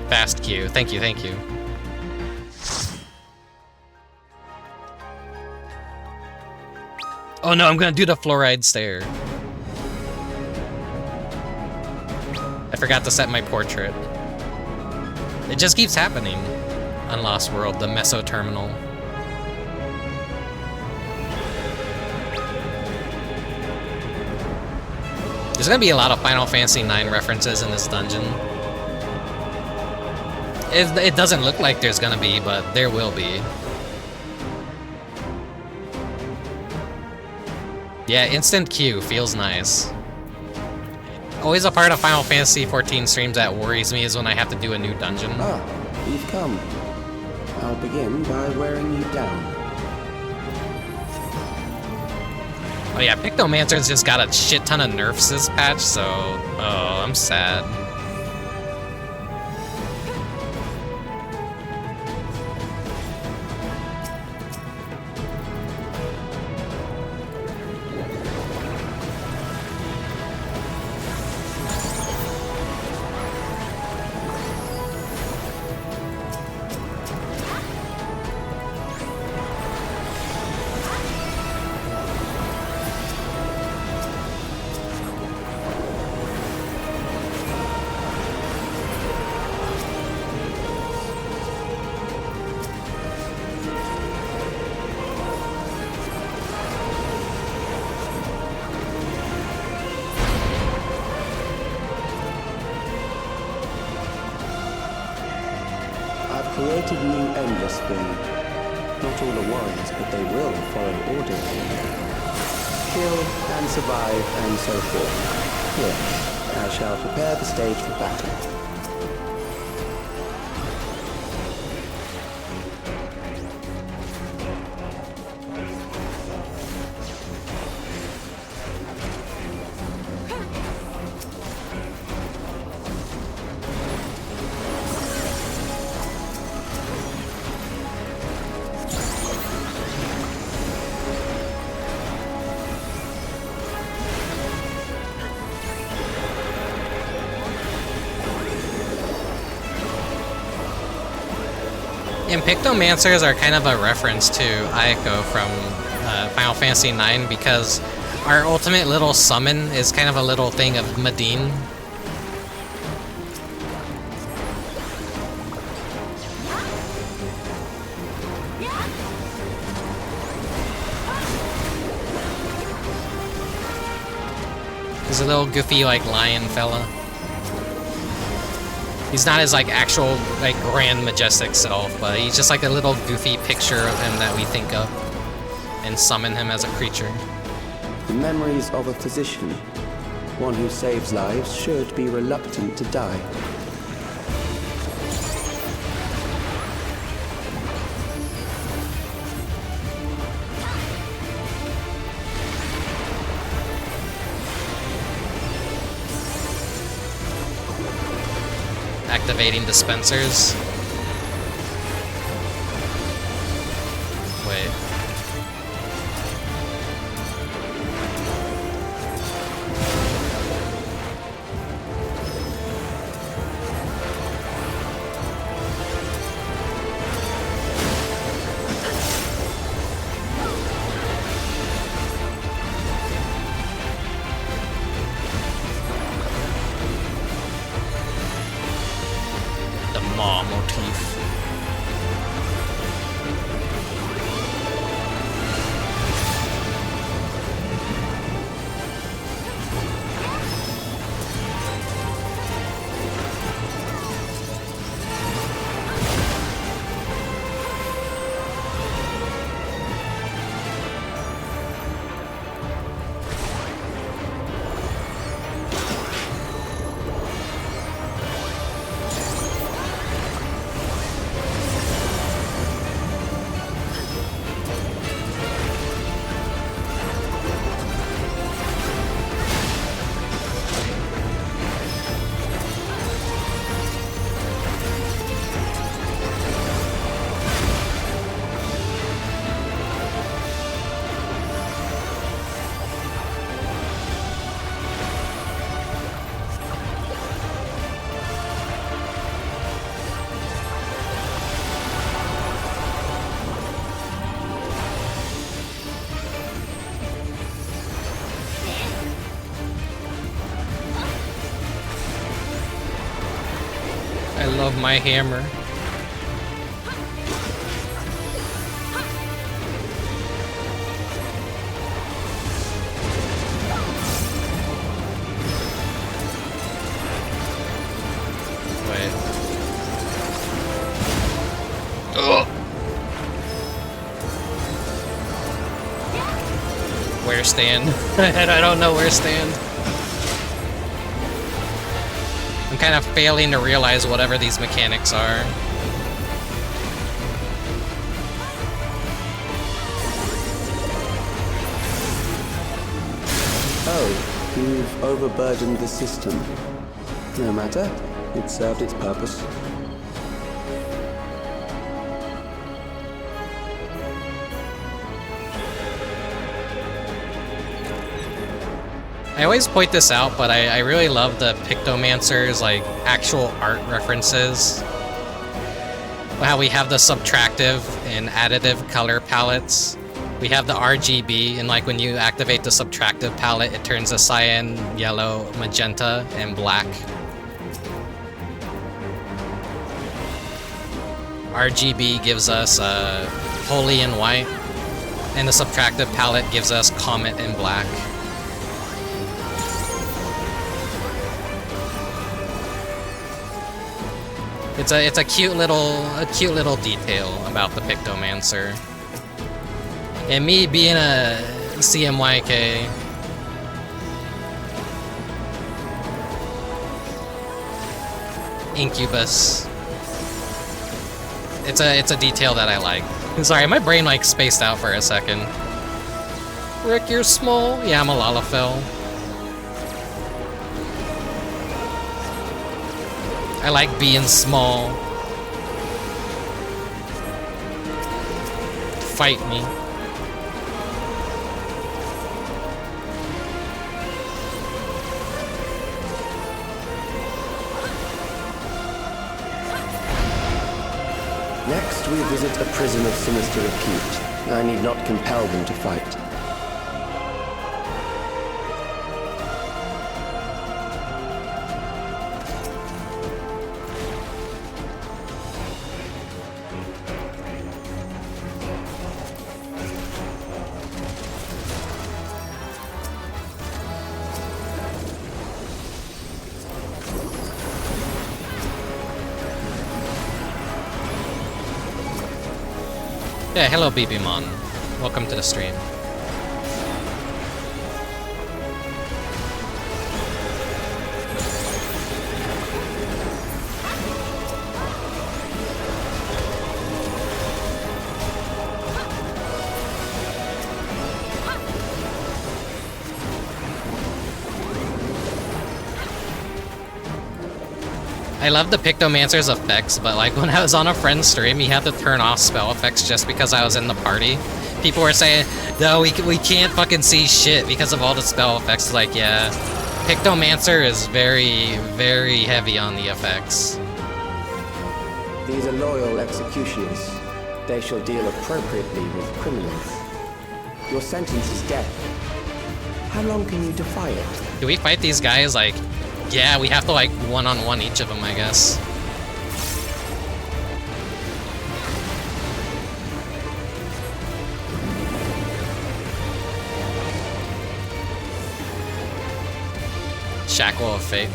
[SPEAKER 1] Fast queue. Thank you, thank you. Oh no, I'm gonna do the fluoride stare. I forgot to set my portrait. It just keeps happening on Lost World, the Meso terminal. There's gonna be a lot of Final Fantasy IX references in this dungeon. It doesn't look like there's gonna be, but there will be. Yeah, instant queue feels nice. Always a part of Final Fantasy XIV streams that worries me is when I have to do a new dungeon.
[SPEAKER 5] Ah, you've come. I'll begin by wearing you down.
[SPEAKER 1] Oh yeah, Pictomancer's just got a shit ton of nerfs this patch, so... oh, I'm sad.
[SPEAKER 5] Created new Endless for you. Not all at once, but they will follow order. Kill and survive and so forth. Here, I shall prepare the stage for battle.
[SPEAKER 1] And Pictomancers are kind of a reference to Aiko from Final Fantasy IX because our ultimate little summon is kind of a little thing of Medine. He's a little goofy, like, lion fella. He's not his, like, actual, like, grand, majestic self, but he's just like a little goofy picture of him that we think of and summon him as a creature.
[SPEAKER 5] The memories of a physician. One who saves lives should be reluctant to die.
[SPEAKER 1] Activating dispensers. Wait. love my hammer. Wait. Ugh. Where stand? I don't know where stand. I'm kind of failing to realize whatever these mechanics are.
[SPEAKER 5] Oh, you've overburdened the system. No matter, it served its purpose.
[SPEAKER 1] I always point this out, but I really love the Pictomancer's like actual art references. How we have the subtractive and additive color palettes. We have the RGB, and like when you activate the subtractive palette, it turns a cyan, yellow, magenta, and black. RGB gives us holy and white, and the subtractive palette gives us comet and black. It's a cute little detail about the Pictomancer. And me being a CMYK, Incubus. It's a detail that I like. Sorry, my brain like spaced out for a second. Rick, you're small. Yeah, I'm a Lalafell. I like being small. Fight me.
[SPEAKER 5] Next, we visit a prison of sinister repute. I need not compel them to fight.
[SPEAKER 1] Yeah, hello BBmon. Welcome to the stream. I love the Pictomancer's effects, but like when I was on a friend's stream, he had to turn off spell effects just because I was in the party. People were saying, no, we can't fucking see shit because of all the spell effects. Like, yeah, Pictomancer is very, very heavy on the effects.
[SPEAKER 5] These are loyal executioners. They shall deal appropriately with criminals. Your sentence is death. How long can you defy it?
[SPEAKER 1] Do we fight these guys like... Yeah, we have to like one-on-one each of them, I guess. Shackle of Fate.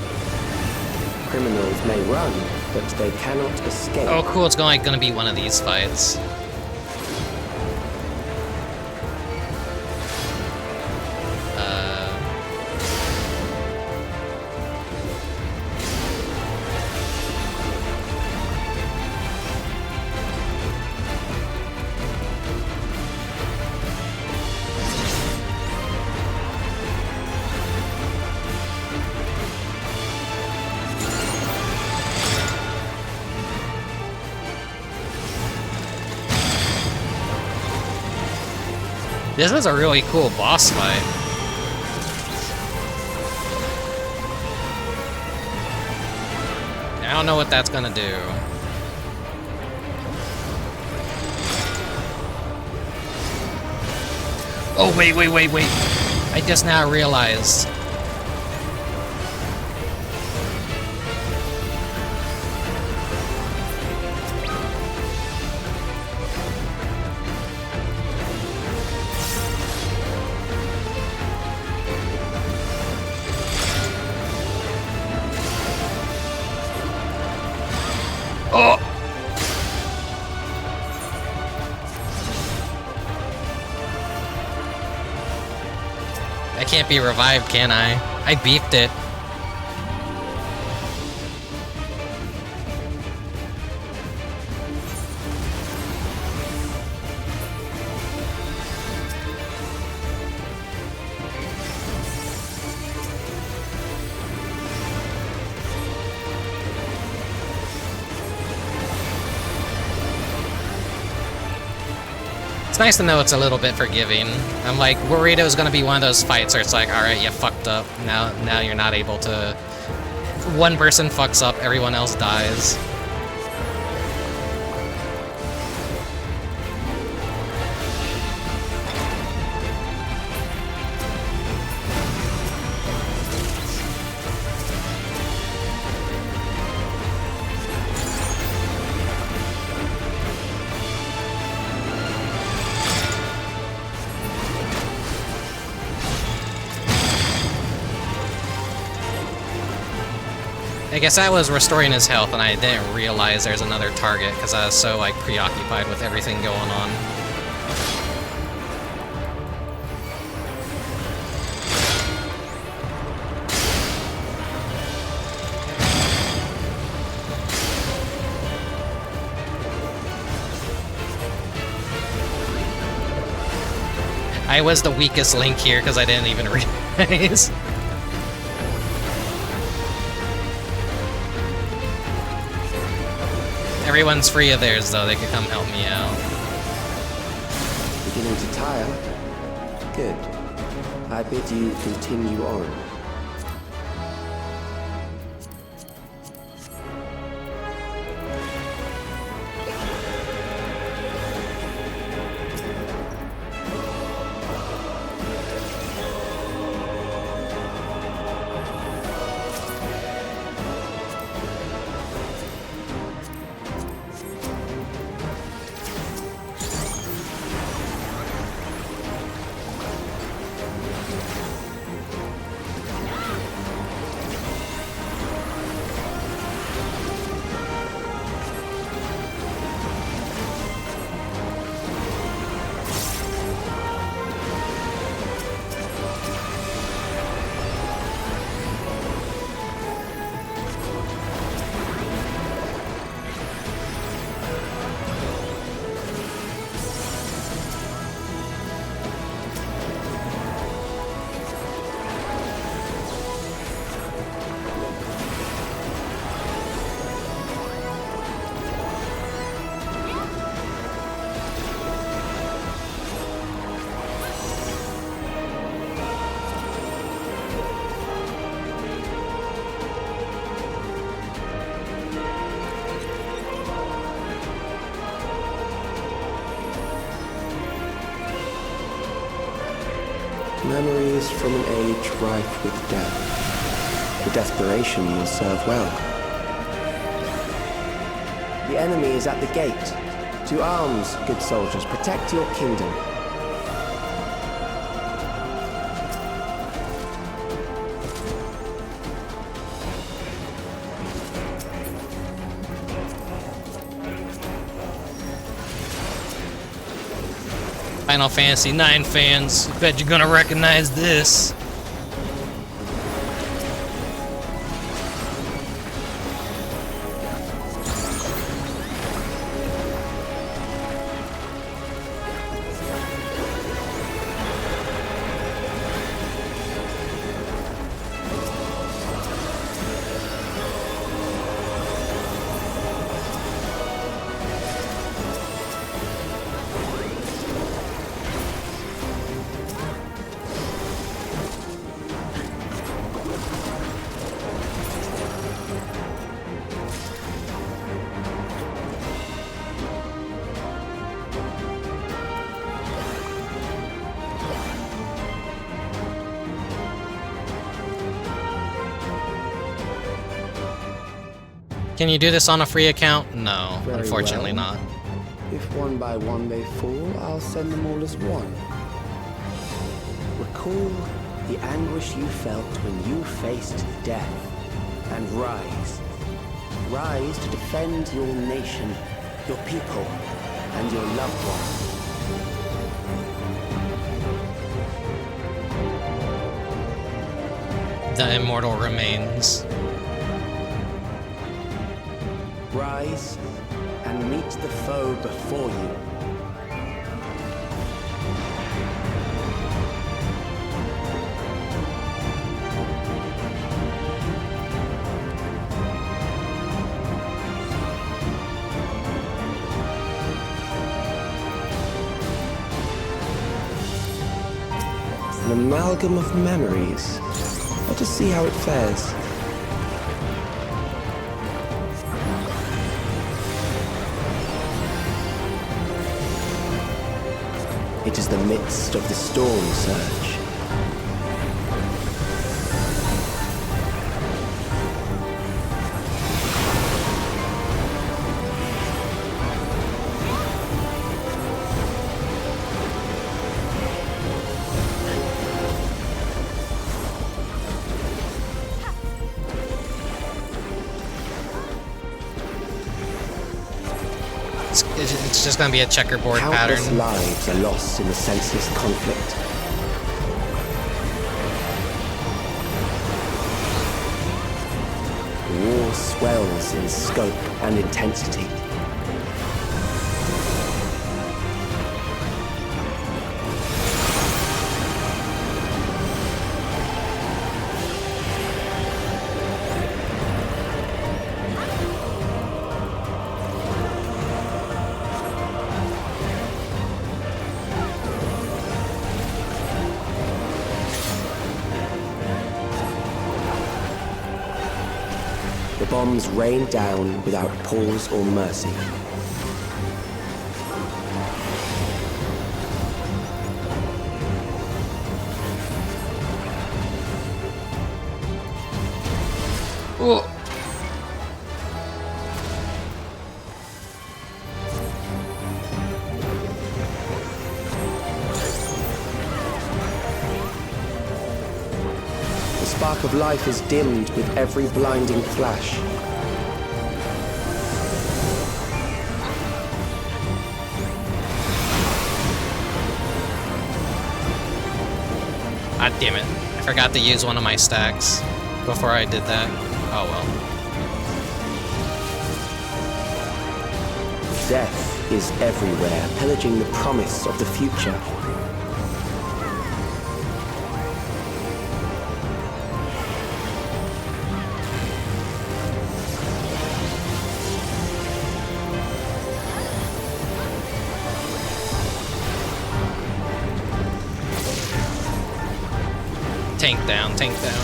[SPEAKER 5] Criminals may run, but they cannot escape.
[SPEAKER 1] Oh, cool! It's gonna be one of these fights. This is a really cool boss fight. I don't know what that's gonna do. Oh, wait. I just now realized. I can't be revived, can I? I beefed it. It's nice to know it's a little bit forgiving. I'm like worried it was gonna be one of those fights where it's like, alright, you fucked up. Now you're not able to. One person fucks up, everyone else dies. I guess I was restoring his health and I didn't realize there's another target because I was so like preoccupied with everything going on. I was the weakest link here because I didn't even realize. Everyone's free of theirs, though. They could come help me out.
[SPEAKER 5] Beginning to tire? Good. I bid you continue on. Memories from an age rife with death. The desperation will serve well. The enemy is at the gate. To arms, good soldiers, protect your kingdom.
[SPEAKER 1] Final Fantasy IX fans, bet you're gonna recognize this. Can you do this on a free account? No,
[SPEAKER 5] Very
[SPEAKER 1] unfortunately
[SPEAKER 5] well.
[SPEAKER 1] not.
[SPEAKER 5] If one by one they fall, I'll send them all as one. Recall the anguish you felt when you faced death, and rise. Rise to defend your nation, your people, and your loved ones.
[SPEAKER 1] the immortal remains.
[SPEAKER 5] Rise and meet the foe before you. An amalgam of memories. Let us see how it fares. It is the midst of the storm surge.
[SPEAKER 1] It's just gonna be a checkerboard
[SPEAKER 5] Countless
[SPEAKER 1] pattern.
[SPEAKER 5] lives are lost in the senseless conflict. War swells in scope and intensity. The bombs rain down without pause or mercy.
[SPEAKER 1] Oh.
[SPEAKER 5] The spark of life is dimmed with every blinding flash.
[SPEAKER 1] Ah, damn it. I forgot to use one of my stacks before I did that. Oh well.
[SPEAKER 5] Death is everywhere, pillaging the promise of the future.
[SPEAKER 1] Tank down, tank down.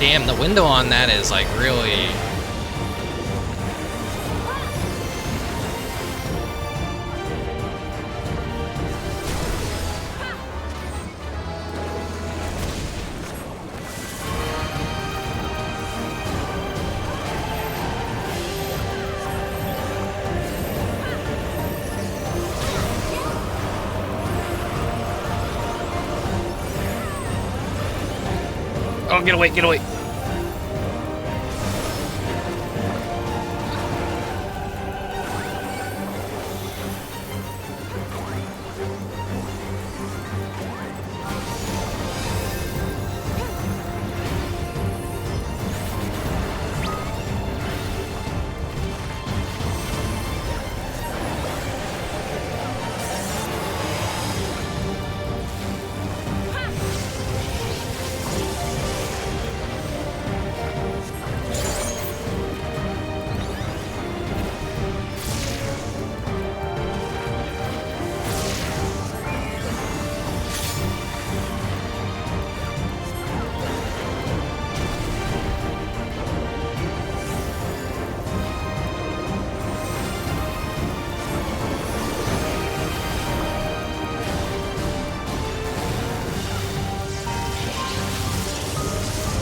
[SPEAKER 1] Damn, the window on that is like really... Oh, get away, get away.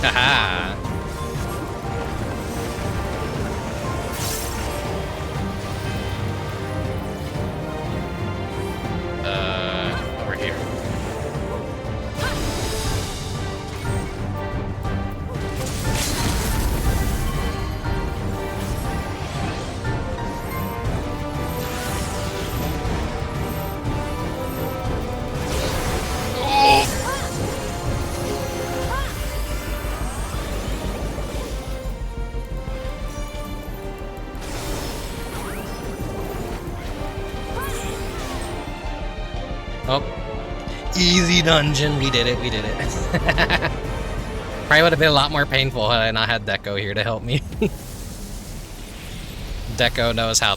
[SPEAKER 1] Haha. Oh. Easy dungeon. We did it. We did it. Probably would have been a lot more painful had I not had Deco here to help me. Deco knows how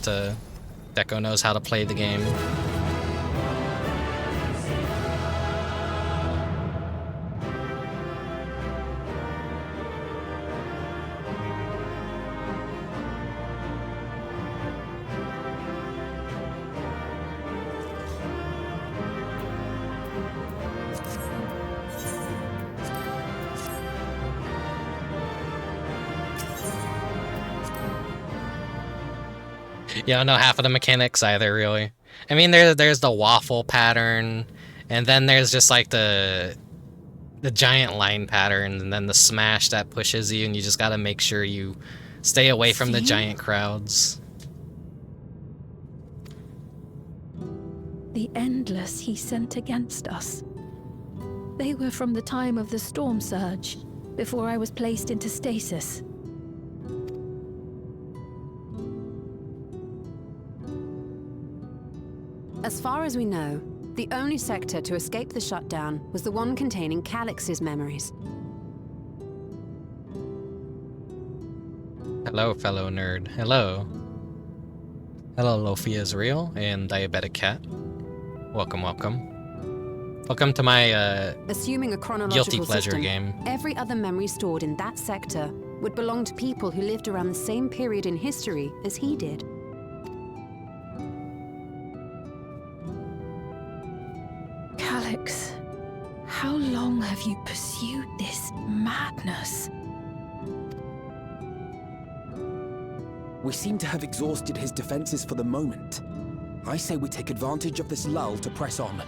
[SPEAKER 1] to play the game. You don't know half of the mechanics either, really. I mean, there's the waffle pattern, and then there's just like the giant line pattern, and then the smash that pushes you, and you just gotta make sure you stay away from the giant crowds.
[SPEAKER 14] The Endless he sent against us. They were from the time of the storm surge, before I was placed into stasis.
[SPEAKER 21] As far as we know, the only sector to escape the shutdown was the one containing Calix's memories.
[SPEAKER 1] Hello, fellow nerd. Hello. Hello, Lofi Israel and Diabetic Cat. Welcome, welcome. Welcome to my
[SPEAKER 21] Assuming a chronological
[SPEAKER 1] guilty pleasure
[SPEAKER 21] system,
[SPEAKER 1] game.
[SPEAKER 21] every other memory stored in that sector would belong to people who lived around the same period in history as he did.
[SPEAKER 14] Calix, how long have you pursued this madness?
[SPEAKER 22] We seem to have exhausted his defenses for the moment. I say we take advantage of this lull to press on.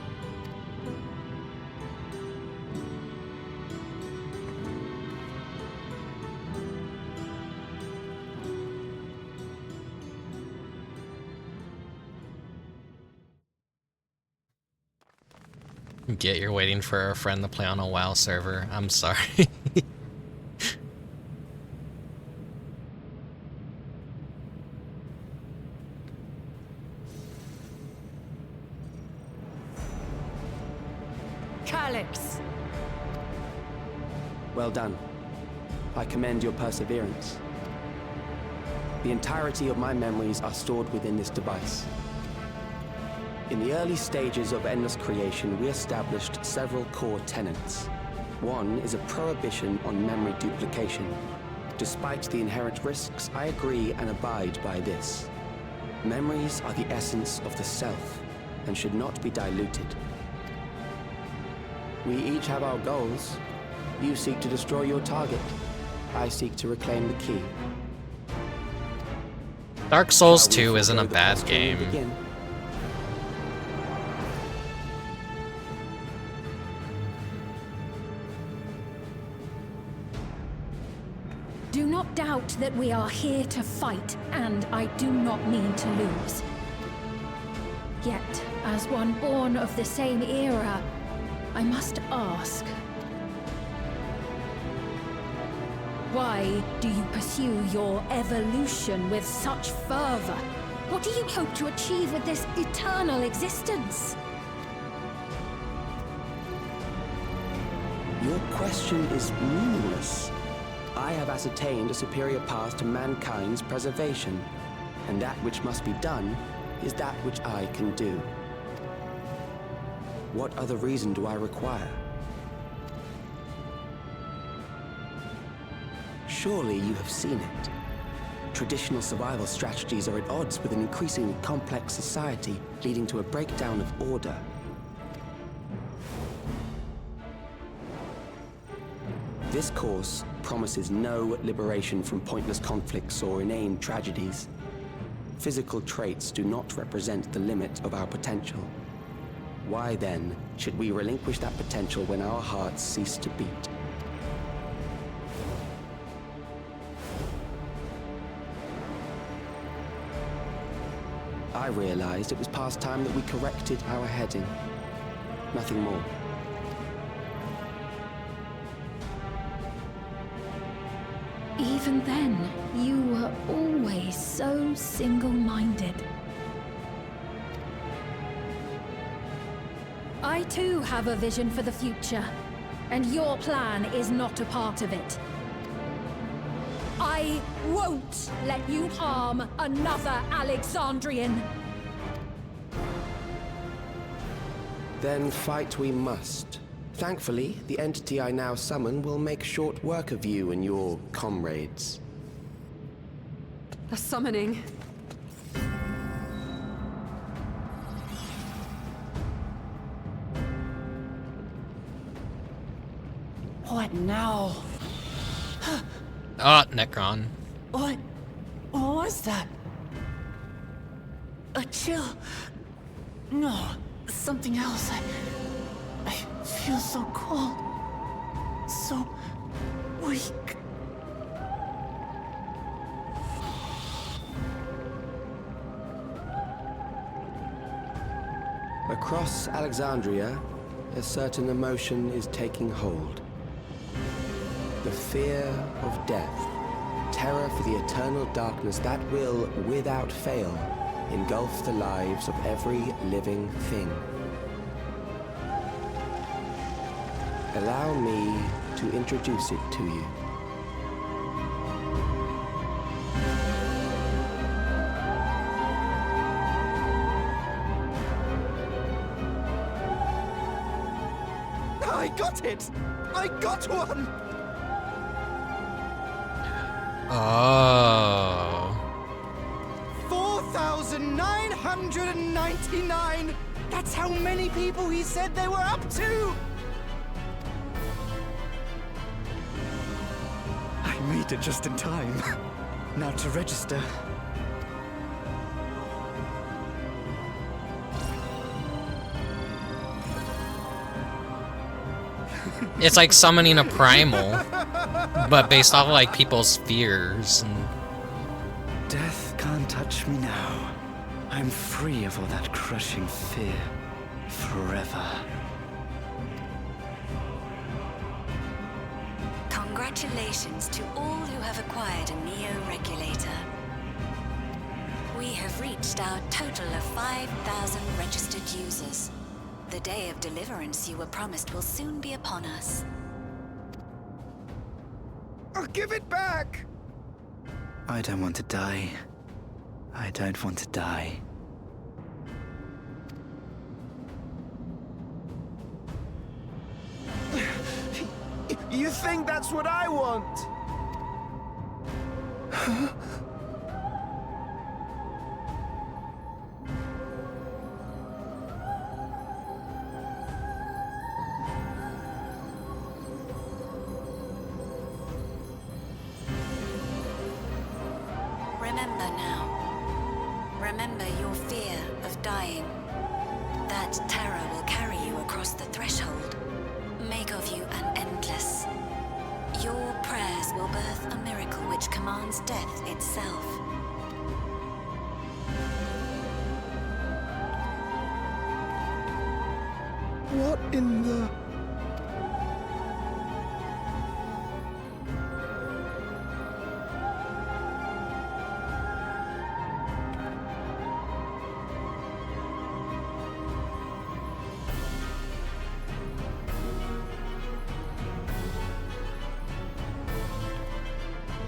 [SPEAKER 1] Get, you're waiting for a friend to play on a WoW server. I'm sorry.
[SPEAKER 21] Calix!
[SPEAKER 5] Well done. I commend your perseverance. The entirety of my memories are stored within this device. In the early stages of Endless creation, we established several core tenets. One is a prohibition on memory duplication. Despite the inherent risks, I agree and abide by this. Memories are the essence of the self and should not be diluted. We each have our goals. You seek to destroy your target. I seek to reclaim the key.
[SPEAKER 1] Dark Souls 2 isn't a bad game.
[SPEAKER 14] Do not doubt that we are here to fight, and I do not mean to lose. Yet, as one born of the same era, I must ask, why do you pursue your evolution with such fervor? What do you hope to achieve with this eternal existence?
[SPEAKER 5] Your question is meaningless. I have ascertained a superior path to mankind's preservation, and that which must be done is that which I can do. What other reason do I require? Surely you have seen it. Traditional survival strategies are at odds with an increasingly complex society, leading to a breakdown of order. This course promises no liberation from pointless conflicts or inane tragedies. Physical traits do not represent the limit of our potential. Why then should we relinquish that potential when our hearts cease to beat? I realized it was past time that we corrected our heading. Nothing more.
[SPEAKER 14] Even then, you were always so single-minded. I too have a vision for the future, and your plan is not a part of it. I won't let you harm another Alexandrian.
[SPEAKER 22] Then fight we must. Thankfully, the entity I now summon will make short work of you and your comrades.
[SPEAKER 21] A summoning.
[SPEAKER 13] What now?
[SPEAKER 1] Necron.
[SPEAKER 13] What was that? A chill? No, something else. I feel so cold. So weak.
[SPEAKER 22] Across Alexandria, a certain emotion is taking hold. The fear of death. Terror for the eternal darkness that will, without fail, engulf the lives of every living thing. Allow me to introduce it to you.
[SPEAKER 12] I got it! I got one!
[SPEAKER 1] Oh.
[SPEAKER 12] 4,999! That's how many people he said they were up to! I made it just in time. Now to register.
[SPEAKER 1] It's like summoning a primal, but based off of like people's fears. And...
[SPEAKER 12] Death can't touch me now. I'm free of all that crushing fear. Forever.
[SPEAKER 2] Congratulations to all who have acquired a Neo-Regulator. We have reached our total of 5,000 registered users. The day of deliverance you were promised will soon be upon us.
[SPEAKER 12] I'll give it back! I don't want to die. I don't want to die. You think that's what I want?
[SPEAKER 2] Remember now. Remember your fear of dying. That terror will carry you across the threshold. Make of you an endless. Your prayers will birth a miracle which commands death itself.
[SPEAKER 12] What in the...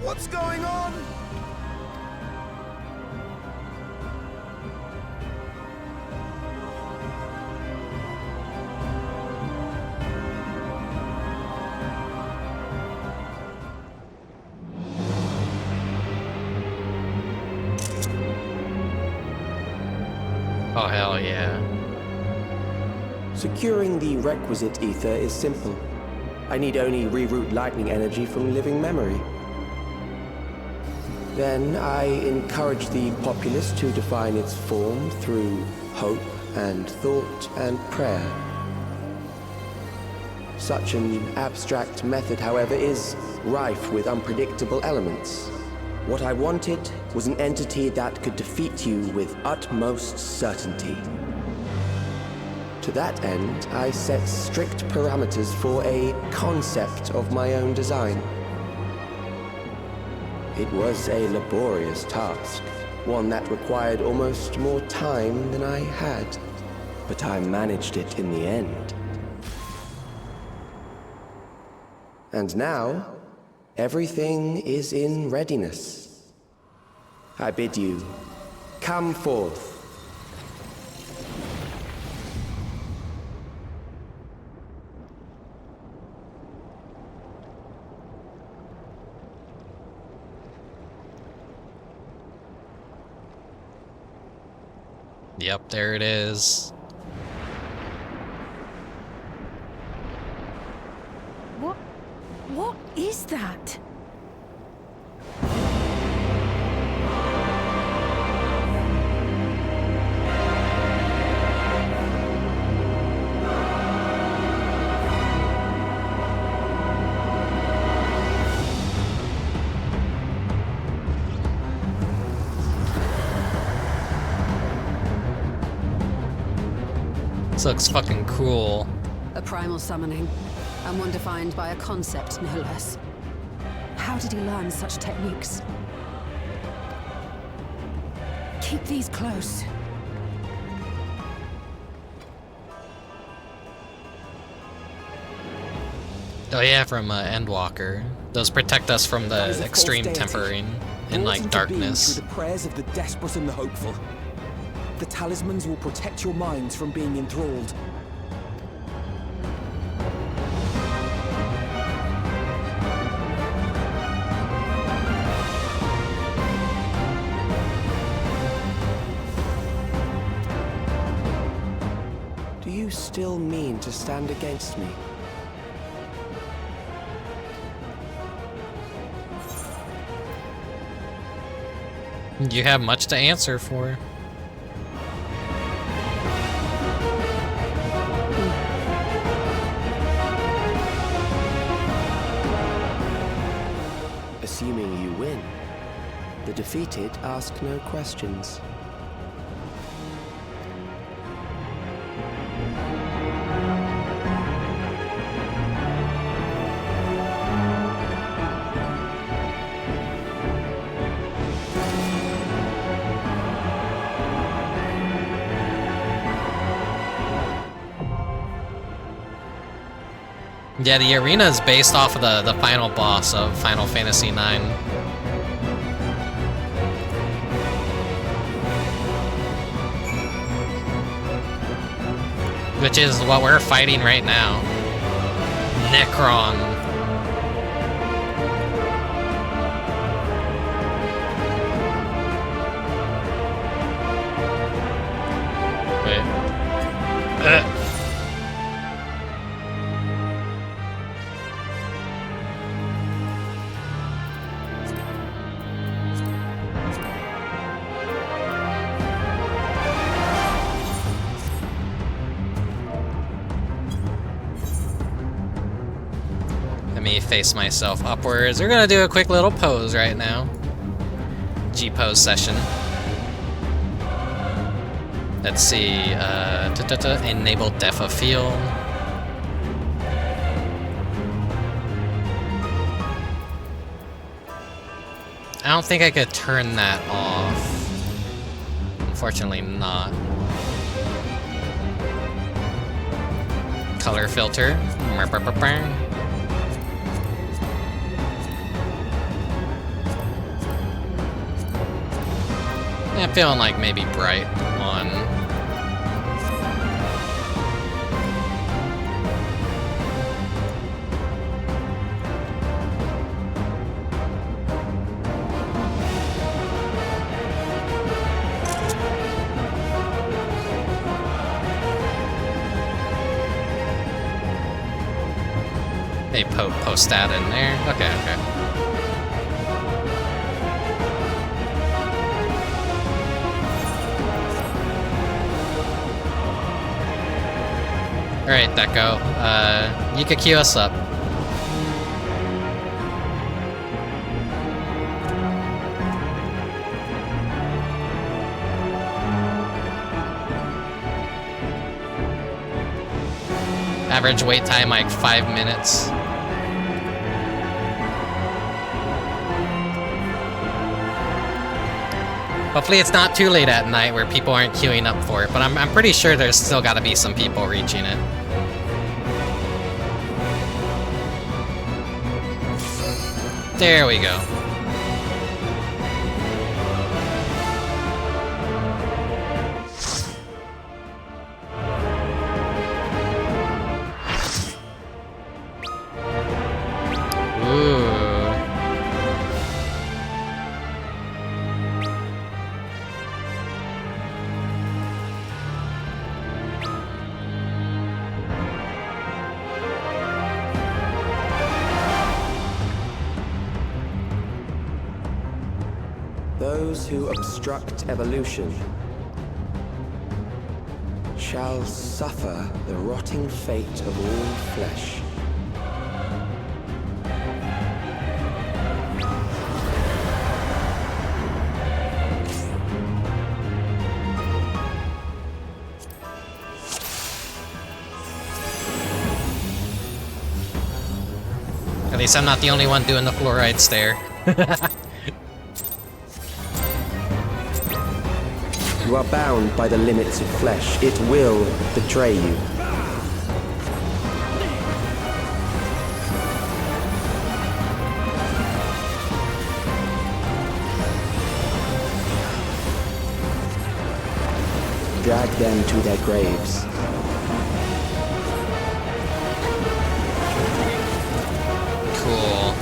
[SPEAKER 12] What's going on?
[SPEAKER 1] Oh, hell yeah.
[SPEAKER 22] Securing the requisite ether is simple. I need only reroute lightning energy from living memory. Then I encourage the populace to define its form through hope and thought and prayer. Such an abstract method, however, is rife with unpredictable elements. What I wanted was an entity that could defeat you with utmost certainty. To that end, I set strict parameters for a concept of my own design. It was a laborious task, one that required almost more time than I had. but I managed it in the end. And now, everything is in readiness. I bid you, come forth.
[SPEAKER 1] Yep, there it is.
[SPEAKER 4] What is that?
[SPEAKER 1] This looks fucking cool.
[SPEAKER 21] A primal summoning, and one defined by a concept, no less. How did he learn such techniques?
[SPEAKER 4] Keep these close.
[SPEAKER 1] Oh yeah, from Endwalker. Those protect us from the extreme tempering and like darkness.
[SPEAKER 11] Through the prayers of the desperate and the hopeful. The talismans will protect your minds from being enthralled.
[SPEAKER 22] Do you still mean to stand against me?
[SPEAKER 1] You have much to answer for.
[SPEAKER 22] Assuming you win, the defeated ask no questions.
[SPEAKER 1] Yeah, the arena is based off of the final boss of Final Fantasy IX. Which is what we're fighting right now. Necron. Wait. Face myself upwards. We're gonna do a quick little pose right now. G-pose session. Let's see, enable depth of field. I don't think I could turn that off. Unfortunately not. Color filter. I'm feeling like maybe bright on. They post that in there. Okay. Alright, Deco. You could queue us up. Average wait time like 5 minutes. Hopefully it's not too late at night where people aren't queuing up for it, but I'm pretty sure there's still gotta be some people reaching it. There we go.
[SPEAKER 22] Those who obstruct evolution shall suffer the rotting fate of all flesh.
[SPEAKER 1] At least I'm not the only one doing the fluoride stare.
[SPEAKER 22] You are bound by the limits of flesh. It will betray you. Drag them to their graves.
[SPEAKER 1] Cool.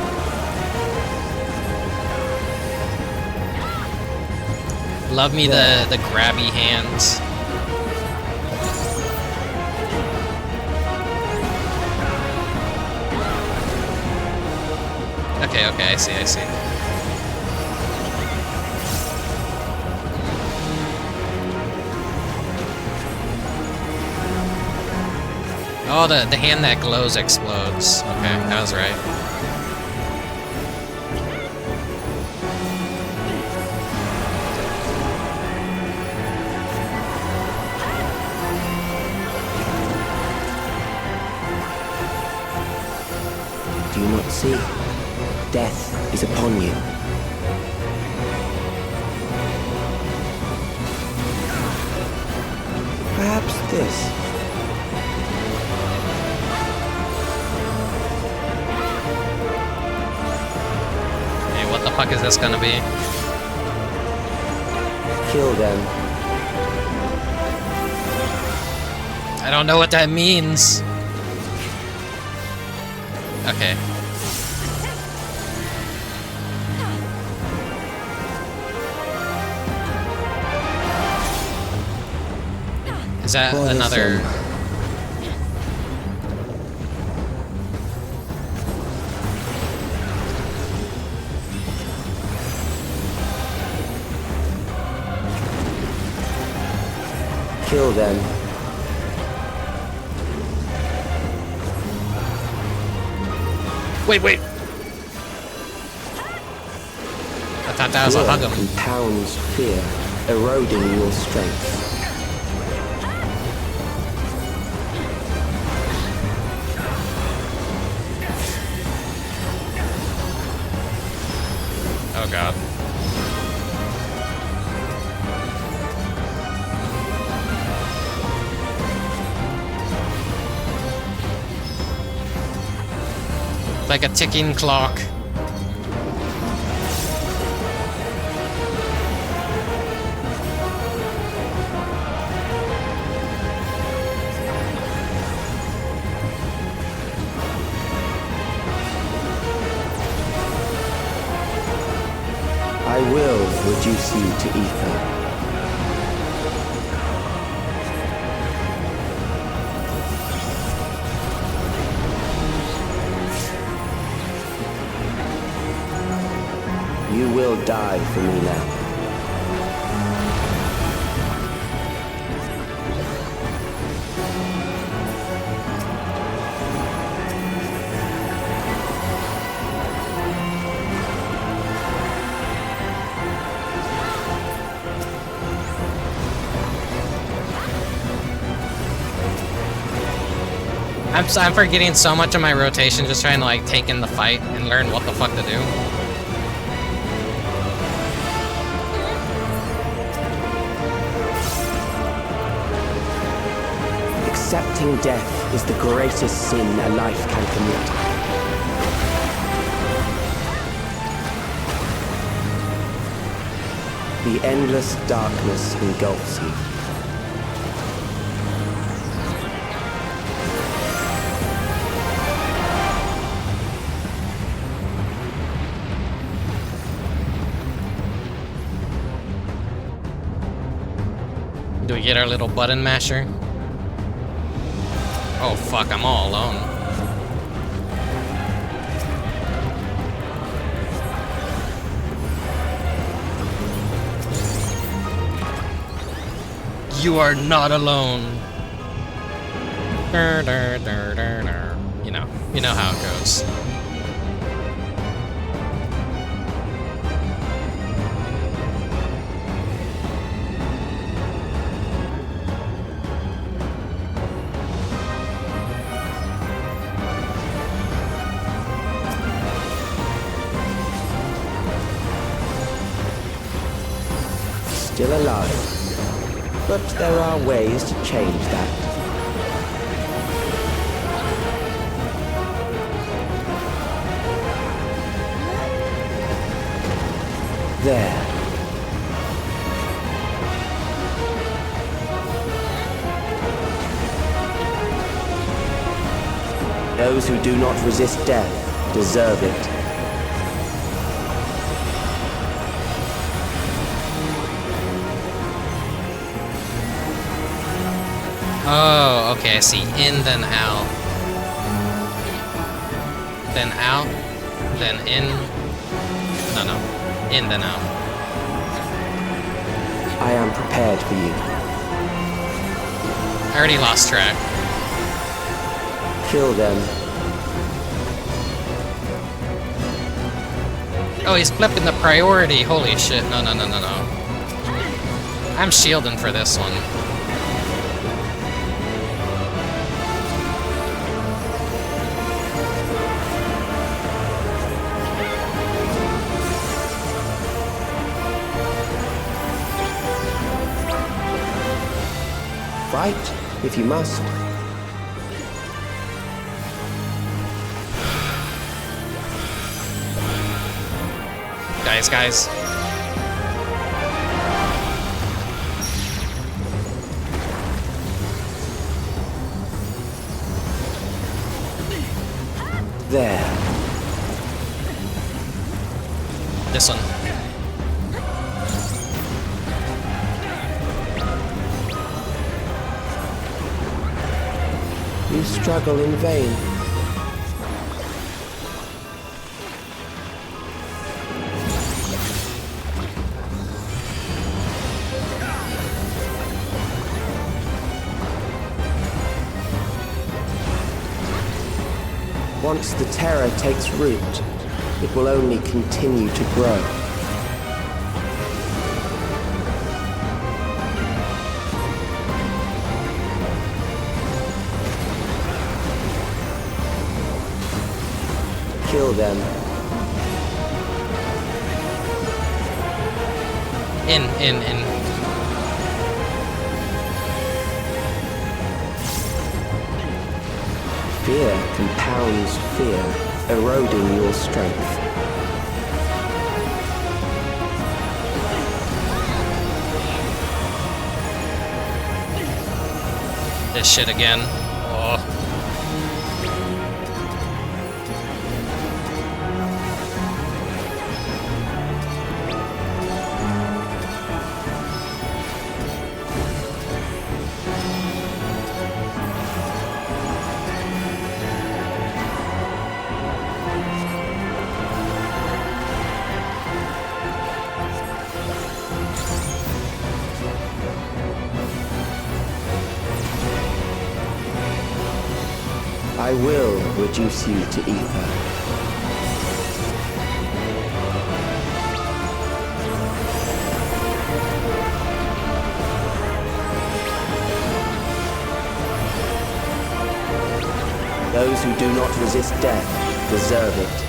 [SPEAKER 1] Love me the grabby hands. Okay, I see. Oh, the hand that glows explodes. Okay, I was right.
[SPEAKER 22] Do you not see? Death is upon you. Perhaps this.
[SPEAKER 1] Hey, what the fuck is this gonna be?
[SPEAKER 22] Kill them.
[SPEAKER 1] I don't know what that means. Okay. Is that another...
[SPEAKER 22] Kill them.
[SPEAKER 1] Wait. I thought that was a hug 'em.
[SPEAKER 22] Compounds fear, eroding your strength.
[SPEAKER 1] Oh god. Like a ticking clock.
[SPEAKER 22] I will reduce you to ether. You will die for me now.
[SPEAKER 1] I'm forgetting so much of my rotation just trying to like take in the fight and learn what the fuck to do.
[SPEAKER 22] Wanting death is the greatest sin a life can commit. The endless darkness engulfs you.
[SPEAKER 1] Do we get our little button masher? Oh fuck, I'm all alone.
[SPEAKER 7] You are not alone.
[SPEAKER 1] You know how it goes.
[SPEAKER 22] Still alive. But there are ways to change that. There. Those who do not resist death deserve it.
[SPEAKER 1] Oh, okay, I see. In, then out. Then out. Then in. No. In, then out.
[SPEAKER 22] I am prepared for you.
[SPEAKER 1] I already lost track.
[SPEAKER 22] Kill them.
[SPEAKER 1] Oh, he's flipping the priority. Holy shit. No. I'm shielding for this one.
[SPEAKER 22] Fight, if you must.
[SPEAKER 1] Guys.
[SPEAKER 22] There.
[SPEAKER 1] This one.
[SPEAKER 22] You struggle in vain. Once the terror takes root, it will only continue to grow. Kill them.
[SPEAKER 1] In.
[SPEAKER 22] Fear compounds fear, eroding your strength.
[SPEAKER 1] This shit again. Oh.
[SPEAKER 22] I will reduce you to ether. Those who do not resist death deserve it.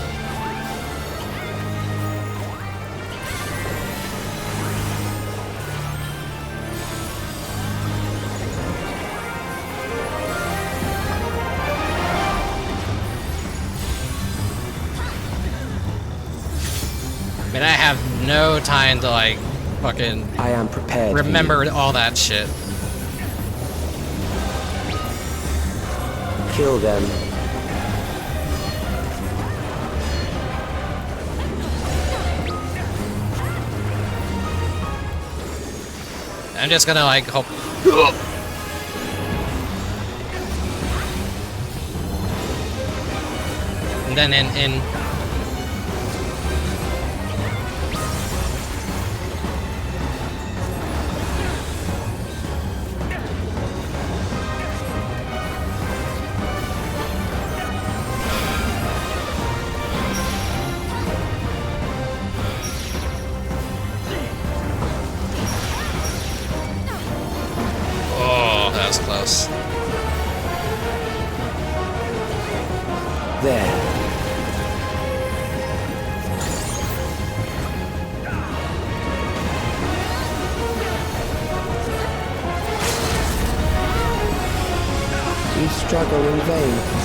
[SPEAKER 1] have no time to like fucking
[SPEAKER 22] I am prepared.
[SPEAKER 1] Remember all that shit.
[SPEAKER 22] Kill them.
[SPEAKER 1] I'm just gonna like hope. And then in that was close.
[SPEAKER 22] There. You struggle in vain.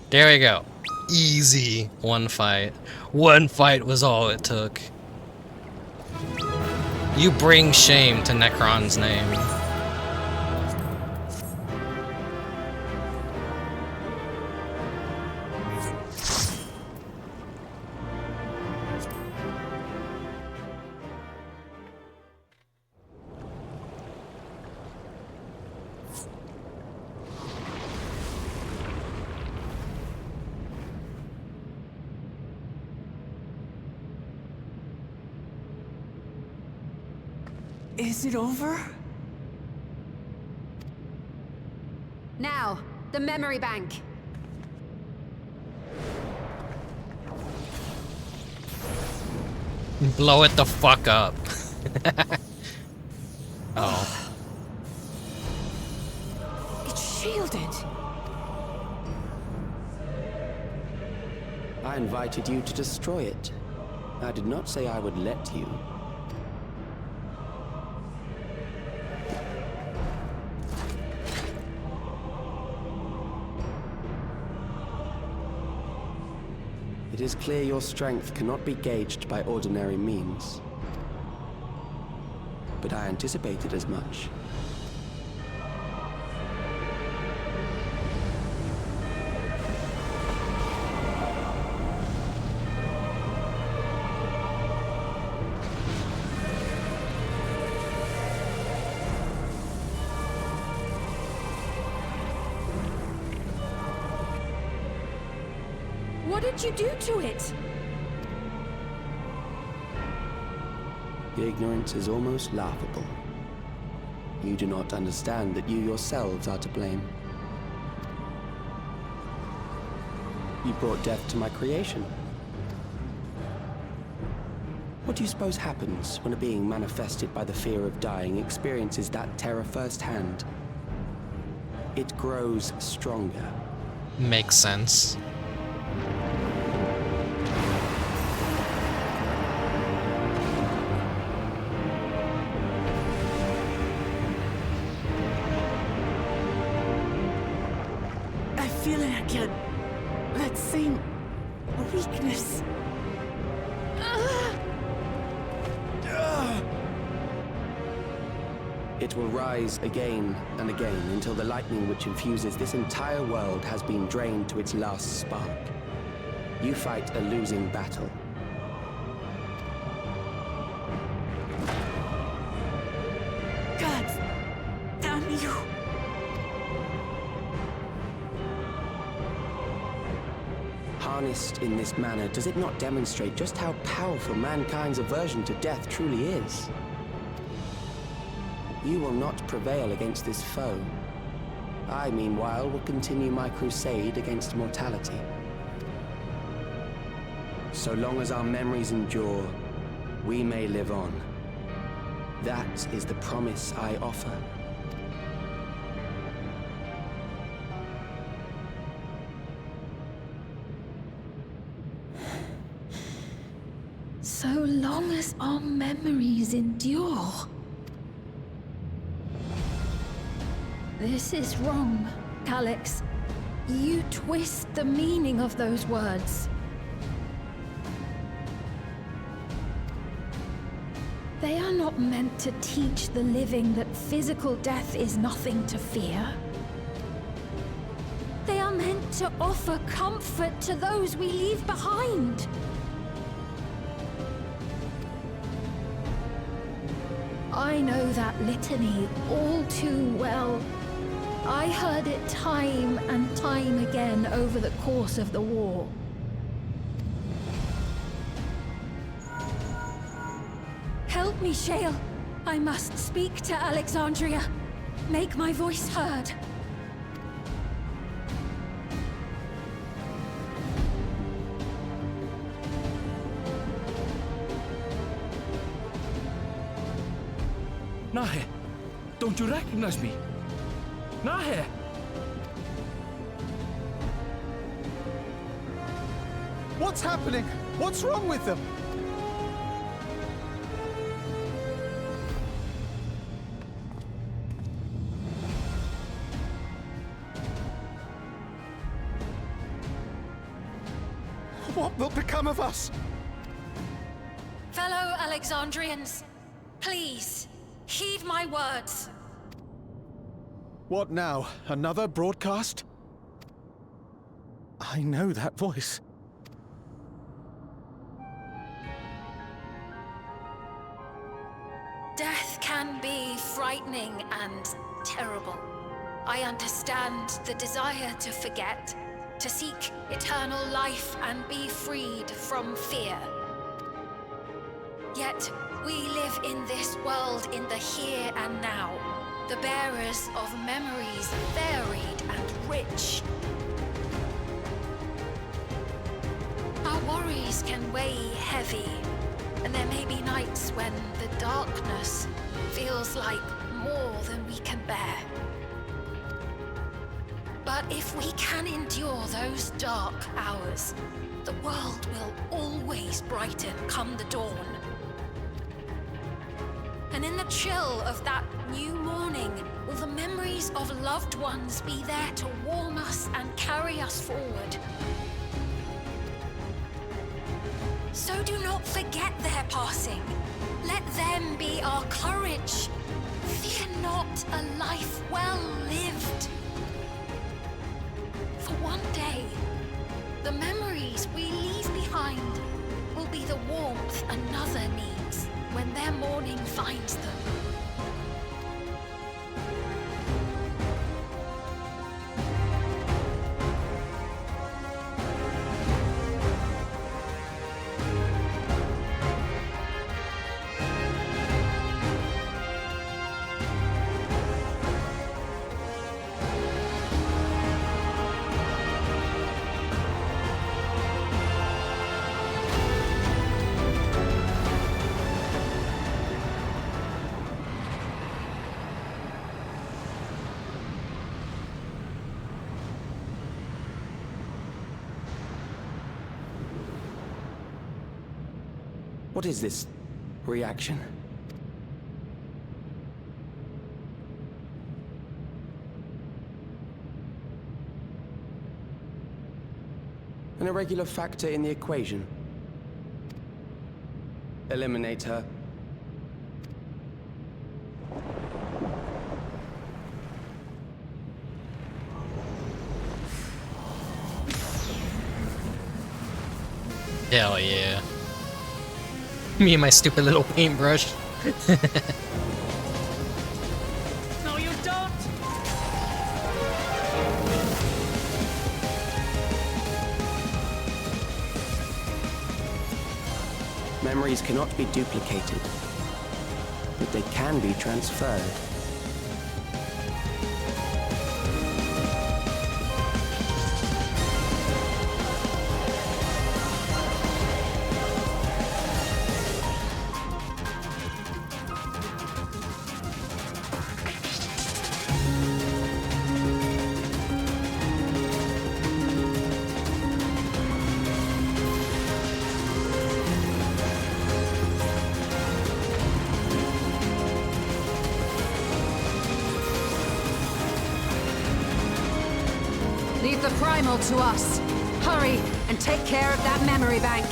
[SPEAKER 1] There we go. Easy. One fight. One fight was all it took. You bring shame to Necron's name.
[SPEAKER 13] Is it over?
[SPEAKER 21] Now, the memory bank.
[SPEAKER 1] Blow it the fuck up. Oh.
[SPEAKER 13] It's shielded.
[SPEAKER 22] I invited you to destroy it. I did not say I would let you. It is clear your strength cannot be gauged by ordinary means. But I anticipated as much.
[SPEAKER 14] What did you do to it?
[SPEAKER 22] The ignorance is almost laughable. You do not understand that you yourselves are to blame. You brought death to my creation. What do you suppose happens when a being manifested by the fear of dying experiences that terror firsthand? It grows stronger.
[SPEAKER 1] Makes sense.
[SPEAKER 13] I feel it again. That same weakness.
[SPEAKER 22] It will rise again and again until the lightning which infuses this entire world has been drained to its last spark. You fight a losing battle.
[SPEAKER 13] God damn you.
[SPEAKER 22] Harnessed in this manner, does it not demonstrate just how powerful mankind's aversion to death truly is? you will not prevail against this foe. I, meanwhile, will continue my crusade against mortality. So long as our memories endure, we may live on. That is the promise I offer.
[SPEAKER 14] So long as our memories endure. This is wrong, Calyx. You twist the meaning of those words. They are not meant to teach the living that physical death is nothing to fear. They are meant to offer comfort to those we leave behind. I know that litany all too well. I heard it time and time again over the course of the war. Help me, Shale. I must speak to Alexandria. Make my voice heard.
[SPEAKER 19] Nahe, don't you recognize me? Nahe!
[SPEAKER 6] What's happening? What's wrong with them? What will become of us?
[SPEAKER 14] Fellow Alexandrians, please, heed my words.
[SPEAKER 17] What now? Another broadcast? I know that voice.
[SPEAKER 14] Death can be frightening and terrible. I understand the desire to forget, to seek eternal life and be freed from fear. Yet, we live in this world in the here and now, the bearers of memories varied and rich. Our worries can weigh heavy, and there may be nights when the darkness feels like more than we can bear. But if we can endure those dark hours, the world will always brighten come the dawn. And in the chill of that new morning, will the memories of loved ones be there to warm us and carry us forward? So do not forget their passing. Let them be our courage. Fear not a life well lived. For one day, the memories we leave behind will be the warmth another needs when their morning finds them.
[SPEAKER 22] What is this reaction? An irregular factor in the equation. Eliminate her.
[SPEAKER 1] Hell yeah. Me and my stupid little paintbrush.
[SPEAKER 13] No, you don't!
[SPEAKER 22] Memories cannot be duplicated, but they can be transferred.
[SPEAKER 21] Leave the primal to us. Hurry and take care of that memory bank.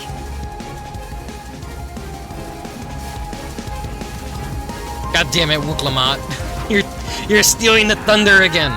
[SPEAKER 1] God damn it, Wuklamat. You're stealing the thunder again.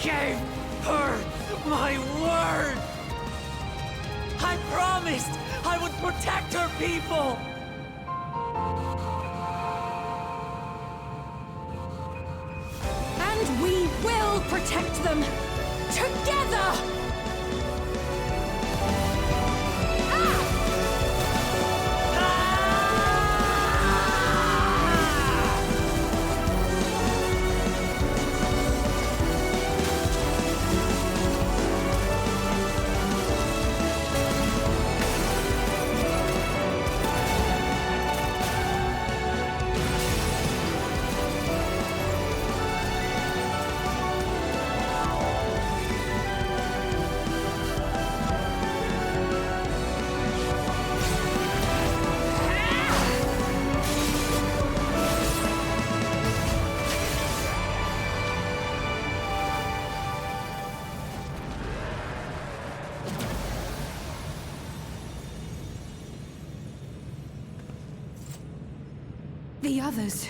[SPEAKER 13] gave her my word! I promised I would protect her people!
[SPEAKER 21] And we will protect them! Together! The others.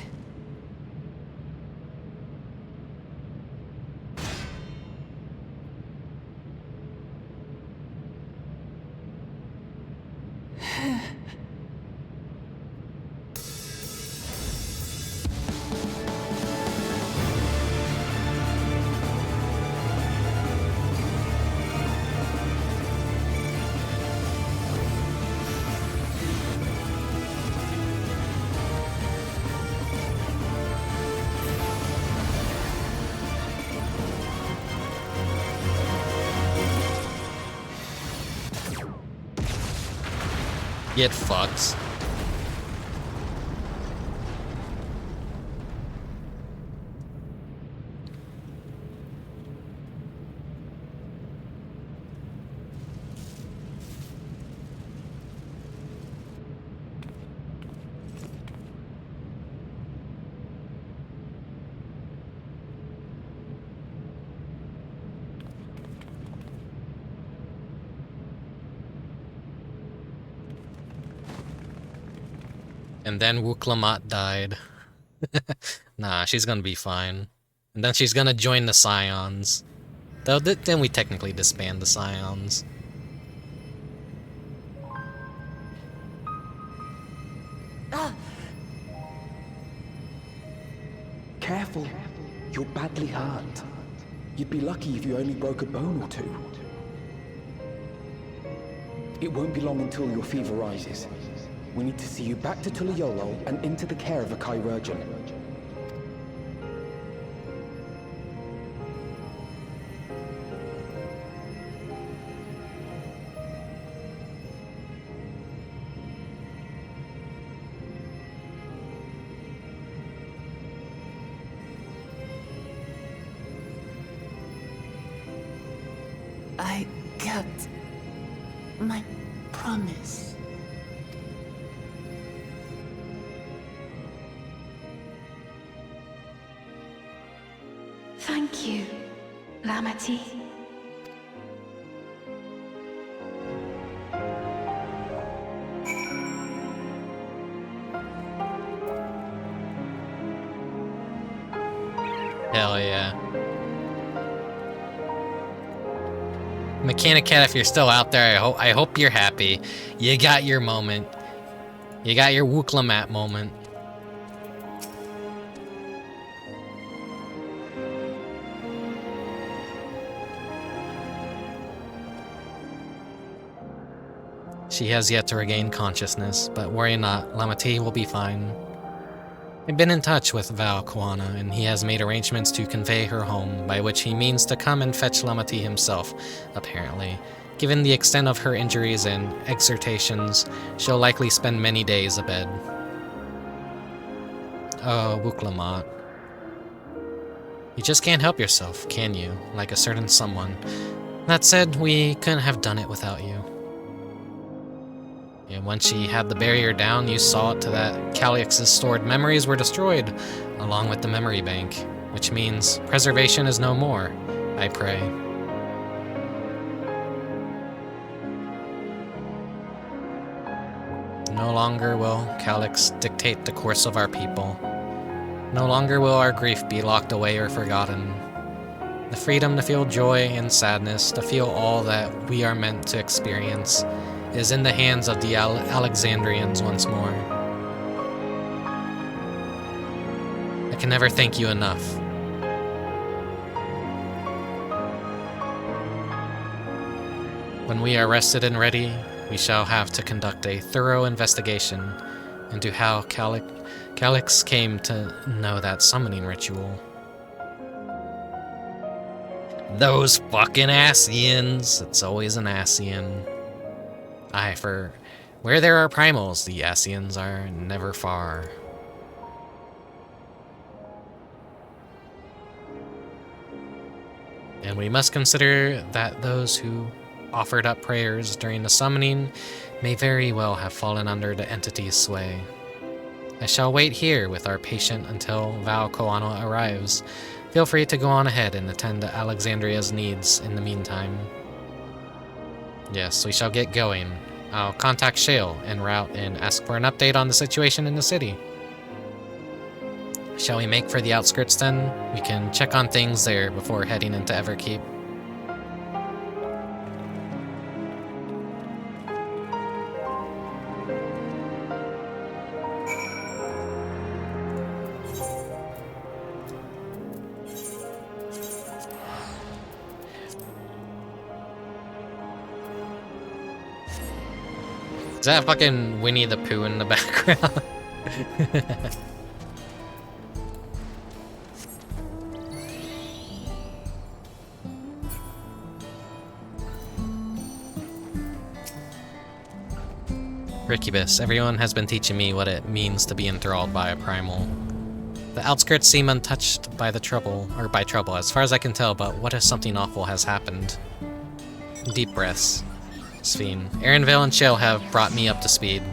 [SPEAKER 1] Get fucked. And then Wuklamat died. Nah, she's gonna be fine. And then she's gonna join the Scions. Though then we technically disband the Scions.
[SPEAKER 5] Careful. You're badly hurt. You'd be lucky if you only broke a bone or two. It won't be long until your fever rises. We need to see you back to Tulayolo and into the care of a chirurgeon.
[SPEAKER 13] I kept my promise.
[SPEAKER 4] Thank you, Lamati.
[SPEAKER 1] Hell yeah. Mechanic Cat, if you're still out there, I hope you're happy. You got your moment. You got your Wooklamat moment. She has yet to regain consciousness, but worry not, Lamati will be fine. I've been in touch with Val Koana, and he has made arrangements to convey her home, by which he means to come and fetch Lamati himself, apparently. Given the extent of her injuries and exertations, she'll likely spend many days abed. Oh, Wooklamat. You just can't help yourself, can you? Like a certain someone. That said, we couldn't have done it without you. And once she had the barrier down, you saw to that Calyx's stored memories were destroyed, along with the memory bank, which means preservation is no more, I pray. No longer will Calyx dictate the course of our people. No longer will our grief be locked away or forgotten. The freedom to feel joy and sadness, to feel all that we are meant to experience, is in the hands of the Alexandrians once more. I can never thank you enough. When we are rested and ready, we shall have to conduct a thorough investigation into how Calyx came to know that summoning ritual. Those fucking Ascians! It's always an Ascian. Aye, for where there are primals, the Ascians are never far. And we must consider that those who offered up prayers during the summoning may very well have fallen under the entity's sway. I shall wait here with our patient until Val Koana arrives. Feel free to go on ahead and attend to Alexandria's needs in the meantime. Yes, we shall get going. I'll contact Shale en route and ask for an update on the situation in the city. Shall we make for the outskirts then? We can check on things there before heading into Everkeep. Is that fucking Winnie the Pooh in the background? Rickubus, everyone has been teaching me what it means to be enthralled by a primal. The outskirts seem untouched by the trouble, as far as I can tell, but what if something awful has happened? Deep breaths. Sphene, Erenvale and Shale have brought me up to speed.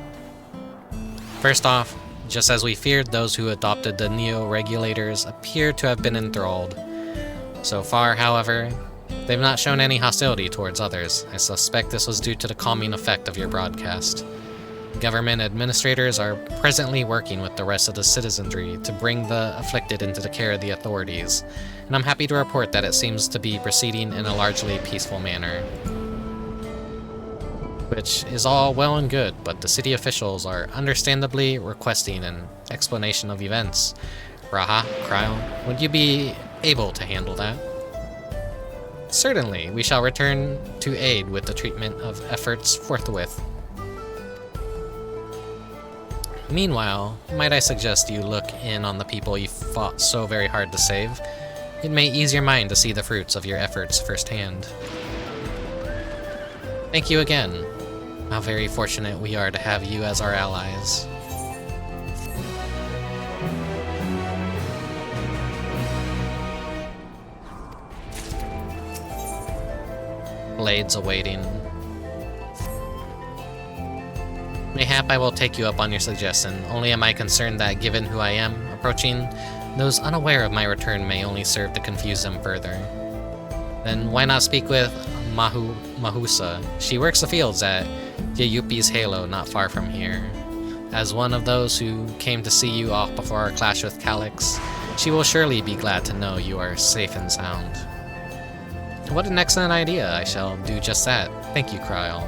[SPEAKER 1] First off, just as we feared, those who adopted the Neo-Regulators appear to have been enthralled. So far, however, they've not shown any hostility towards others. I suspect this was due to the calming effect of your broadcast. Government administrators are presently working with the rest of the citizenry to bring the afflicted into the care of the authorities, and I'm happy to report that it seems to be proceeding in a largely peaceful manner. Which is all well and good, but the city officials are understandably requesting an explanation of events. Raha, Cryle, would you be able to handle that? Certainly, we shall return to aid with the treatment of efforts forthwith. Meanwhile, might I suggest you look in on the people you fought so very hard to save? It may ease your mind to see the fruits of your efforts firsthand. Thank you again. How very fortunate we are to have you as our allies. Blades awaiting. Mayhap I will take you up on your suggestion, only am I concerned that given who I am approaching, those unaware of my return may only serve to confuse them further. Then why not speak with Mahusa? She works the fields at Yayupi's Halo not far from here. As one of those who came to see you off before our clash with Calyx, she will surely be glad to know you are safe and sound. What an excellent idea. I shall do just that. Thank you, Cryle.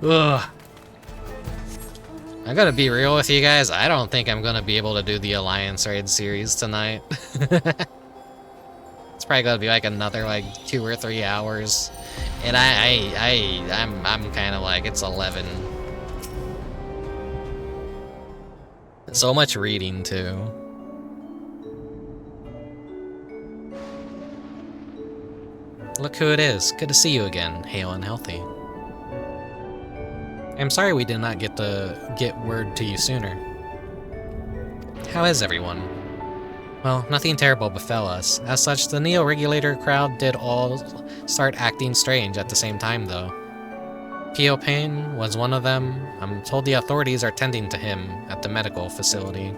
[SPEAKER 1] Ugh. I'm gonna be real with you guys. I don't think I'm gonna be able to do the Alliance Raid series tonight. It's probably gonna be like another like 2 or 3 hours, and I'm kind of like it's 11. So much reading too. Look who it is. Good to see you again, hale and healthy. I'm sorry we did not get word to you sooner. How is everyone? Well, nothing terrible befell us. As such, the Neo-Regulator crowd did all start acting strange at the same time, though. Pio Payne was one of them. I'm told the authorities are tending to him at the medical facility.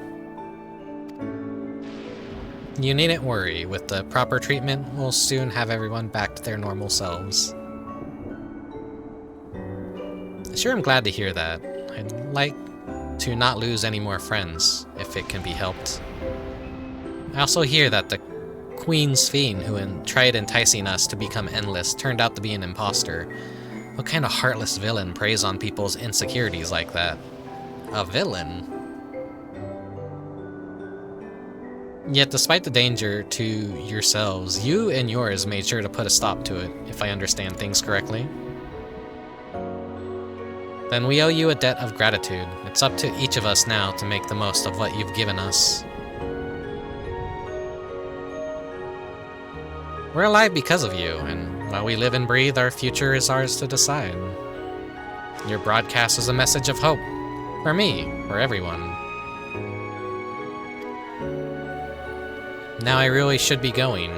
[SPEAKER 1] You needn't worry. With the proper treatment, we'll soon have everyone back to their normal selves. Sure, I'm glad to hear that. I'd like to not lose any more friends, if it can be helped. I also hear that the Queen's Fiend who tried enticing us to become endless turned out to be an imposter. What kind of heartless villain preys on people's insecurities like that? A villain? Yet despite the danger to yourselves, you and yours made sure to put a stop to it, if I understand things correctly. Then we owe you a debt of gratitude. It's up to each of us now to make the most of what you've given us. We're alive because of you, and while we live and breathe, our future is ours to decide. Your broadcast is a message of hope. For me, for everyone. Now I really should be going.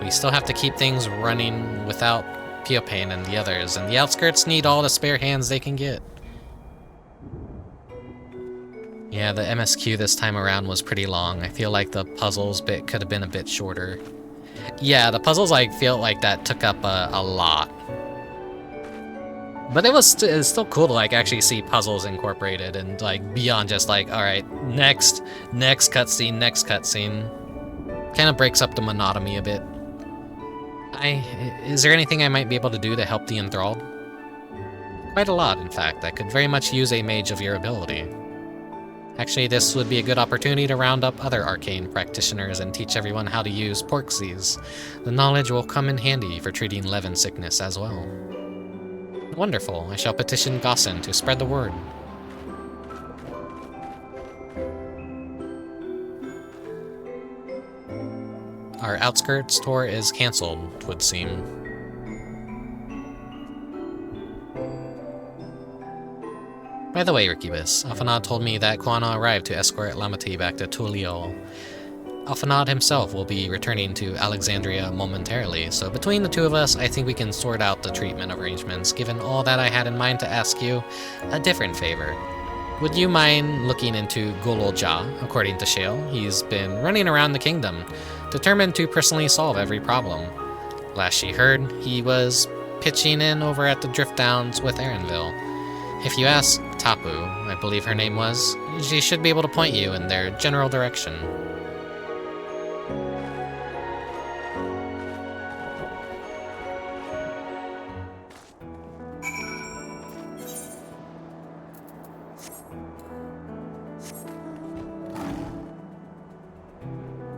[SPEAKER 1] We still have to keep things running without Pio Payne and the others, and the outskirts need all the spare hands they can get. Yeah, the MSQ this time around was pretty long. I feel like the puzzles bit could have been a bit shorter. Yeah, the puzzles I feel like that took up a lot. But it's still cool to like actually see puzzles incorporated and like beyond just like, alright, next cutscene, next cutscene. Kind of breaks up the monotony a bit. Is there anything I might be able to do to help the enthralled? Quite a lot, in fact. I could very much use a mage of your ability. Actually, this would be a good opportunity to round up other arcane practitioners and teach everyone how to use Porxies. The knowledge will come in handy for treating Levin sickness as well. Wonderful. I shall petition Gossen to spread the word. Our outskirts tour is cancelled, it would seem. By the way, Rickubus, Alphanod told me that Quana arrived to escort Lamati back to Tuliol. Alphanod himself will be returning to Alexandria momentarily, so between the two of us, I think we can sort out the treatment arrangements. Given all that, I had in mind to ask you a different favor. Would you mind looking into Golol Ja, according to Shale? He's been running around the kingdom, determined to personally solve every problem. Last she heard, he was pitching in over at the Drift Downs with Erenville. If you ask Tapu, I believe her name was, she should be able to point you in their general direction.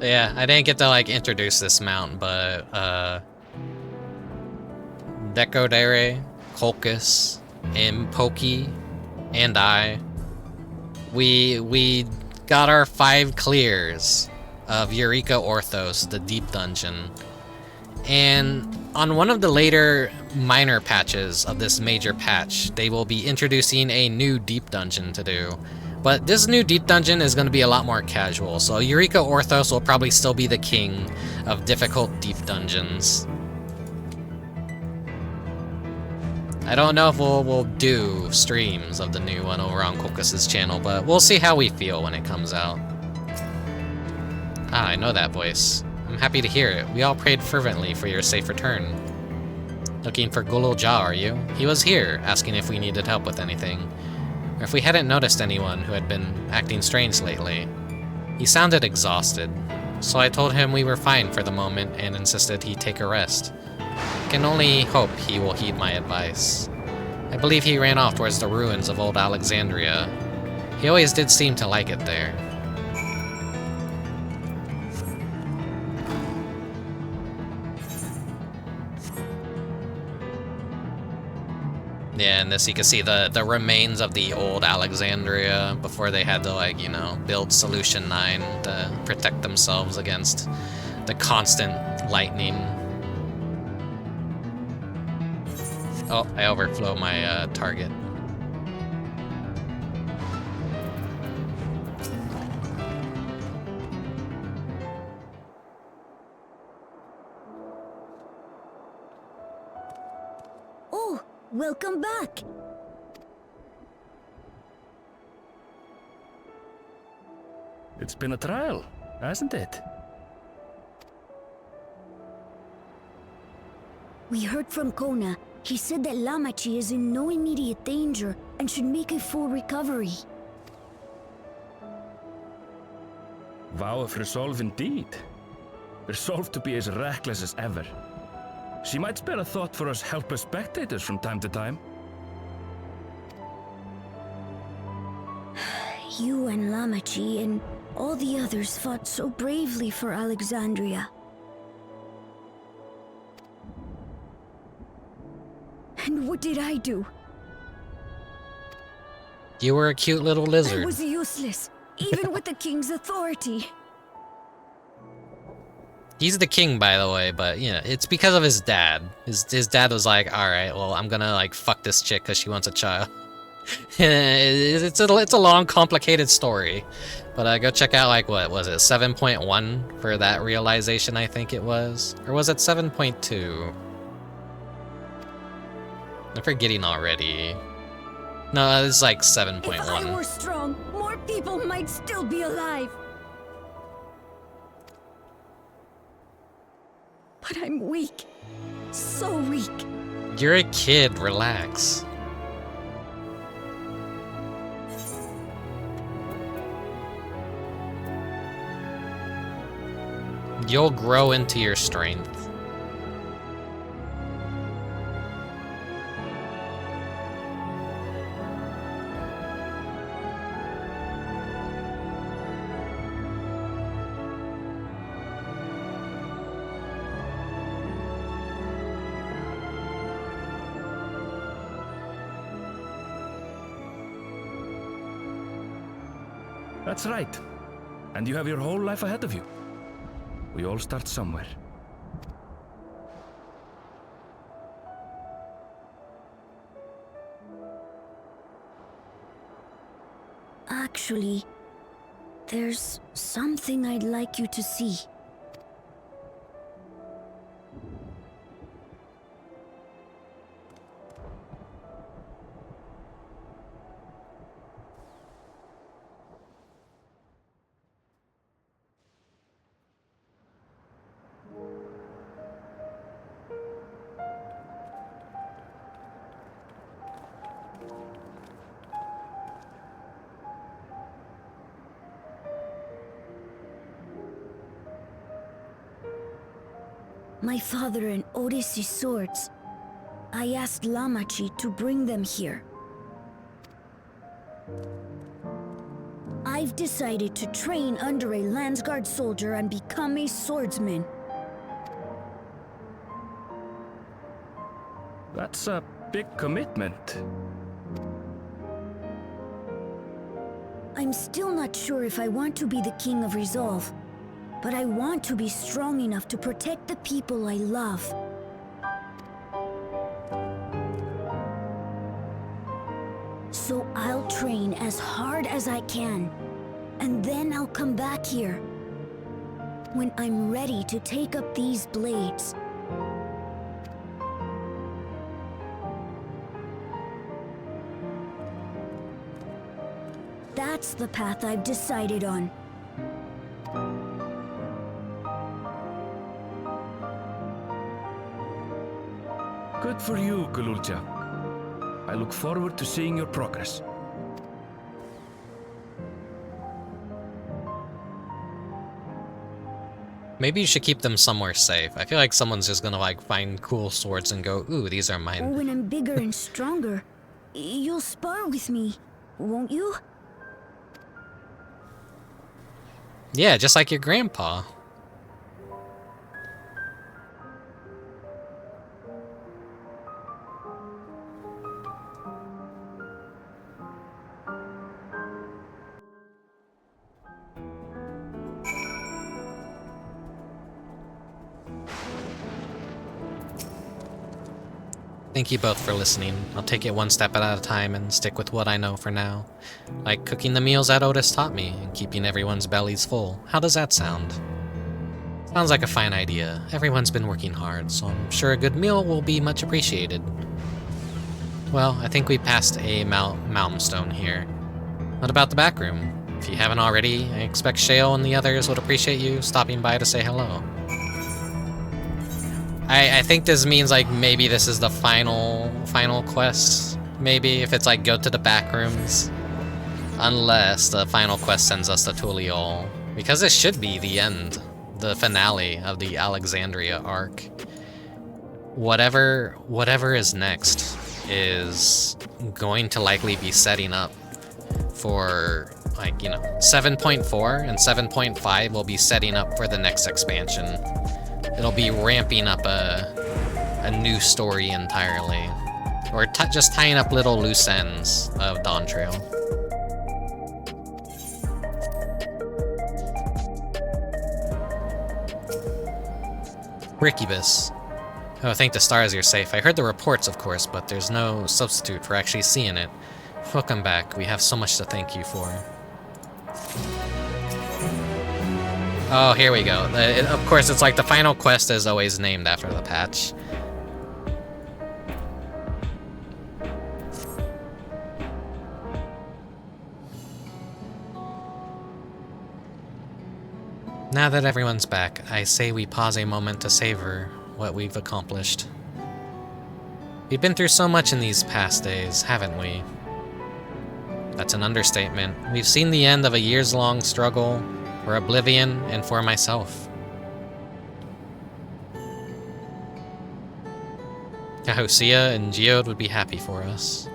[SPEAKER 1] Yeah, I didn't get to like introduce this mount, but Decodere, Colchis, Impoki, and we got our 5 clears of Eureka Orthos, the deep dungeon. And on one of the later minor patches of this major patch, they will be introducing a new deep dungeon to do. But this new deep dungeon is going to be a lot more casual, so Eureka Orthos will probably still be the king of difficult deep dungeons. I don't know if we'll do streams of the new one over on Colchis' channel, but we'll see how we feel when it comes out. Ah, I know that voice. I'm happy to hear it. We all prayed fervently for your safe return. Looking for Golol Ja, are you? He was here, asking if we needed help with anything. Or if we hadn't noticed anyone who had been acting strange lately. He sounded exhausted, so I told him we were fine for the moment and insisted he take a rest. I can only hope he will heed my advice. I believe he ran off towards the ruins of old Alexandria. He always did seem to like it there. Yeah, in this you can see the remains of the old Alexandria before they had to, like, you know, build Solution 9 to protect themselves against the constant lightning. Oh, I overflow my target.
[SPEAKER 20] Oh, welcome back.
[SPEAKER 19] It's been a trial, hasn't it?
[SPEAKER 20] We heard from Kona. He said that Lamachi is in no immediate danger and should make a full recovery.
[SPEAKER 19] Vow of resolve indeed. Resolved to be as reckless as ever. She might spare a thought for us helpless spectators from time to time.
[SPEAKER 20] You and Lamachi and all the others fought so bravely for Alexandria. And what did I do?
[SPEAKER 1] You were a cute little lizard.
[SPEAKER 20] I was useless, even with the king's authority.
[SPEAKER 1] He's the king, by the way, but, you know, it's because of his dad. His dad was like, alright, well, I'm gonna, like, fuck this chick because she wants a child. it's a long, complicated story. But go check out, like, what was it, 7.1 for that realization, I think it was? Or was it 7.2? I'm forgetting already. No, it's like 7.1.
[SPEAKER 20] If I were strong, more people might still be alive. But I'm weak. So weak.
[SPEAKER 1] You're a kid, relax. You'll grow into your strength.
[SPEAKER 19] That's right. And you have your whole life ahead of you. We all start somewhere.
[SPEAKER 20] Actually, there's something I'd like you to see. My father and Odyssey's swords. I asked Lamachi to bring them here. I've decided to train under a Landsguard soldier and become a swordsman.
[SPEAKER 19] That's a big commitment.
[SPEAKER 20] I'm still not sure if I want to be the King of Resolve. But I want to be strong enough to protect the people I love. So I'll train as hard as I can, and then I'll come back here when I'm ready to take up these blades. That's the path I've decided on.
[SPEAKER 19] Good for you, Gululja. I look forward to seeing your progress.
[SPEAKER 1] Maybe you should keep them somewhere safe. I feel like someone's just gonna, like, find cool swords and go, ooh, these are mine.
[SPEAKER 20] Or when I'm bigger and stronger, You'll spar with me, won't you?
[SPEAKER 1] Yeah, just like your grandpa. Thank you both for listening. I'll take it one step at a time and stick with what I know for now. Like cooking the meals that Otis taught me and keeping everyone's bellies full. How does that sound? Sounds like a fine idea. Everyone's been working hard, so I'm sure a good meal will be much appreciated. Well, I think we passed a milestone here. What about the back room? If you haven't already, I expect Shale and the others would appreciate you stopping by to say hello. I think this means like maybe this is the final quest. Maybe if it's like go to the back rooms. Unless the final quest sends us to Tuliol. Because this should be the end. The finale of the Alexandria arc. Whatever is next is going to likely be setting up for, like, you know, 7.4 and 7.5 will be setting up for the next expansion. It'll be ramping up a new story entirely. Or just tying up little loose ends of Dawntrail. Rickubus. Oh, thank the stars you're safe. I heard the reports, of course, but there's no substitute for actually seeing it. Welcome back. We have so much to thank you for. Oh, here we go. Of course, it's like the final quest is always named after the patch. Now that everyone's back, I say we pause a moment to savor what we've accomplished. We've been through so much in these past days, haven't we? That's an understatement. We've seen the end of a years-long struggle for Oblivion and for myself. Hosea and Geode would be happy for us.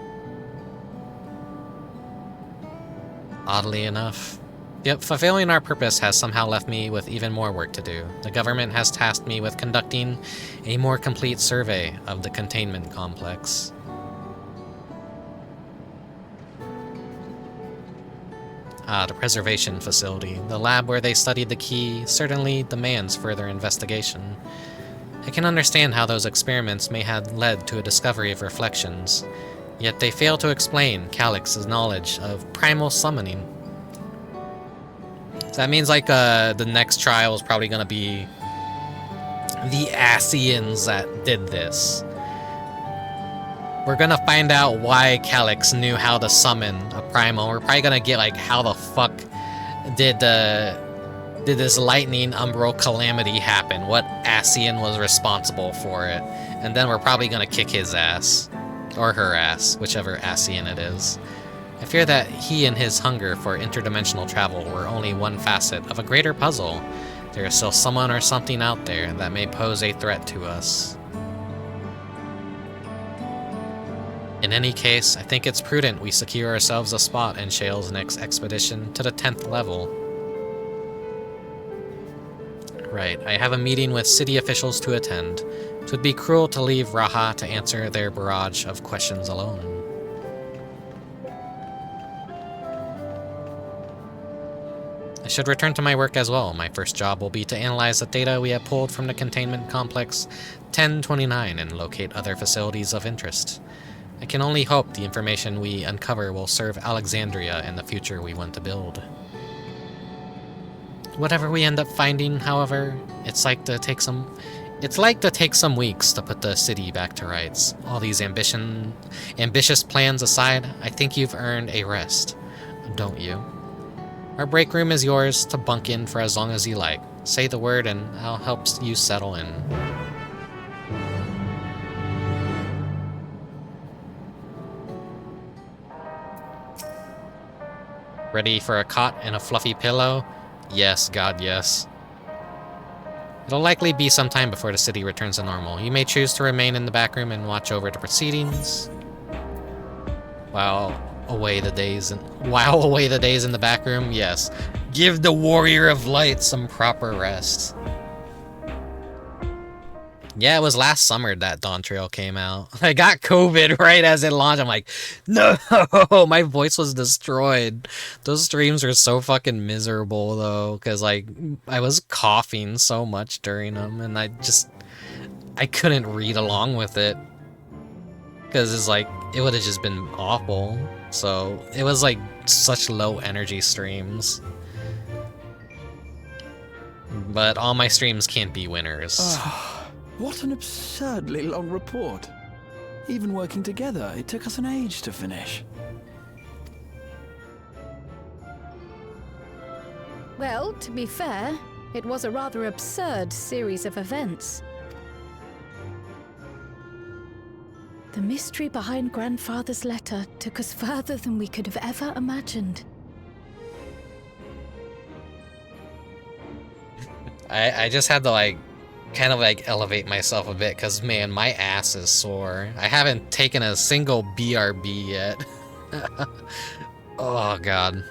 [SPEAKER 1] Oddly enough. Yet fulfilling our purpose has somehow left me with even more work to do. The government has tasked me with conducting a more complete survey of the containment complex. The preservation facility. The lab where they studied the key certainly demands further investigation. I can understand how those experiments may have led to a discovery of reflections, yet they fail to explain Calyx's knowledge of primal summoning. So that means like the next trial is probably going to be the Ascians that did this. We're gonna find out why Calyx knew how to summon a primal. We're probably gonna get like how the fuck did this lightning umbral calamity happen? What Ascian was responsible for it? And then we're probably gonna kick his ass. Or her ass, whichever Ascian it is. I fear that he and his hunger for interdimensional travel were only one facet of a greater puzzle. There is still someone or something out there that may pose a threat to us. In any case, I think it's prudent we secure ourselves a spot in Shale's next expedition to the 10th level. Right, I have a meeting with city officials to attend. It would be cruel to leave Raha to answer their barrage of questions alone. I should return to my work as well. My first job will be to analyze the data we have pulled from the containment complex 1029 and locate other facilities of interest. I can only hope the information we uncover will serve Alexandria in the future we want to build. Whatever we end up finding, however, it's like to take some weeks to put the city back to rights. All these ambitious plans aside, I think you've earned a rest, don't you? Our break room is yours to bunk in for as long as you like. Say the word and I'll help you settle in. Ready for a cot and a fluffy pillow? Yes, God, yes. It'll likely be some time before the city returns to normal. You may choose to remain in the back room and watch over the proceedings. While away the days in the back room, yes. Give the Warrior of Light some proper rest. Yeah, it was last summer that Dawntrail came out. I got COVID right as it launched. I'm like, no, my voice was destroyed. Those streams were so fucking miserable though, because like I was coughing so much during them, and I couldn't read along with it because it's like it would have just been awful. So it was like such low energy streams. But all my streams can't be winners.
[SPEAKER 12] What an absurdly long report. Even working together, it took us an age to finish.
[SPEAKER 4] Well, to be fair, it was a rather absurd series of events. The mystery behind Grandfather's letter took us further than we could have ever imagined.
[SPEAKER 1] I just had to kind of elevate myself a bit because, man, my ass is sore. I haven't taken a single BRB yet. Oh, God.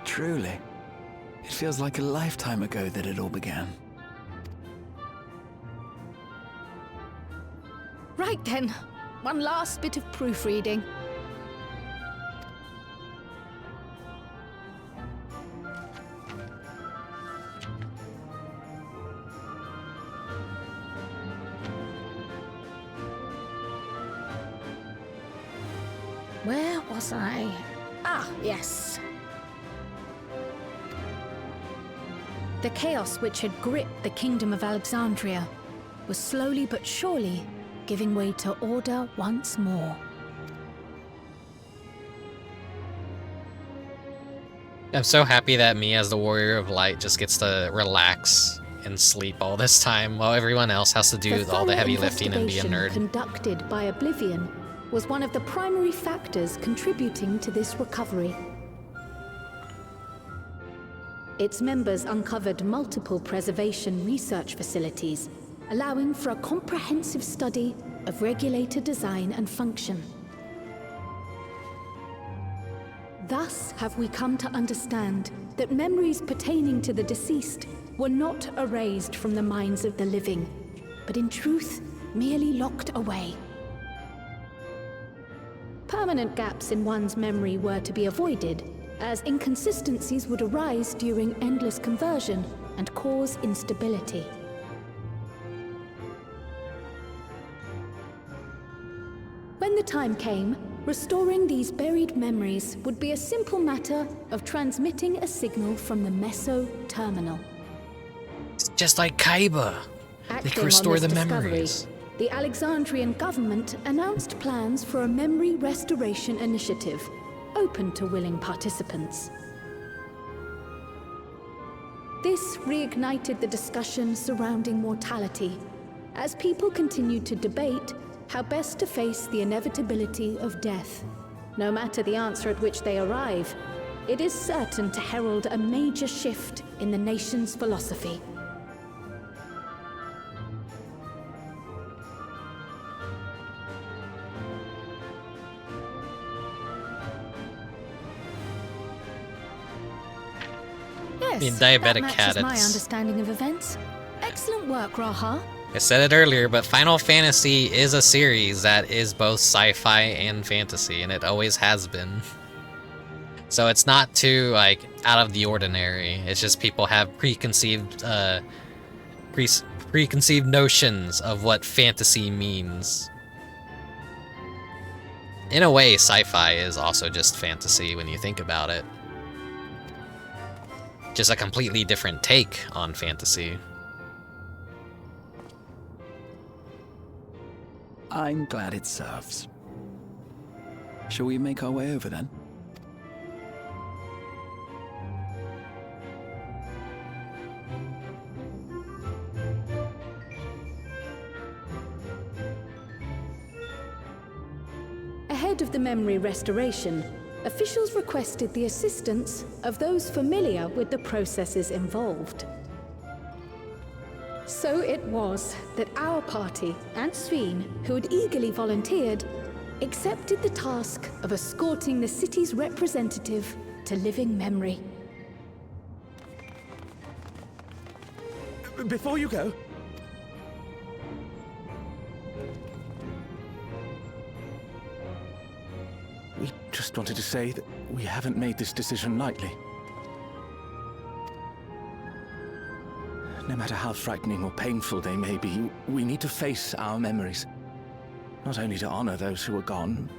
[SPEAKER 12] Truly. It feels like a lifetime ago that it all began.
[SPEAKER 4] Right then, one last bit of proofreading. Where was I? Ah, yes. The chaos which had gripped the kingdom of Alexandria was slowly but surely giving way to order once more.
[SPEAKER 1] I'm so happy that me as the Warrior of Light just gets to relax and sleep all this time while everyone else has to do all the heavy lifting and be a nerd.
[SPEAKER 4] Conducted by Oblivion was one of the primary factors contributing to this recovery. Its members uncovered multiple preservation research facilities, allowing for a comprehensive study of regulator design and function. Thus have we come to understand that memories pertaining to the deceased were not erased from the minds of the living, but in truth merely locked away. Permanent gaps in one's memory were to be avoided, as inconsistencies would arise during endless conversion and cause instability. When the time came, restoring these buried memories would be a simple matter of transmitting a signal from the Meso terminal.
[SPEAKER 1] It's just like Kaiba. They can restore the memories.
[SPEAKER 4] The Alexandrian government announced plans for a memory restoration initiative, open to willing participants. This reignited the discussion surrounding mortality, as people continued to debate how best to face the inevitability of death. No matter the answer at which they arrive, it is certain to herald a major shift in the nation's philosophy. Yes,
[SPEAKER 1] diabetic
[SPEAKER 4] that
[SPEAKER 1] cat.
[SPEAKER 4] matches my understanding of events. Excellent work, Raha.
[SPEAKER 1] I said it earlier, but Final Fantasy is a series that is both sci-fi and fantasy, and it always has been. So it's not too out of the ordinary. It's just people have preconceived notions of what fantasy means. In a way, sci-fi is also just fantasy when you think about it. Just a completely different take on fantasy.
[SPEAKER 12] I'm glad it serves. Shall we make our way over then?
[SPEAKER 4] Ahead of the memory restoration, officials requested the assistance of those familiar with the processes involved. So it was that our party and Sveen, who had eagerly volunteered, accepted the task of escorting the city's representative to living memory.
[SPEAKER 11] Before you go, we just wanted to say that we haven't made this decision lightly. No matter how frightening or painful they may be, we need to face our memories. Not only to honor those who are gone,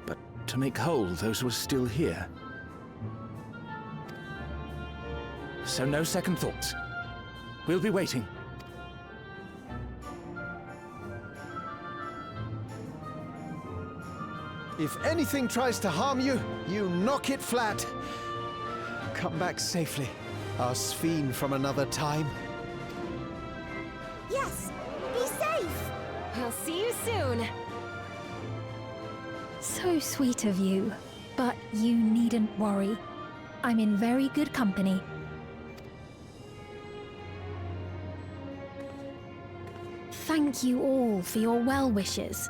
[SPEAKER 11] but to make whole those who are still here. So no second thoughts. We'll be waiting.
[SPEAKER 6] If anything tries to harm you, you knock it flat. Come back safely, our Sphene from another time.
[SPEAKER 18] Yes! Be safe! We'll see you soon.
[SPEAKER 8] So sweet of you, but you needn't worry. I'm in very good company. Thank you all for your well wishes.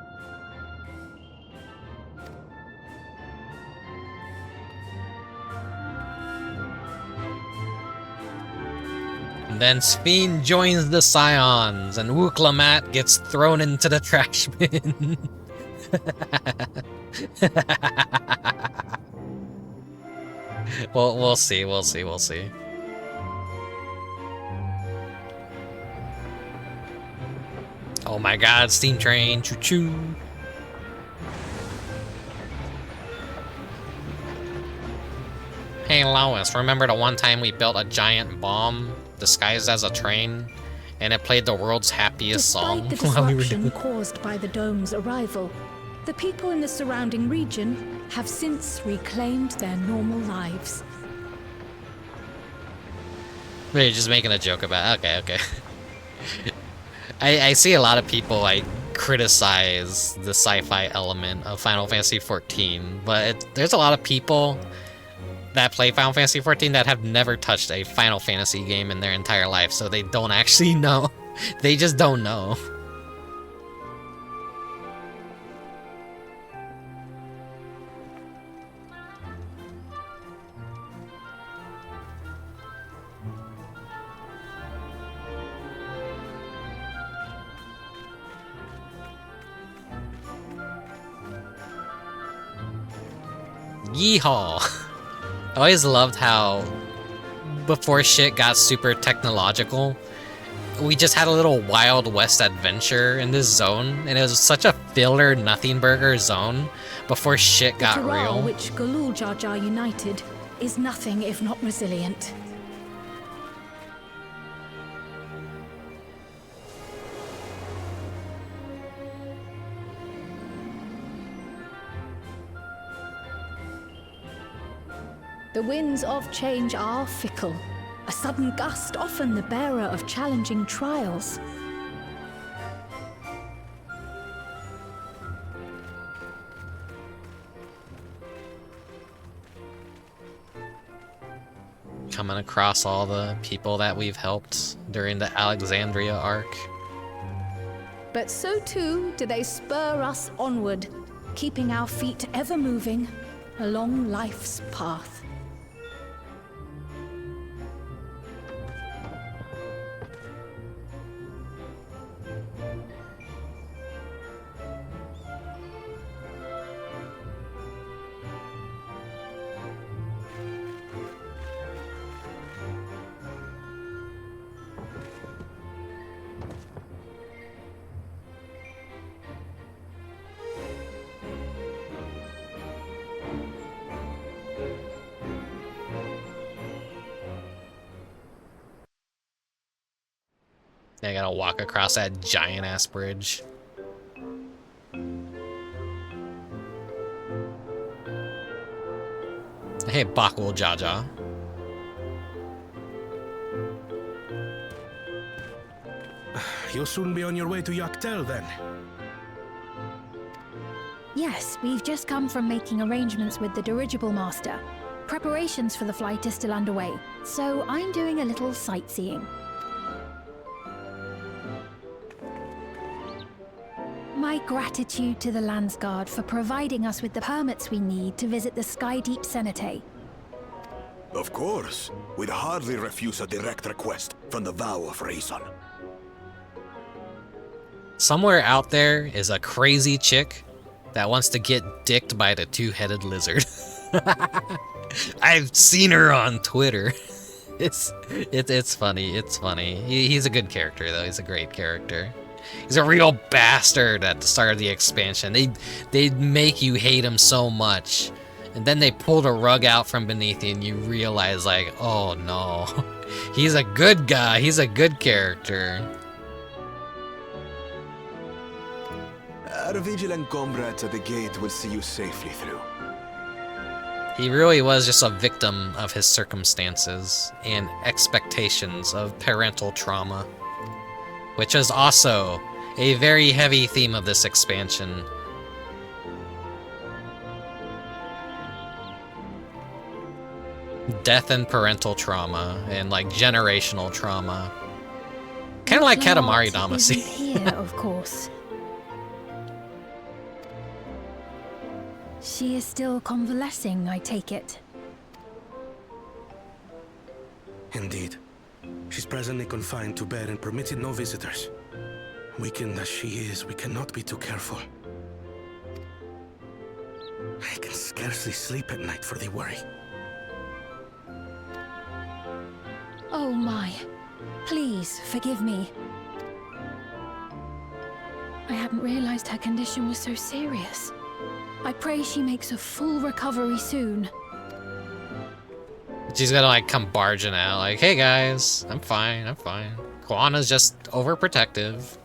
[SPEAKER 1] And then Sphene joins the Scions, and Wooklamat gets thrown into the trash bin. Well, we'll see. Oh my god, steam train, choo-choo. Hey Lois, remember the one time we built a giant bomb disguised as a train? And it played the world's happiest song
[SPEAKER 4] Despite the
[SPEAKER 1] while we were doing
[SPEAKER 4] disruption caused by the dome's arrival, the people in the surrounding region have since reclaimed their normal lives.
[SPEAKER 1] Wait, you're just making a joke about it. Okay. I see a lot of people like criticize the sci-fi element of Final Fantasy XIV, but there's a lot of people that play Final Fantasy XIV that have never touched a Final Fantasy game in their entire life, so they don't actually know. They just don't know. Yeehaw! I always loved how, before shit got super technological, we just had a little Wild West adventure in this zone, and it was such a filler nothing burger zone before shit got
[SPEAKER 4] the
[SPEAKER 1] real.
[SPEAKER 4] which Galul Jar Jar united is nothing if not resilient. The winds of change are fickle. A sudden gust often the bearer of challenging trials.
[SPEAKER 1] Coming across all the people that we've helped during the Alexandria arc.
[SPEAKER 4] But so too do they spur us onward, keeping our feet ever moving along life's path.
[SPEAKER 1] I gotta walk across that giant-ass bridge. Hey, Bakul Jaja.
[SPEAKER 10] You'll soon be on your way to Yaktel, then.
[SPEAKER 8] Yes, we've just come from making arrangements with the dirigible master. Preparations for the flight are still underway, so I'm doing a little sightseeing. my gratitude to the Landsguard for providing us with the permits we need to visit the Skydeep Cenotaph.
[SPEAKER 9] Of course. We'd hardly refuse a direct request from the Vow of Reason.
[SPEAKER 1] Somewhere out there is a crazy chick that wants to get dicked by the two-headed lizard. I've seen her on Twitter. It's funny. It's funny. He's a good character though. He's a great character. He's a real bastard at the start of the expansion. They make you hate him so much, and then they pull the rug out from beneath you, and you realize like, oh no, he's a good guy. He's a good character.
[SPEAKER 9] Our vigilant comrades at the gate will see you safely through.
[SPEAKER 1] He really was just a victim of his circumstances and expectations of parental trauma, which is also a very heavy theme of this expansion. Death and parental trauma, and like generational trauma. Kind of like Katamari Damacy.
[SPEAKER 8] Here, of course. She is still convalescing, I take it.
[SPEAKER 10] Indeed. She's presently confined to bed and permitted no visitors. Weakened as she is, we cannot be too careful. I can scarcely sleep at night for the worry.
[SPEAKER 8] Oh my. Please, forgive me. I hadn't realized her condition was so serious. I pray she makes a full recovery soon.
[SPEAKER 1] She's gonna like come barging out like, hey guys, I'm fine, I'm fine. Guana's just overprotective.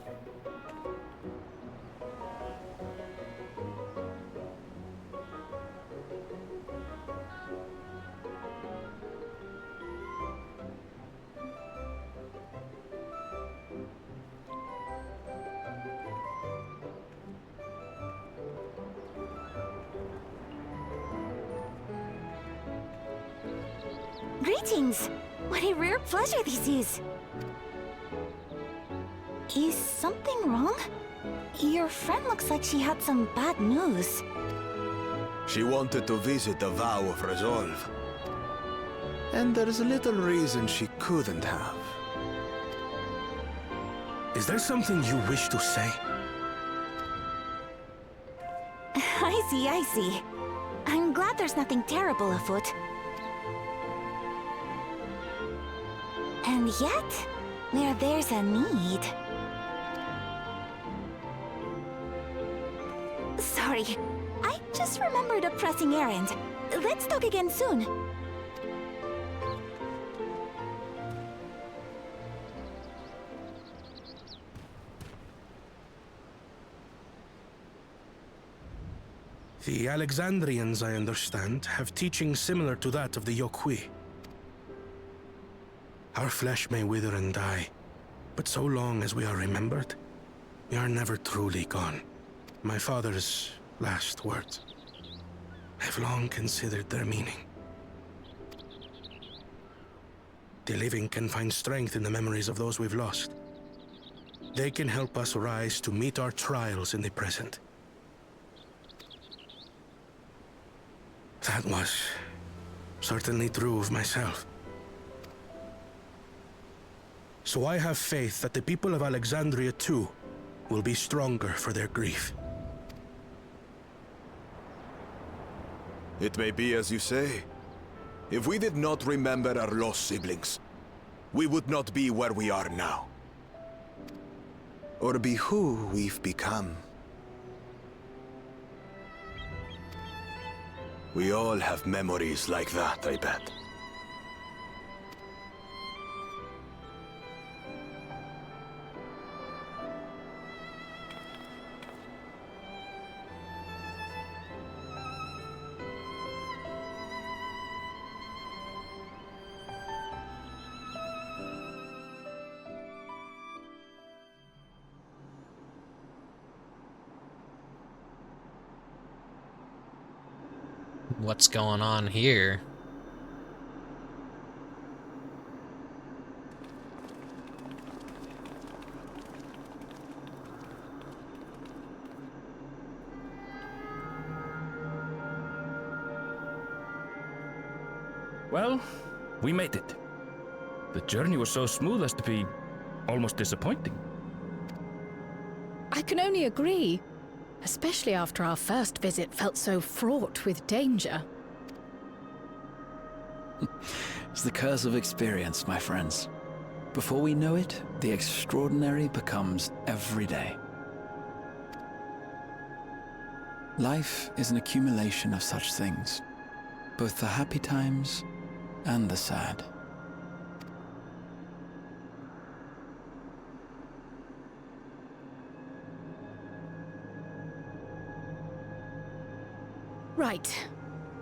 [SPEAKER 20] Greetings! What a rare pleasure this is! Is something wrong? Your friend looks like she had some bad news.
[SPEAKER 9] She wanted to visit the Vow of Resolve. And there's little reason she couldn't have.
[SPEAKER 10] Is there something you wish to say?
[SPEAKER 20] I see. I'm glad there's nothing terrible afoot. And yet, where there's a need... Sorry, I just remembered a pressing errand. Let's talk again soon.
[SPEAKER 10] The Alexandrians, I understand, have teaching similar to that of the Yokui. Our flesh may wither and die, but so long as we are remembered, we are never truly gone. My father's last words. I've long considered their meaning. The living can find strength in the memories of those we've lost. They can help us rise to meet our trials in the present. That was certainly true of myself. So I have faith that the people of Alexandria too will be stronger for their grief.
[SPEAKER 9] It may be as you say. If we did not remember our lost siblings, we would not be where we are now. Or be who we've become. We all have memories like that, I bet.
[SPEAKER 1] What's going on here?
[SPEAKER 19] Well, we made it. The journey was so smooth as to be almost disappointing.
[SPEAKER 4] I can only agree, especially after our first visit felt so fraught with danger.
[SPEAKER 12] It's the curse of experience, my friends. Before we know it, the extraordinary becomes everyday. Life is an accumulation of such things, both the happy times and the sad.
[SPEAKER 4] Right.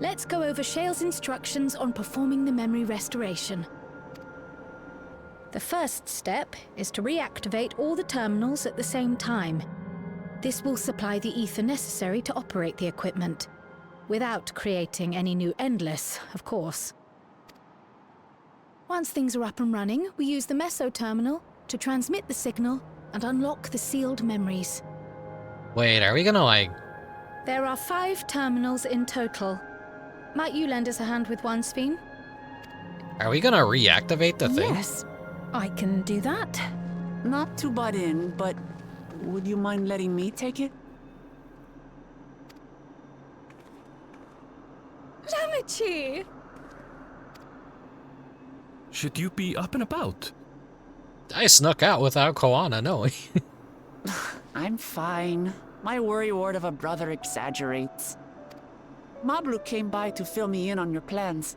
[SPEAKER 4] Let's go over Shale's instructions on performing the memory restoration. The first step is to reactivate all the terminals at the same time. This will supply the ether necessary to operate the equipment, without creating any new Endless, of course. Once things are up and running, we use the Meso terminal to transmit the signal and unlock the sealed memories.
[SPEAKER 1] Wait, are we gonna, like...
[SPEAKER 4] There are 5 terminals in total. Might you lend us a hand with one, Sveen?
[SPEAKER 1] Are we gonna reactivate the thing?
[SPEAKER 4] Yes, I can do that.
[SPEAKER 13] Not to butt in, but would you mind letting me take it?
[SPEAKER 4] Ramichi!
[SPEAKER 19] Should you be up and about?
[SPEAKER 1] I snuck out without Koana knowing.
[SPEAKER 13] I'm fine. My worrywart of a brother exaggerates. Mablu came by to fill me in on your plans.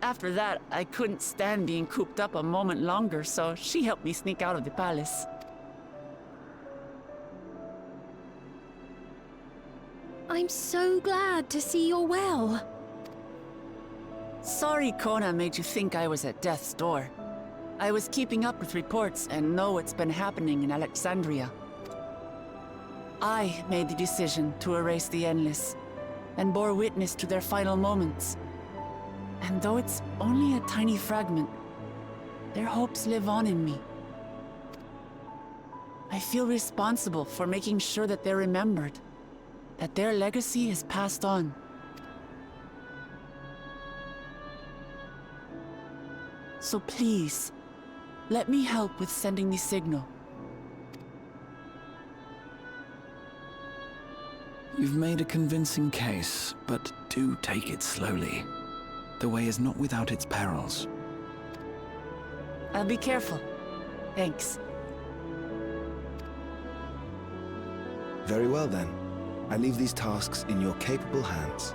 [SPEAKER 13] After that, I couldn't stand being cooped up a moment longer, so she helped me sneak out of the palace.
[SPEAKER 8] I'm so glad to see you're well.
[SPEAKER 13] Sorry Kona made you think I was at death's door. I was keeping up with reports and know what's been happening in Alexandria. I made the decision to erase the Endless, and bore witness to their final moments. And though it's only a tiny fragment, their hopes live on in me. I feel responsible for making sure that they're remembered, that their legacy is passed on. So please, let me help with sending the signal.
[SPEAKER 12] You've made a convincing case, but do take it slowly. The way is not without its perils.
[SPEAKER 13] I'll be careful. Thanks.
[SPEAKER 3] Very well then. I leave these tasks in your capable hands.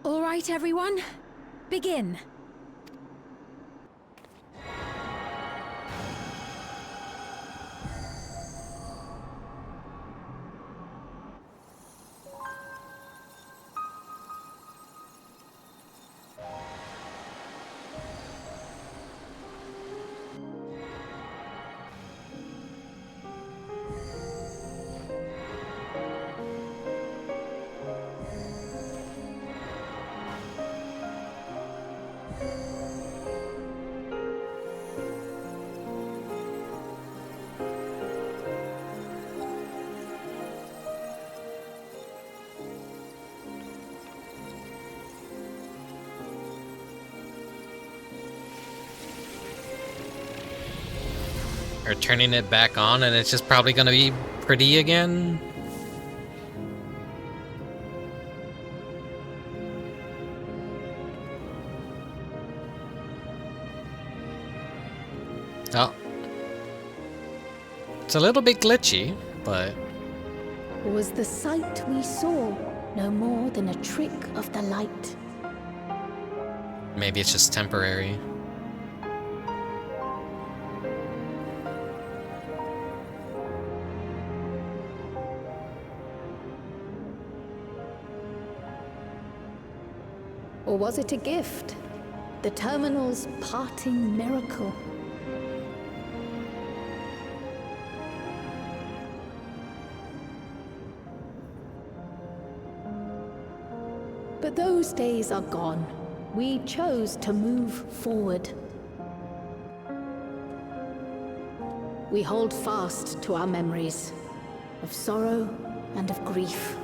[SPEAKER 8] All right, everyone. Begin.
[SPEAKER 1] Or turning it back on and it's just probably gonna be pretty again. It's a little bit glitchy, but...
[SPEAKER 4] Was the sight we saw no more than a trick of the light?
[SPEAKER 1] Maybe it's just temporary.
[SPEAKER 4] Or was it a gift? The Terminal's parting miracle? But those days are gone. We chose to move forward. We hold fast to our memories of sorrow and of grief.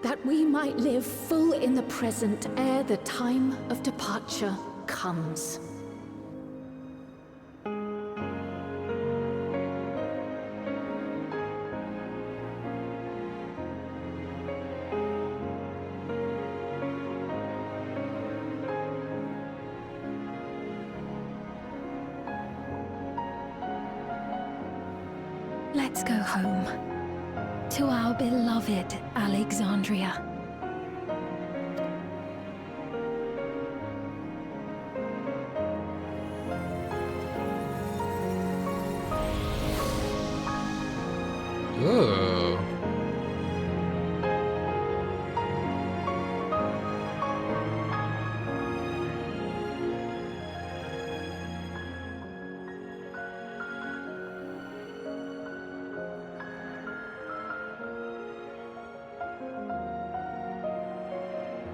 [SPEAKER 4] That we might live full in the present ere the time of departure comes.
[SPEAKER 8] Let's go home. To our beloved Alexandria.
[SPEAKER 1] Ooh.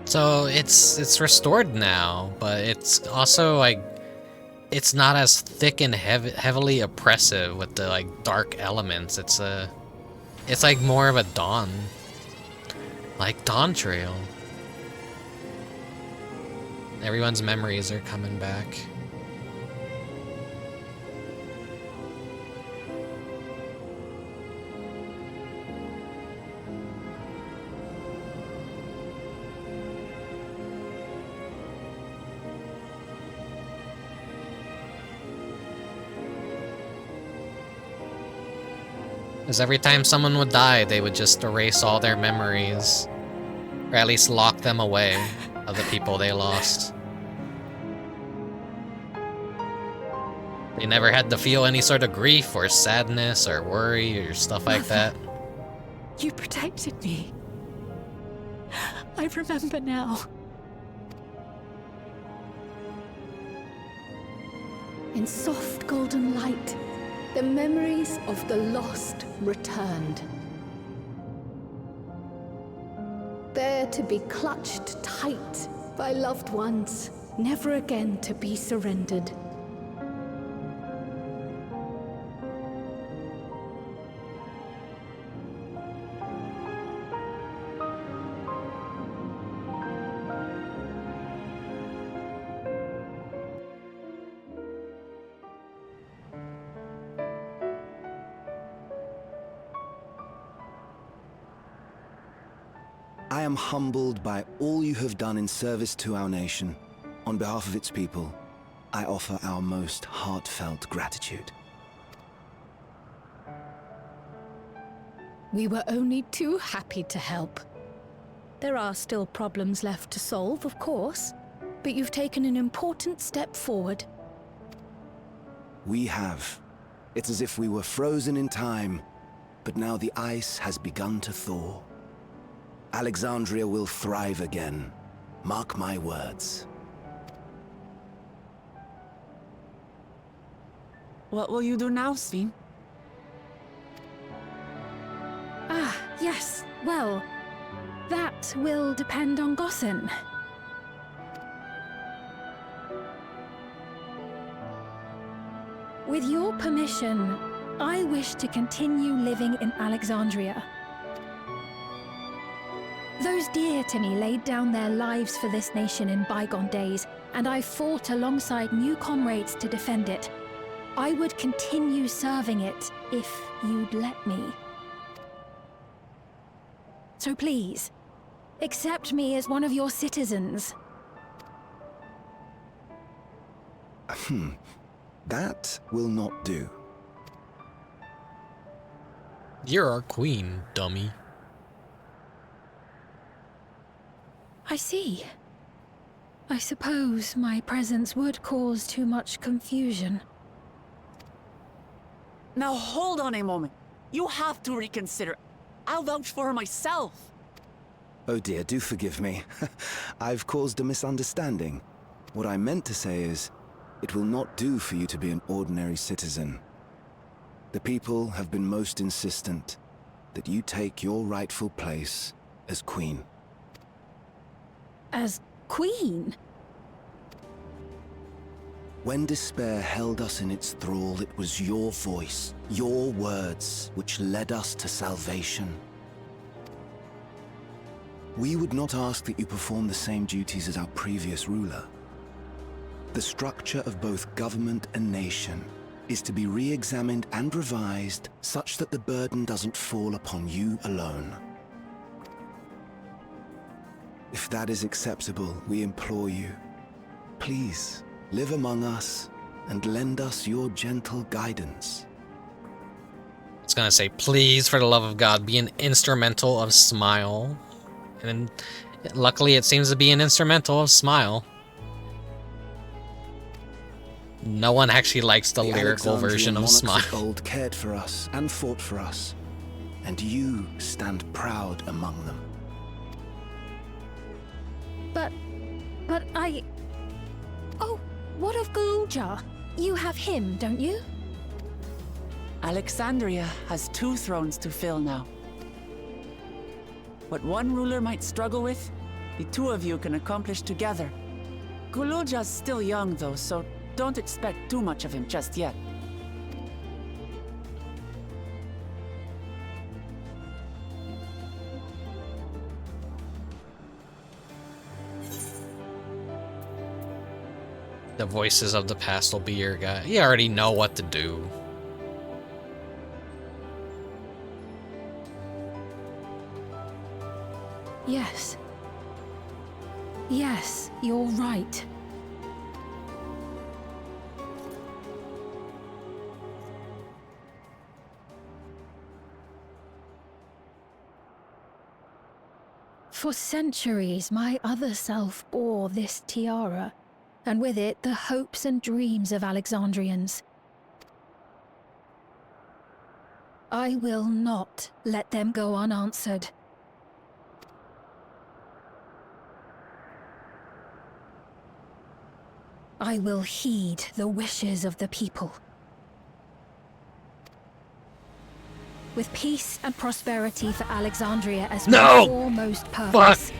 [SPEAKER 1] So it's restored now, but it's also like it's not as thick and heavily oppressive with the like dark elements. It's like more of a dawn, like Dawntrail. Everyone's memories are coming back. Because every time someone would die, they would just erase all their memories. Or at least lock them away of the people they lost. They never had to feel any sort of grief or sadness or worry or stuff like that.
[SPEAKER 4] You protected me. I remember now. In soft golden light, the memories of the lost returned. There to be clutched tight by loved ones, never again to be surrendered.
[SPEAKER 3] I am humbled by all you have done in service to our nation. On behalf of its people, I offer our most heartfelt gratitude.
[SPEAKER 4] We were only too happy to help. There are still problems left to solve, of course, but you've taken an important step forward.
[SPEAKER 3] We have. It's as if we were frozen in time, but now the ice has begun to thaw. Alexandria will thrive again. Mark my words.
[SPEAKER 13] What will you do now, Sven?
[SPEAKER 8] Ah, yes. Well, that will depend on Gossen. With your permission, I wish to continue living in Alexandria. Those dear to me laid down their lives for this nation in bygone days, and I fought alongside new comrades to defend it. I would continue serving it if you'd let me. So please, Accept me as one of your citizens.
[SPEAKER 3] That will not do.
[SPEAKER 1] You're our queen, dummy.
[SPEAKER 8] I see. I suppose my presence would cause too much confusion.
[SPEAKER 13] Now hold on a moment. You have to reconsider. I'll vouch for her myself.
[SPEAKER 3] Oh dear, do forgive me. I've caused a misunderstanding. What I meant to say is, it will not do for you to be an ordinary citizen. The people have been most insistent that you take your rightful place as queen.
[SPEAKER 8] As queen?
[SPEAKER 3] When despair held us in its thrall, it was your voice, your words, which led us to salvation. We would not ask that you perform the same duties as our previous ruler. The structure of both government and nation is to be re-examined and revised such that the burden doesn't fall upon you alone. If that is acceptable, we implore you, please live among us and lend us your gentle guidance.
[SPEAKER 1] It's gonna say, please, for the love of God, be an instrumental of Smile. And luckily it seems to be an instrumental of Smile. No one actually likes the lyrical version of Smile.
[SPEAKER 3] Of old cared for us and fought for us, and you stand proud among them.
[SPEAKER 8] But I... Oh, what of Galuja? You have him, don't you?
[SPEAKER 13] Alexandria has 2 thrones to fill now. What one ruler might struggle with, the 2 of you can accomplish together. Galuja's still young though, so don't expect too much of him just yet.
[SPEAKER 1] The voices of the past will be your guide. You already know what to do.
[SPEAKER 8] Yes. Yes, you're right. For centuries, my other self bore this tiara, and with it the hopes and dreams of Alexandrians. I will not let them go unanswered. I will heed the wishes of the people. With peace and prosperity for Alexandria as my foremost purpose,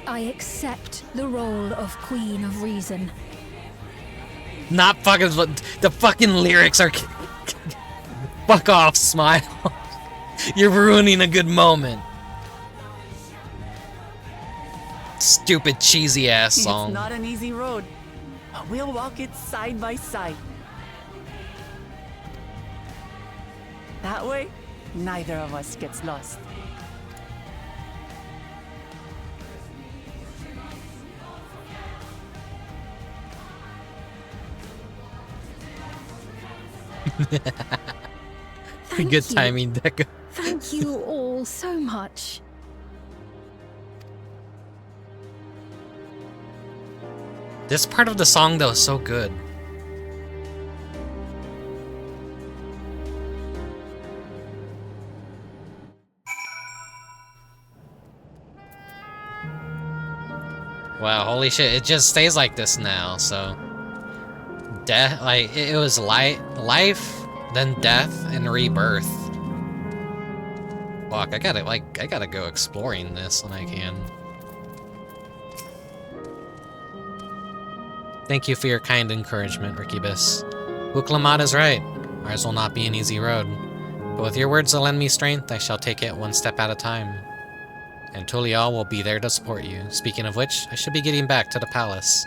[SPEAKER 8] I accept the role of Queen of Reason.
[SPEAKER 1] Not fucking... The fucking lyrics are... Fuck off, Smile. You're ruining a good moment. Stupid cheesy ass song.
[SPEAKER 13] It's not an easy road. We'll walk it side by side. That way, neither of us gets lost.
[SPEAKER 1] Good timing, Deco.
[SPEAKER 8] Thank you all so much.
[SPEAKER 1] This part of the song, though, is so good. Wow, holy shit, it just stays like this now, so... Death, like, it was life, then death, and rebirth. Fuck, I gotta go exploring this when I can. Thank you for your kind encouragement, Rickubus. Uklamat is right. Ours will not be an easy road. But with your words to lend me strength, I shall take it one step at a time. And Tulial will be there to support you. Speaking of which, I should be getting back to the palace.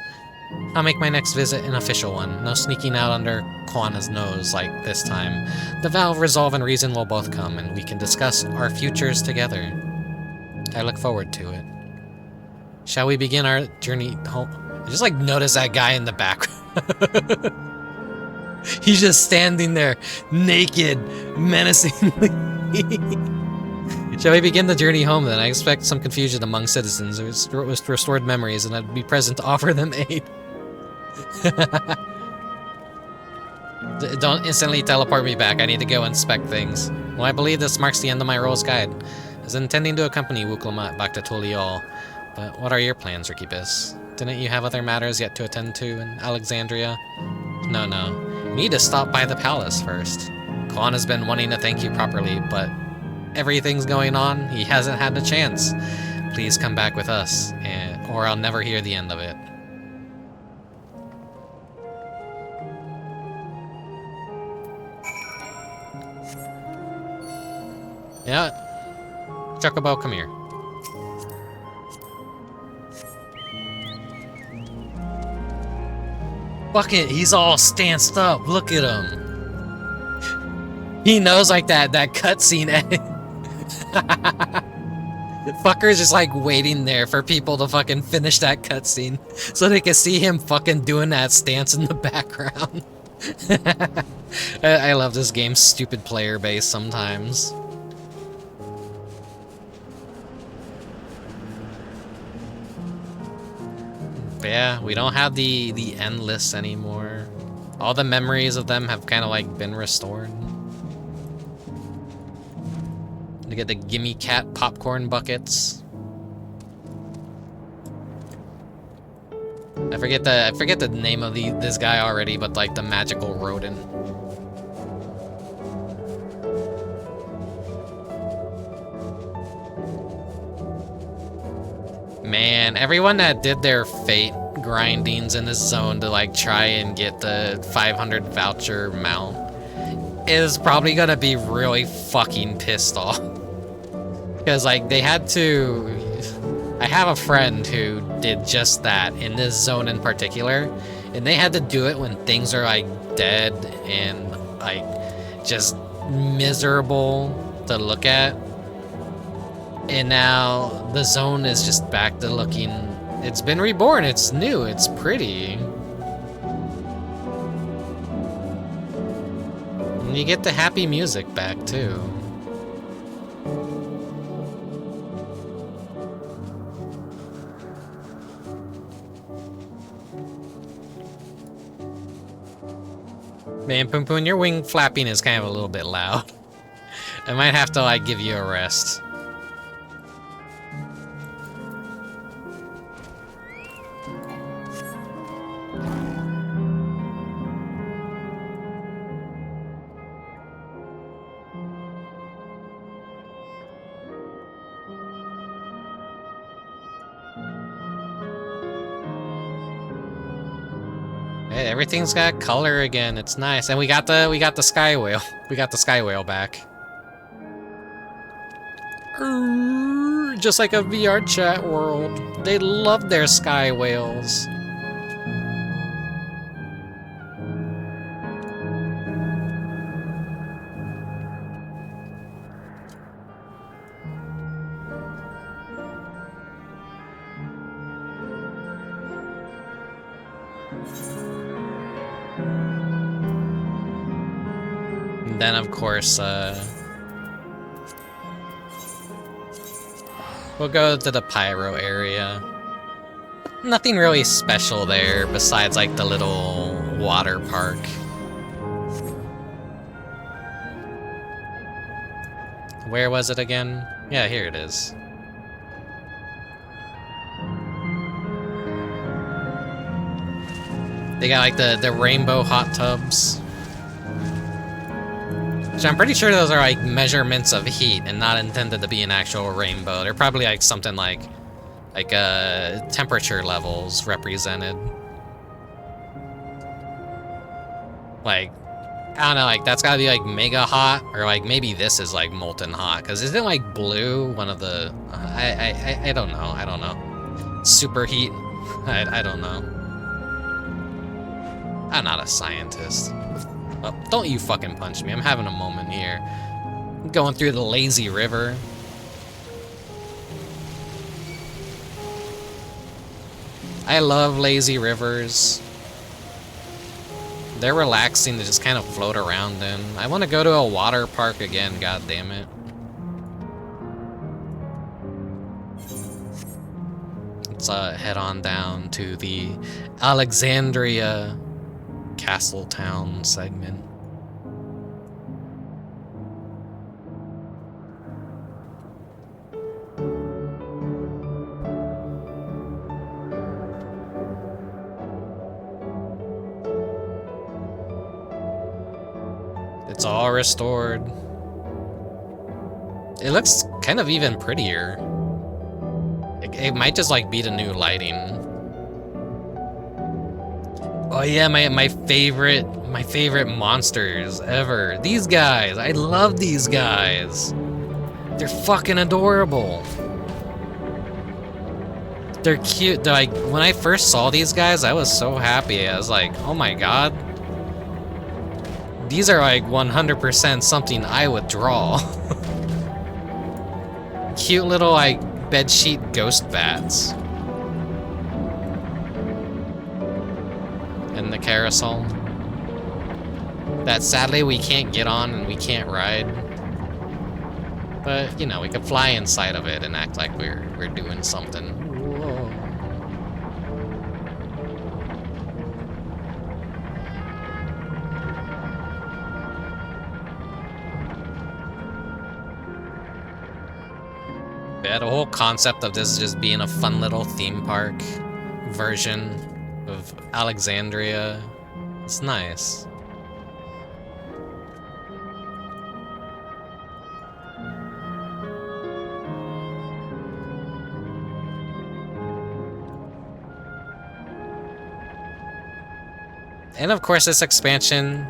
[SPEAKER 1] I'll make my next visit an official one. No sneaking out under Quana's nose like this time. The vow of resolve and reason will both come, and we can discuss our futures together. I look forward to it. Shall we begin our journey home? I just like notice that guy in the background. He's just standing there, naked, menacingly. Shall we begin the journey home then? I expect some confusion among citizens. It was restored memories, and I'd be present to offer them aid. Don't instantly teleport me back. I need to go inspect things. Well, I believe this marks the end of my role's guide. I was intending to accompany Wuklamat back to Tuliol. But what are your plans, Rickubus? Didn't you have other matters yet to attend to in Alexandria? No. You need to stop by the palace first. Quan has been wanting to thank you properly, but everything's going on. He hasn't had a chance. Please come back with us, or I'll never hear the end of it. Yeah. Chocobo, come here. Fuck it, he's all stanced up. Look at him. He knows like that cutscene. Fucker's just like waiting there for people to fucking finish that cutscene so they can see him fucking doing that stance in the background. I love this game's stupid player base sometimes. But yeah, we don't have the Endless anymore. All the memories of them have kind of like been restored. To get the Gimme Cat popcorn buckets. I forget the name of this guy already, but like the magical rodent. Man, everyone that did their fate grindings in this zone to like try and get the 500 voucher mount is probably gonna be really fucking pissed off. Because like they had to... I have a friend who did just that in this zone in particular, and they had to do it when things are like dead and like just miserable to look at. And now the zone is just back to looking... It's been reborn, it's new, it's pretty. And you get the happy music back too. Man, Poon Poon, your wing flapping is kind of a little bit loud. I might have to like give you a rest. Everything's got color again. It's nice, and we got the sky whale. We got the sky whale back. Just like a VR chat world, they love their sky whales. Then, of course, we'll go to the Pyro area. Nothing really special there besides, like, the little water park. Where was it again? Yeah, here it is. They got, like, the rainbow hot tubs. So I'm pretty sure those are like measurements of heat and not intended to be an actual rainbow. They're probably like something like temperature levels represented. Like, I don't know, like that's gotta be like mega hot, or like maybe this is like molten hot, because isn't like blue one of the I don't know. Super heat? I don't know. I'm not a scientist. Oh, don't you fucking punch me. I'm having a moment here. I'm going through the lazy river. I love lazy rivers. They're relaxing to just kind of float around in. I want to go to a water park again, god damn it. Let's head on down to the Alexandria Castle Town segment. It's all restored. It looks kind of even prettier. It might just like be the new lighting. Oh yeah, my favorite monsters ever. These guys, I love these guys. They're fucking adorable. They're cute. Like when I first saw these guys, I was so happy. I was like, oh my god. These are like 100% something I would draw. Cute little like bedsheet ghost bats. And the carousel. That sadly we can't get on and we can't ride. But, you know, we could fly inside of it and act like we're doing something. Whoa. Yeah, the whole concept of this just being a fun little theme park version of Alexandria. It's nice. And of course this expansion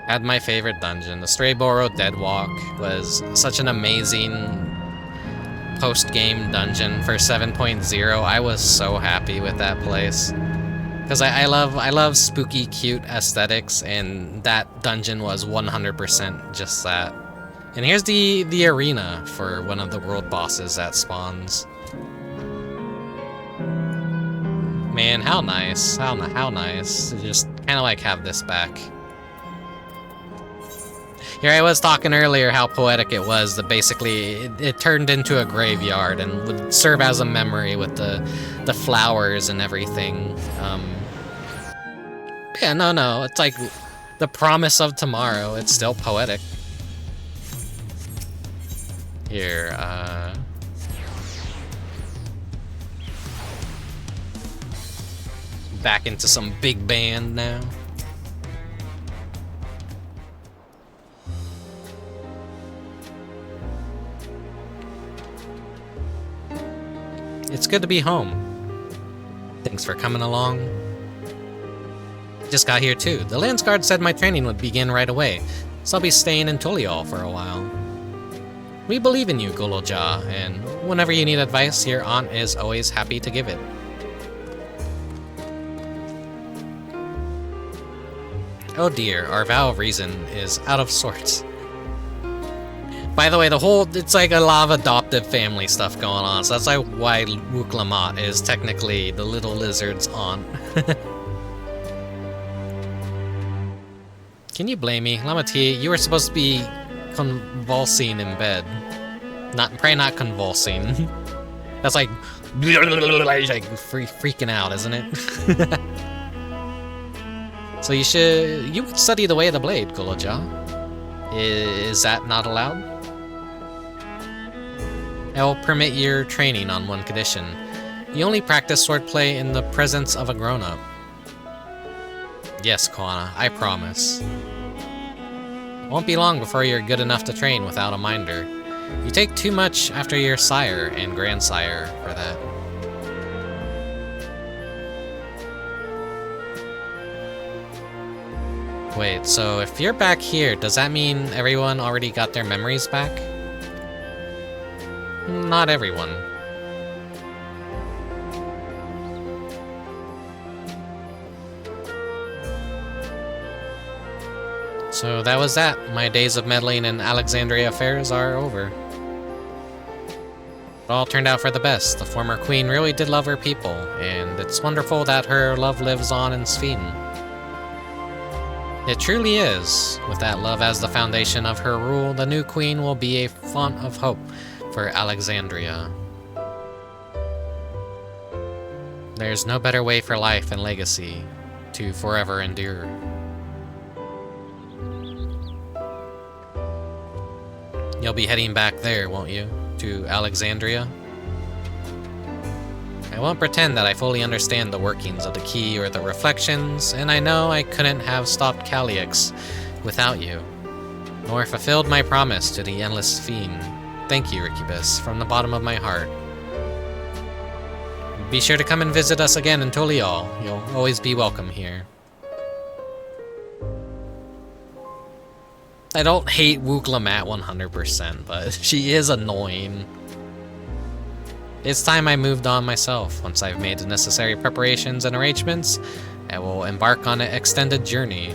[SPEAKER 1] had my favorite dungeon. The Strayboro Deadwalk was such an amazing post-game dungeon for 7.0. I was so happy with that place. Because I love spooky, cute aesthetics, and that dungeon was 100% just that. And here's the arena for one of the world bosses that spawns. Man, how nice. How nice to just kind of like have this back. Here I was talking earlier how poetic it was that basically it turned into a graveyard and would serve as a memory with the flowers and everything. Yeah, no, it's like the promise of tomorrow. It's still poetic. Here, back into some big band now. It's good to be home. Thanks for coming along. Just got here too. The Lance Guard said my training would begin right away, so I'll be staying in Tulial for a while. We believe in you, Goloja, and whenever you need advice, your aunt is always happy to give it. Oh dear, our vow of reason is out of sorts. By the way, it's like a lot of adoptive family stuff going on, so that's like why Wuklamat is technically the little lizard's aunt. Can you blame me? Lamati, you were supposed to be convulsing in bed. Probably not convulsing. That's like freaking out, isn't it? So you would study the way of the blade, Goloja. Is that not allowed? I will permit your training on one condition. You only practice swordplay in the presence of a grown-up. Yes, Koana, I promise. It won't be long before you're good enough to train without a minder. You take too much after your sire and grandsire for that. Wait, so if you're back here, does that mean everyone already got their memories back? Not everyone. So that was that. My days of meddling in Alexandria affairs are over. It all turned out for the best. The former queen really did love her people, and it's wonderful that her love lives on in Sphene. It truly is. With that love as the foundation of her rule, the new queen will be a font of hope for Alexandria. There's no better way for life and legacy to forever endure. You'll be heading back there, won't you? To Alexandria? I won't pretend that I fully understand the workings of the key or the reflections, and I know I couldn't have stopped Calyx without you, nor fulfilled my promise to the Endless Fiend. Thank you, Rickubus, from the bottom of my heart. Be sure to come and visit us again in Tolial. You'll always be welcome here. I don't hate Wooglamat 100%, but she is annoying. It's time I moved on myself. Once I've made the necessary preparations and arrangements, I will embark on an extended journey.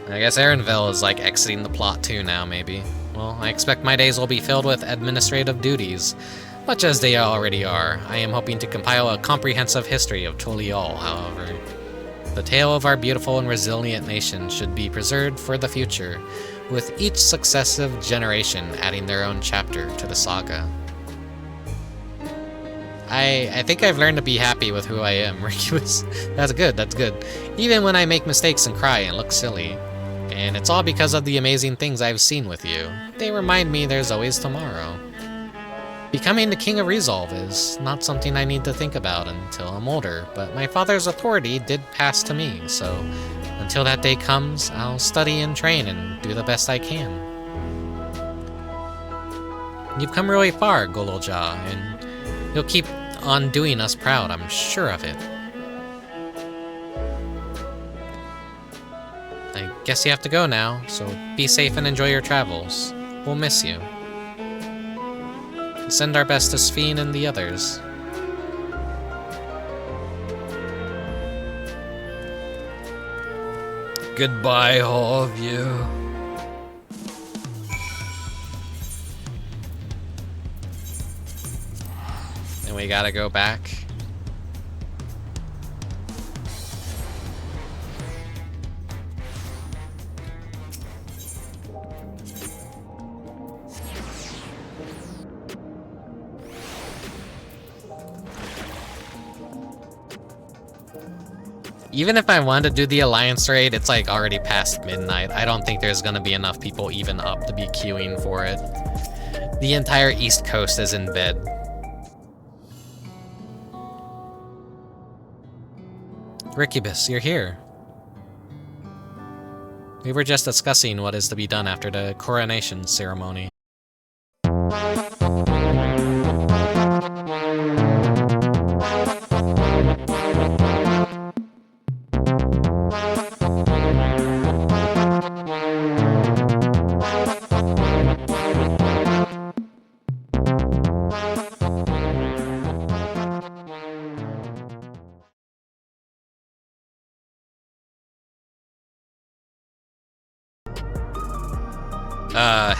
[SPEAKER 1] I guess ENVtuber is like exiting the plot too now, maybe. Well, I expect my days will be filled with administrative duties, much as they already are. I am hoping to compile a comprehensive history of Tolial, however. The tale of our beautiful and resilient nation should be preserved for the future, with each successive generation adding their own chapter to the saga. I think I've learned to be happy with who I am, Rickubus. That's good, that's good. Even when I make mistakes and cry and look silly. And it's all because of the amazing things I've seen with you. They remind me there's always tomorrow. Becoming the King of Resolve is not something I need to think about until I'm older, but my father's authority did pass to me, so until that day comes, I'll study and train and do the best I can. You've come really far, Gololja, and you'll keep on doing us proud, I'm sure of it. I guess you have to go now, so be safe and enjoy your travels. We'll miss you. Send our best to Sphene and the others.
[SPEAKER 7] Goodbye, all of you.
[SPEAKER 1] And we gotta go back. Even if I wanted to do the Alliance raid, it's like already past midnight. I don't think there's gonna be enough people even up to be queuing for it. The entire East Coast is in bed. Rickubus, you're here. We were just discussing what is to be done after the coronation ceremony.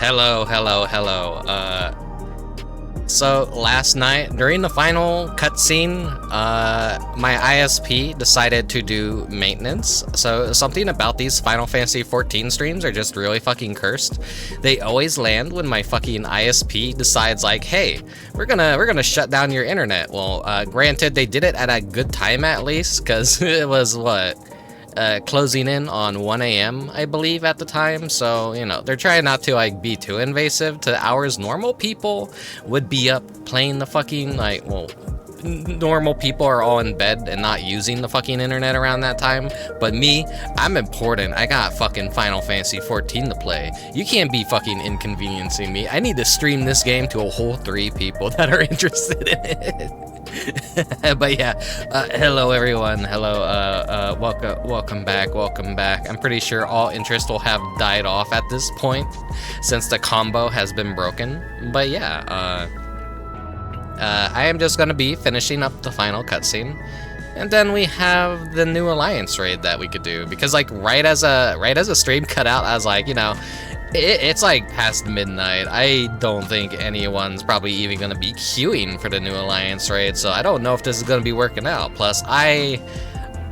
[SPEAKER 1] Hello. So last night, during the final cutscene, my ISP decided to do maintenance. So something about these Final Fantasy XIV streams are just really fucking cursed. They always land when my fucking ISP decides like, hey, we're gonna shut down your internet. Well, granted, they did it at a good time at least, because it was what? Closing in on 1 AM, I believe, at the time, so, you know, they're trying not to, like, be too invasive to hours normal people would be up playing the fucking, like, well, normal people are all in bed and not using the fucking internet around that time, but me, I'm important. I got fucking Final Fantasy XIV to play. You can't be fucking inconveniencing me. I need to stream this game to a whole 3 people that are interested in it. But yeah, hello everyone, hello, welcome back. I'm pretty sure all interest will have died off at this point, since the combo has been broken. But yeah, I am just gonna be finishing up the final cutscene, and then we have the new Alliance raid that we could do, because like right as a stream cut out, I was like, you know, It's like past midnight. I don't think anyone's probably even gonna be queuing for the new Alliance raid, so I don't know if this is gonna be working out. Plus, I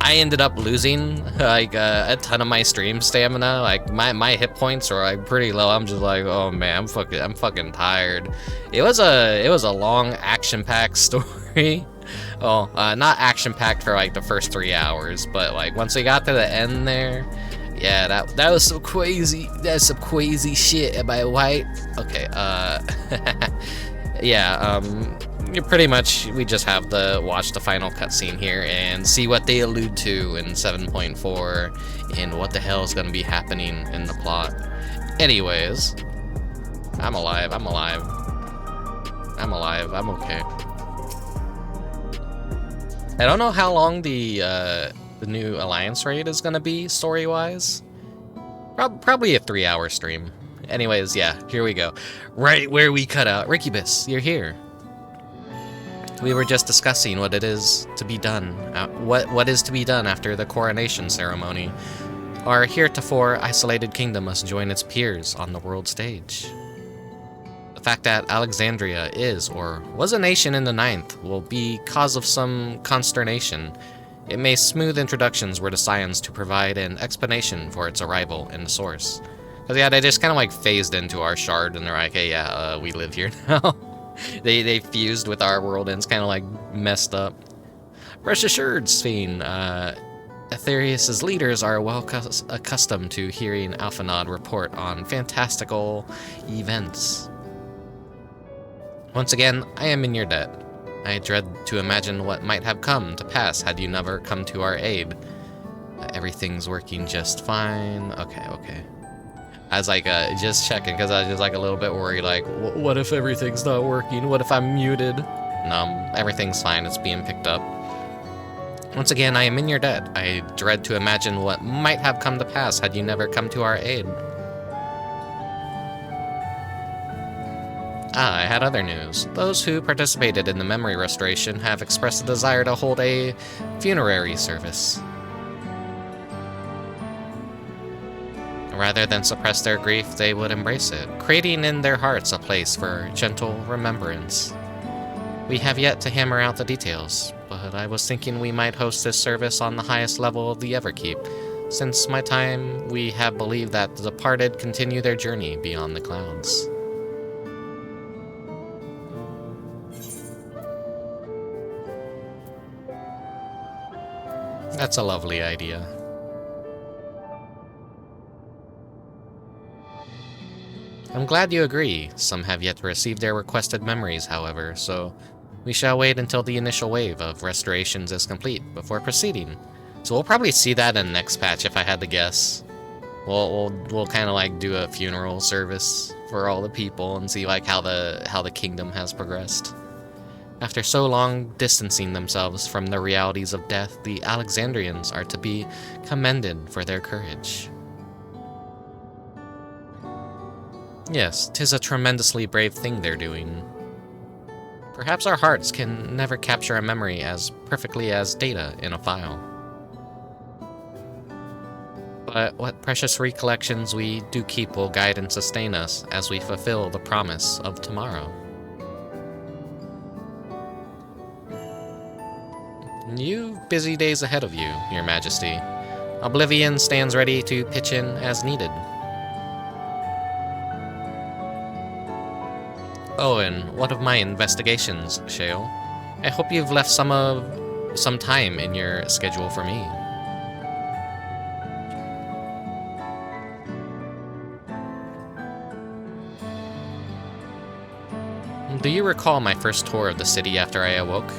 [SPEAKER 1] ended up losing like a ton of my stream stamina. Like my hit points are like pretty low. I'm just like, oh man, I'm fucking tired. It was a long action-packed story. Well, not action-packed for like the first 3 hours, but like once we got to the end there, yeah, that was so crazy. That's some crazy shit. Am I white? Okay, yeah, pretty much we just have to watch the final cutscene here and see what they allude to in 7.4 and what the hell is going to be happening in the plot. Anyways, I'm alive. I'm okay. I don't know how long the new Alliance raid is gonna be story-wise. Probably a 3-hour stream. Anyways, yeah, here we go. Right where we cut out. Rickubus, you're here. We were just discussing what it is to be done. What is to be done after the coronation ceremony. Our heretofore isolated kingdom must join its peers on the world stage. The fact that Alexandria is, or was a nation in the 9th, will be cause of some consternation. It may smooth introductions were the science to provide an explanation for its arrival in the source. Because yeah, they just kind of like phased into our shard and they're like, hey yeah, we live here now. they fused with our world and it's kind of like messed up. Rest assured, Sphene, Aetherius' leaders are well accustomed to hearing Alphanod report on fantastical events. Once again, I am in your debt. I dread to imagine what might have come to pass had you never come to our aid. Everything's working just fine. Okay. I was like, just checking, because I was just like a little bit worried, like, what if everything's not working? What if I'm muted? No, everything's fine. It's being picked up. Once again, I am in your debt. I dread to imagine what might have come to pass had you never come to our aid. I had other news. Those who participated in the memory restoration have expressed a desire to hold a funerary service. Rather than suppress their grief, they would embrace it, creating in their hearts a place for gentle remembrance. We have yet to hammer out the details, but I was thinking we might host this service on the highest level of the Everkeep. Since my time, we have believed that the departed continue their journey beyond the clouds. That's a lovely idea. I'm glad you agree. Some have yet to receive their requested memories, however, so we shall wait until the initial wave of restorations is complete before proceeding. So we'll probably see that in the next patch if I had to guess. We'll kind of like do a funeral service for all the people and see like how the kingdom has progressed. After so long distancing themselves from the realities of death, the Alexandrians are to be commended for their courage. Yes, 'tis a tremendously brave thing they're doing. Perhaps our hearts can never capture a memory as perfectly as data in a file. But what precious recollections we do keep will guide and sustain us as we fulfill the promise of tomorrow. You've busy days ahead of you, Your Majesty. Oblivion stands ready to pitch in as needed. Oh, and what of my investigations, Shale? I hope you've left some time in your schedule for me. Do you recall my first tour of the city after I awoke?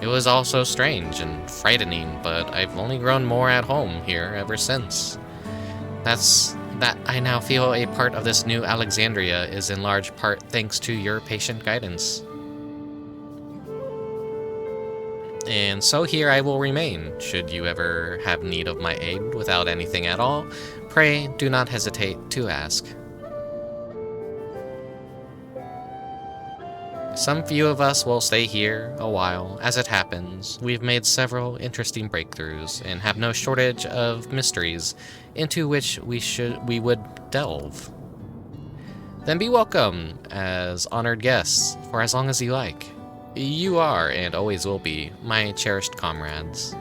[SPEAKER 1] It was all so strange and frightening, but I've only grown more at home here ever since. That I now feel a part of this new Alexandria is in large part thanks to your patient guidance. And so here I will remain, should you ever have need of my aid without anything at all. Pray do not hesitate to ask. Some few of us will stay here a while. As it happens, we've made several interesting breakthroughs and have no shortage of mysteries into which we would delve. then be welcome as honored guests for as long as you like. You are, and always will be, my cherished comrades.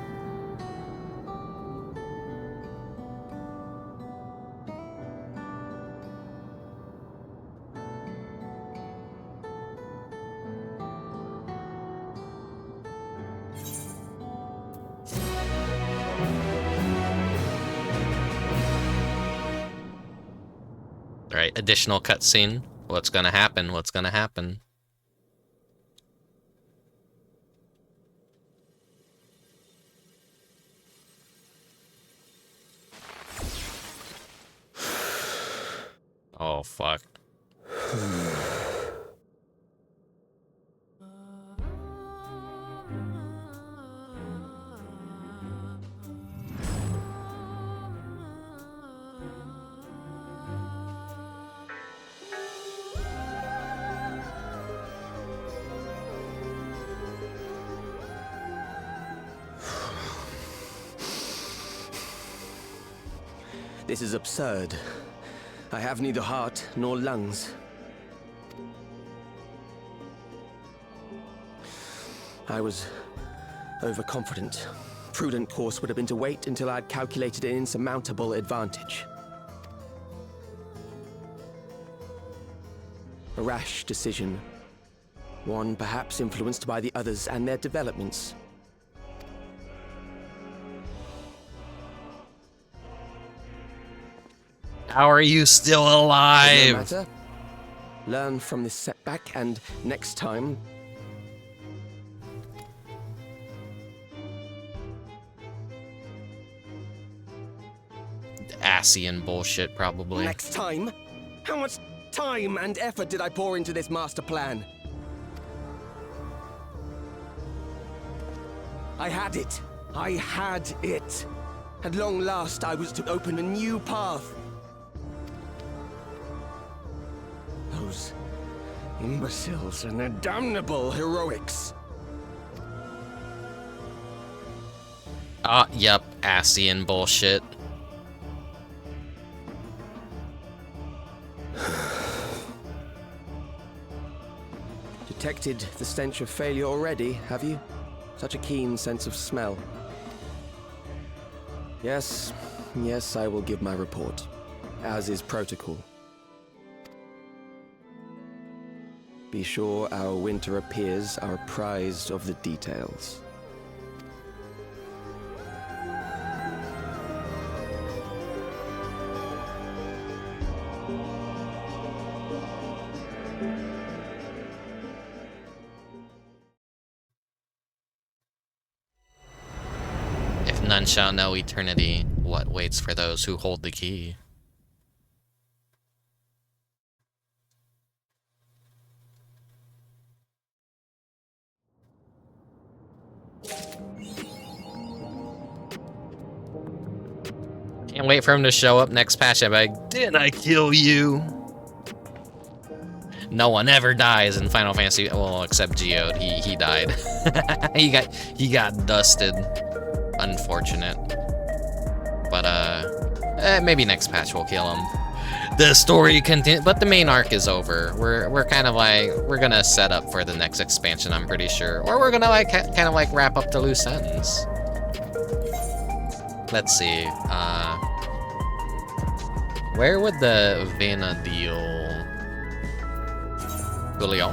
[SPEAKER 1] Alright, additional cutscene. What's gonna happen? What's gonna happen? Oh, fuck.
[SPEAKER 22] This is absurd. I have neither heart nor lungs. I was overconfident. Prudent course would have been to wait until I'd calculated an insurmountable advantage. A rash decision. One perhaps influenced by the others and their developments.
[SPEAKER 1] How are you still alive?
[SPEAKER 22] No matter. Learn from this setback, and next time...
[SPEAKER 1] Asian bullshit, probably.
[SPEAKER 22] Next time? How much time and effort did I pour into this master plan? I had it. I had it. At long last, I was to open a new path. Those imbeciles and their damnable heroics.
[SPEAKER 1] Yep, Asian bullshit.
[SPEAKER 22] Detected the stench of failure already, have you? Such a keen sense of smell. Yes, I will give my report, as is protocol. Be sure our winter peers are apprised of the details.
[SPEAKER 1] If none shall know eternity, what waits for those who hold the key? Can't wait for him to show up next patch. I'm like, didn't I kill you? No one ever dies in Final Fantasy. Well, except Geode. He died. he got dusted. Unfortunate. But maybe next patch we'll kill him. The story continues, but the main arc is over. We're kind of like we're gonna set up for the next expansion, I'm pretty sure, or we're gonna like kind of like wrap up the loose ends. Let's see. Where would the Vana'diel Gullion?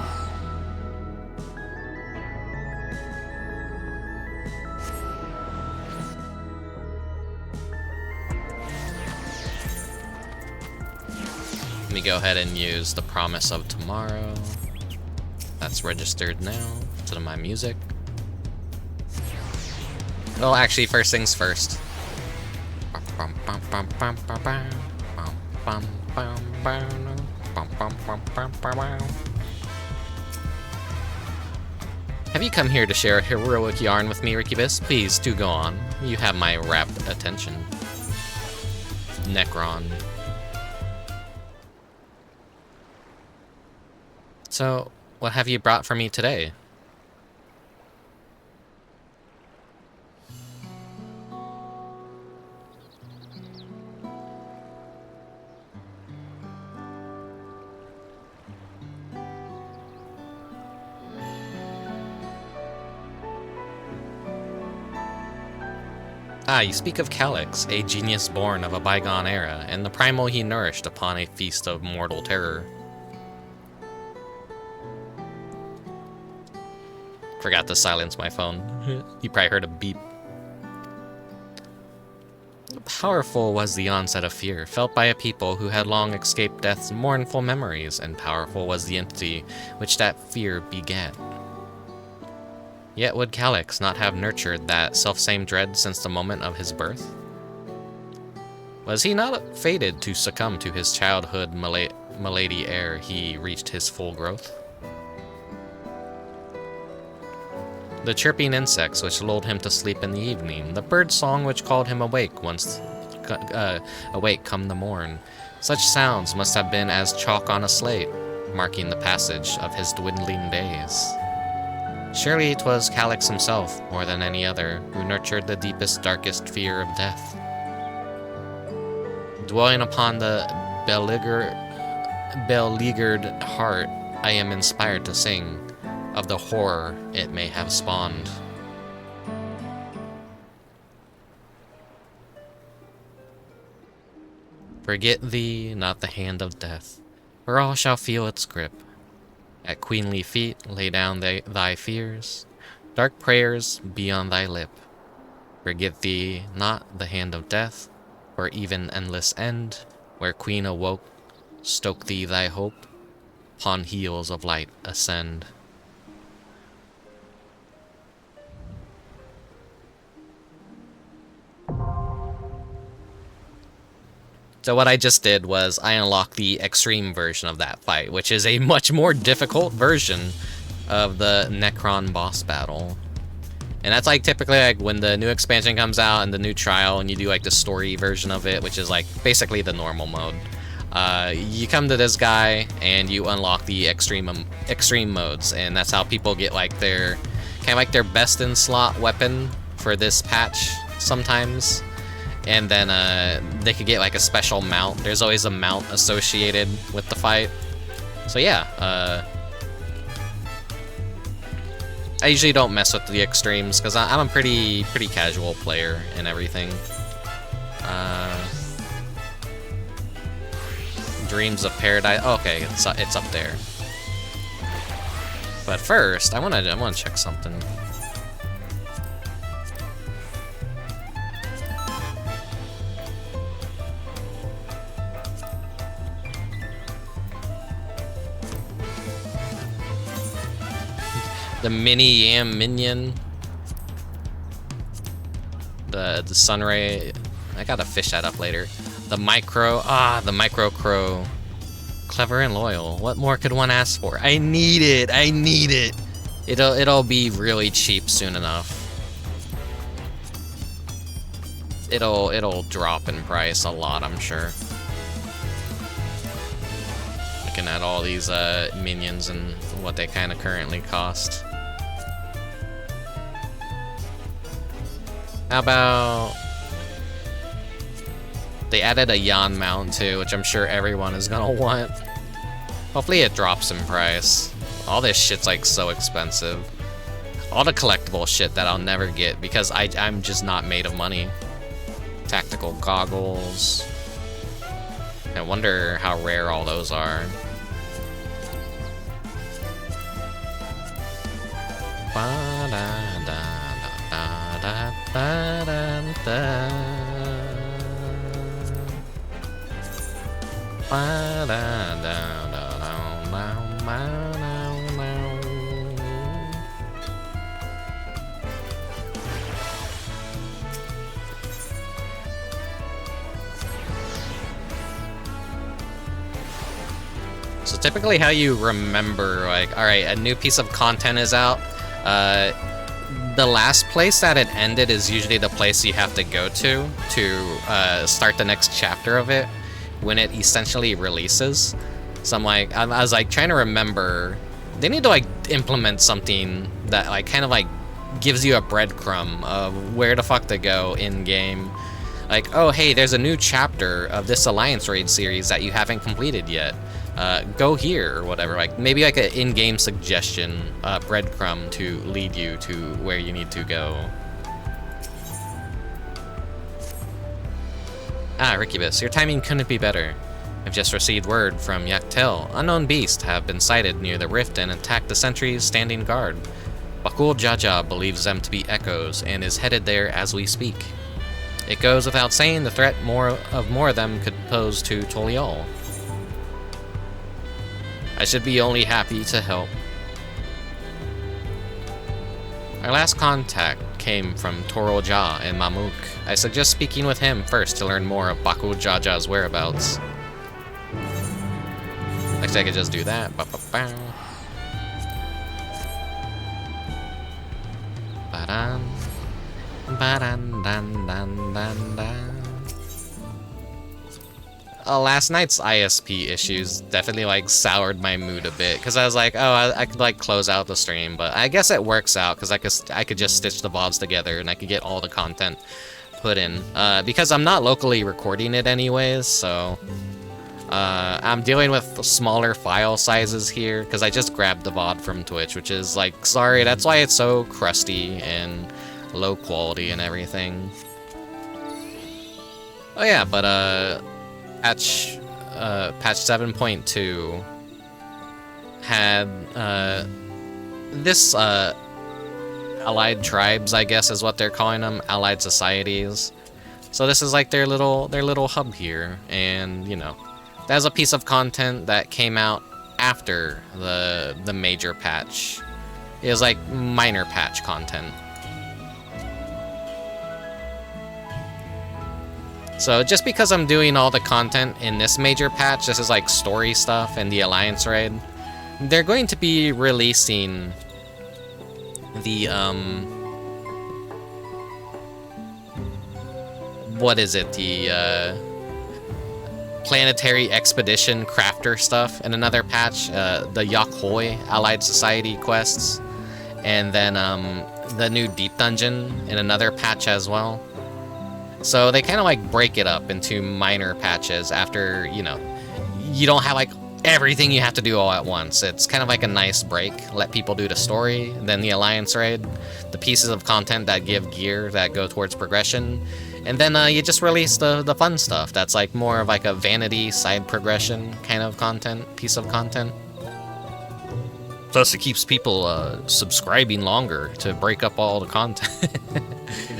[SPEAKER 1] Let me go ahead and use the Promise of Tomorrow. That's registered now to my music. Well, actually, first things first. Have you come here to share a heroic yarn with me, Rickubus? Please do go on. You have my rapt attention. Necron. So, what have you brought for me today? Ah, you speak of Calyx, a genius born of a bygone era, and the primal he nourished upon a feast of mortal terror. Forgot to silence my phone. You probably heard a beep. Powerful was the onset of fear, felt by a people who had long escaped death's mournful memories, and powerful was the entity which that fear begat. Yet would Calyx not have nurtured that selfsame dread since the moment of his birth? Was he not fated to succumb to his childhood malady ere he reached his full growth? The chirping insects which lulled him to sleep in the evening, the bird song which called him awake awake come the morn, such sounds must have been as chalk on a slate, marking the passage of his dwindling days. Surely 'twas Calyx himself, more than any other, who nurtured the deepest, darkest fear of death. Dwelling upon the beleaguered heart, I am inspired to sing of the horror it may have spawned. Forget thee not the hand of death, for all shall feel its grip. At queenly feet lay down thy fears, dark prayers be on thy lip. Forget thee not the hand of death, for even endless end, where queen awoke, stoke thee thy hope, upon heels of light ascend. So what I just did was I unlocked the extreme version of that fight, which is a much more difficult version of the Necron boss battle. And that's like typically like when the new expansion comes out and the new trial and you do like the story version of it, which is like basically the normal mode. You come to this guy and you unlock the extreme modes, and that's how people get like their kind of like their best in slot weapon for this patch sometimes. And then they could get like a special mount. There's always a mount associated with the fight. So yeah, I usually don't mess with the extremes because I'm a pretty casual player and everything. Dreams of Paradise. Oh, okay, it's up there. But first, I wanna check something. The mini yam minion. The sunray. I gotta fish that up later. The micro. The micro crow. Clever and loyal. What more could one ask for? I need it. I need it. It'll be really cheap soon enough. It'll drop in price a lot, I'm sure. Looking at all these minions and what they kind of currently cost. How about they added a Yan mount too, which I'm sure everyone is gonna want. Hopefully it drops in price. All this shit's like so expensive. All the collectible shit that I'll never get because I'm just not made of money. Tactical goggles. I wonder how rare all those are. So typically how you remember, like, alright, a new piece of content is out, the last place that it ended is usually the place you have to go to start the next chapter of it when it essentially releases. So I was like trying to remember, they need to like implement something that like kind of like gives you a breadcrumb of where the fuck to go in game. Like, oh hey, there's a new chapter of this Alliance Raid series that you haven't completed yet. Go here or whatever, like maybe like an in-game suggestion, breadcrumb to lead you to where you need to go. Ah, Rickubus, your timing couldn't be better. I've just received word from Yaktel. Unknown beasts have been sighted near the rift and attacked the sentries standing guard. Bakul Jaja believes them to be echoes and is headed there as we speak. It goes without saying the threat more of them could pose to Toliol. I should be only happy to help. Our last contact came from Toro Ja and Mamuk. I suggest speaking with him first to learn more of Bakul Jaja's whereabouts. Actually, I could just do that. Ba-ba-bow. Ba-dan. Ba-dan, dan, dan, dan, dan. Last night's ISP issues definitely like soured my mood a bit, because I was like, oh, I could like close out the stream, but I guess it works out because I could just stitch the VODs together and I could get all the content put in. Because I'm not locally recording it anyways, so I'm dealing with smaller file sizes here because I just grabbed the VOD from Twitch, which is like, sorry, that's why it's so crusty and low quality and everything. Oh yeah, but patch 7.2 had this allied tribes, I guess is what they're calling them, allied societies. So this is like their little hub here, and you know, that's a piece of content that came out after the major patch. It was like minor patch content. So just because I'm doing all the content in this major patch, this is like story stuff and the Alliance raid, they're going to be releasing the, what is it, the, Planetary Expedition Crafter stuff in another patch, the Yakhoi Allied Society quests, and then, the new Deep Dungeon in another patch as well. So they kind of like break it up into minor patches after, you know, you don't have like everything you have to do all at once. It's kind of like a nice break. Let people do the story, then the Alliance raid, the pieces of content that give gear that go towards progression, and then you just release the fun stuff that's like more of like a vanity side progression kind of piece of content. Plus it keeps people subscribing longer to break up all the content.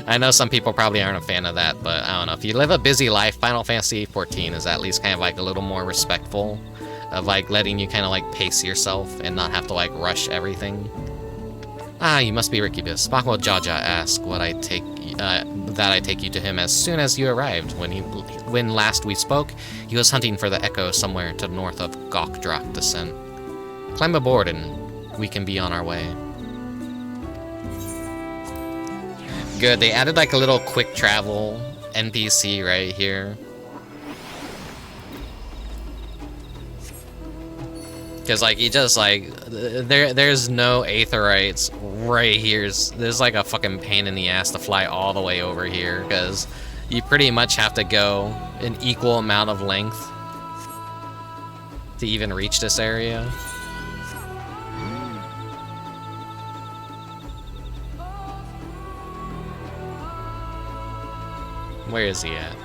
[SPEAKER 1] I know some people probably aren't a fan of that, but I don't know. If you live a busy life, Final Fantasy XIV is at least kind of like a little more respectful of like letting you kind of like pace yourself and not have to like rush everything. Ah, you must be Rickubus. Bakul Jaja asked that I take you to him as soon as you arrived. When last we spoke, he was hunting for the Echo somewhere to the north of Gokdrak Descent. Climb aboard and we can be on our way. Good, they added like a little quick travel NPC right here. Because like you just like there's no aetherites right here. There's like a fucking pain in the ass to fly all the way over here because you pretty much have to go an equal amount of length to even reach this area. Where is he at?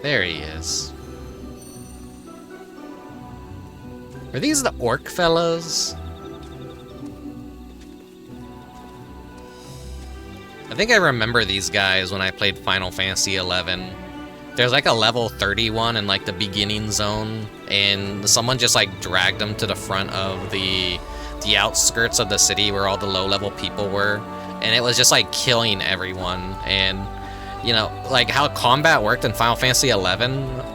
[SPEAKER 1] There he is. Are these the orc fellows? I think I remember these guys when I played Final Fantasy XI. There's like a level 31 in like the beginning zone, and someone just like dragged them to the front of the outskirts of the city where all the low-level people were, and it was just like killing everyone. And you know, like how combat worked in Final Fantasy XI,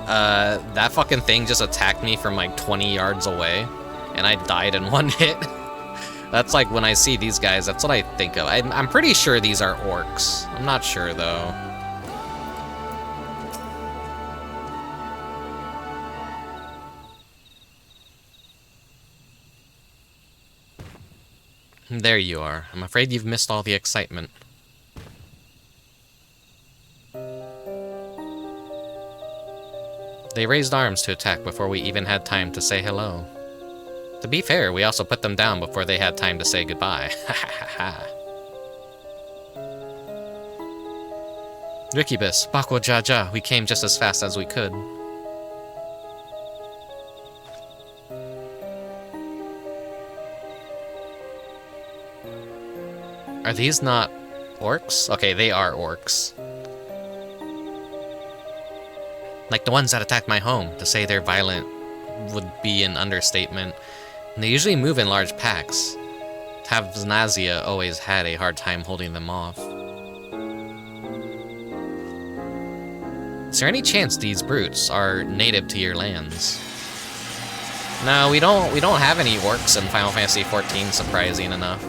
[SPEAKER 1] that fucking thing just attacked me from like 20 yards away, and I died in one hit. That's like when I see these guys, that's what I think of. I'm pretty sure these are orcs. I'm not sure though. There you are. I'm afraid you've missed all the excitement. They raised arms to attack before we even had time to say hello. To be fair, we also put them down before they had time to say goodbye. Ha ha ha. Rickubus, Bakwo Jaja, we came just as fast as we could. Are these not orcs? Okay, they are orcs. Like the ones that attacked my home. To say they're violent would be an understatement. And they usually move in large packs. Vana'diel always had a hard time holding them off. Is there any chance these brutes are native to your lands? No, we don't have any orcs in Final Fantasy XIV, surprising enough.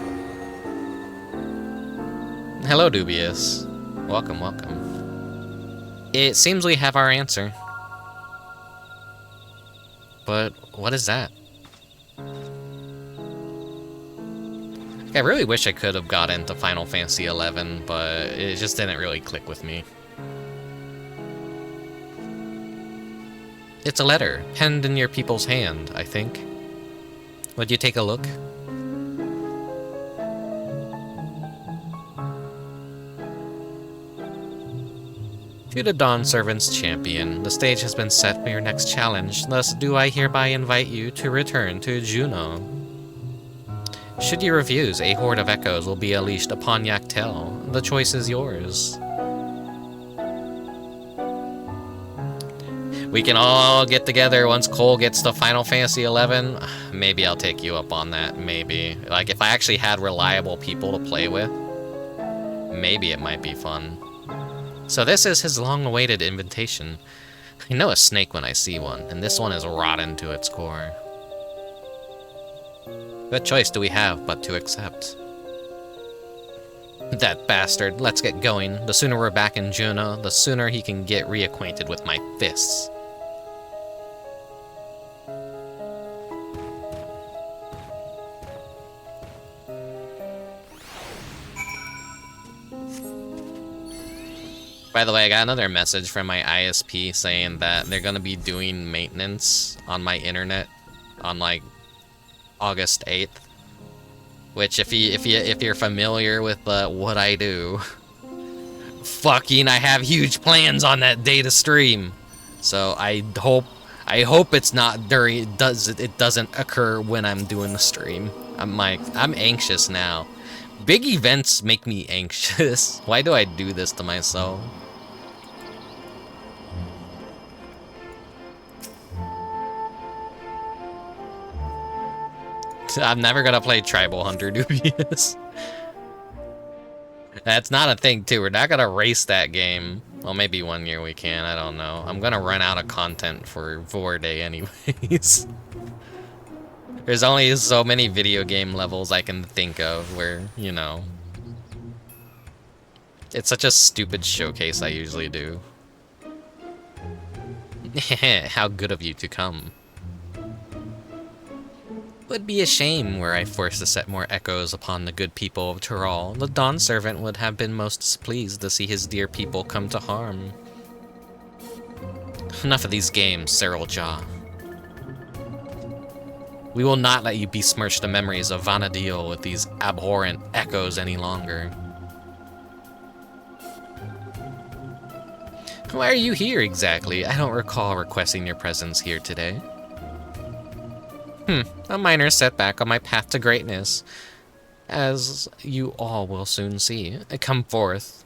[SPEAKER 1] Hello, Dubious. Welcome, welcome. It seems we have our answer. But what is that? I really wish I could have got into Final Fantasy XI, but it just didn't really click with me. It's a letter, penned in your people's hand, I think. Would you take a look? To the Dawn Servant's champion, the stage has been set for your next challenge, thus do I hereby invite you to return to Juno. Should you refuse, a horde of echoes will be unleashed upon Yaktel. The choice is yours. We can all get together once Cole gets to Final Fantasy XI. Maybe I'll take you up on that, maybe. Like, if I actually had reliable people to play with, maybe it might be fun. So this is his long-awaited invitation. I know a snake when I see one, and this one is rotten to its core. What choice do we have but to accept? That bastard, let's get going. The sooner we're back in Juno, the sooner he can get reacquainted with my fists. By the way, I got another message from my ISP saying that they're gonna be doing maintenance on my internet on like August 8th. Which, if you're familiar with what I do, fucking I have huge plans on that day to stream. So I hope it's not during it doesn't occur when I'm doing the stream. I'm anxious now. Big events make me anxious. Why do I do this to myself? I'm never gonna play Tribal Hunter, Dubious. That's not a thing, too. We're not gonna race that game. Well, maybe one year we can. I don't know. I'm gonna run out of content for Vorday anyways. There's only so many video game levels I can think of where, you know... It's such a stupid showcase I usually do. How good of you to come. Would be a shame were I forced to set more echoes upon the good people of Tural. The Dawn Servant would have been most displeased to see his dear people come to harm. Enough of these games, Cyril Jaw. We will not let you besmirch the memories of Vana'diel with these abhorrent echoes any longer. Why are you here exactly? I don't recall requesting your presence here today. A minor setback on my path to greatness, as you all will soon see. Come forth.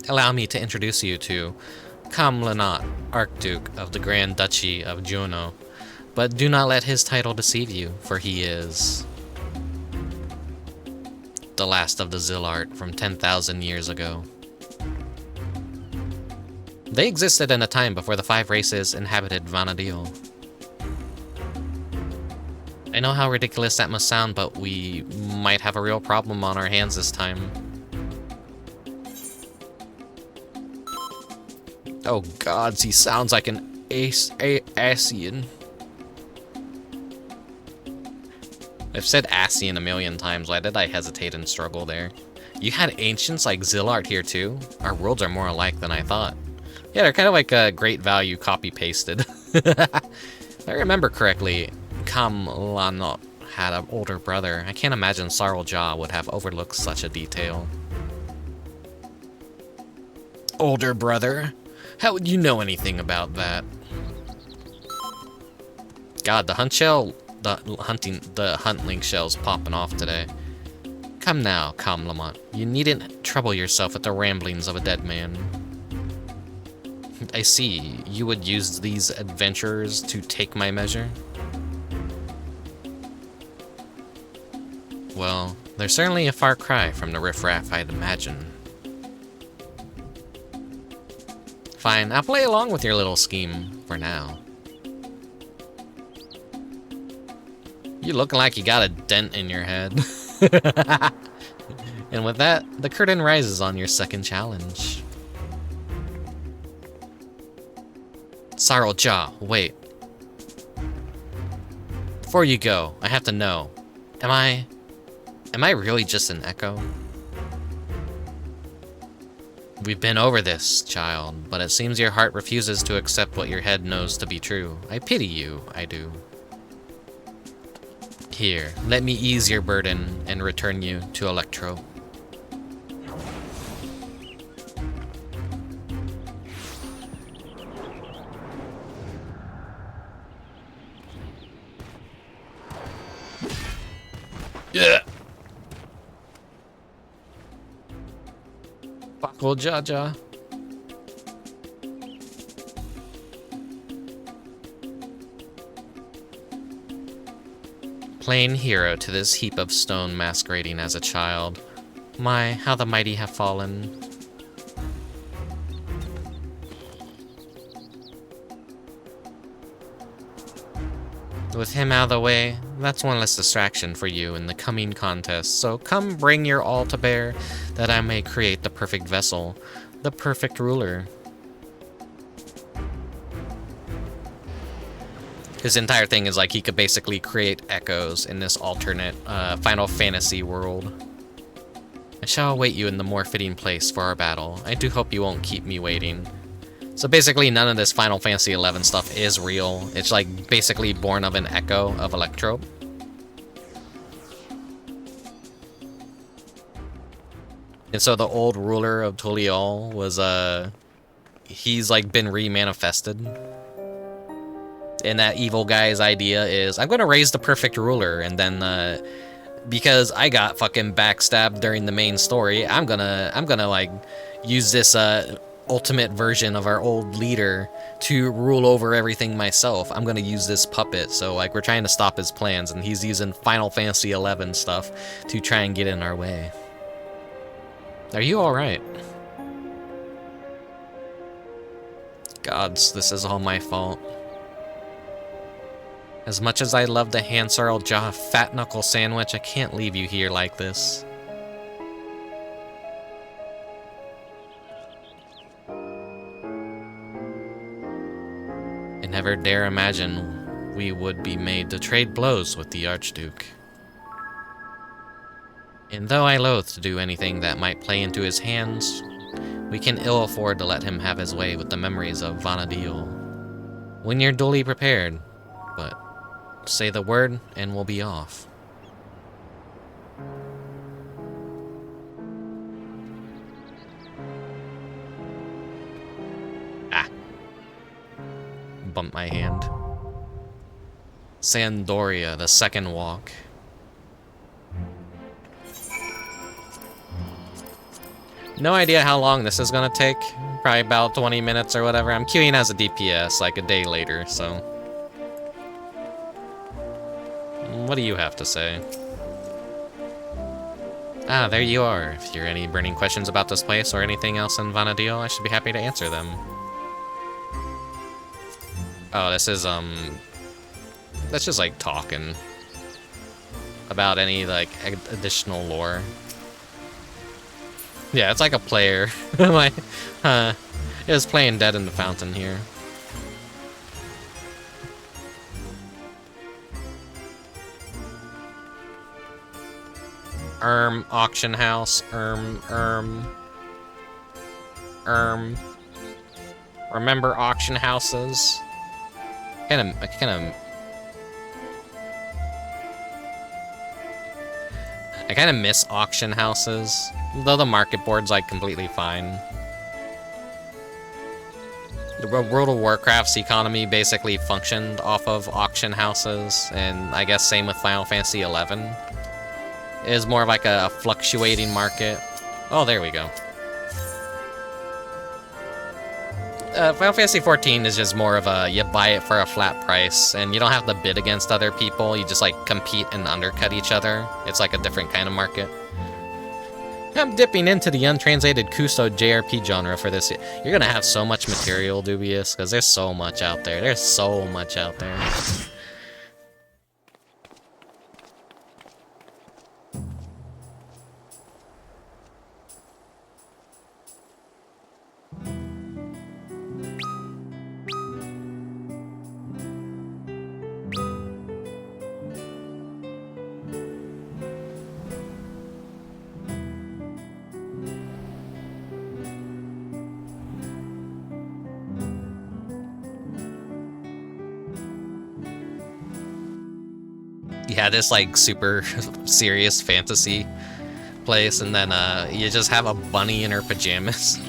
[SPEAKER 1] Allow me to introduce you to Kamlanat, Archduke of the Grand Duchy of Juno, but do not let his title deceive you, for he is the last of the Zillart from 10,000 years ago. They existed in a time before the 5 races inhabited Vana'diel. I know how ridiculous that must sound, but we might have a real problem on our hands this time. Oh gods, he sounds like an Asian. I've said Ascian a million times. Why did I hesitate and struggle there? You had ancients like Zillart here too? Our worlds are more alike than I thought. Yeah, they're kind of like a great value copy-pasted. If I remember correctly, Kamlanot had an older brother. I can't imagine Sarl Jah would have overlooked such a detail. Older brother? How would you know anything about that? God, the huntling shell's popping off today. Come now, Kamlamont. You needn't trouble yourself with the ramblings of a dead man. I see. You would use these adventurers to take my measure? Well, they're certainly a far cry from the riffraff I'd imagine. Fine, I'll play along with your little scheme for now. You look like you got a dent in your head. And with that, the curtain rises on your second challenge. Sarl Jah, wait. Before you go, I have to know. Am I really just an echo? We've been over this, child, but it seems your heart refuses to accept what your head knows to be true. I pity you, I do. Here, let me ease your burden and return you to Electro. Yeah. Buckle Jaja. Plain hero to this heap of stone masquerading as a child. My, how the mighty have fallen. With him out of the way, that's one less distraction for you in the coming contest, so come bring your all to bear, that I may create the perfect vessel, the perfect ruler. His entire thing is like he could basically create echoes in this alternate Final Fantasy world. I shall await you in the more fitting place for our battle. I do hope you won't keep me waiting. So basically none of this Final Fantasy XI stuff is real. It's like basically born of an echo of Electro. And so the old ruler of Tulial was he's like been re-manifested. And that evil guy's idea is, I'm gonna raise the perfect ruler, and then because I got fucking backstabbed during the main story, I'm gonna like use this ultimate version of our old leader to rule over everything myself. I'm gonna use this puppet. So like we're trying to stop his plans, and he's using Final Fantasy XI stuff to try and get in our way. Are you alright? Gods, this is all my fault. As much as I love to hand Sarl Jah a fat knuckle sandwich, I can't leave you here like this. I never dare imagine we would be made to trade blows with the Archduke. And though I loathe to do anything that might play into his hands, we can ill afford to let him have his way with the memories of Vana'diel. When you're duly prepared, but say the word and we'll be off. Ah. Bumped my hand. Sandoria, the second walk. No idea how long this is gonna take. Probably about 20 minutes or whatever. I'm queuing as a DPS like a day later, so. What do you have to say? Ah, there you are. If you're any burning questions about this place or anything else in Vana'diel, I should be happy to answer them. Oh, this is, that's just like talking about any, like, additional lore. Yeah, it's like a player. Like, it was playing Dead in the Fountain here. Auction house. Remember auction houses? I kind of miss auction houses, though the market board's like completely fine. The World of Warcraft's economy basically functioned off of auction houses, and I guess same with Final Fantasy XI. It is more of like a fluctuating market. Oh, there we go. Final Fantasy XIV is just more of a, you buy it for a flat price, and you don't have to bid against other people, you just like compete and undercut each other. It's like a different kind of market. I'm dipping into the untranslated Kuso JRP genre for this. You're gonna have so much material, Dubious, because there's so much out there. There's so much out there. Yeah, this like super serious fantasy place, and then you just have a bunny in her pajamas.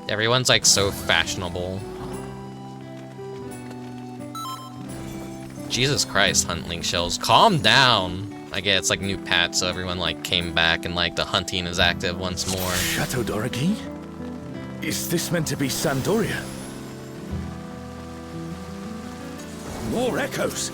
[SPEAKER 1] Everyone's like so fashionable. Jesus Christ, huntling shells, calm down. I get it's like new patch, so everyone like came back and like the hunting is active once more.
[SPEAKER 11] Chateau d'Origny? Is this meant to be Sandoria? War echoes!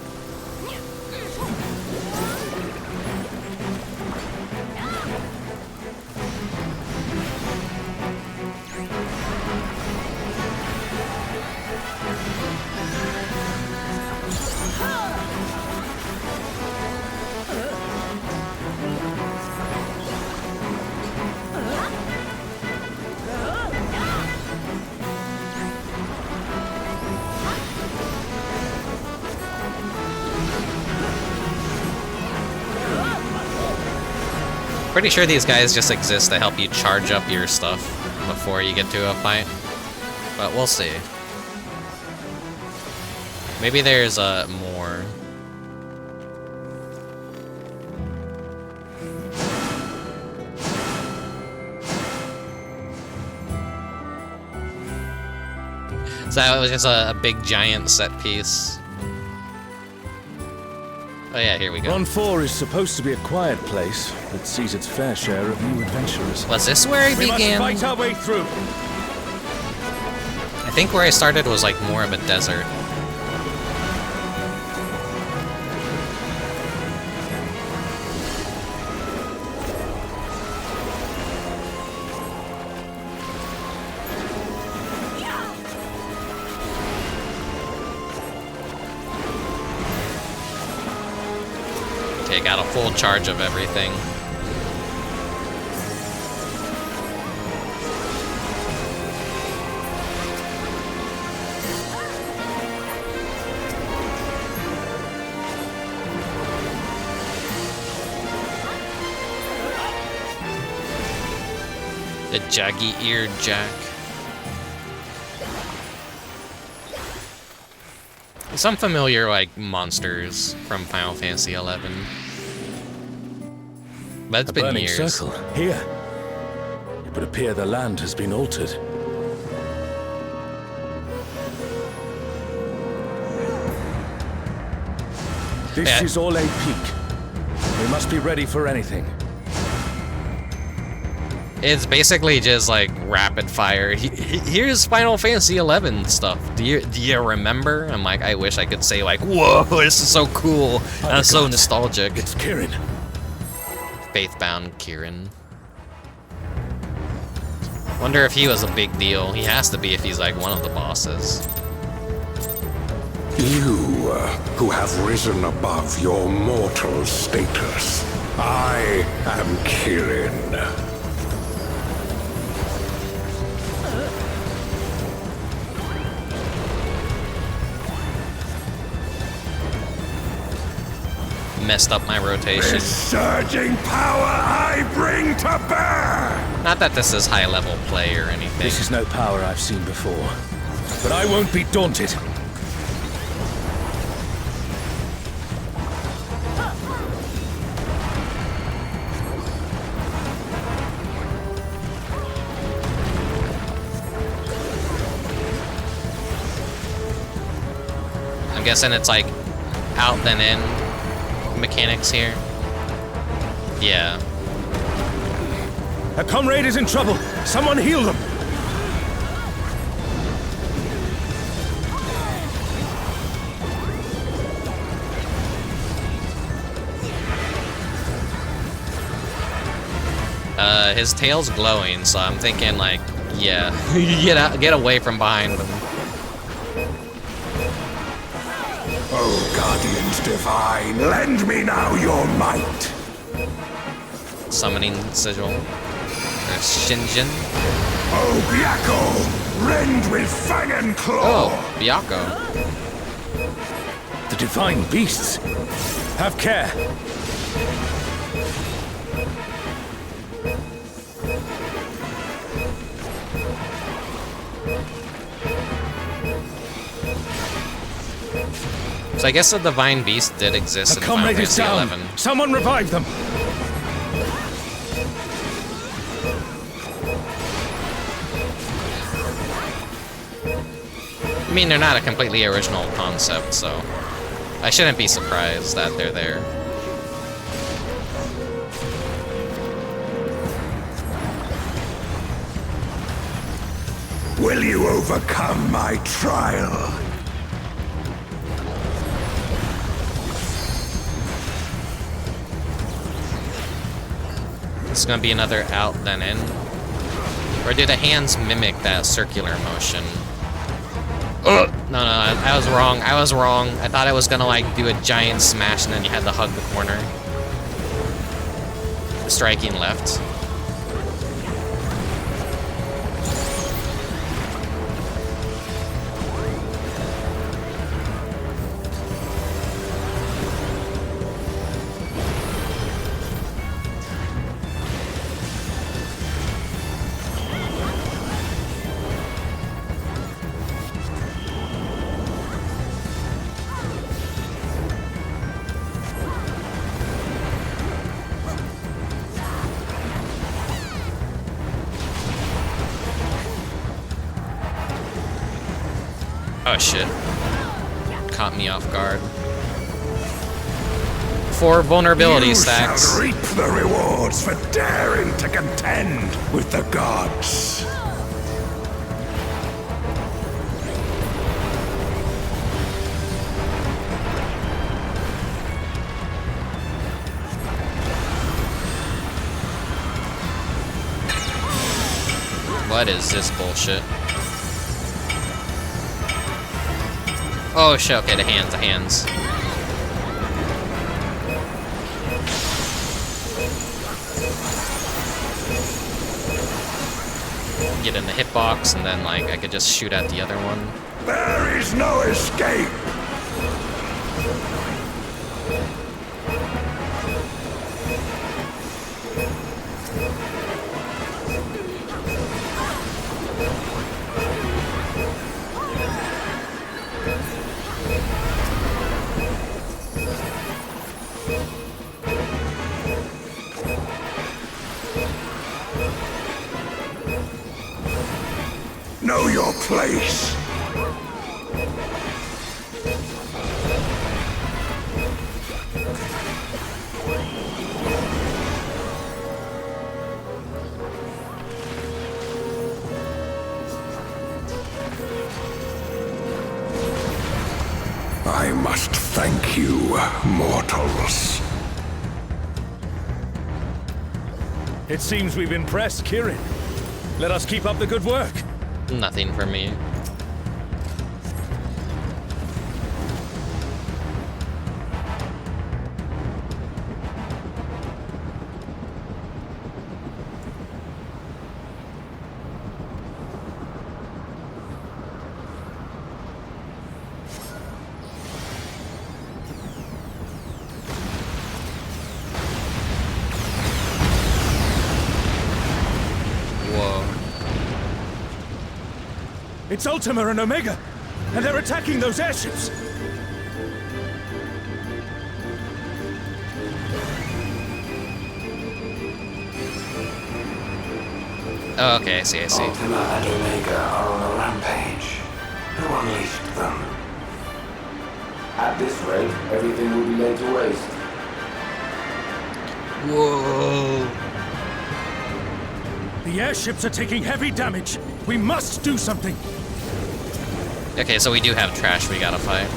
[SPEAKER 1] Pretty sure these guys just exist to help you charge up your stuff before you get to a fight, but we'll see. Maybe there's more. So that was just a big giant set piece. Oh yeah, here we go.
[SPEAKER 11] Ron 4 is supposed to be a quiet place, but sees its fair share of new adventurers.
[SPEAKER 1] Was this where I began?
[SPEAKER 11] We must fight our way through.
[SPEAKER 1] I think where I started was like more of a desert. Okay, got a full charge of everything. The jaggy-eared jack. Some familiar, like, monsters from Final Fantasy XI. But it's been years.
[SPEAKER 11] Circle. Here. It would appear the land has been altered. This is all a peak. We must be ready for anything.
[SPEAKER 1] It's basically just like rapid fire. Here's Final Fantasy XI stuff. Do you remember? I'm like, I wish I could say like, whoa, this is so cool. I'm so nostalgic.
[SPEAKER 11] It's Kirin.
[SPEAKER 1] Faithbound Kirin. Wonder if he was a big deal. He has to be if he's like one of the bosses.
[SPEAKER 15] You, who have risen above your mortal status. I am Kirin.
[SPEAKER 1] messed up my rotation.
[SPEAKER 15] This surging power I bring to bear!
[SPEAKER 1] Not that this is high-level play or anything.
[SPEAKER 11] This is no power I've seen before, but I won't be daunted.
[SPEAKER 1] I'm guessing it's like out then in mechanics here. Yeah.
[SPEAKER 10] A comrade is in trouble. Someone heal them.
[SPEAKER 1] His tail's glowing, so I'm thinking like, yeah, get away from behind them.
[SPEAKER 15] Oh, Guardians Divine, lend me now your might.
[SPEAKER 1] Summoning sigil. There's Shinjin.
[SPEAKER 15] Oh, Byakko, rend with fang and claw.
[SPEAKER 1] Oh, Byakko.
[SPEAKER 11] The divine beasts. Have care.
[SPEAKER 1] So I guess the divine beast did exist in Final Fantasy XI.
[SPEAKER 10] Someone revive them.
[SPEAKER 1] I mean, they're not a completely original concept, so I shouldn't be surprised that they're there.
[SPEAKER 15] Will you overcome my trial?
[SPEAKER 1] It's gonna be another out then in. Or do the hands mimic that circular motion? No, I was wrong. I was wrong. I thought I was gonna like do a giant smash and then you had to hug the corner. Striking left. Oh shit. Caught me off guard. 4 vulnerability stacks.
[SPEAKER 15] You shall reap the rewards for daring to contend with the gods.
[SPEAKER 1] What is this bullshit? Oh shit, okay, the hands. Get in the hitbox, and then, like, I could just shoot at the other one.
[SPEAKER 15] There is no escape! Know your place. I must thank you, mortals.
[SPEAKER 10] It seems we've impressed Kirin. Let us keep up the good work.
[SPEAKER 1] Nothing for me.
[SPEAKER 10] It's Ultima and Omega, and they're attacking those airships.
[SPEAKER 1] Oh, okay, I see.
[SPEAKER 15] Ultima and Omega are on a rampage. Who unleashed them?
[SPEAKER 22] At this rate, everything will be laid to waste.
[SPEAKER 1] Whoa.
[SPEAKER 10] The airships are taking heavy damage. We must do something.
[SPEAKER 1] Okay, so we do have trash we gotta fight.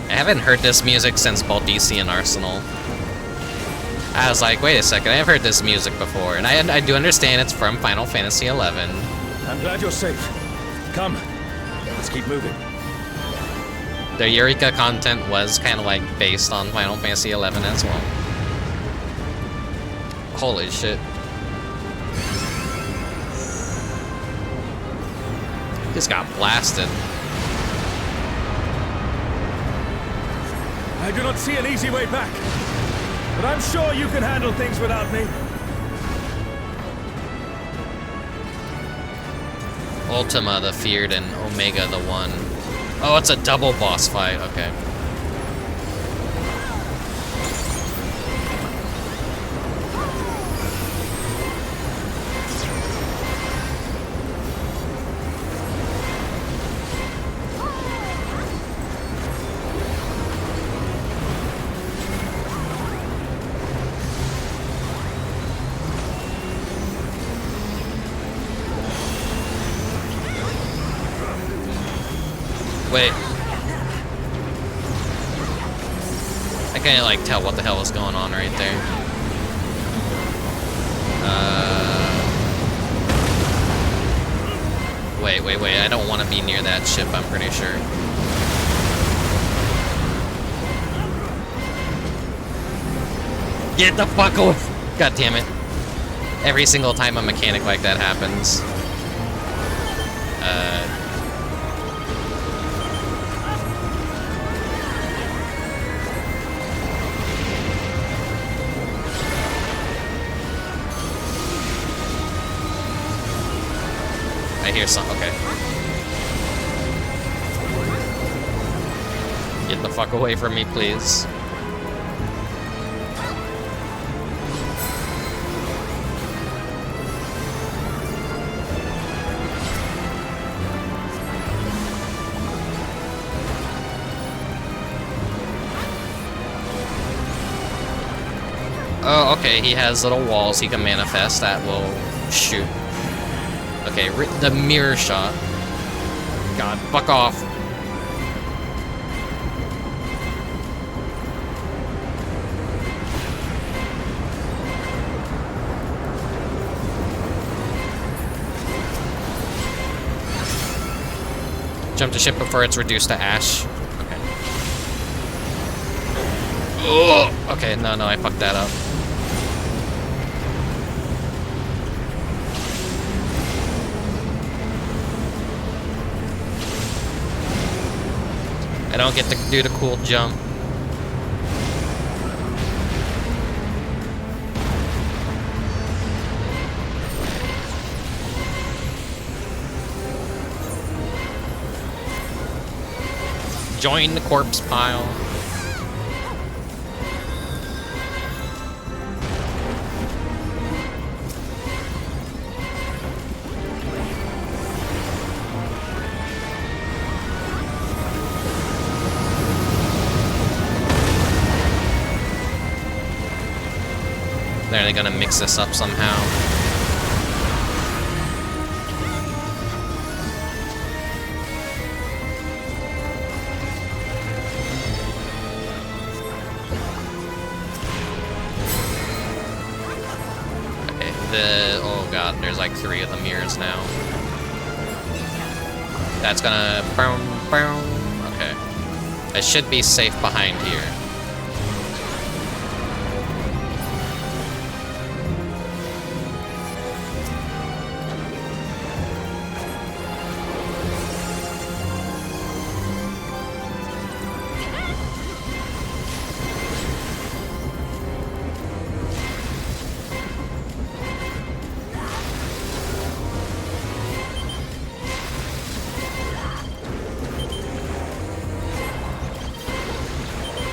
[SPEAKER 1] I haven't heard this music since Baldisi and Arsenal. I was like, wait a second, I've heard this music before, and I do understand it's from Final Fantasy XI.
[SPEAKER 10] I'm glad you're safe. Come, let's keep moving.
[SPEAKER 1] The Eureka content was kind of like based on Final Fantasy XI as well. Holy shit. Just got blasted.
[SPEAKER 10] I do not see an easy way back, but I'm sure you can handle things without me.
[SPEAKER 1] Ultima the feared and Omega the one. Oh, it's a double boss fight, okay. Wait. I can't like tell what the hell is going on right there. Wait, I don't want to be near that ship, I'm pretty sure. Get the fuck away! God damn it. Every single time a mechanic like that happens. I hear some, okay. Get the fuck away from me, please. Oh, okay, he has little walls he can manifest that will shoot. Okay, the mirror shot. God, fuck off. Jump to ship before it's reduced to ash. Okay. Oh! Okay, no, I fucked that up. I don't get to do the cool jump. Join the corpse pile. Are they gonna mix this up somehow? Okay, oh god, there's like 3 of the mirrors now. That's gonna... Okay. I should be safe behind here.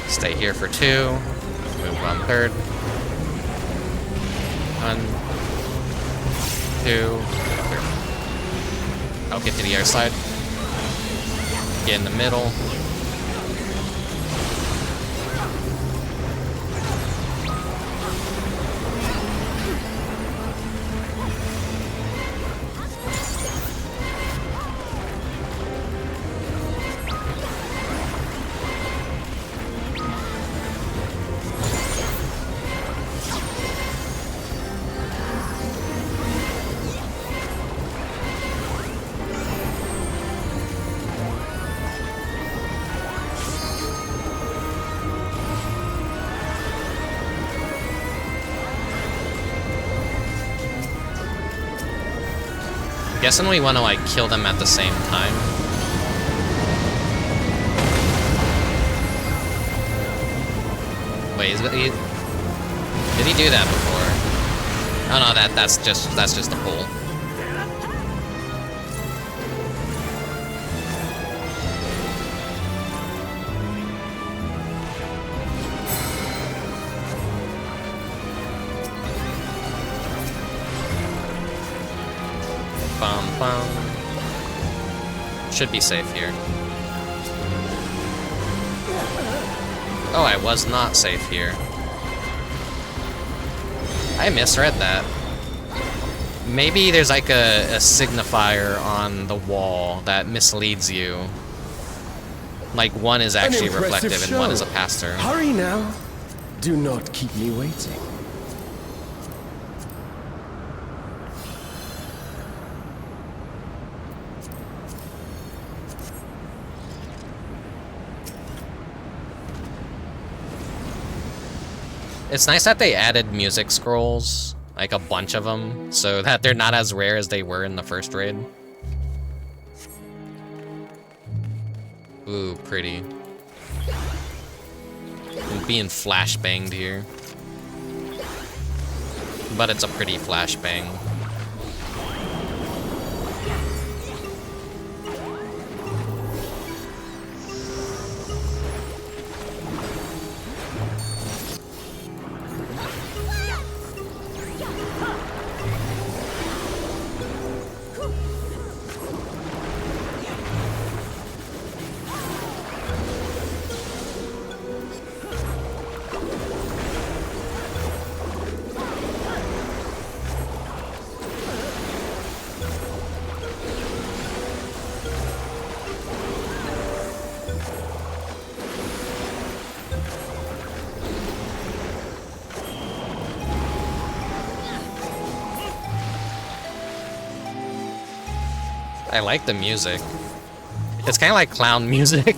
[SPEAKER 1] Stay here for 2. Move on 3rd. 1, 2. I'll get to the other side. Get in the middle. Guessing we want to like kill them at the same time. Wait, did he do that before? Oh no, that's just a pull. Should be safe here. Oh, I was not safe here. I misread that. Maybe there's like a signifier on the wall that misleads you. Like one is actually reflective and one is a pass-through.
[SPEAKER 2] Hurry now. Do not keep me waiting.
[SPEAKER 1] It's nice that they added music scrolls, like a bunch of them, so that they're not as rare as they were in the first raid. Ooh, pretty. I'm being flashbanged here. But it's a pretty flashbang. I like the music. It's kind of like clown music.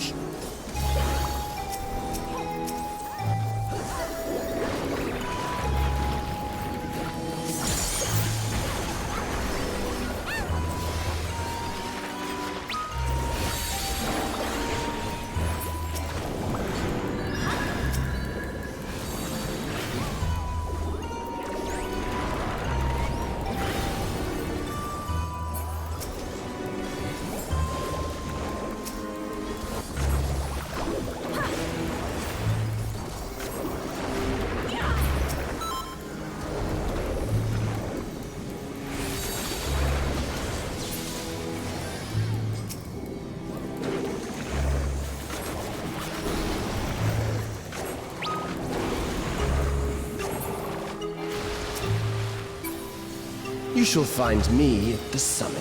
[SPEAKER 2] You shall find me at the summit.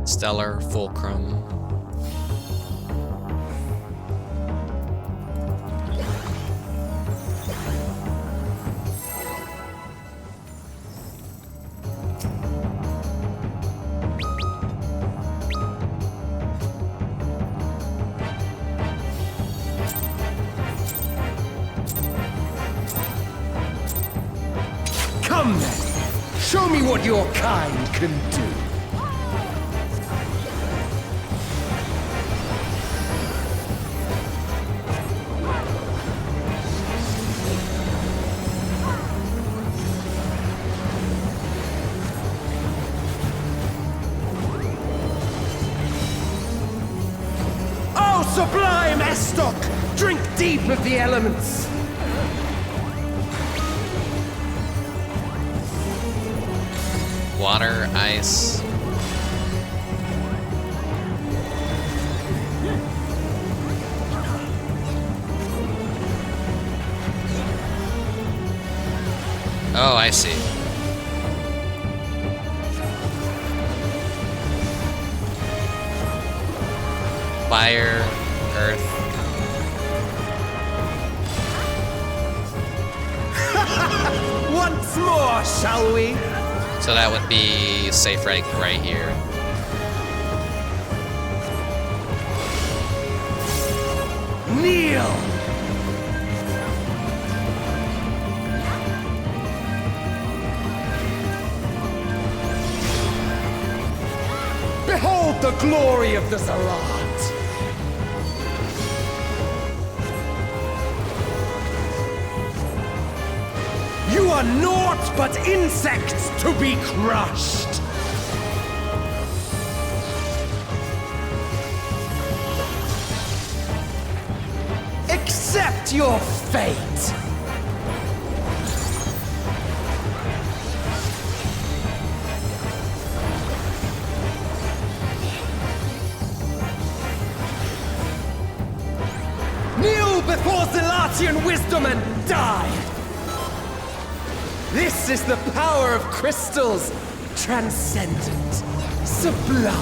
[SPEAKER 1] Stellar Fulcrum.
[SPEAKER 12] Come then, show me what your kind can do. Oh, sublime Estok! Drink deep of the elements!
[SPEAKER 1] Water, ice. Oh, I see. Fire, earth.
[SPEAKER 12] Once more, shall we?
[SPEAKER 1] So that would be safe right here.
[SPEAKER 12] Kneel! Behold the glory of the Zarat! You are naught but insects to be crushed! Accept your fate! Kneel before Zelatian wisdom and die! This is the power of crystals, transcendent, sublime.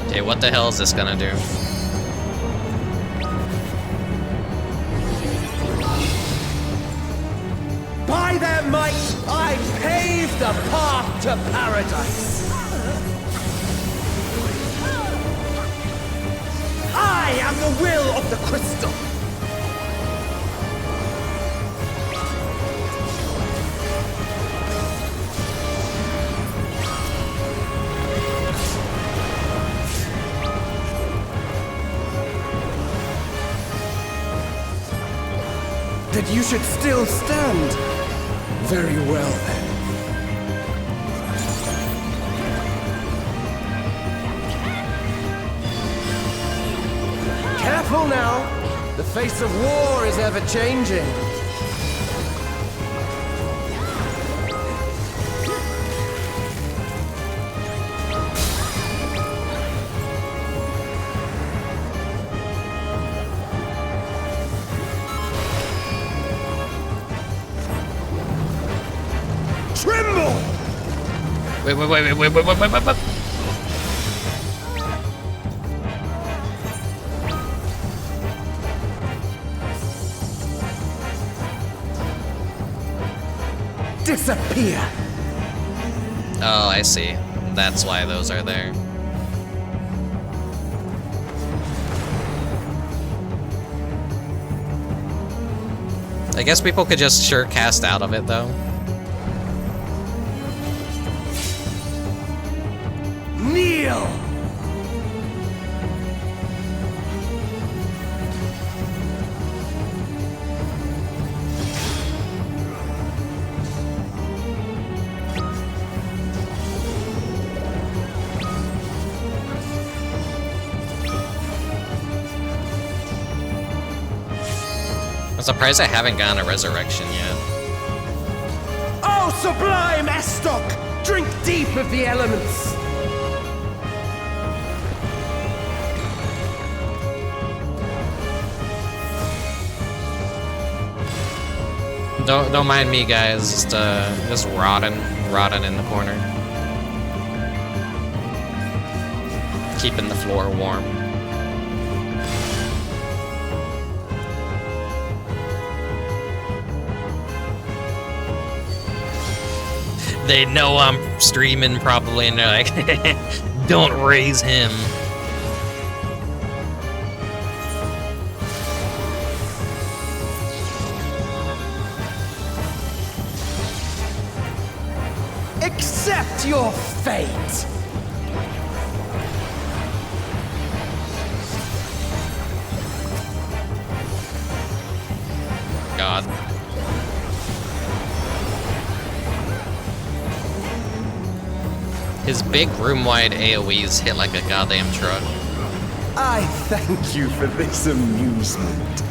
[SPEAKER 1] Okay, what the hell is this gonna do?
[SPEAKER 12] By their might, I pave the path to paradise. I am the will of the crystal! That you should still stand? Very well then. Careful now! The face of war is ever changing. Tremble!
[SPEAKER 1] Wait.
[SPEAKER 12] Disappear!
[SPEAKER 1] Oh, I see. That's why those are there. I guess people could just sure cast out of it, though.
[SPEAKER 12] Kneel!
[SPEAKER 1] I'm surprised I haven't gotten a resurrection yet.
[SPEAKER 12] Oh, sublime Estok! Drink deep of the elements!
[SPEAKER 1] Don't mind me, guys. Just rotting in the corner, keeping the floor warm. They know I'm streaming probably, and they're like, Don't raise him.
[SPEAKER 6] Accept your fate!
[SPEAKER 1] God. His big room-wide AoEs hit like a goddamn truck.
[SPEAKER 2] I thank you for this amusement.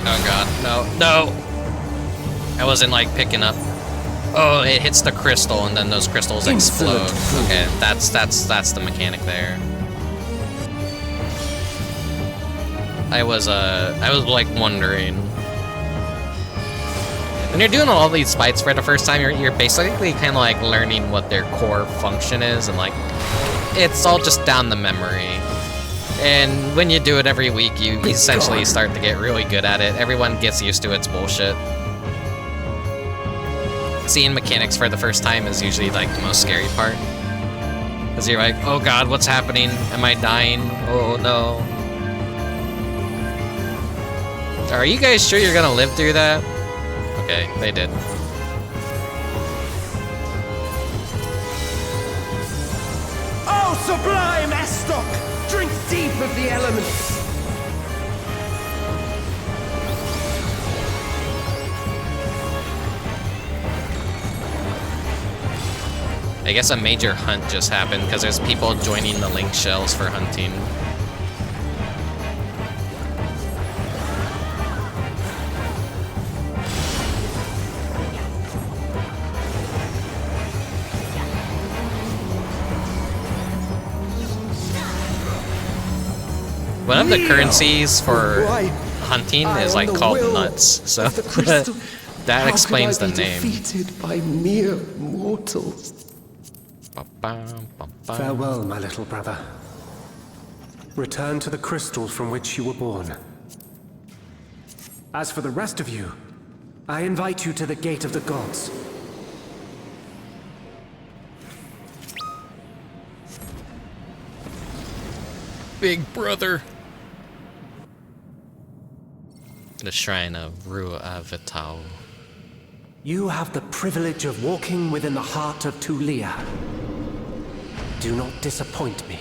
[SPEAKER 1] Oh god, no, no! I wasn't like picking up. Oh, it hits the crystal and then those crystals explode. Okay, that's the mechanic there. I was like wondering. When you're doing all these fights for the first time, you're basically kind of like learning what their core function is, and like it's all just down the memory. And when you do it every week, you essentially start to get really good at it. Everyone gets used to its bullshit. Seeing mechanics for the first time is usually like the most scary part. Because you're like, oh god, what's happening? Am I dying? Oh no. Are you guys sure you're gonna live through that? Okay, they did.
[SPEAKER 2] Oh, sublime Estok! Drink deep of the elements!
[SPEAKER 1] I guess a major hunt just happened because there's people joining the link shells for hunting. One of the currencies for hunting is like called nuts, so that explains the name.
[SPEAKER 2] Defeated by mere mortals.
[SPEAKER 16] Farewell, my little brother. Return to the crystal from which you were born. As for the rest of you, I invite you to the Gate of the Gods.
[SPEAKER 1] Big brother. The Shrine of Ru'avitao.
[SPEAKER 16] You have the privilege of walking within the heart of Tulia. Do not disappoint me.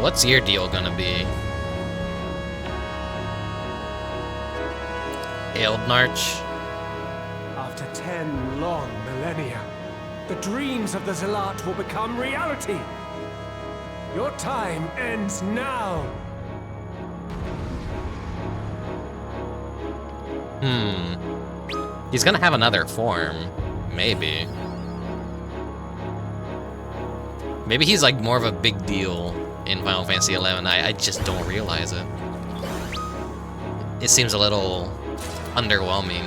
[SPEAKER 1] What's your deal gonna be? Eldnarch?
[SPEAKER 16] After 10 long millennia, the dreams of the Zealot will become reality. Your time ends now.
[SPEAKER 1] He's gonna have another form. Maybe. Maybe he's like more of a big deal in Final Fantasy XI. I just don't realize it. It seems a little underwhelming.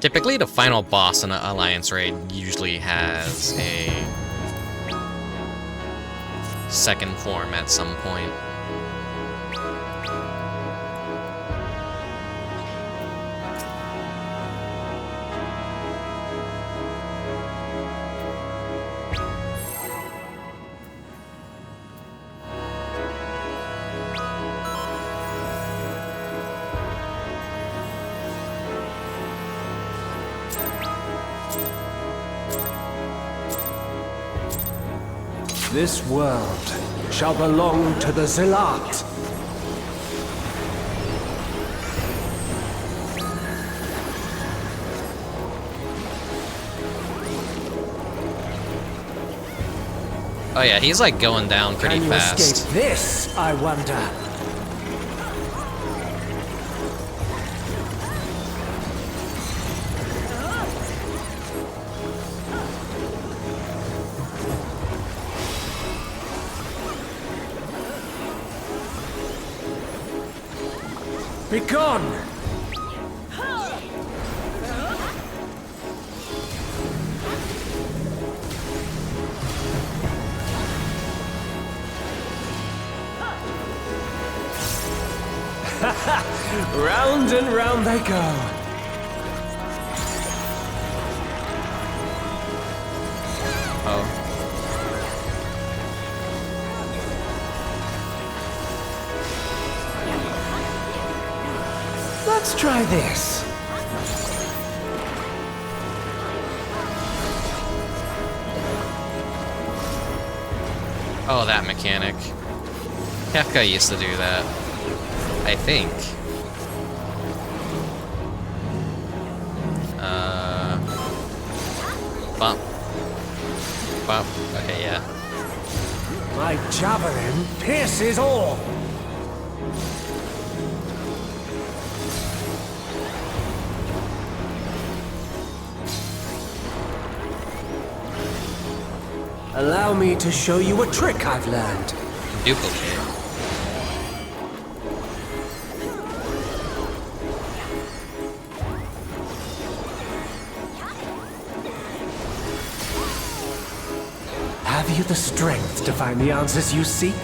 [SPEAKER 1] Typically, the final boss in an Alliance raid usually has a second form at some point.
[SPEAKER 16] This world shall belong to the Zealot.
[SPEAKER 1] Oh yeah, he's like going down pretty
[SPEAKER 16] Can you
[SPEAKER 1] fast.
[SPEAKER 16] escape this, I wonder? Begone! Round and round they go.
[SPEAKER 1] Oh.
[SPEAKER 16] Let's try this.
[SPEAKER 1] Oh, that mechanic. Kefka used to do that. I think. Bump. Bump. Okay, yeah.
[SPEAKER 16] My javelin pierces all. Allow me to show you a trick I've learned.
[SPEAKER 1] Duplicate.
[SPEAKER 16] Have you the strength to find the answers you seek?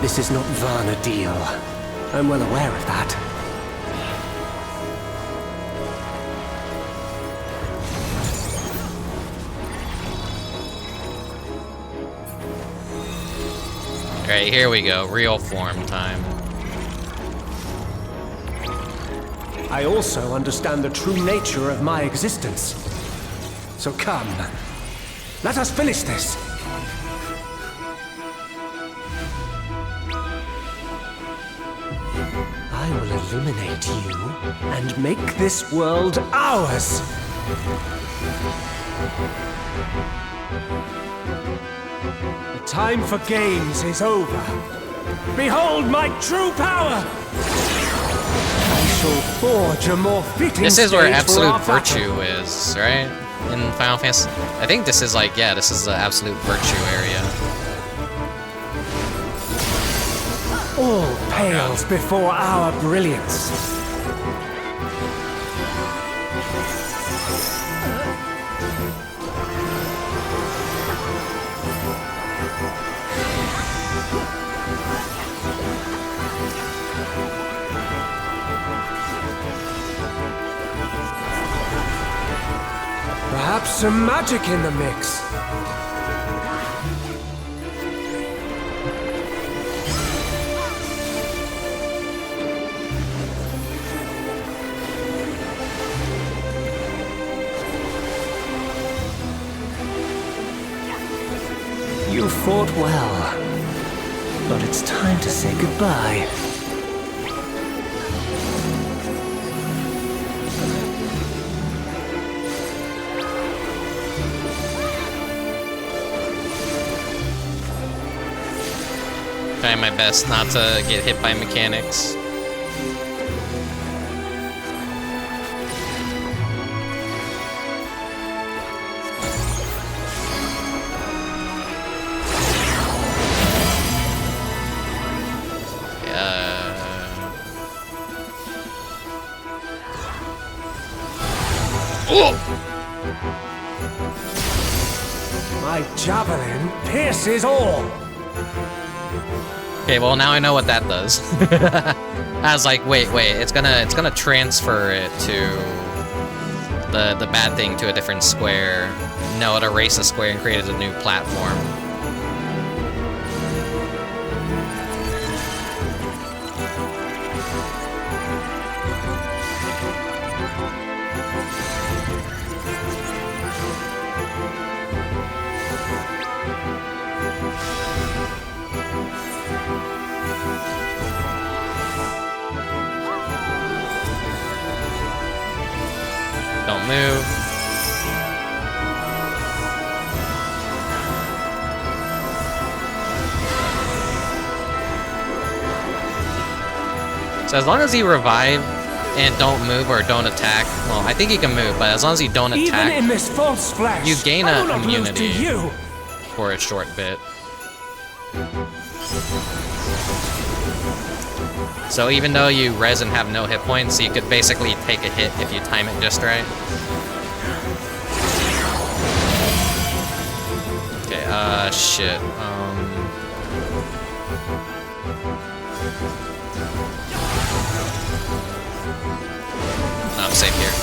[SPEAKER 16] This is not Vana'diel. I'm well aware of that.
[SPEAKER 1] Alright, here we go. Real form time.
[SPEAKER 16] I also understand the true nature of my existence. So come, let us finish this. I will eliminate you and make this world ours. The time for games is over. Behold my true power! I shall forge a more fitting
[SPEAKER 1] This is where
[SPEAKER 16] stage for
[SPEAKER 1] absolute
[SPEAKER 16] our battle.
[SPEAKER 1] virtue is, right? In Final Fantasy. I think this is like, yeah, this is the absolute virtue area.
[SPEAKER 16] All pales before our brilliance. Perhaps some magic in the mix. You fought well, but it's time to say goodbye.
[SPEAKER 1] Trying my best not to get hit by mechanics.
[SPEAKER 16] My javelin pierces all.
[SPEAKER 1] Okay, well now I know what that does. I was like, wait, it's gonna transfer it to the bad thing to a different square. No, it erased a square and created a new platform. Don't move. So as long as you revive and don't move or don't attack, well, I think you can move, but as long as you don't attack,
[SPEAKER 16] Even in this false flesh,
[SPEAKER 1] you gain
[SPEAKER 16] I will
[SPEAKER 1] a
[SPEAKER 16] not lose to
[SPEAKER 1] immunity
[SPEAKER 16] you.
[SPEAKER 1] for a short bit. So even though you res and have no hit points, you could basically take a hit if you time it just right. Okay, shit. No, I'm safe here.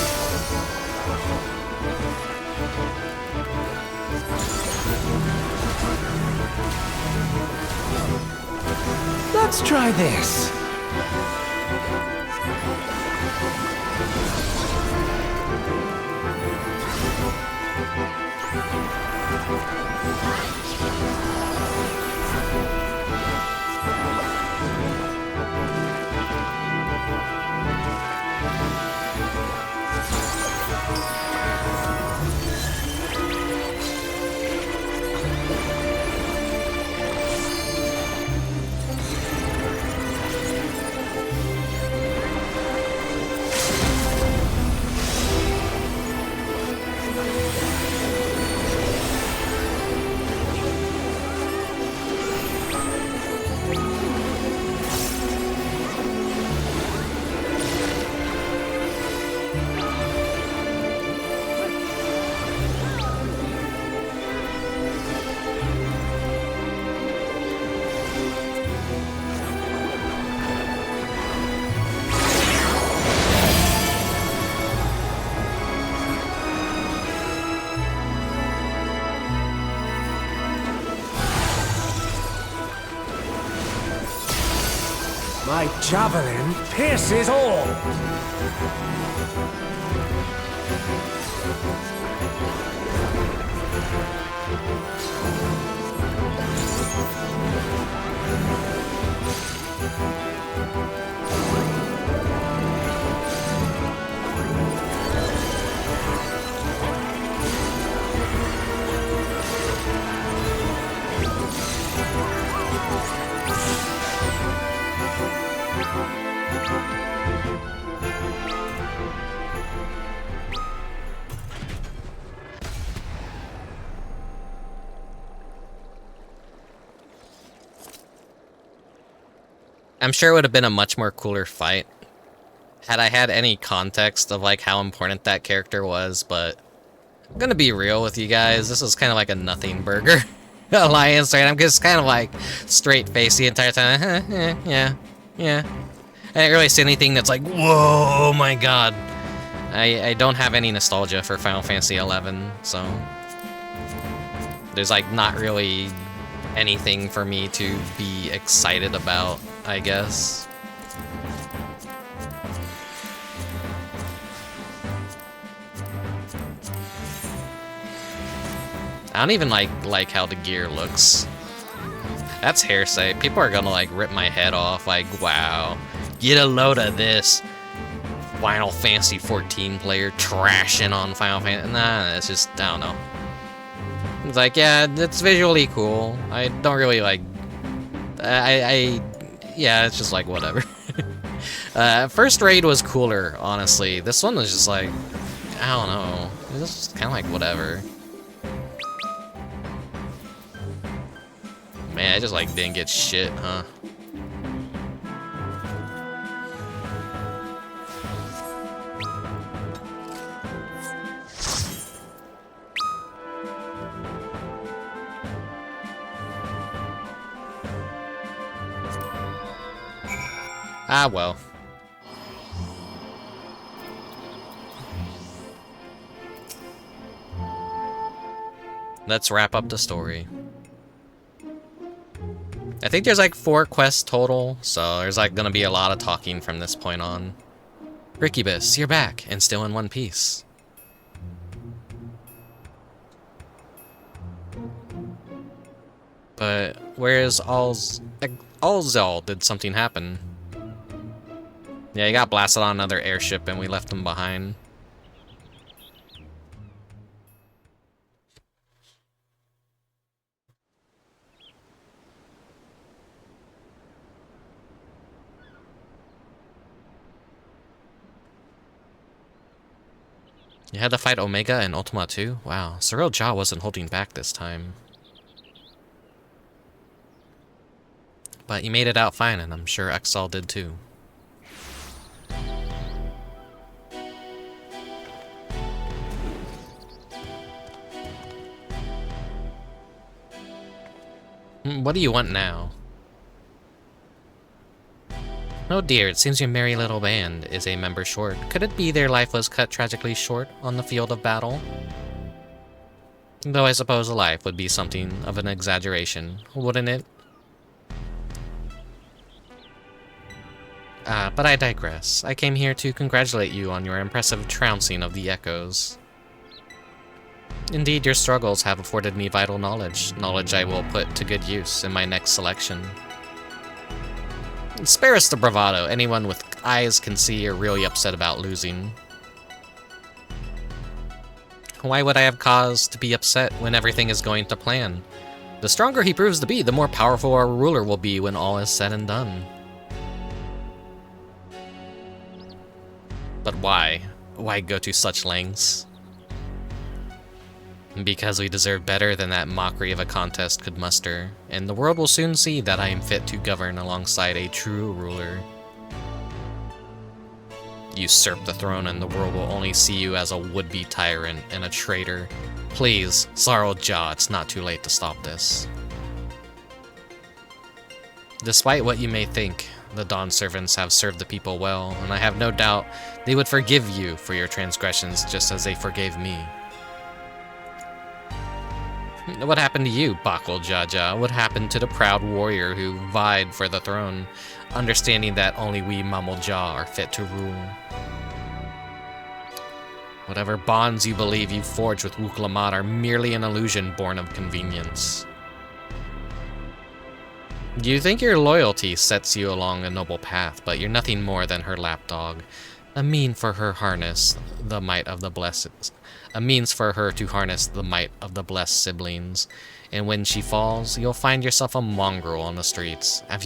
[SPEAKER 16] Let's try this. My javelin pierces all.
[SPEAKER 1] I'm sure it would have been a much more cooler fight had I had any context of like how important that character was, but I'm gonna be real with you guys, this is kind of like a nothing burger alliance, right? I'm just kind of like straight face the entire time. Yeah. I didn't really see anything that's like, whoa, my god. I don't have any nostalgia for Final Fantasy XI, so there's like not really anything for me to be excited about, I guess. I don't even like how the gear looks. That's hearsay. People are gonna like rip my head off, like, wow, get a load of this. Final Fantasy 14 player trashing on Final Fantasy. Nah, it's just, I don't know. It's like, yeah, it's visually cool. I don't really like... yeah, it's just like, whatever. First raid was cooler, honestly. This one was just like, I don't know. It was just kind of like, whatever. Man, I just like didn't get shit, huh? Ah, well. Let's wrap up the story. I think there's like 4 quests total, so there's like gonna be a lot of talking from this point on. Rickubus, you're back, and still in one piece. But where's Alzel? Did something happen? Yeah, he got blasted on another airship and we left him behind. You had to fight Omega and Ultima too? Wow, Cyril Jaw wasn't holding back this time. But you made it out fine, and I'm sure XL did too. What do you want now? Oh dear, it seems your merry little band is a member short. Could it be their life was cut tragically short on the field of battle? Though I suppose a life would be something of an exaggeration, wouldn't it? But I digress. I came here to congratulate you on your impressive trouncing of the echoes. Indeed, your struggles have afforded me vital knowledge I will put to good use in my next selection. Spare us the bravado. Anyone with eyes can see you're really upset about losing. Why would I have cause to be upset when everything is going to plan? The stronger he proves to be, the more powerful our ruler will be when all is said and done. But why? Why go to such lengths? Because we deserve better than that mockery of a contest could muster, and the world will soon see that I am fit to govern alongside a true ruler. Usurp the throne and the world will only see you as a would-be tyrant and a traitor. Please, Cyril Jaw, it's not too late to stop this. Despite what you may think, the Dawn servants have served the people well, and I have no doubt they would forgive you for your transgressions just as they forgave me. What happened to you, Bakul Jaja? What happened to the proud warrior who vied for the throne, understanding that only we Mamul Jah are fit to rule? Whatever bonds you believe you forged with Wuklamat are merely an illusion born of convenience. You think your loyalty sets you along a noble path, but you're nothing more than her lapdog, a means for her to harness the might of the blessed siblings, and when she falls, you'll find yourself a mongrel on the streets, as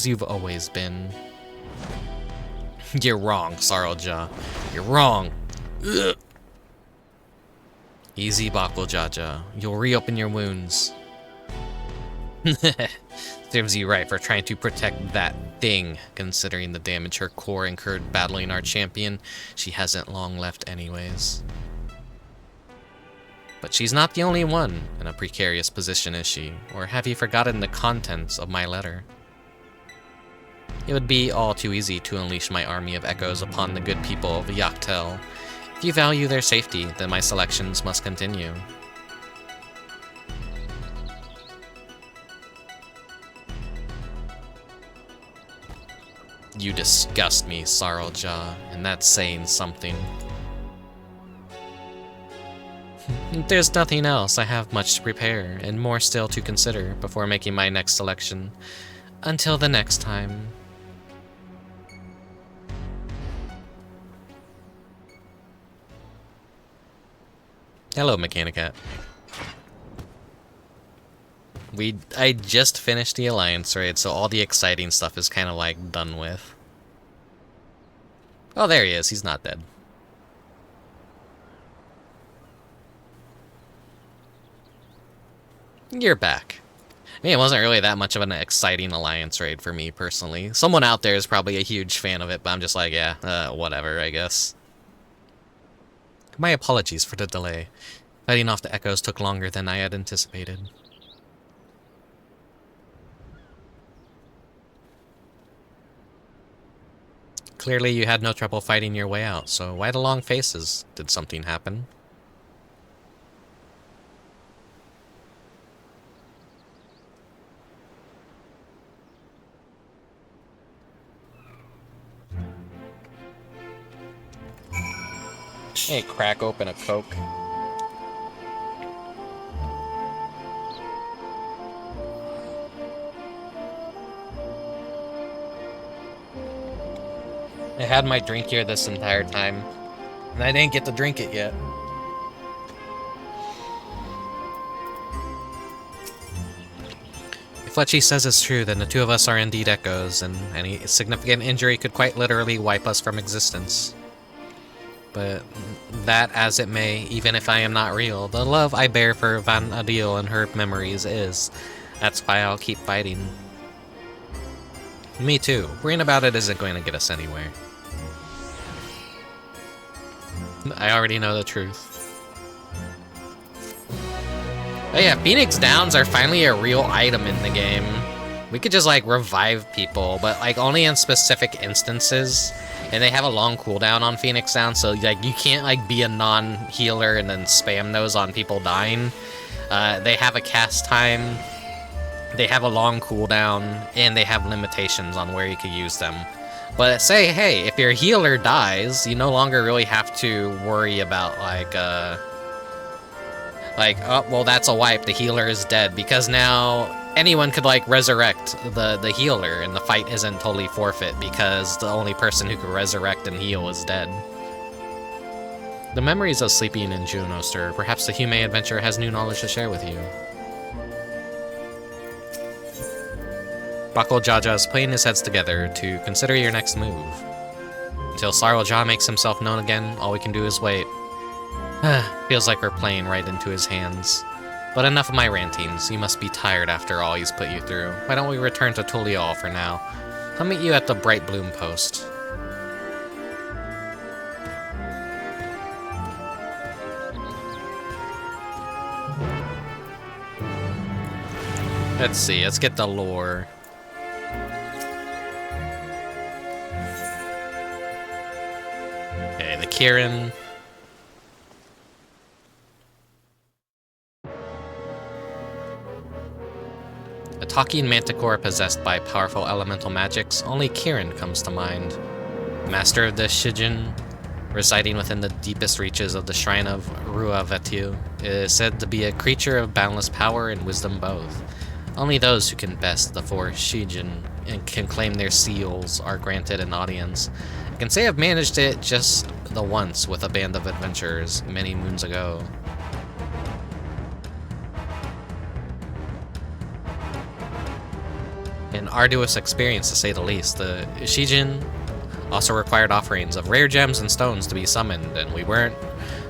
[SPEAKER 1] you've always been. You're wrong, Saralja. You're wrong. Ugh. Easy, Bakul Jaja. You'll reopen your wounds. Serves you right for trying to protect that thing, considering the damage her core incurred battling our champion. She hasn't long left anyways. But she's not the only one in a precarious position, is she? Or have you forgotten the contents of my letter? It would be all too easy to unleash my army of echoes upon the good people of Yaktel. If you value their safety, then my selections must continue. You disgust me, Saralja, and that's saying something. If there's nothing else, I have much to prepare, and more still to consider before making my next selection. Until the next time. Hello, Mechanicat. I just finished the Alliance raid, so all the exciting stuff is kind of like done with. Oh, there he is. He's not dead. You're back. I mean, it wasn't really that much of an exciting Alliance raid for me, personally. Someone out there is probably a huge fan of it, but I'm just like, yeah, whatever, I guess. My apologies for the delay. Fighting off the echoes took longer than I had anticipated. Clearly you had no trouble fighting your way out, so why the long faces? Did something happen? Hey, crack open a Coke. I had my drink here this entire time, and I didn't get to drink it yet. If what she says is true, then the two of us are indeed echoes, and any significant injury could quite literally wipe us from existence. But that as it may, even if I am not real, the love I bear for Vana'diel and her memories is. That's why I'll keep fighting. Me too. Worrying about it isn't going to get us anywhere. I already know the truth. Oh yeah, Phoenix Downs are finally a real item in the game. We could just like revive people, but like only in specific instances. And they have a long cooldown on Phoenix Downs, so like you can't like be a non-healer and then spam those on people dying. They have a cast time, they have a long cooldown, and they have limitations on where you can use them. But say, hey, if your healer dies, you no longer really have to worry about oh, well, that's a wipe, the healer is dead, because now anyone could like resurrect the healer, and the fight isn't totally forfeit because the only person who could resurrect and heal is dead. The memories of sleeping in Juno stir. Perhaps the Humane adventure has new knowledge to share with you. Bako Jaja is putting his heads together to consider your next move. Until Sarl Jah makes himself known again, all we can do is wait. Feels like we're playing right into his hands. But enough of my rantings. You must be tired after all he's put you through. Why don't we return to Tulial for now? I'll meet you at the Bright Bloom post. Let's see, let's get the lore. Okay, the Kirin. A talking manticore possessed by powerful elemental magics, only Kirin comes to mind. Master of the Shijin, residing within the deepest reaches of the shrine of Ruavetu, is said to be a creature of boundless power and wisdom both. Only those who can best the four Shijin and can claim their seals are granted an audience. I can say I've managed it just the once with a band of adventurers many moons ago. An arduous experience, to say the least. The Shijin also required offerings of rare gems and stones to be summoned, and we weren't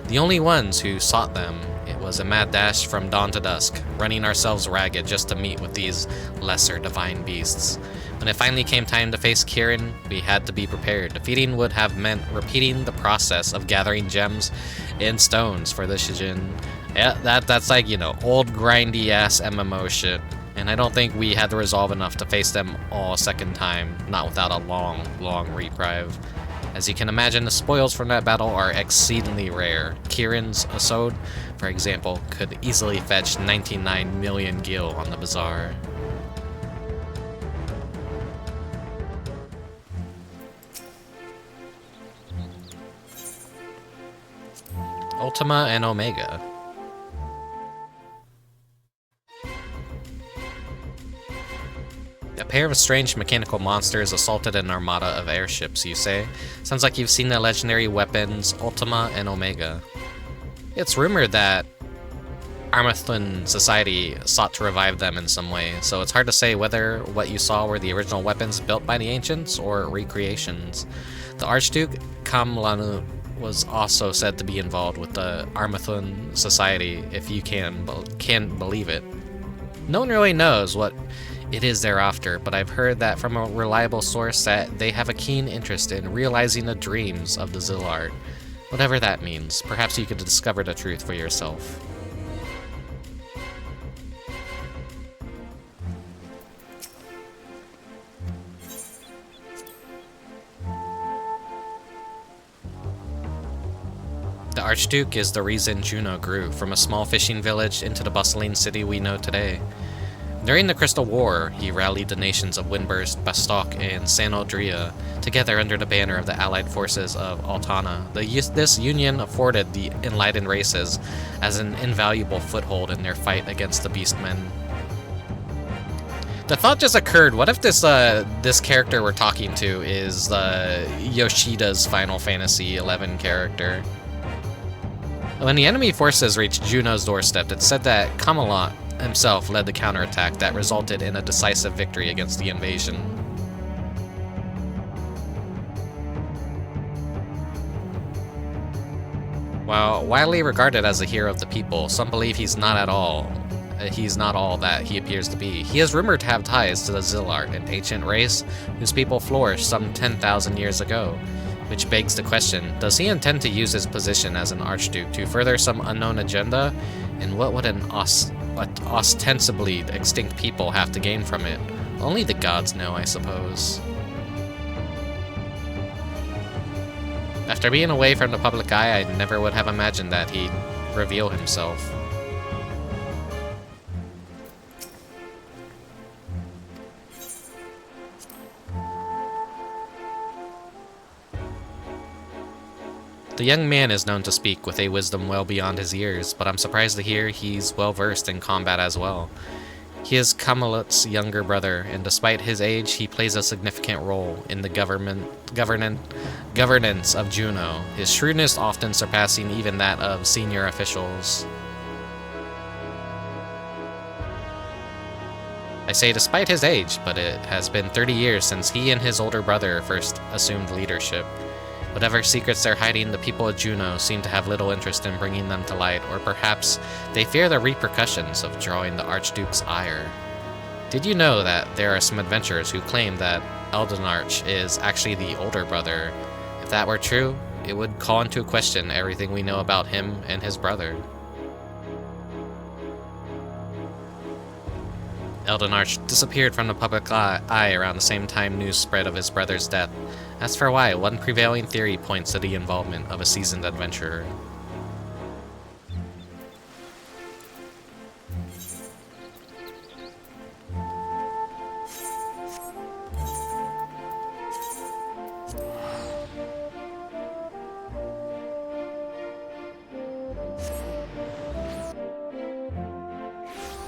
[SPEAKER 1] the only ones who sought them. It was a mad dash from dawn to dusk, running ourselves ragged just to meet with these lesser divine beasts. When it finally came time to face Kirin, we had to be prepared. Defeating would have meant repeating the process of gathering gems and stones for the Shijin. Yeah, that's like, you know, old grindy-ass MMO shit. And I don't think we had the resolve enough to face them all a second time, not without a long, long reprieve. As you can imagine, the spoils from that battle are exceedingly rare. Kirin's Asod, for example, could easily fetch 99 million gil on the bazaar. Ultima and Omega. A pair of strange mechanical monsters assaulted an armada of airships, you say? Sounds like you've seen the legendary weapons Ultima and Omega. It's rumored that Armathun Society sought to revive them in some way, so it's hard to say whether what you saw were the original weapons built by the ancients or recreations. The Archduke Kamlanut was also said to be involved with the Armathun Society, if you can believe it. No one really knows what it is thereafter, but I've heard that from a reliable source that they have a keen interest in realizing the dreams of the Zillard. Whatever that means, perhaps you could discover the truth for yourself. The Archduke is the reason Juno grew from a small fishing village into the bustling city we know today. During the Crystal War, he rallied the nations of Windburst, Bastok, and Sanodria together under the banner of the allied forces of Altana. This union afforded the enlightened races as an invaluable foothold in their fight against the Beastmen. The thought just occurred, what if this character we're talking to is Yoshida's Final Fantasy XI character? When the enemy forces reached Juno's doorstep, it said that Camelot himself led the counterattack that resulted in a decisive victory against the invasion. While widely regarded as a hero of the people, some believe he's not all that he appears to be. He is rumored to have ties to the Zillart, an ancient race whose people flourished some 10,000 years ago. Which begs the question, does he intend to use his position as an Archduke to further some unknown agenda? And what would an ostensibly extinct people have to gain from it? Only the gods know, I suppose. After being away from the public eye, I never would have imagined that he'd reveal himself. The young man is known to speak with a wisdom well beyond his years, but I'm surprised to hear he's well versed in combat as well. He is Camelot's younger brother, and despite his age, he plays a significant role in the governance of Juno, his shrewdness often surpassing even that of senior officials. I say despite his age, but it has been 30 years since he and his older brother first assumed leadership. Whatever secrets they're hiding, the people of Juno seem to have little interest in bringing them to light, or perhaps they fear the repercussions of drawing the Archduke's ire. Did you know that there are some adventurers who claim that Eldenarch is actually the older brother? If that were true, it would call into question everything we know about him and his brother. Eldenarch disappeared from the public eye around the same time news spread of his brother's death. As for why, one prevailing theory points to the involvement of a seasoned adventurer.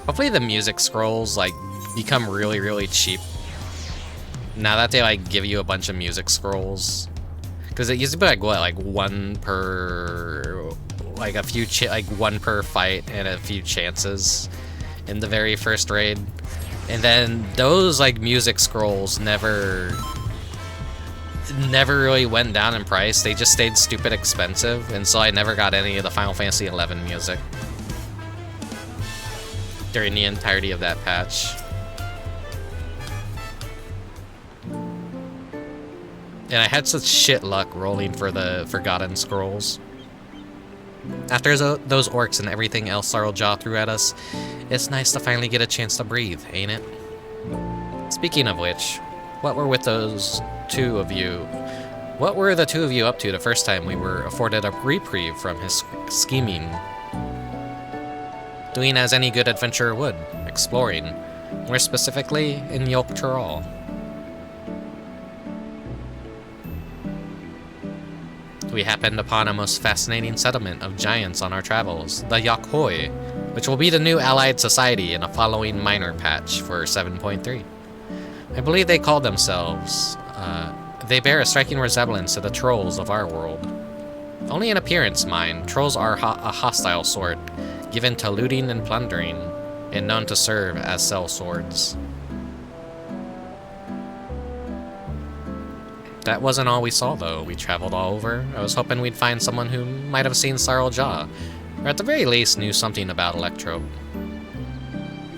[SPEAKER 1] Hopefully the music scrolls become really cheap now that they give you a bunch of music scrolls, because it used to be one per one per fight and a few chances in the very first raid, and then those music scrolls never really went down in price. They just stayed stupid expensive, and so I never got any of the Final Fantasy XI music during the entirety of that patch. And I had such shit luck rolling for the Forgotten Scrolls. After those orcs and everything else Sarljaw threw at us, it's nice to finally get a chance to breathe, ain't it? Speaking of which, what were the two of you up to the first time we were afforded a reprieve from his scheming? Doing as any good adventurer would, exploring, more specifically in Yogg-Turul. We happened upon a most fascinating settlement of giants on our travels, the Yogg-Hoi, which will be the new allied society in a following minor patch for 7.3. I believe they call themselves, they bear a striking resemblance to the trolls of our world. Only in appearance, mind, trolls are a hostile sort, given to looting and plundering, and known to serve as sellswords. That wasn't all we saw, though. We traveled all over. I was hoping we'd find someone who might have seen Sarljaw, or at the very least knew something about Electrope.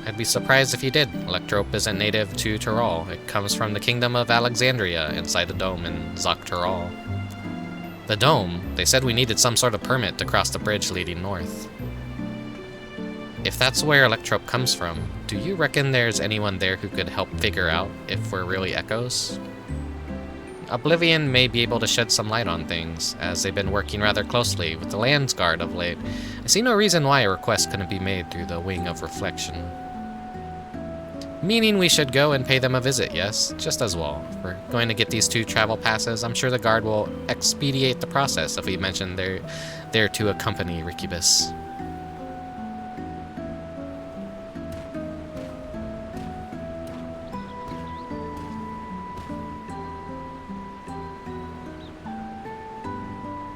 [SPEAKER 1] I'd be surprised if you did. Electrope isn't native to Turul. It comes from the kingdom of Alexandria inside the dome in Yogg-Turul. The dome? They said we needed some sort of permit to cross the bridge leading north. If that's where Electrope comes from, do you reckon there's anyone there who could help figure out if we're really echoes? Oblivion may be able to shed some light on things, as they've been working rather closely with the Landsguard of late. I see no reason why a request couldn't be made through the Wing of Reflection. Meaning we should go and pay them a visit, yes? Just as well. We're going to get these 2 travel passes. I'm sure the guard will expedite the process if we mention they're there to accompany Rickubus.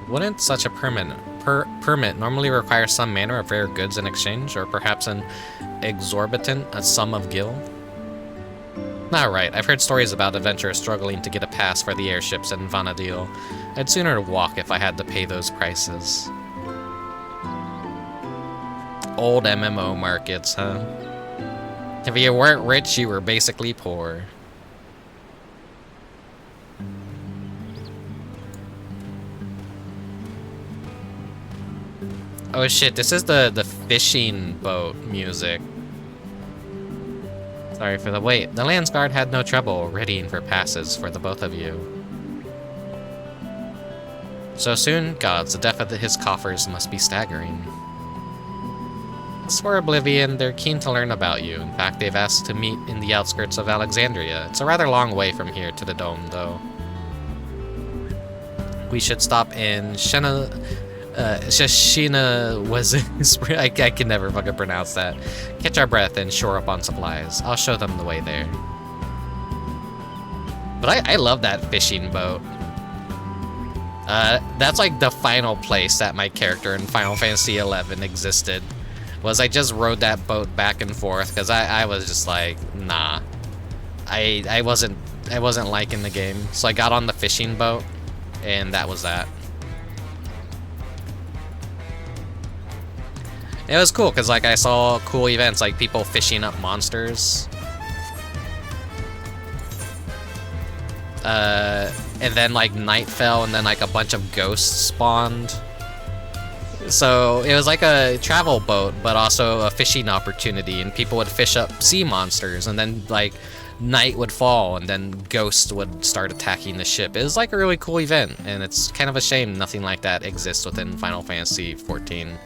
[SPEAKER 1] Wouldn't such a permit normally require some manner of rare goods in exchange, or perhaps an exorbitant sum of gil? Alright, I've heard stories about adventurers struggling to get a pass for the airships in Vana'diel. I'd sooner walk if I had to pay those prices. Old MMO markets, huh? If you weren't rich, you were basically poor. Oh shit, this is the fishing boat music. Sorry for the wait. The Landsguard had no trouble readying for passes for the both of you. So soon? Gods, the depth of his coffers must be staggering. As for Oblivion, they're keen to learn about you. In fact, they've asked to meet in the outskirts of Alexandria. It's a rather long way from here to the Dome, though. We should stop in Shina was I can never fucking pronounce that. Catch our breath and shore up on supplies. I'll show them the way there. But I love that fishing boat. That's like the final place that my character in Final Fantasy XI existed. Was I just rode that boat back and forth because I was just like, nah. I wasn't liking the game. So I got on the fishing boat and that was that. It was cool because like I saw cool events like people fishing up monsters. And then like night fell and then like a bunch of ghosts spawned. So it was like a travel boat but also a fishing opportunity, and people would fish up sea monsters and then like night would fall and then ghosts would start attacking the ship. It was like a really cool event, and it's kind of a shame nothing like that exists within Final Fantasy XIV.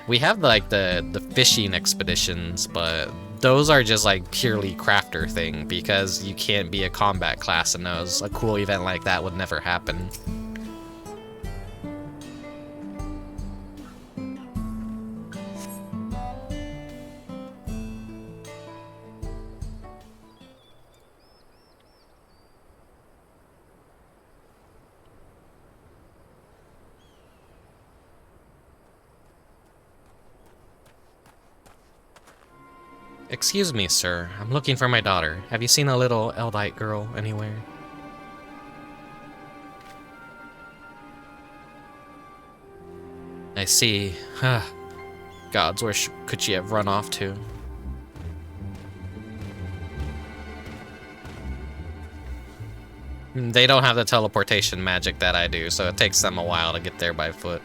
[SPEAKER 1] We have like the fishing expeditions, but those are just like purely crafter thing because you can't be a combat class in those. A cool event like that would never happen. Excuse me, sir. I'm looking for my daughter. Have you seen a little Eldite girl anywhere? I see. Gods, where could she have run off to? They don't have the teleportation magic that I do, so it takes them a while to get there by foot.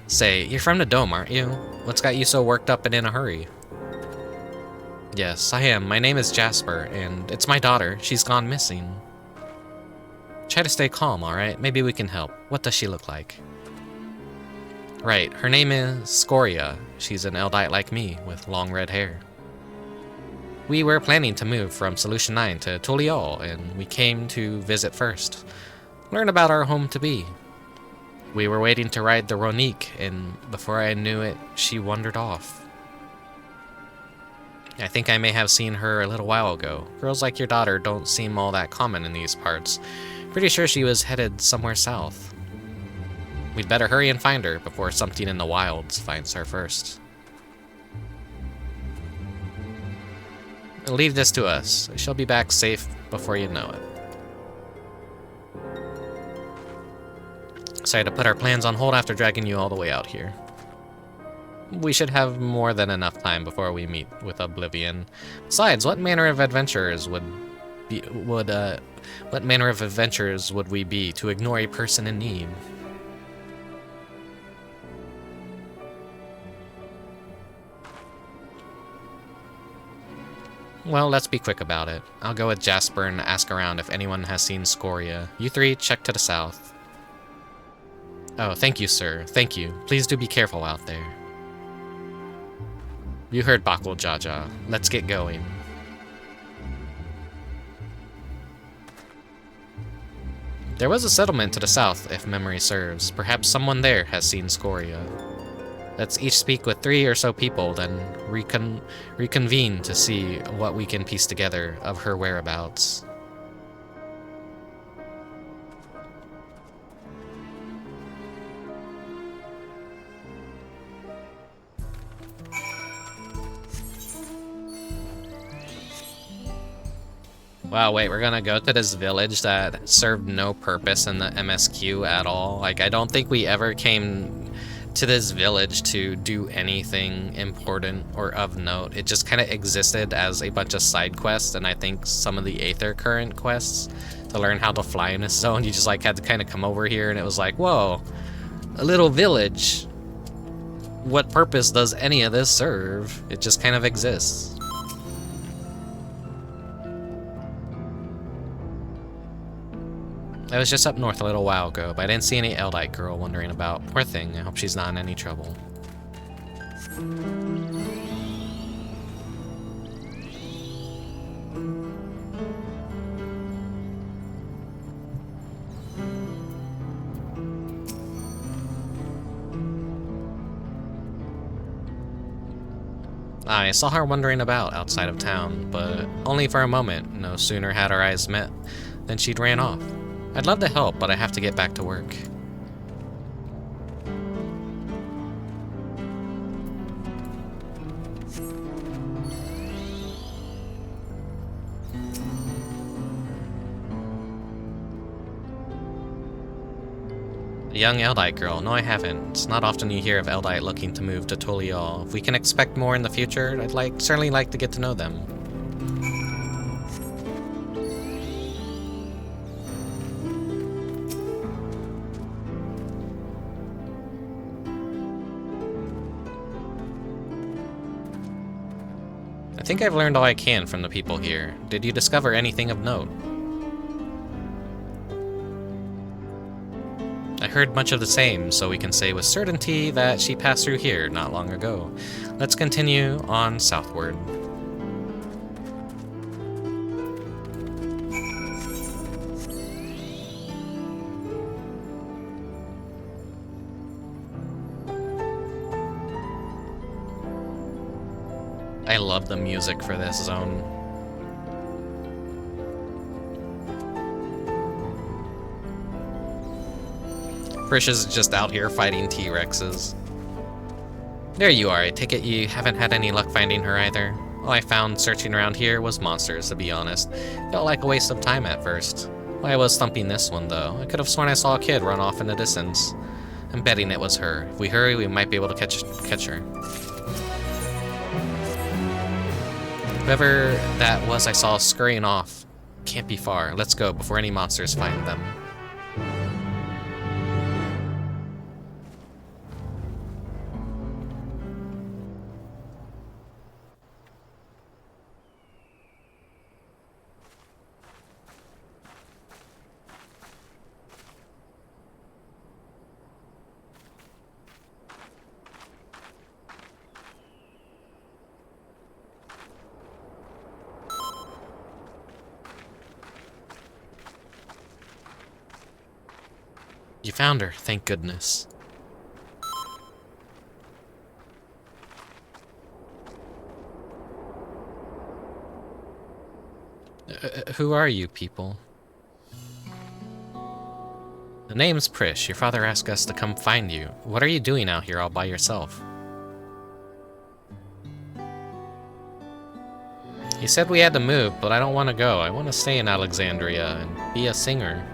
[SPEAKER 1] Say, you're from the Dome, aren't you? What's got you so worked up and in a hurry? Yes, I am. My name is Jasper, and it's my daughter. She's gone missing. Try to stay calm, alright? Maybe we can help. What does she look like? Right, her name is Scoria. She's an Eldite like me, with long red hair. We were planning to move from Solution 9 to Tuliol, and we came to visit first. Learn about our home to be. We were waiting to ride the Ronique, and before I knew it, she wandered off. I think I may have seen her a little while ago. Girls like your daughter don't seem all that common in these parts. Pretty sure she was headed somewhere south. We'd better hurry and find her before something in the wilds finds her first. Leave this to us. She'll be back safe before you know it. Sorry to put our plans on hold after dragging you all the way out here. We should have more than enough time before we meet with Oblivion. Besides, what manner of adventurers would we be to ignore a person in need? Well, let's be quick about it. I'll go with Jasper and ask around if anyone has seen Scoria. You three, check to the south. Oh, thank you, sir. Thank you. Please do be careful out there. You heard Bakul Jaja. Let's get going. There was a settlement to the south, if memory serves. Perhaps someone there has seen Scoria. Let's each speak with 3 or so people, then reconvene to see what we can piece together of her whereabouts. Wow, wait, we're gonna go to this village that served no purpose in the MSQ at all. Like, I don't think we ever came to this village to do anything important or of note. It just kind of existed as a bunch of side quests, and I think some of the Aether Current quests to learn how to fly in this zone. You just like had to kind of come over here, and it was like, whoa, a little village. What purpose does any of this serve? It just kind of exists. I was just up north a little while ago, but I didn't see any Eldite girl wandering about. Poor thing, I hope she's not in any trouble. I saw her wandering about outside of town, but only for a moment. No sooner had our eyes met than she'd ran off. I'd love to help, but I have to get back to work. A young Eldite girl. No, I haven't. It's not often you hear of Eldite looking to move to Toliol. If we can expect more in the future, I'd certainly like to get to know them. I think I've learned all I can from the people here. Did you discover anything of note? I heard much of the same, so we can say with certainty that she passed through here not long ago. Let's continue on southward. I love the music for this zone. Prish's just out here fighting T-Rexes. There you are. I take it you haven't had any luck finding her either. All I found searching around here was monsters, to be honest. Felt like a waste of time at first. Well, I was thumping this one, though. I could have sworn I saw a kid run off in the distance. I'm betting it was her. If we hurry, we might be able to catch her. Whoever that was I saw scurrying off can't be far. Let's go before any monsters find them. You found her, thank goodness. Who are you people? The name's Prish. Your father asked us to come find you. What are you doing out here all by yourself? He said we had to move, but I don't want to go. I want to stay in Alexandria and be a singer.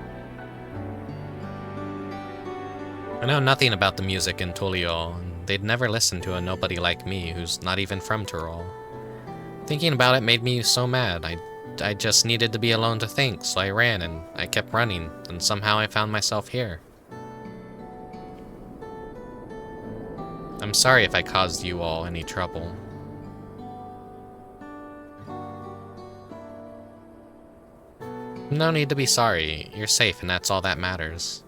[SPEAKER 1] I know nothing about the music in Toliol, and they'd never listen to a nobody like me who's not even from Tyrol. Thinking about it made me so mad. I just needed to be alone to think, so I ran, and I kept running, and somehow I found myself here. I'm sorry if I caused you all any trouble. No need to be sorry. You're safe, and that's all that matters.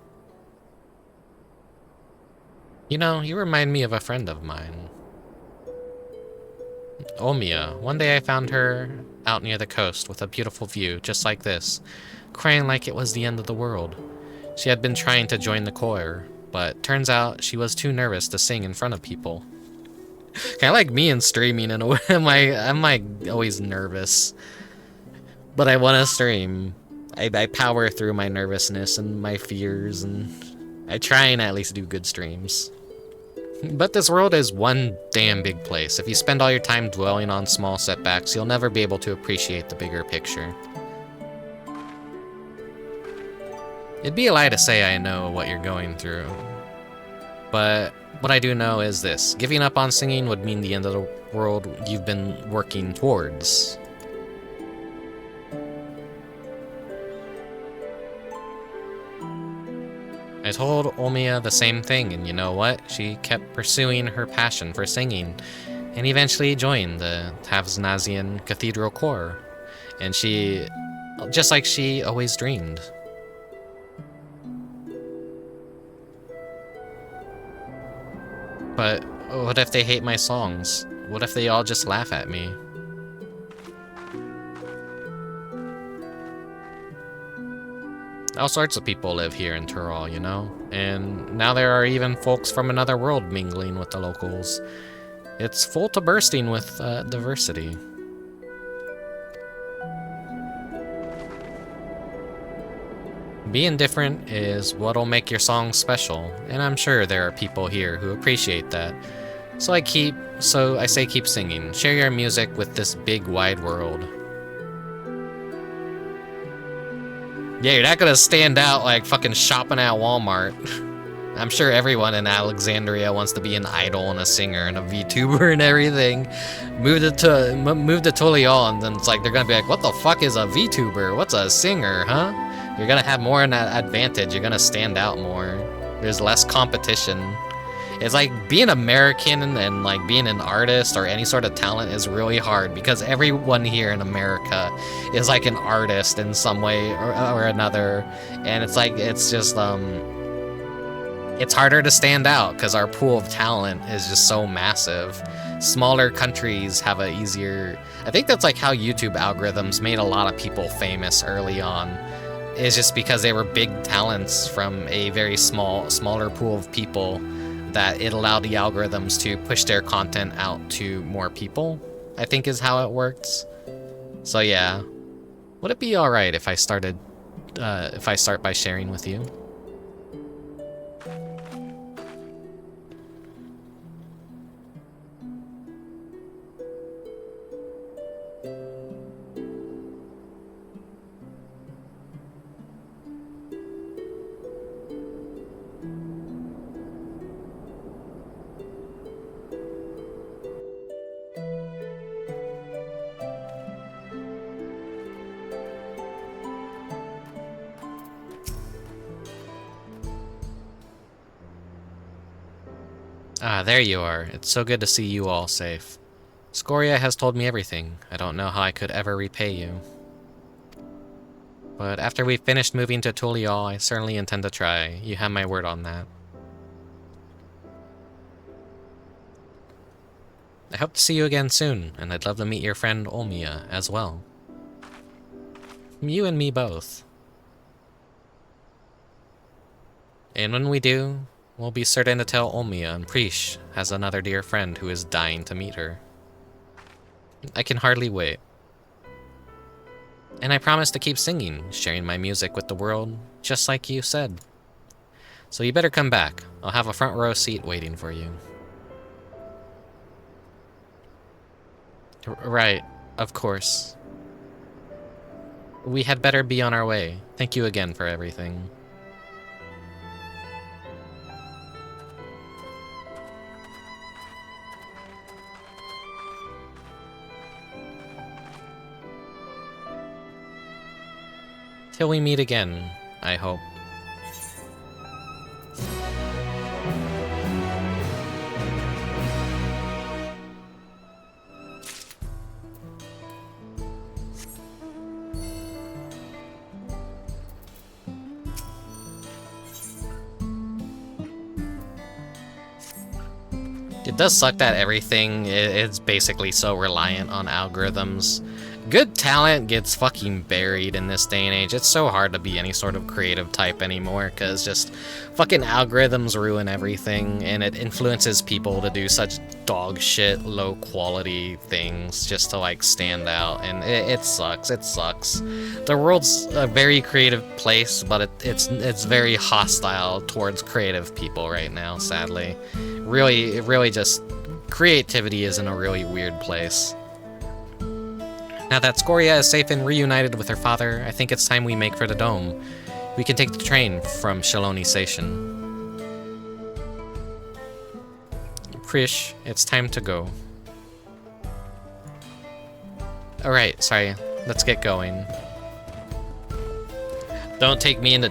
[SPEAKER 1] You know, you remind me of a friend of mine. Omia. One day I found her out near the coast with a beautiful view, just like this, crying like it was the end of the world. She had been trying to join the choir, but turns out she was too nervous to sing in front of people. Kind of like me in streaming in a way. I'm like always nervous, but I want to stream. I power through my nervousness and my fears, and I try and at least do good streams. But this world is one damn big place. If you spend all your time dwelling on small setbacks, you'll never be able to appreciate the bigger picture. It'd be a lie to say I know what you're going through, but what I do know is this: giving up on singing would mean the end of the world you've been working towards. I told Olmia the same thing, and you know what? She kept pursuing her passion for singing, and eventually joined the Tavznazian Cathedral Choir, and she, just like she always dreamed. But what if they hate my songs? What if they all just laugh at me? All sorts of people live here in Tural, you know? And now there are even folks from another world mingling with the locals. It's full to bursting with diversity. Being different is what'll make your song special, and I'm sure there are people here who appreciate that. So I say keep singing. Share your music with this big wide world. Yeah, you're not gonna stand out like fucking shopping at Walmart. I'm sure everyone in Alexandria wants to be an idol and a singer and a VTuber and everything. Move to Toliol, and then it's like they're gonna be like, what the fuck is a VTuber? What's a singer, huh? You're gonna have more an advantage. You're gonna stand out more. There's less competition. It's like being American and like being an artist or any sort of talent is really hard because everyone here in America is like an artist in some way or another, and it's like it's just it's harder to stand out because our pool of talent is just so massive. Smaller countries have a easier. I think that's like how YouTube algorithms made a lot of people famous early on. Is just because they were big talents from a very smaller pool of people, that it allowed the algorithms to push their content out to more people, I think is how it works. So yeah, would it be alright if I start by sharing with you? Ah, there you are. It's so good to see you all safe. Scoria has told me everything. I don't know how I could ever repay you. But after we've finished moving to Toliol, I certainly intend to try. You have my word on that. I hope to see you again soon, and I'd love to meet your friend Olmia as well. You and me both. And when we do, we'll be certain to tell Olmia and Presh has another dear friend who is dying to meet her. I can hardly wait. And I promise to keep singing, sharing my music with the world, just like you said. So you better come back. I'll have a front row seat waiting for you. Right, of course. We had better be on our way. Thank you again for everything. Till we meet again, I hope. It does suck that everything is basically so reliant on algorithms. Good talent gets fucking buried in this day and age. It's so hard to be any sort of creative type anymore, because just fucking algorithms ruin everything, and it influences people to do such dog shit, low quality things just to like stand out, and it sucks. It sucks. The world's a very creative place, but it's very hostile towards creative people right now, sadly. Really just creativity is in a really weird place. Now that Scoria is safe and reunited with her father, I think it's time we make for the dome. We can take the train from Shaloni Station. Prish, it's time to go. Alright, sorry. Let's get going. Don't take me into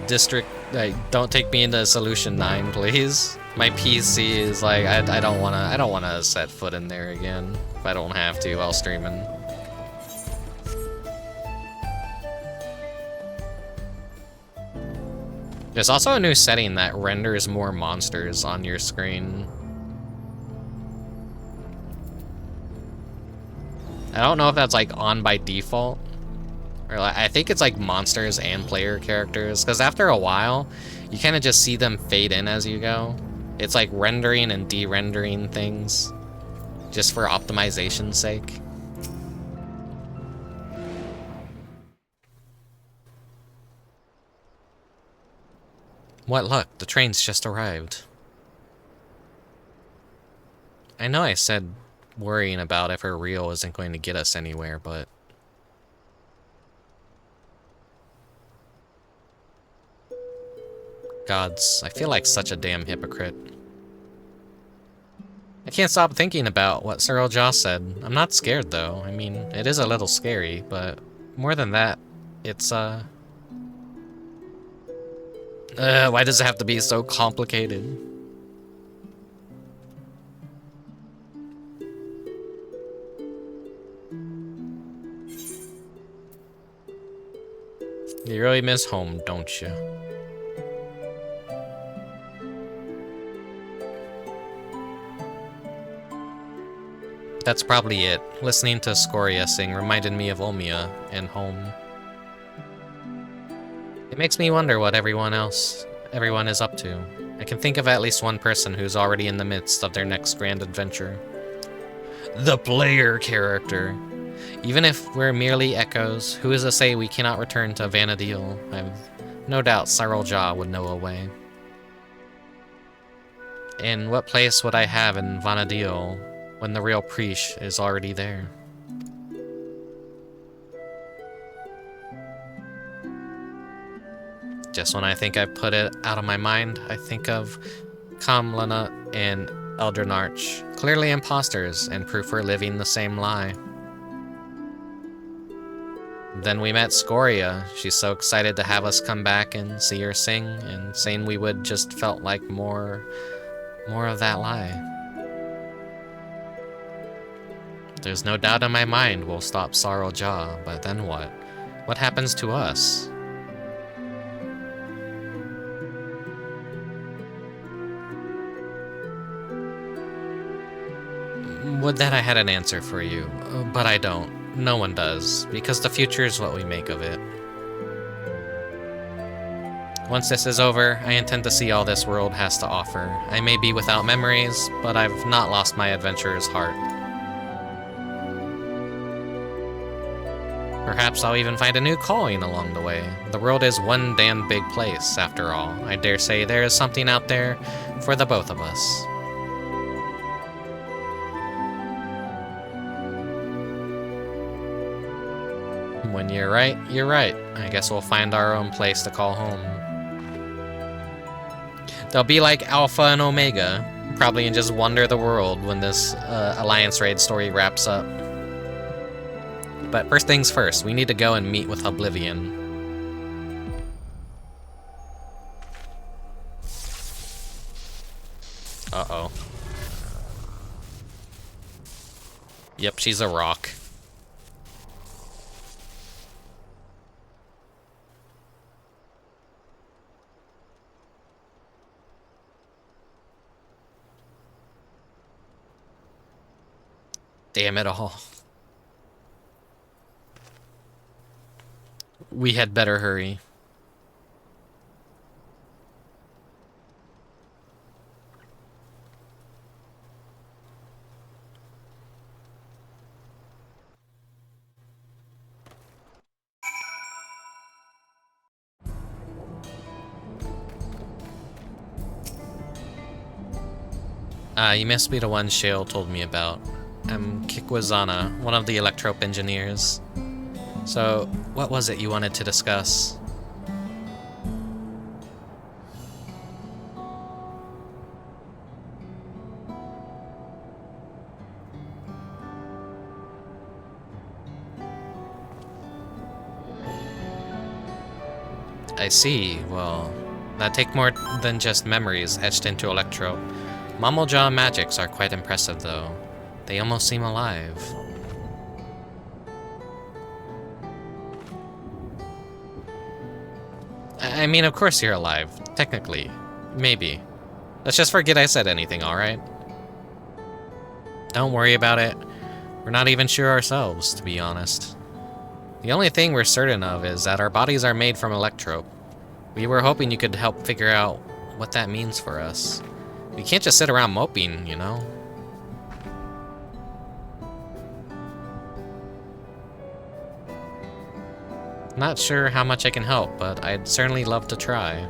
[SPEAKER 1] don't take me into Solution 9, please. My PC is like, I don't wanna set foot in there again. If I don't have to while streaming. There's also a new setting that renders more monsters on your screen. I don't know if that's like on by default, or like, I think it's like monsters and player characters, because after a while, you kind of just see them fade in as you go. It's like rendering and de-rendering things, just for optimization's sake. What luck, the train's just arrived. I know I said worrying about if her reel isn't going to get us anywhere, but... Gods, I feel like such a damn hypocrite. I can't stop thinking about what Cyril Joss said. I'm not scared though. I mean, it is a little scary, but more than that, it's why does it have to be so complicated? You really miss home, don't you? That's probably it. Listening to Scoria sing reminded me of Omia and home. It makes me wonder what everyone is up to. I can think of at least one person who's already in the midst of their next grand adventure. The player character. Even if we're merely echoes, who is to say we cannot return to Vana'diel? I've no doubt Cyril Jah would know a way. And what place would I have in Vana'diel when the real Presh is already there? Just when I think I've put it out of my mind, I think of Kamlana and Eldrinarch, clearly imposters and proof we're living the same lie. Then we met Scoria. She's so excited to have us come back and see her sing, and saying we would just felt like more of that lie. There's no doubt in my mind we'll stop Cyril Jah, but then what? What happens to us? Would that I had an answer for you, but I don't. No one does, because the future is what we make of it. Once this is over, I intend to see all this world has to offer. I may be without memories, but I've not lost my adventurer's heart. Perhaps I'll even find a new calling along the way. The world is one damn big place, after all. I dare say there is something out there for the both of us. When you're right, you're right. I guess we'll find our own place to call home. They'll be like Alpha and Omega, probably, and just wander the world when this Alliance Raid story wraps up. But first things first, we need to go and meet with Oblivion. Uh-oh. Yep, she's a rock. Damn it all. we had better hurry. You must be the one Shale told me about. I'm Kikwazana, one of the Electrope engineers. So, what was it you wanted to discuss? I see. Well, that take more than just memories etched into Electrope. Mummlejaw magics are quite impressive, though. They almost seem alive. I mean, of course you're alive. Technically. Maybe. Let's just forget I said anything, alright? Don't worry about it. We're not even sure ourselves, to be honest. The only thing we're certain of is that our bodies are made from Electrope. We were hoping you could help figure out what that means for us. We can't just sit around moping, you know? Not sure how much I can help, but I'd certainly love to try.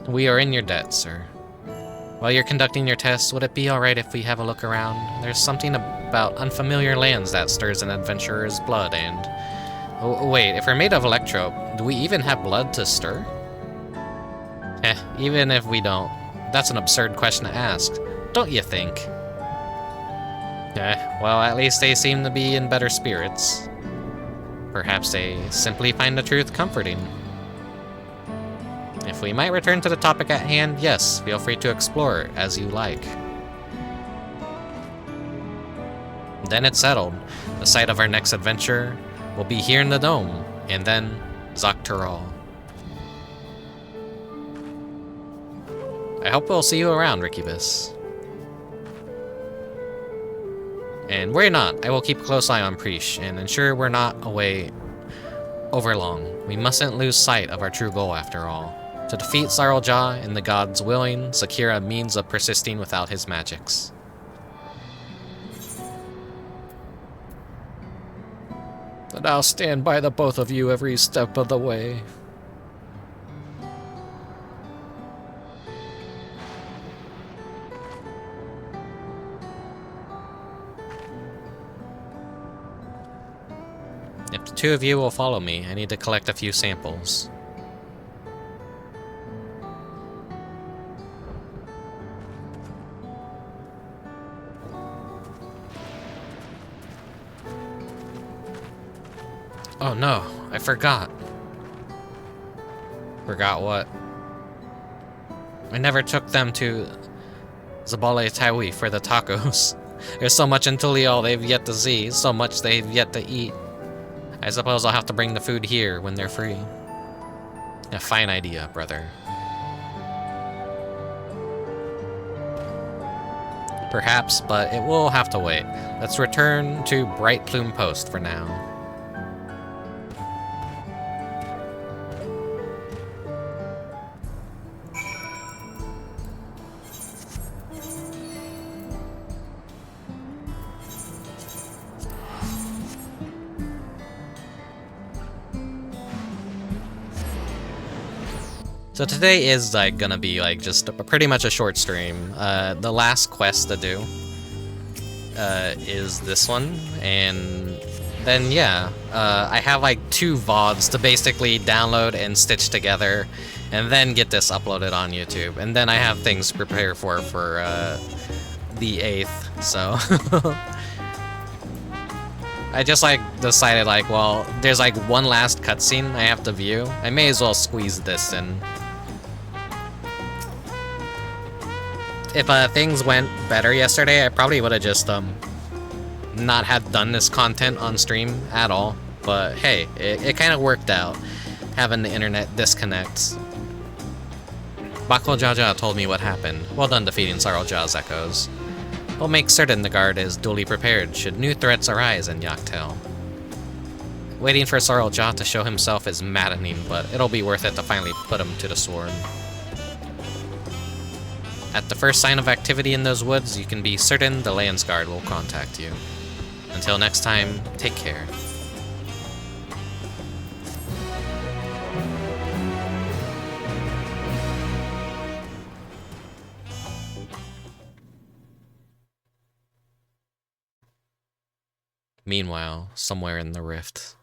[SPEAKER 1] We are in your debt, sir. While you're conducting your tests, would it be alright if we have a look around? There's something about unfamiliar lands that stirs an adventurer's blood, and... Oh, wait, if we're made of Electrope, do we even have blood to stir? Even if we don't. That's an absurd question to ask, don't you think? Well, at least they seem to be in better spirits. Perhaps they simply find the truth comforting. If we might return to the topic at hand, yes, feel free to explore as you like. Then it's settled. The site of our next adventure will be here in the Dome, and then Zaktaral. I hope we'll see you around, Rickubus. And worry not, I will keep a close eye on Presh and ensure we're not away over long. We mustn't lose sight of our true goal after all. To defeat Saralja and the gods willing, secure a means of persisting without his magics. And I'll stand by the both of you every step of the way. If the two of you will follow me, I need to collect a few samples. Oh no, I forgot. Forgot what? I never took them to Zabale Taiwi for the tacos. There's so much in Tulial they've yet to see, so much they've yet to eat. I suppose I'll have to bring the food here when they're free. A fine idea, brother. Perhaps, but it will have to wait. Let's return to Bright Plume Post for now. So today is like gonna be like just pretty much a short stream. The last quest to do is this one, and then yeah, I have like 2 VODs to basically download and stitch together, and then get this uploaded on YouTube. And then I have things to prepare for the 8th. So I just like decided like, well, there's like one last cutscene I have to view. I may as well squeeze this in. If things went better yesterday, I probably would have just not had done this content on stream at all. But hey, it kind of worked out, having the internet disconnect. Bako Jaja told me what happened. Well done defeating Saralja's echoes. We'll make certain the guard is duly prepared should new threats arise in Yaktel. Waiting for Sorrel Jah to show himself is maddening, but it'll be worth it to finally put him to the sword. At the first sign of activity in those woods, you can be certain the Landsguard will contact you. Until next time, take care. Meanwhile, somewhere in the rift.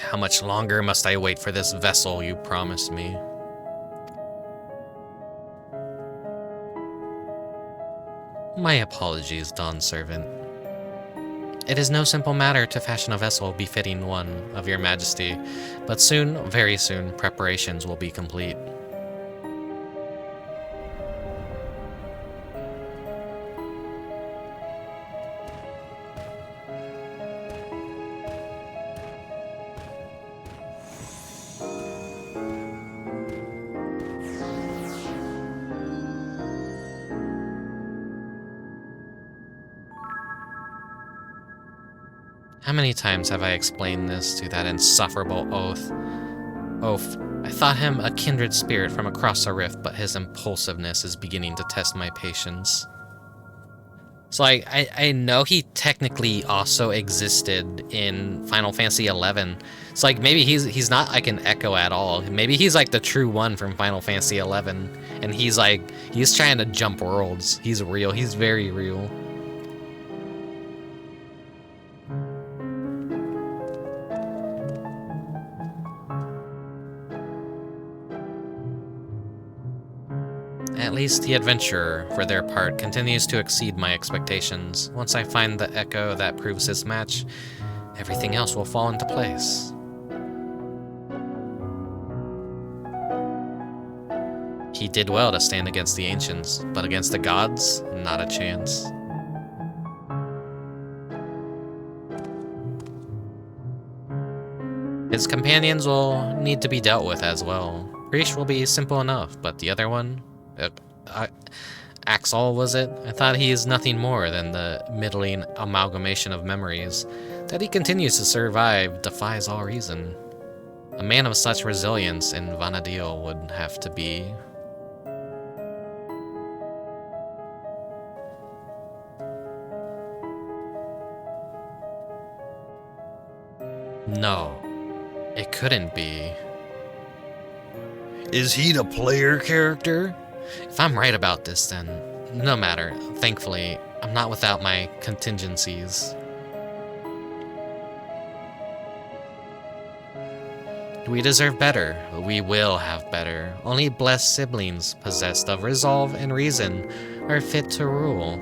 [SPEAKER 1] How much longer must I wait for this vessel you promised me? My apologies, Dawn Servant. It is no simple matter to fashion a vessel befitting one of your majesty, but soon, very soon, preparations will be complete. How many times have I explained this to that insufferable Oath? I thought him a kindred spirit from across a rift, but his impulsiveness is beginning to test my patience. So I know he technically also existed in Final Fantasy XI. It's like maybe he's not like an echo at all. Maybe he's like the true one from Final Fantasy XI, and he's trying to jump worlds. He's real. He's very real. At least the adventurer, for their part, continues to exceed my expectations. Once I find the echo that proves his match, everything else will fall into place. He did well to stand against the ancients, but against the gods, not a chance. His companions will need to be dealt with as well. Rish will be simple enough, but the other one? Axel, was it? I thought he is nothing more than the middling amalgamation of memories. That he continues to survive defies all reason. A man of such resilience in Vana'diel would have to be... No, it couldn't be. Is he the player character? If I'm right about this, then no matter. Thankfully, I'm not without my contingencies. We deserve better. We will have better. Only blessed siblings, possessed of resolve and reason, are fit to rule.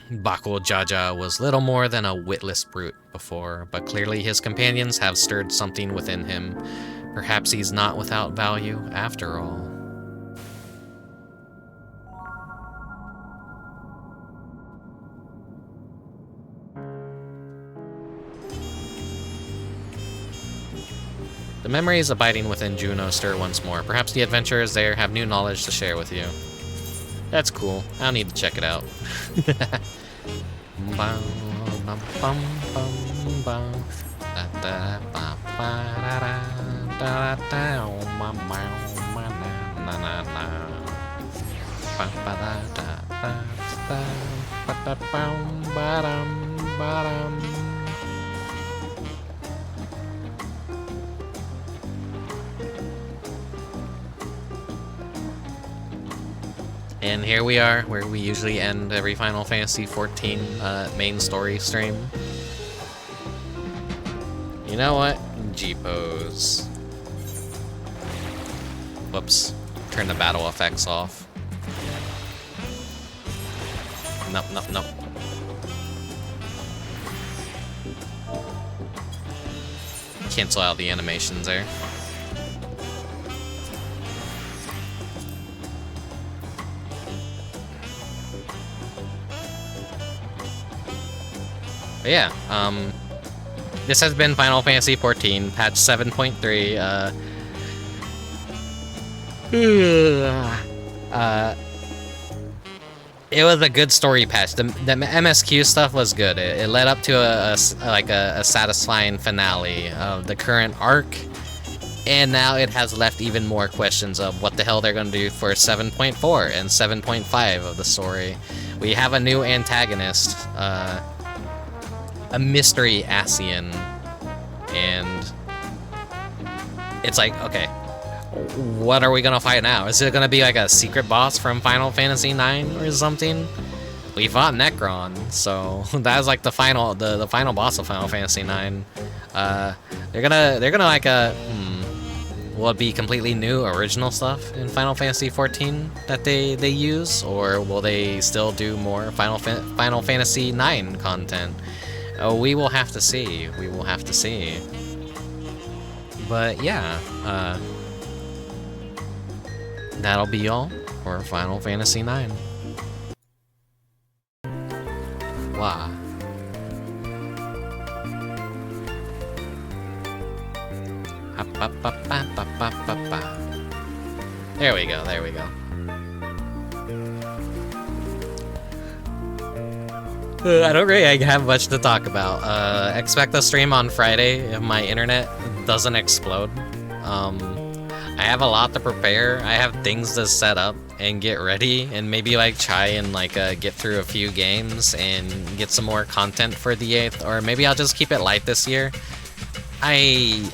[SPEAKER 1] Bakul Jaja was little more than a witless brute before, but clearly his companions have stirred something within him. Perhaps he's not without value after all. The memories abiding within Juno stir once more. Perhaps the adventurers there have new knowledge to share with you. That's cool. I'll need to check it out. And here we are, where we usually end every Final Fantasy XIV main story stream. You know what? G-pose. Whoops. Turn the battle effects off. Nope, nope, nope. Cancel out the animations there. But yeah, this has been Final Fantasy XIV, patch 7.3. It was a good story patch. The MSQ stuff was good. It led up to a satisfying finale of the current arc, and now it has left even more questions of what the hell they're going to do for 7.4 and 7.5 of the story. We have a new antagonist, a mystery Asian, and it's like, okay, what are we gonna fight now? Is it gonna be like a secret boss from Final Fantasy IX or something? We fought Necron, so that was like the final boss of Final Fantasy IX. They're gonna like will it be completely new original stuff in Final Fantasy XIV that they use, or will they still do more Final Fantasy IX content? Oh, we will have to see. We will have to see. But yeah, that'll be all for Final Fantasy IX. Wow. There we go, there we go. I don't really have much to talk about. Expect a stream on Friday if my internet doesn't explode. I have a lot to prepare. I have things to set up and get ready, and maybe like try and like get through a few games and get some more content for the 8th, or maybe I'll just keep it light this year. I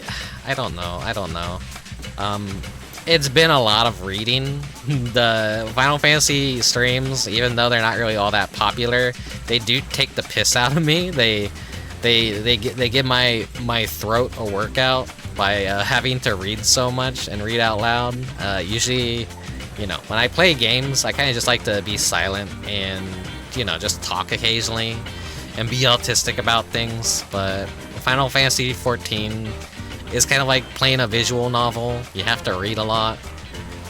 [SPEAKER 1] don't know. It's been a lot of reading. The Final Fantasy streams, even though they're not really all that popular, they do take the piss out of me. They give my throat a workout by having to read so much and read out loud. Usually, you know, when I play games, I kind of just like to be silent and, you know, just talk occasionally and be autistic about things. But Final Fantasy XIV is kind of like playing a visual novel. You have to read a lot.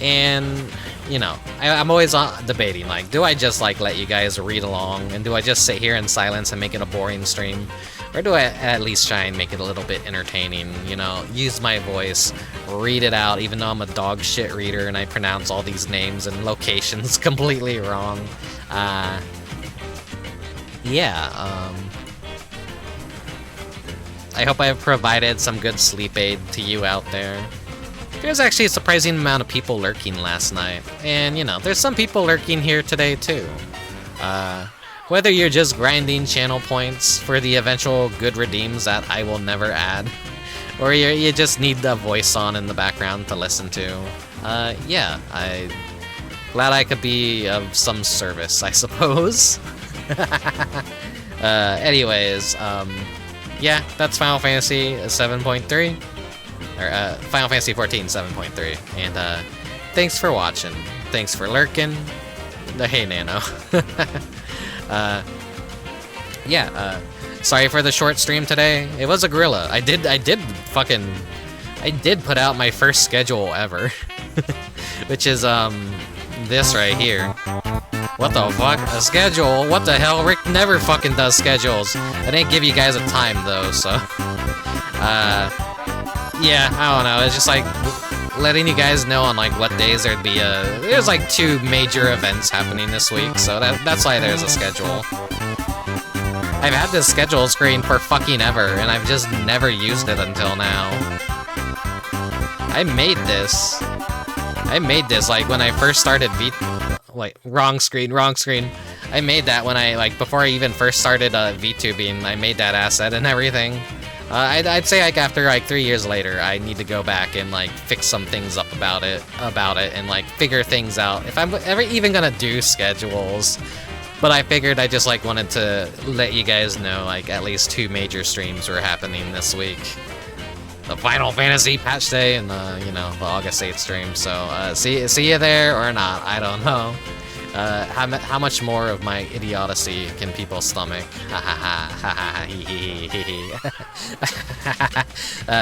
[SPEAKER 1] And, you know, I'm always debating, like, do I just like let you guys read along, and do I just sit here in silence and make it a boring stream? Or do I at least try and make it a little bit entertaining, you know, use my voice, read it out, even though I'm a dog shit reader and I pronounce all these names and locations completely wrong. I hope I've provided some good sleep aid to you out there. There's actually a surprising amount of people lurking last night, and you know, there's some people lurking here today too. Whether you're just grinding channel points for the eventual good redeems that I will never add, or you just need the voice on in the background to listen to, yeah, I'm glad I could be of some service, I suppose. Anyways, yeah, that's Final Fantasy 7.3, or Final Fantasy XIV 7.3, and thanks for watching, thanks for lurking, hey Nano. Sorry for the short stream today. It was a gorilla. I did put out my first schedule ever, which is this right here. What the fuck? A schedule? What the hell? Rick never fucking does schedules. I didn't give you guys a time though, so yeah, I don't know. It's just like letting you guys know on like what days there'd be there's like 2 major events happening this week, so that's why there's a schedule. I've had this schedule screen for fucking ever, and I've just never used it until now. I made this like when I first started wait, wrong screen. I made that when before I even first started VTubing. I made that asset and everything. I'd say like after like 3 years later, I need to go back and like fix some things up about it and like figure things out if I'm ever even gonna do schedules. But I figured I just like wanted to let you guys know like at least 2 major streams were happening this week: the Final Fantasy patch day and you know, the August 8th stream. So see you there or not, I don't know. How much more of my idiocy can people stomach?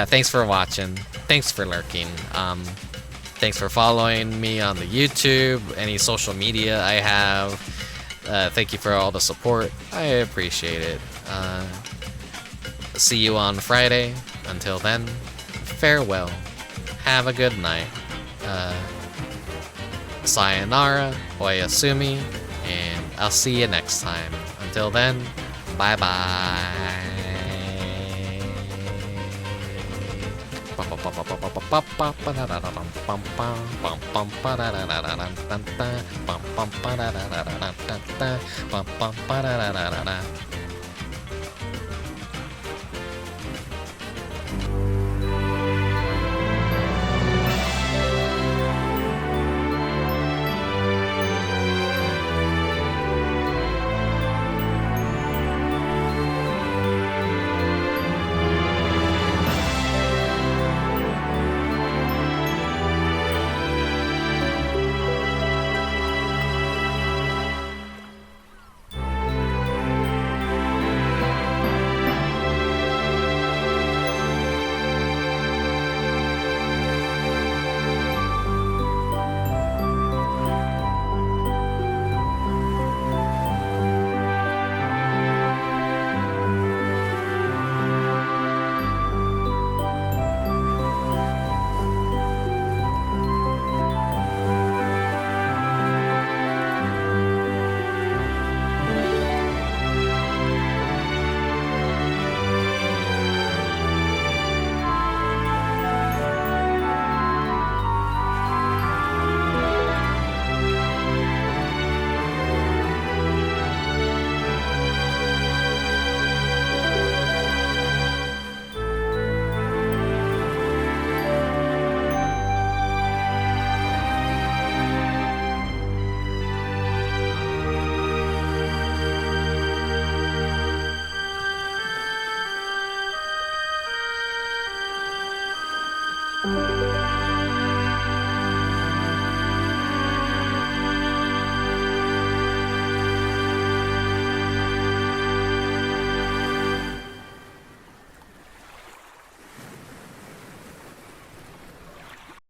[SPEAKER 1] Thanks for watching. Thanks for lurking. Thanks for following me on the YouTube, any social media I have. Thank you for all the support. I appreciate it. see you on Friday. Until then, farewell. Have a good night. Sayonara, oyasumi, and I'll see you next time. Until then, bye-bye.